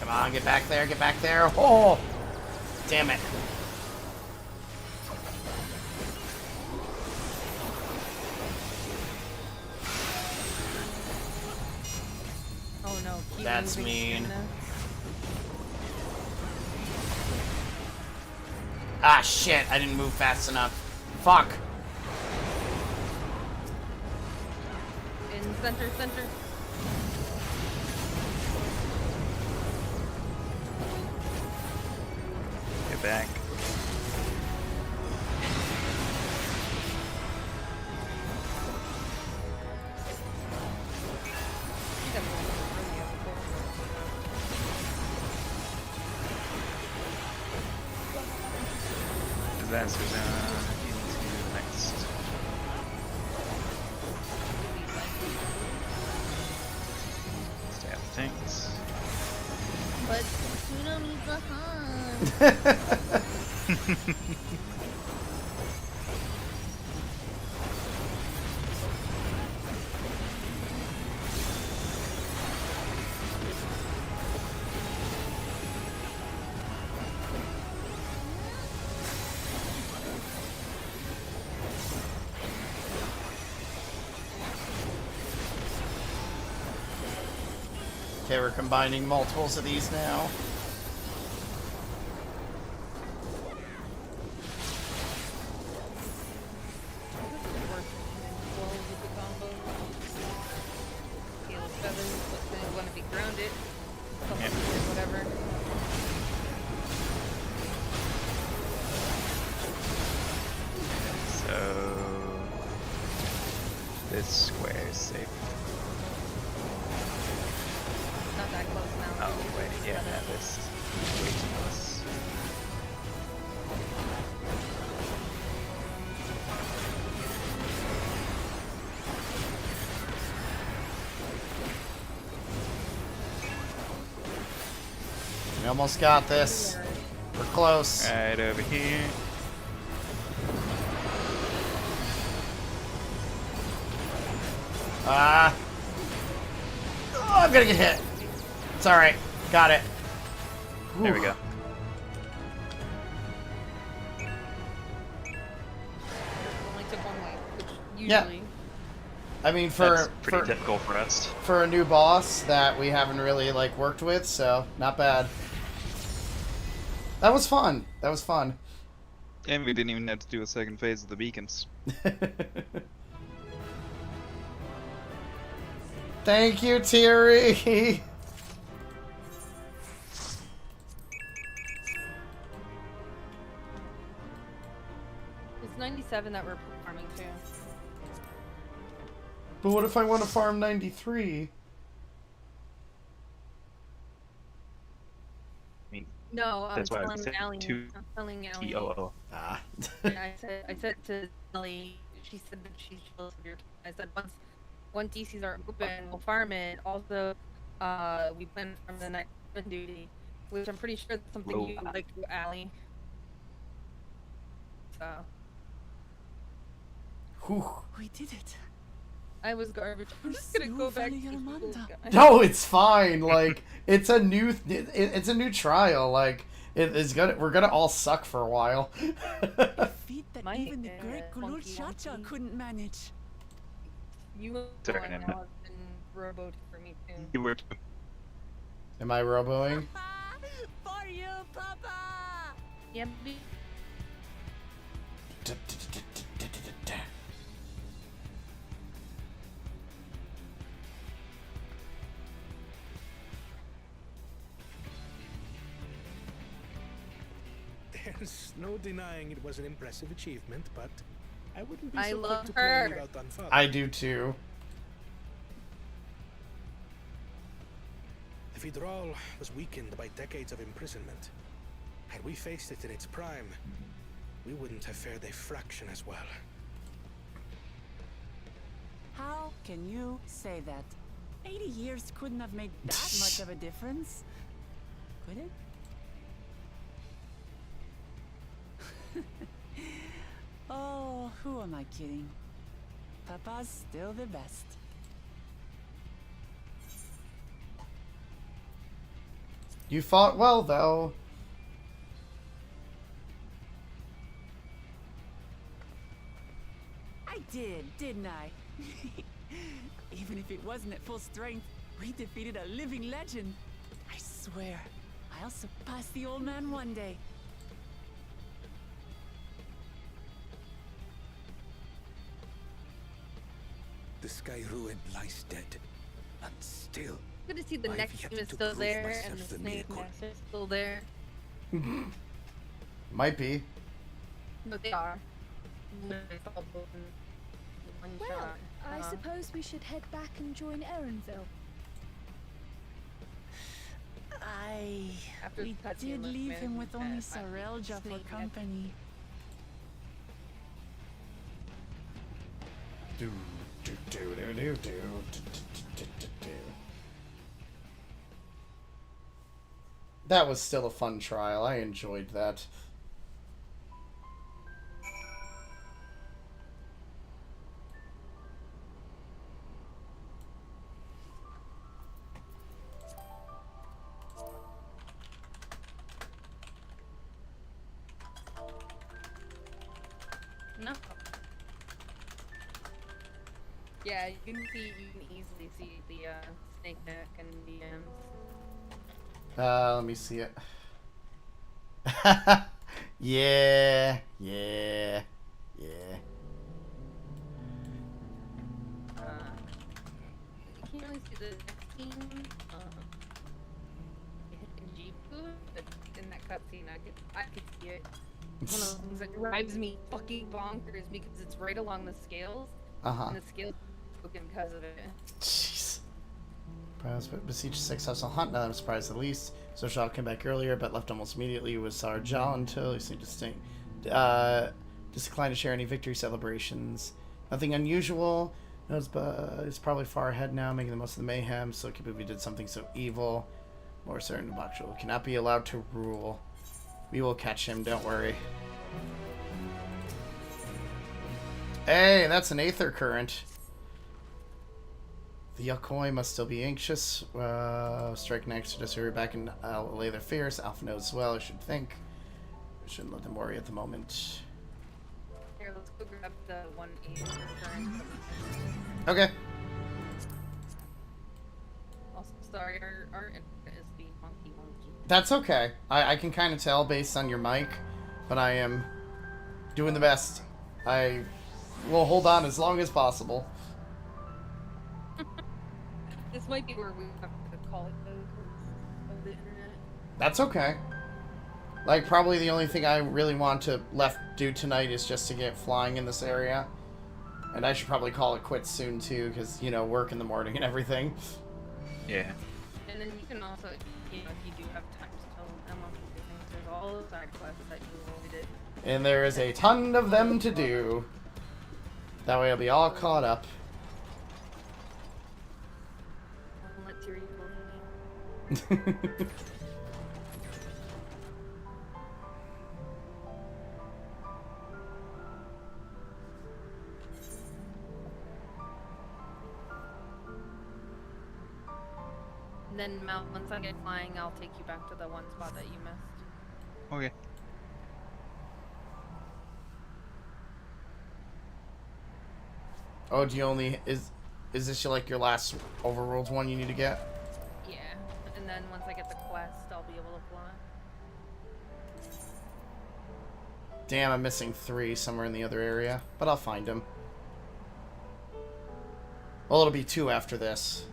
Come on, get back there, get back there. Oh! Damn it. Oh no, keep That's moving mean. in there. Ah, shit. I didn't move fast enough. Fuck. In center, center. Get back. Disaster zone into next. Stay out the tanks. But Suno needs a hunt. Okay, we're combining multiples of these now. This square is safe. Not that close now. Oh, wait, yeah, this is way too close. We almost got this. We're close. Right over here. Oh, I'm gonna get hit. It's alright. Got it. There we go. Only took one way, which usually... Yeah. I mean, That's pretty typical for us. For a new boss that we haven't really, like, worked with, so not bad. That was fun. That was fun. And we didn't even have to do a second phase of the beacons. Thank you, Thierry. It's 97 that we're farming to. But what if I want to farm 93? I mean, no, I'm that's why I telling said Allie. two I'm telling Allie. TOO. Ah. Yeah, I said to Allie, she said that she's jealous of your. I said once DCs are open, we'll farm it. Also, we plan from the night duty, which I'm pretty sure that's something you would like to do, Allie. So. Whew. We did it. I was garbage. I'm just gonna go back to school, guys. No, it's fine. Like, it's a new, it's a new trial. Like, it's gonna, we're gonna all suck for a while. Feat that even the great Gulul Chacha couldn't manage. You now have been roboed for me too. You were. Am I roboing? For you, Papa. Yep. There's no denying it was an impressive achievement, but I wouldn't be I so love quick to her. claim without unfather. I do too. The Vidral was weakened by decades of imprisonment. Had we faced it in its prime, we wouldn't have fared a fraction as well. How can you say that? 80 years couldn't have made that much of a difference, could it? Oh, who am I kidding? Papa's still the best. You fought well, though. I did, didn't I? Even if it wasn't at full strength, we defeated a living legend. I swear, I'll surpass the old man one day. The Sky Ruin lies dead, and still. Good to see the I've next yet team is to still prove there myself and the the snake miracle. master is still there. Might be. But they are. They fell both in one Well, shot. I suppose we should head back and join Erenville. After We the cutscene did with leave him Mary with only and Sarelja for Snake company. That was still a fun trial. I enjoyed that. No. Yeah, you can easily see the snake neck and DMs. Let me see it. Yeah. You can't really see the next scene. In Jipu, but in that cutscene, I could see it. One of those things that drives me fucking bonkers because it's right along the scales. And the scales are broken because of it. Jeez. Besieged 6 House on Hunt, not I'm surprised at least. So Shaw came back earlier, but left almost immediately with Sarjal until he seemed distinct. Declined to share any victory celebrations. Nothing unusual. Knows, but he's probably far ahead now, making the most of the mayhem. So Kibubi did something so evil. More certain Bakshul cannot be allowed to rule. We will catch him, don't worry. Hey, that's an Aether Current. The Yokoi must still be anxious. Strike next to just hurry back and allay their fears. Alpha knows as well, I should think. We shouldn't let them worry at the moment. Here, let's go grab the 1/8 current. Okay. Also, sorry, our internet is being monkey. That's okay. I can kind of tell based on your mic, but I am doing the best. I will hold on as long as possible. This might be where we have to call it though, because of the internet. That's okay. Like, probably the only thing I really want to do tonight is just to get flying in this area. And I should probably call it quits soon, too, because, you know, work in the morning and everything. Yeah. And then you can also, you know, if you do have time to tell them on things, there's all the side quests that you avoided. And there is a ton of them to do. That way I'll be all caught up. Let's hear you. And then, Mel, once I get flying, I'll take you back to the one spot that you missed. Okay. Oh, do you only... Is this like your last overworld one you need to get? Yeah, and then once I get the quest, I'll be able to fly. Damn, I'm missing 3 somewhere in the other area. But I'll find them. Well, it'll be 2 after this.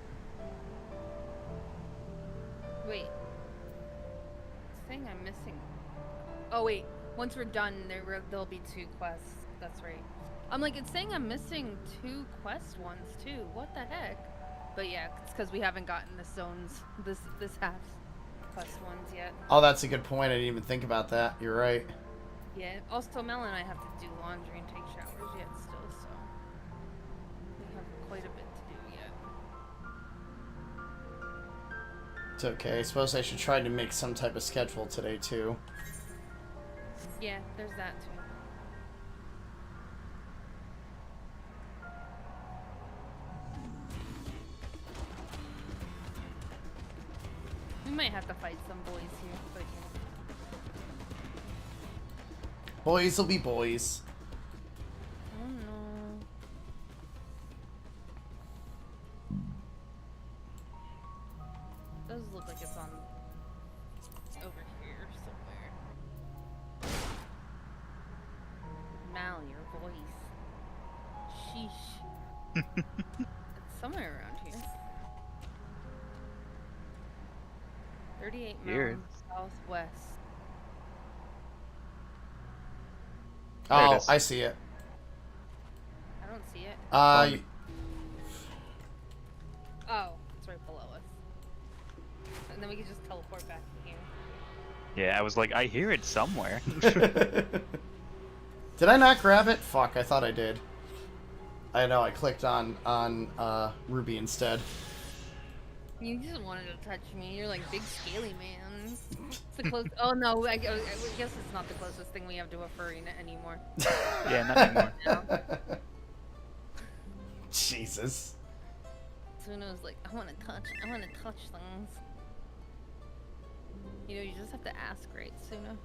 Wait. It's saying I'm missing... Oh, wait. Once we're done, there'll be 2 quests. That's right. I'm like, it's saying I'm missing 2 quest ones, too. What the heck? But yeah, it's because we haven't gotten the zones, this half quest ones yet. Oh, that's a good point. I didn't even think about that. You're right. Yeah. Also, Mel and I have to do laundry and take showers yet still, so... We have quite a bit to do yet. It's okay. I suppose I should try to make some type of schedule today, too. Yeah, there's that, too. We might have to fight some boys here, but yeah. Boys will be boys. Oh no. Does look like it's on over here somewhere. Mal, your voice. Sheesh. It's somewhere around here. 38 Weird. miles southwest. Oh, I see it. I don't see it. Oh, it's right below us. And then we can just teleport back in here. Yeah, I was like, I hear it somewhere. Did I not grab it? Fuck, I thought I did. I know, I clicked on Ruby instead. You just wanted to touch me. You're like big scaly man. It's the close. Oh no, I guess it's not the closest thing we have to a furry anymore. Yeah, not anymore. No. Jesus. Suno's like, I want to touch things. You know, you just have to ask, right, Suno?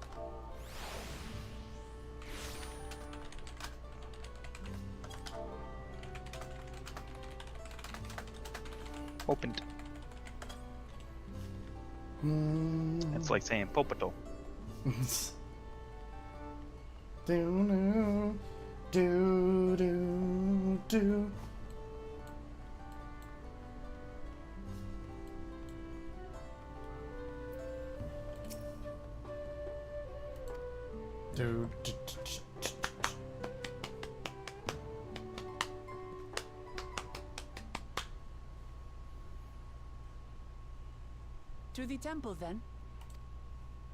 Opened. It's like saying Popoto. Do do do do. Do, do, do, do. To the temple, then.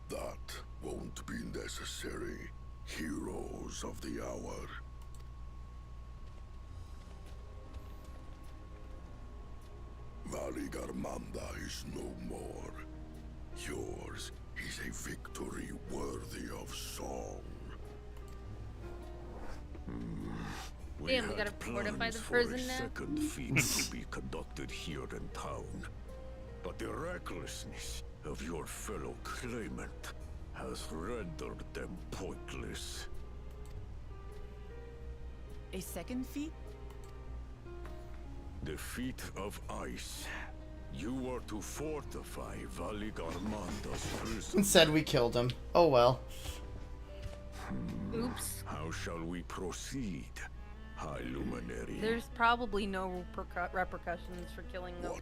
That won't be necessary, heroes of the hour. Valigarmanda is no more. Yours is a victory worthy of song. Damn, we gotta fortify the prison now. Second feat to be conducted here in town, but the recklessness of your fellow claimant has rendered them pointless. A second feat? The feat of ice. You were to fortify Valigarmanda's prison. Instead, we killed him. Oh well. Oops. How shall we proceed, High Luminary? There's probably no repercussions for killing them.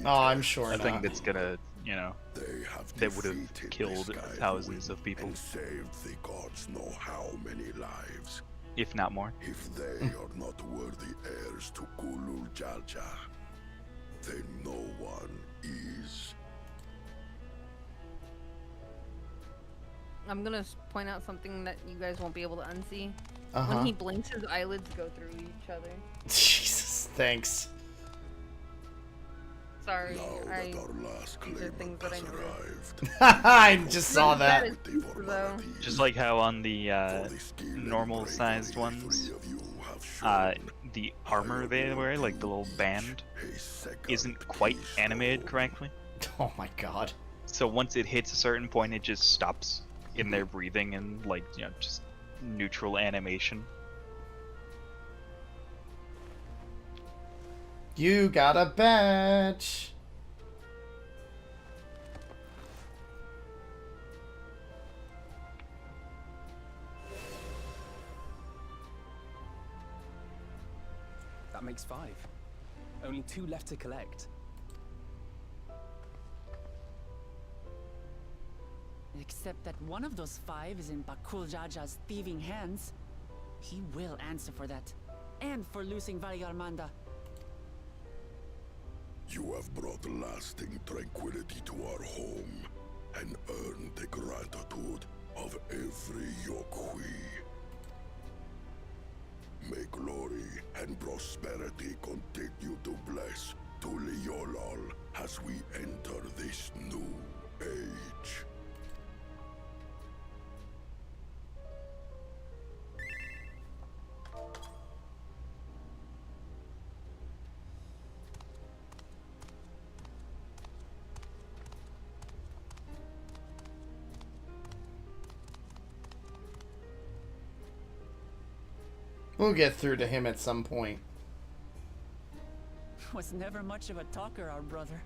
Oh, I'm sure I not. think that's gonna, you know, they would have killed thousands of people. And saved the gods know how many lives. If not more. If they are not worthy heirs to Gulul Jaja, then no one is. I'm gonna point out something that you guys won't be able to unsee. Uh-huh. When he blinks, his eyelids go through each other. Jesus, thanks. Sorry, these are things that I noticed. I just saw that. Just like how on the normal sized ones, the armor they wear, like the little band, isn't quite animated correctly. Oh my god. So once it hits a certain point, it just stops in their breathing and, like, you know, just neutral animation. You got a badge. That makes 5. Only 2 left to collect. Except that one of those 5 is in Bakul Jaja's thieving hands. He will answer for that. And for losing Valigarmanda. You have brought lasting tranquility to our home and earned the gratitude of every Yokui. May glory and prosperity continue to bless Tuliolol as we enter this new age. We'll get through to him at some point. Was never much of a talker, our brother.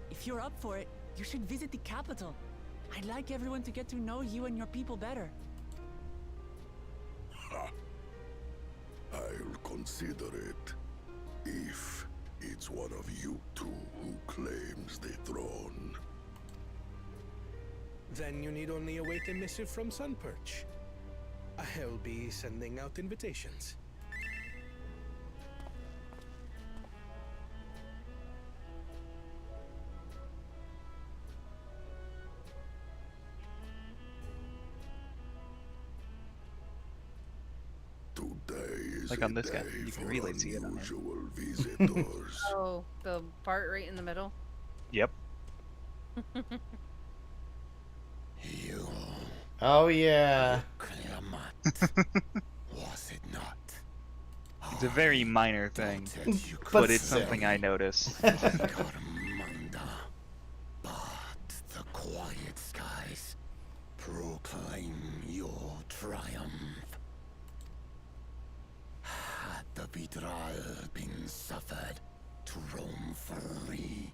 If you're up for it, you should visit the capital. I'd like everyone to get to know you and your people better. I'll consider it. If it's one of you two who claims the throne. Then you need only await a missive from Sunperch. I'll be sending out invitations. Like on this guy, you can really see it on him. Oh, the part right in the middle? Yep. Oh yeah. Was it not? It's a very minor thing, but it's something I noticed. But the quiet skies proclaim your triumph. Had the betrayal been suffered to roam free,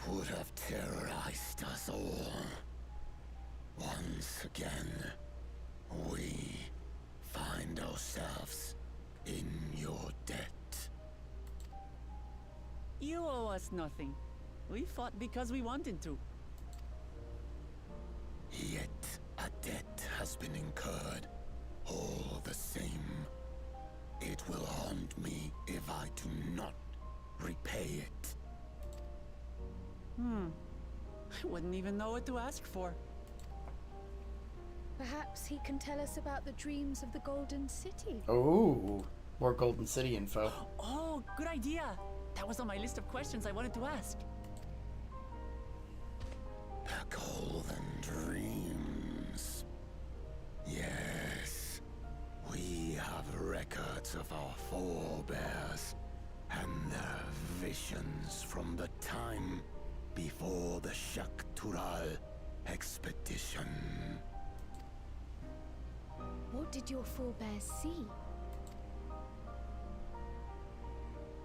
would have terrorized us all. Once again, we find ourselves in your debt. You owe us nothing. We fought because we wanted to. Yet a debt has been incurred. All the same, it will haunt me if I do not repay it. I wouldn't even know what to ask for. Perhaps he can tell us about the dreams of the Golden City. Oh, more Golden City info. Oh, good idea. That was on my list of questions I wanted to ask. The Golden Dreams. Yes, we have records of our forebears and their visions from the time before the Shecano expedition. What did your forebears see?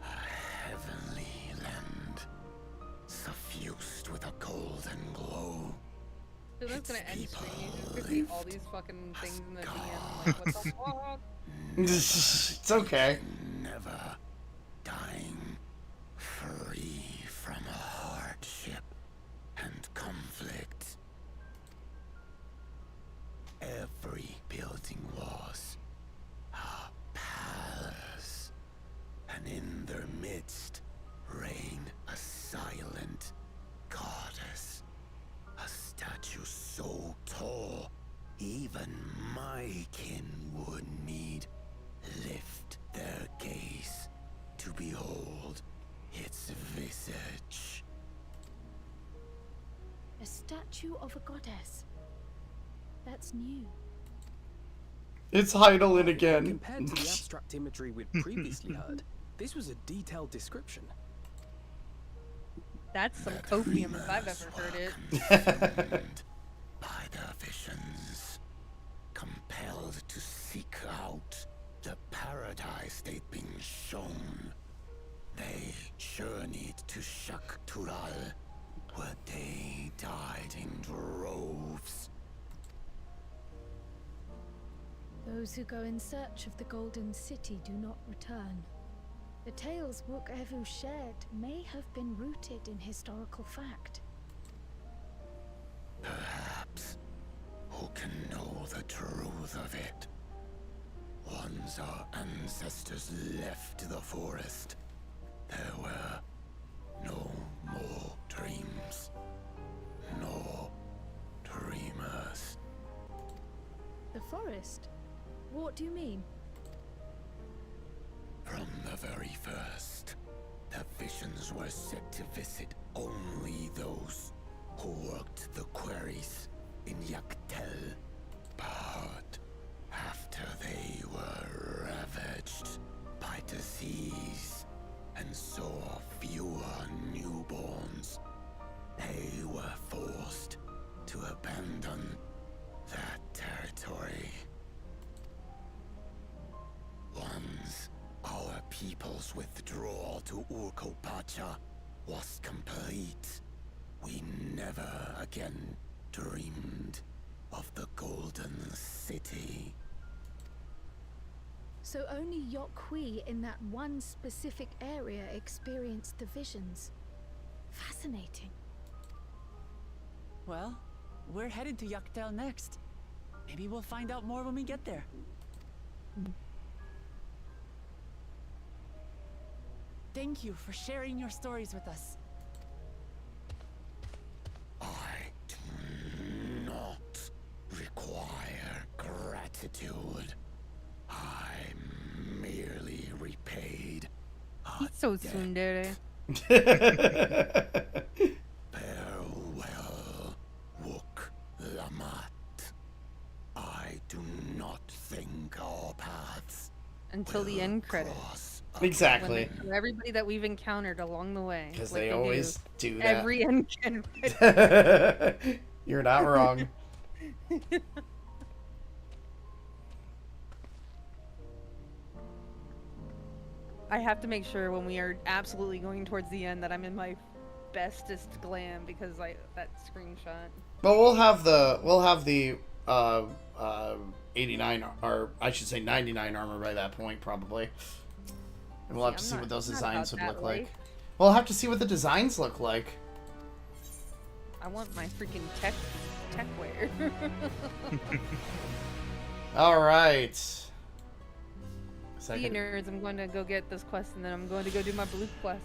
A heavenly land, suffused with a golden glow. So that's gonna end stream. There's gonna be all these fucking things in the DM. Like, what the fuck? It's okay. Never dying, free from hardship and conflict. Every building was a palace, and in their midst reigned a silent goddess, a statue so tall even my kin would need lift their gaze to behold its visage. A statue of a goddess. That's new. It's Heidelin again. Compared to the abstract imagery we'd previously heard, this was a detailed description. That's some copium if I've ever heard it. By their visions, compelled to seek out the paradise they'd been shown, they journeyed to Shecano, where they died in droves. Those who go in search of the Golden City do not return. The tales Wook Evu shared may have been rooted in historical fact. Perhaps. Who can know the truth of it? Once our ancestors left the forest, there were no more dreams, no dreamers. The forest? What do you mean? From the very first, the visions were set to visit only those who worked the quarries in Yaktel. But after they were ravaged by disease and saw fewer newborns, they were forced to abandon that territory. Once our people's withdrawal to Urkopacha was complete, we never again dreamed of the Golden City. So only Yokhui in that one specific area experienced the visions. Fascinating. Well, we're headed to Yaktel next. Maybe we'll find out more when we get there. Thank you for sharing your stories with us. I do not require gratitude. I merely repaid He's so tsundere. Farewell, Wook Lamat. I do not think our paths Until the end credits. Exactly. When everybody that we've encountered along the way. Because like they always do that. Every end credit. You're not wrong. I have to make sure when we are absolutely going towards the end that I'm in my bestest glam because that screenshot. But we'll have the 89 or I should say 99 armor by that point probably. And we'll have to see what those designs would look like. We'll have to see what the designs look like. I want my freaking tech wear. All right. See you nerds, I'm going to go get this quest and then I'm going to go do my blue quest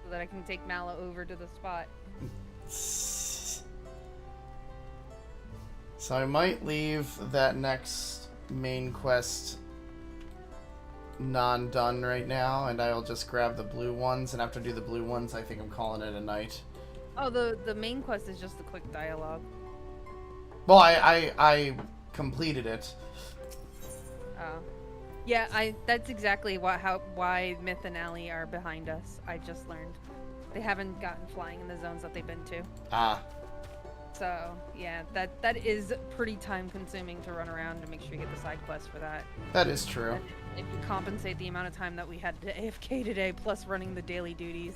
so that I can take Mala over to the spot. So I might leave that next main quest non-done right now, and I'll just grab the blue ones, and after I do the blue ones, I think I'm calling it a night. Oh, the main quest is just the quick dialogue. Well, I completed it. Oh. Yeah, that's exactly why Myth and Allie are behind us. I just learned. They haven't gotten flying in the zones that they've been to. Ah. So, yeah, that is pretty time consuming to run around to make sure you get the side quest for that. That is true. And if you compensate the amount of time that we had to AFK today, plus running the daily duties,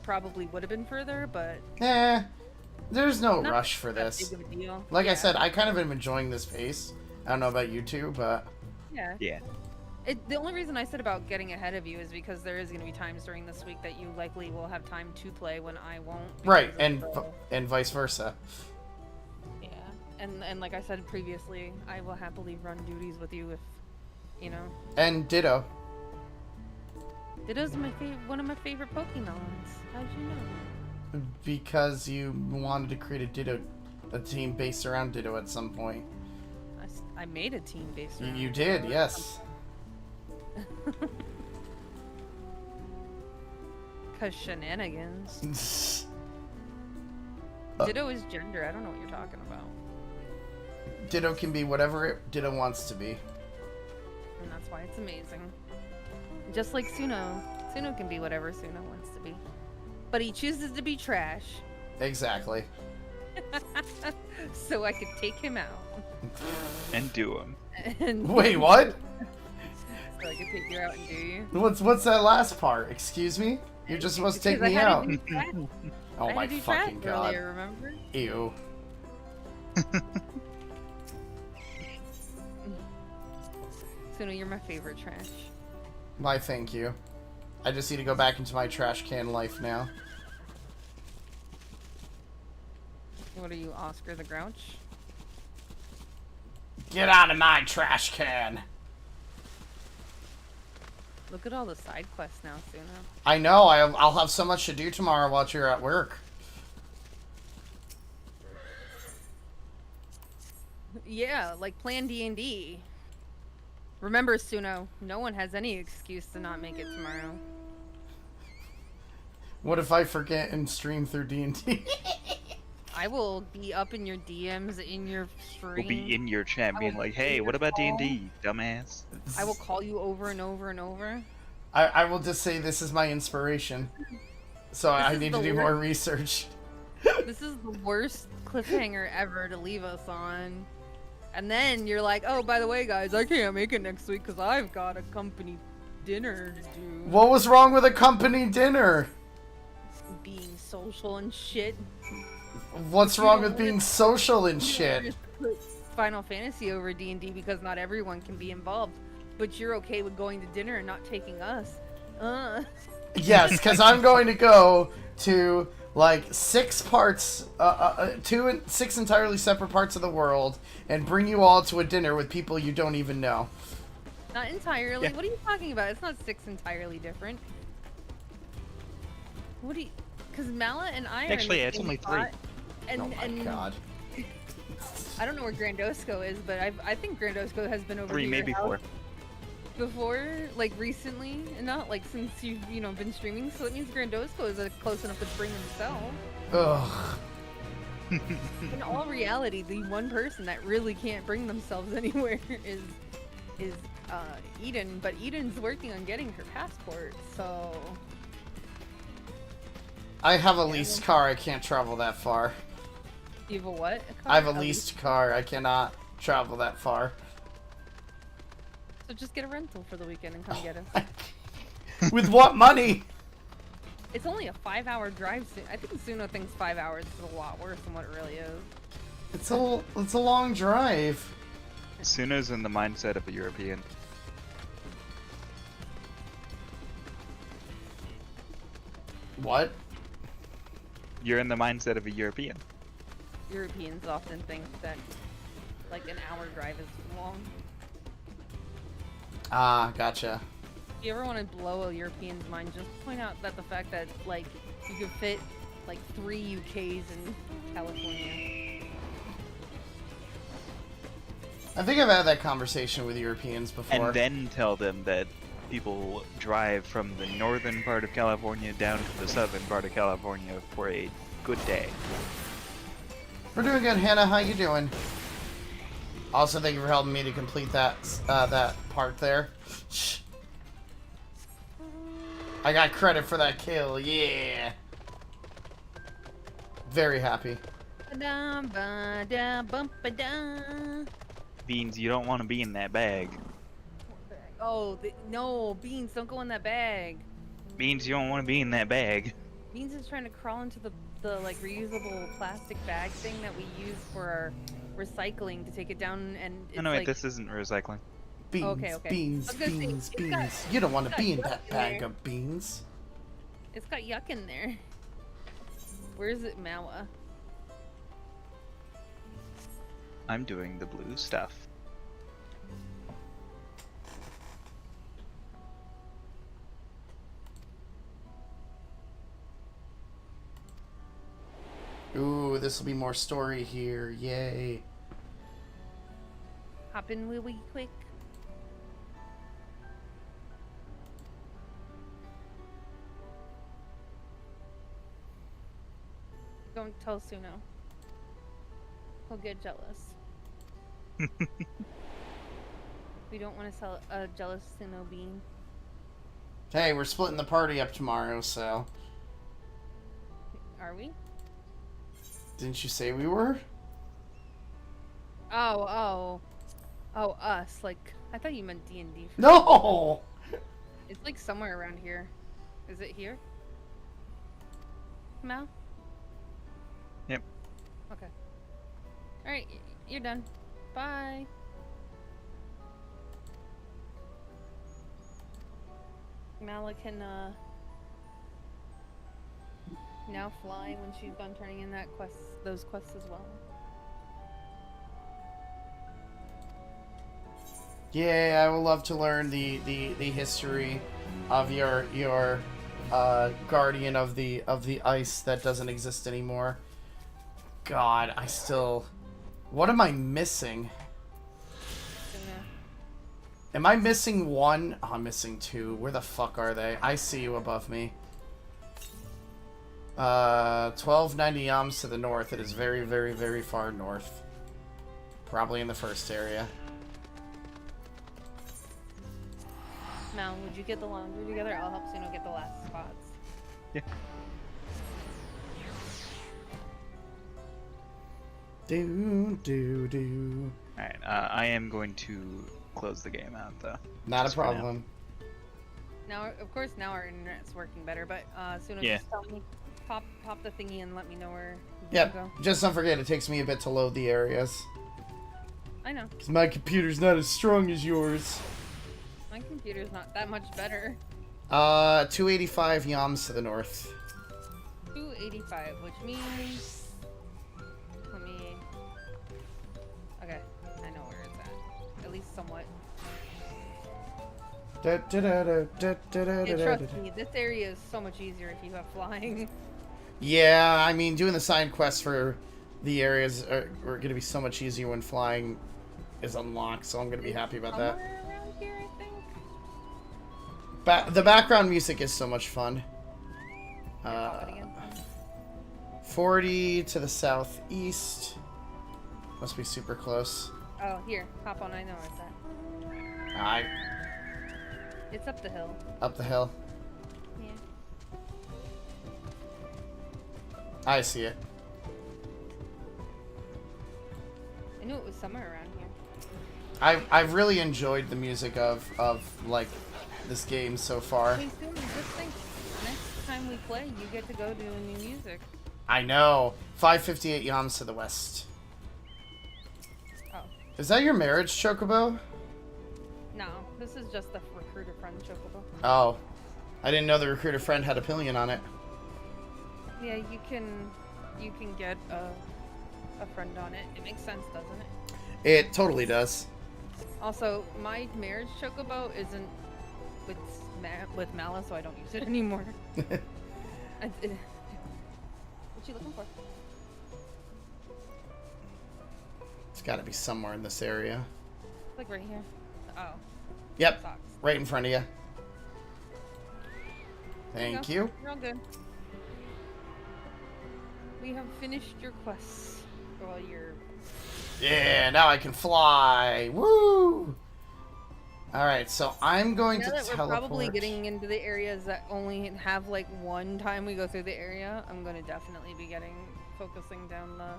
probably would have been further, but... There's no rush for this. Big of a deal. Like I said, I kind of am enjoying this pace. I don't know about you two, but... Yeah. The only reason I said about getting ahead of you is because there is going to be times during this week that you likely will have time to play when I won't. Right, and vice versa. Yeah, and like I said previously, I will happily run duties with you if, you know. And ditto. Ditto's one of my favorite Pokemons. How'd you know? Because you wanted to create a team based around Ditto at some point. I made a team based around You did, yes. Cause shenanigans. Ditto is gender. I don't know what you're talking about. Ditto can be whatever Ditto wants to be. And that's why it's amazing. Just like Suno. Suno can be whatever Suno wants to be. But he chooses to be trash. Exactly. So I could take him out. And do him. And wait, what? So I could take you out and do you. What's that last part? Excuse me? You're just supposed to take me out. Oh my fucking god. Earlier, remember? Ew. Suno, you're my favorite trash. Why, thank you. I just need to go back into my trash can life now. What are you, Oscar the Grouch? Get out of my trash can! Look at all the side quests now, Suno. I know, I'll have so much to do tomorrow while you're at work. Yeah, like plan D&D. Remember, Suno, no one has any excuse to not make it tomorrow. What if I forget and stream through D&D? I will be up in your DMs, in your stream. We'll be in your chat being like, hey, what about D&D, dumbass? I will call you over and over and over. I will just say this is my inspiration. So I need to do more research. This is the worst cliffhanger ever to leave us on. And then you're like, oh, by the way, guys, I can't make it next week because I've got a company dinner to do. What was wrong with a company dinner? Being social and shit. What's wrong with being social and shit? Put Final Fantasy over D&D because not everyone can be involved. But you're okay with going to dinner and not taking us. Yes, because I'm going to go to like 6 entirely separate parts of the world and bring you all to a dinner with people you don't even know. Not entirely. Yeah. What are you talking about? It's not 6 entirely different. What do you... Because Mala and I actually, it's only 3. And, oh my god. I don't know where Grandosco is, but I think Grandosco has been over 3, maybe 4. Before, like recently, and not like since you've been streaming. So that means Grandosco is close enough to bring himself. Ugh. In all reality, the one person that really can't bring themselves anywhere is Eden, but Eden's working on getting her passport, so. I have a leased car. I can't travel that far. You have a what? I have a leased car. I cannot travel that far. So just get a rental for the weekend and come get us. With what money? It's only a 5-hour drive. I think Suno thinks 5 hours is a lot worse than what it really is. It's a long drive. Suno's in the mindset of a European. What? You're in the mindset of a European. Europeans often think that like an hour drive is long. Ah, gotcha. If you ever want to blow a European's mind, just point out that the fact that like you could fit like 3 UKs in California. I think I've had that conversation with Europeans before. And then tell them that people drive from the northern part of California down to the southern part of California for a good day. We're doing good, Hannah. How you doing? Also, thank you for helping me to complete that that part there. Shh. I got credit for that kill. Yeah. Very happy. Beans, you don't want to be in that bag. Oh, no, Beans, don't go in that bag. Beans, you don't want to be in that bag. Beans is trying to crawl into the like reusable plastic bag thing that we use for our recycling to take it down, and it's No, wait, like... this isn't recycling. Beans, okay. beans, beans, beans. You don't want to be in that bag of beans. It's got yuck in there. Where is it, Mawa? I'm doing the blue stuff. Ooh, this will be more story here. Yay. Hop in wee wee quick. Don't tell Suno. He'll get jealous. We don't want to sell a jealous Suno bean. Hey, we're splitting the party up tomorrow, so... Are we? Didn't you say we were? Oh, us. Like, I thought you meant D&D. No! It's like somewhere around here. Is it here? Mal? Yep. Okay. Alright, you're done. Bye. Mala can, now fly when she's done turning in those quests as well. Yeah, I would love to learn the history of your guardian of the ice that doesn't exist anymore. God, I still... What am I missing? Am I missing one? Oh, I'm missing two. Where the fuck are they? I see you above me. 1290 yams to the north. It is very, very, very far north. Probably in the first area. Mal, would you get the laundry together? I'll help Suno get the last spots. Yeah. Do. Alright, I am going to close the game out, though. Not a problem. Now, of course, now our internet's working better, but Suno, Yeah. just tell me, pop the thingy and let me know where you Yep. can go. Just don't forget, it takes me a bit to load the areas. I know. Because my computer's not as strong as yours. My computer's not that much better. 285 yams to the north. 285, which means... Let me... Okay, I know where it's at. At least somewhat. Trust me, this area is so much easier if you have flying. Yeah, I mean, doing the side quests for the areas are going to be so much easier when flying is unlocked, so I'm going to be happy about that. Somewhere around here, I think. The background music is so much fun. 40 to the southeast. Must be super close. Oh, here. Hop on, I know where it's at. It's up the hill. Up the hill. Yeah. I see it. I knew it was somewhere around here. I've really enjoyed the music of like this game so far. Wait, Suno, just think, next time we play, you get to go to new music. I know. 558 yams to the west. Oh. Is that your marriage chocobo? No, this is just the recruiter friend chocobo. Oh. I didn't know the recruiter friend had a pillion on it. Yeah, you can get a friend on it. It makes sense, doesn't it? It totally does. Also, my marriage chocobo isn't with Malice, so I don't use it anymore. What's she looking for? It's got to be somewhere in this area. Like right here. Oh. Yep. Socks. Right in front of you. Thank you. You're all good. We have finished your quests. Well, your... Yeah, now I can fly. Woo! Alright, so I'm going to teleport. We're probably getting into the areas that only have like one time we go through the area. I'm going to definitely be focusing down the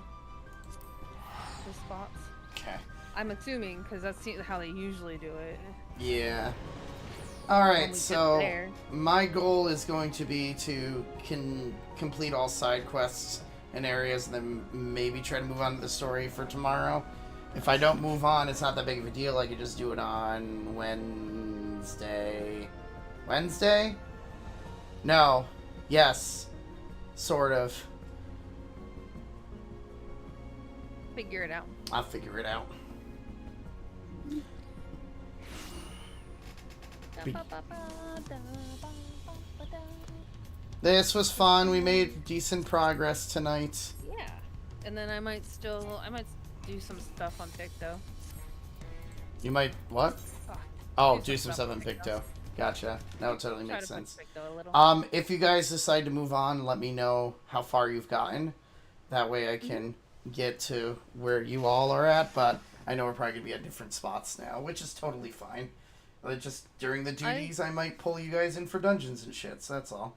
spots. Okay. I'm assuming, because that's how they usually do it. Yeah. Alright, so my goal is going to be to complete all side quests and areas, and then maybe try to move on to the story for tomorrow. If I don't move on, it's not that big of a deal. I could just do it on Wednesday. Wednesday? No. Yes. Sort of. Figure it out. I'll figure it out. This was fun. We made decent progress tonight. Yeah. And then I might do some stuff on Picto. You might what? Oh, do some stuff on Picto. Gotcha. That would totally make sense. If you guys decide to move on, let me know how far you've gotten. That way I can get to where you all are at, but I know we're probably going to be at different spots now, which is totally fine. Just during the duties, I might pull you guys in for dungeons and shit, so that's all.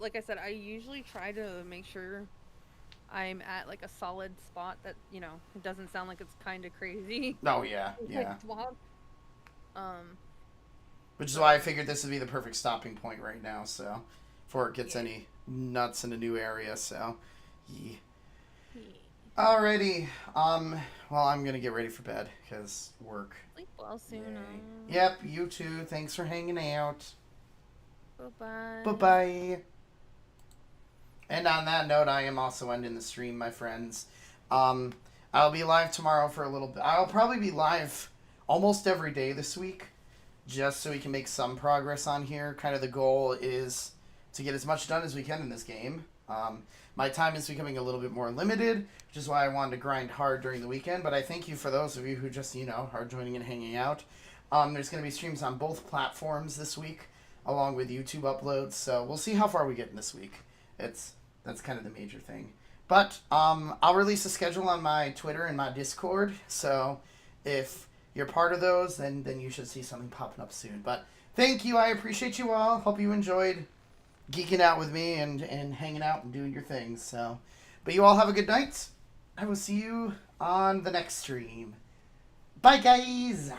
Like I said, I usually try to make sure I'm at like a solid spot that, you know, it doesn't sound like it's kind of crazy. Oh, yeah, yeah. Swap. Which is why I figured this would be the perfect stopping point right now, so, before it gets any nuts in a new area, so, yeah. Alrighty, well, I'm gonna get ready for bed, because work. Sleep well soon. Yep, you too. Thanks for hanging out. Bye-bye. Bye-bye. And on that note, I am also ending the stream, my friends. I'll be live tomorrow for a little bit. I'll probably be live almost every day this week, just so we can make some progress on here. Kind of the goal is to get as much done as we can in this game. My time is becoming a little bit more limited, which is why I wanted to grind hard during the weekend. But I thank you for those of you who just, you know, are joining and hanging out. There's going to be streams on both platforms this week, along with YouTube uploads. So we'll see how far we get in this week. That's kind of the major thing. But I'll release a schedule on my Twitter and my Discord. So if you're part of those, then you should see something popping up soon. But thank you. I appreciate you all. Hope you enjoyed geeking out with me and hanging out and doing your things. So, but you all have a good night. I will see you on the next stream. Bye, guys.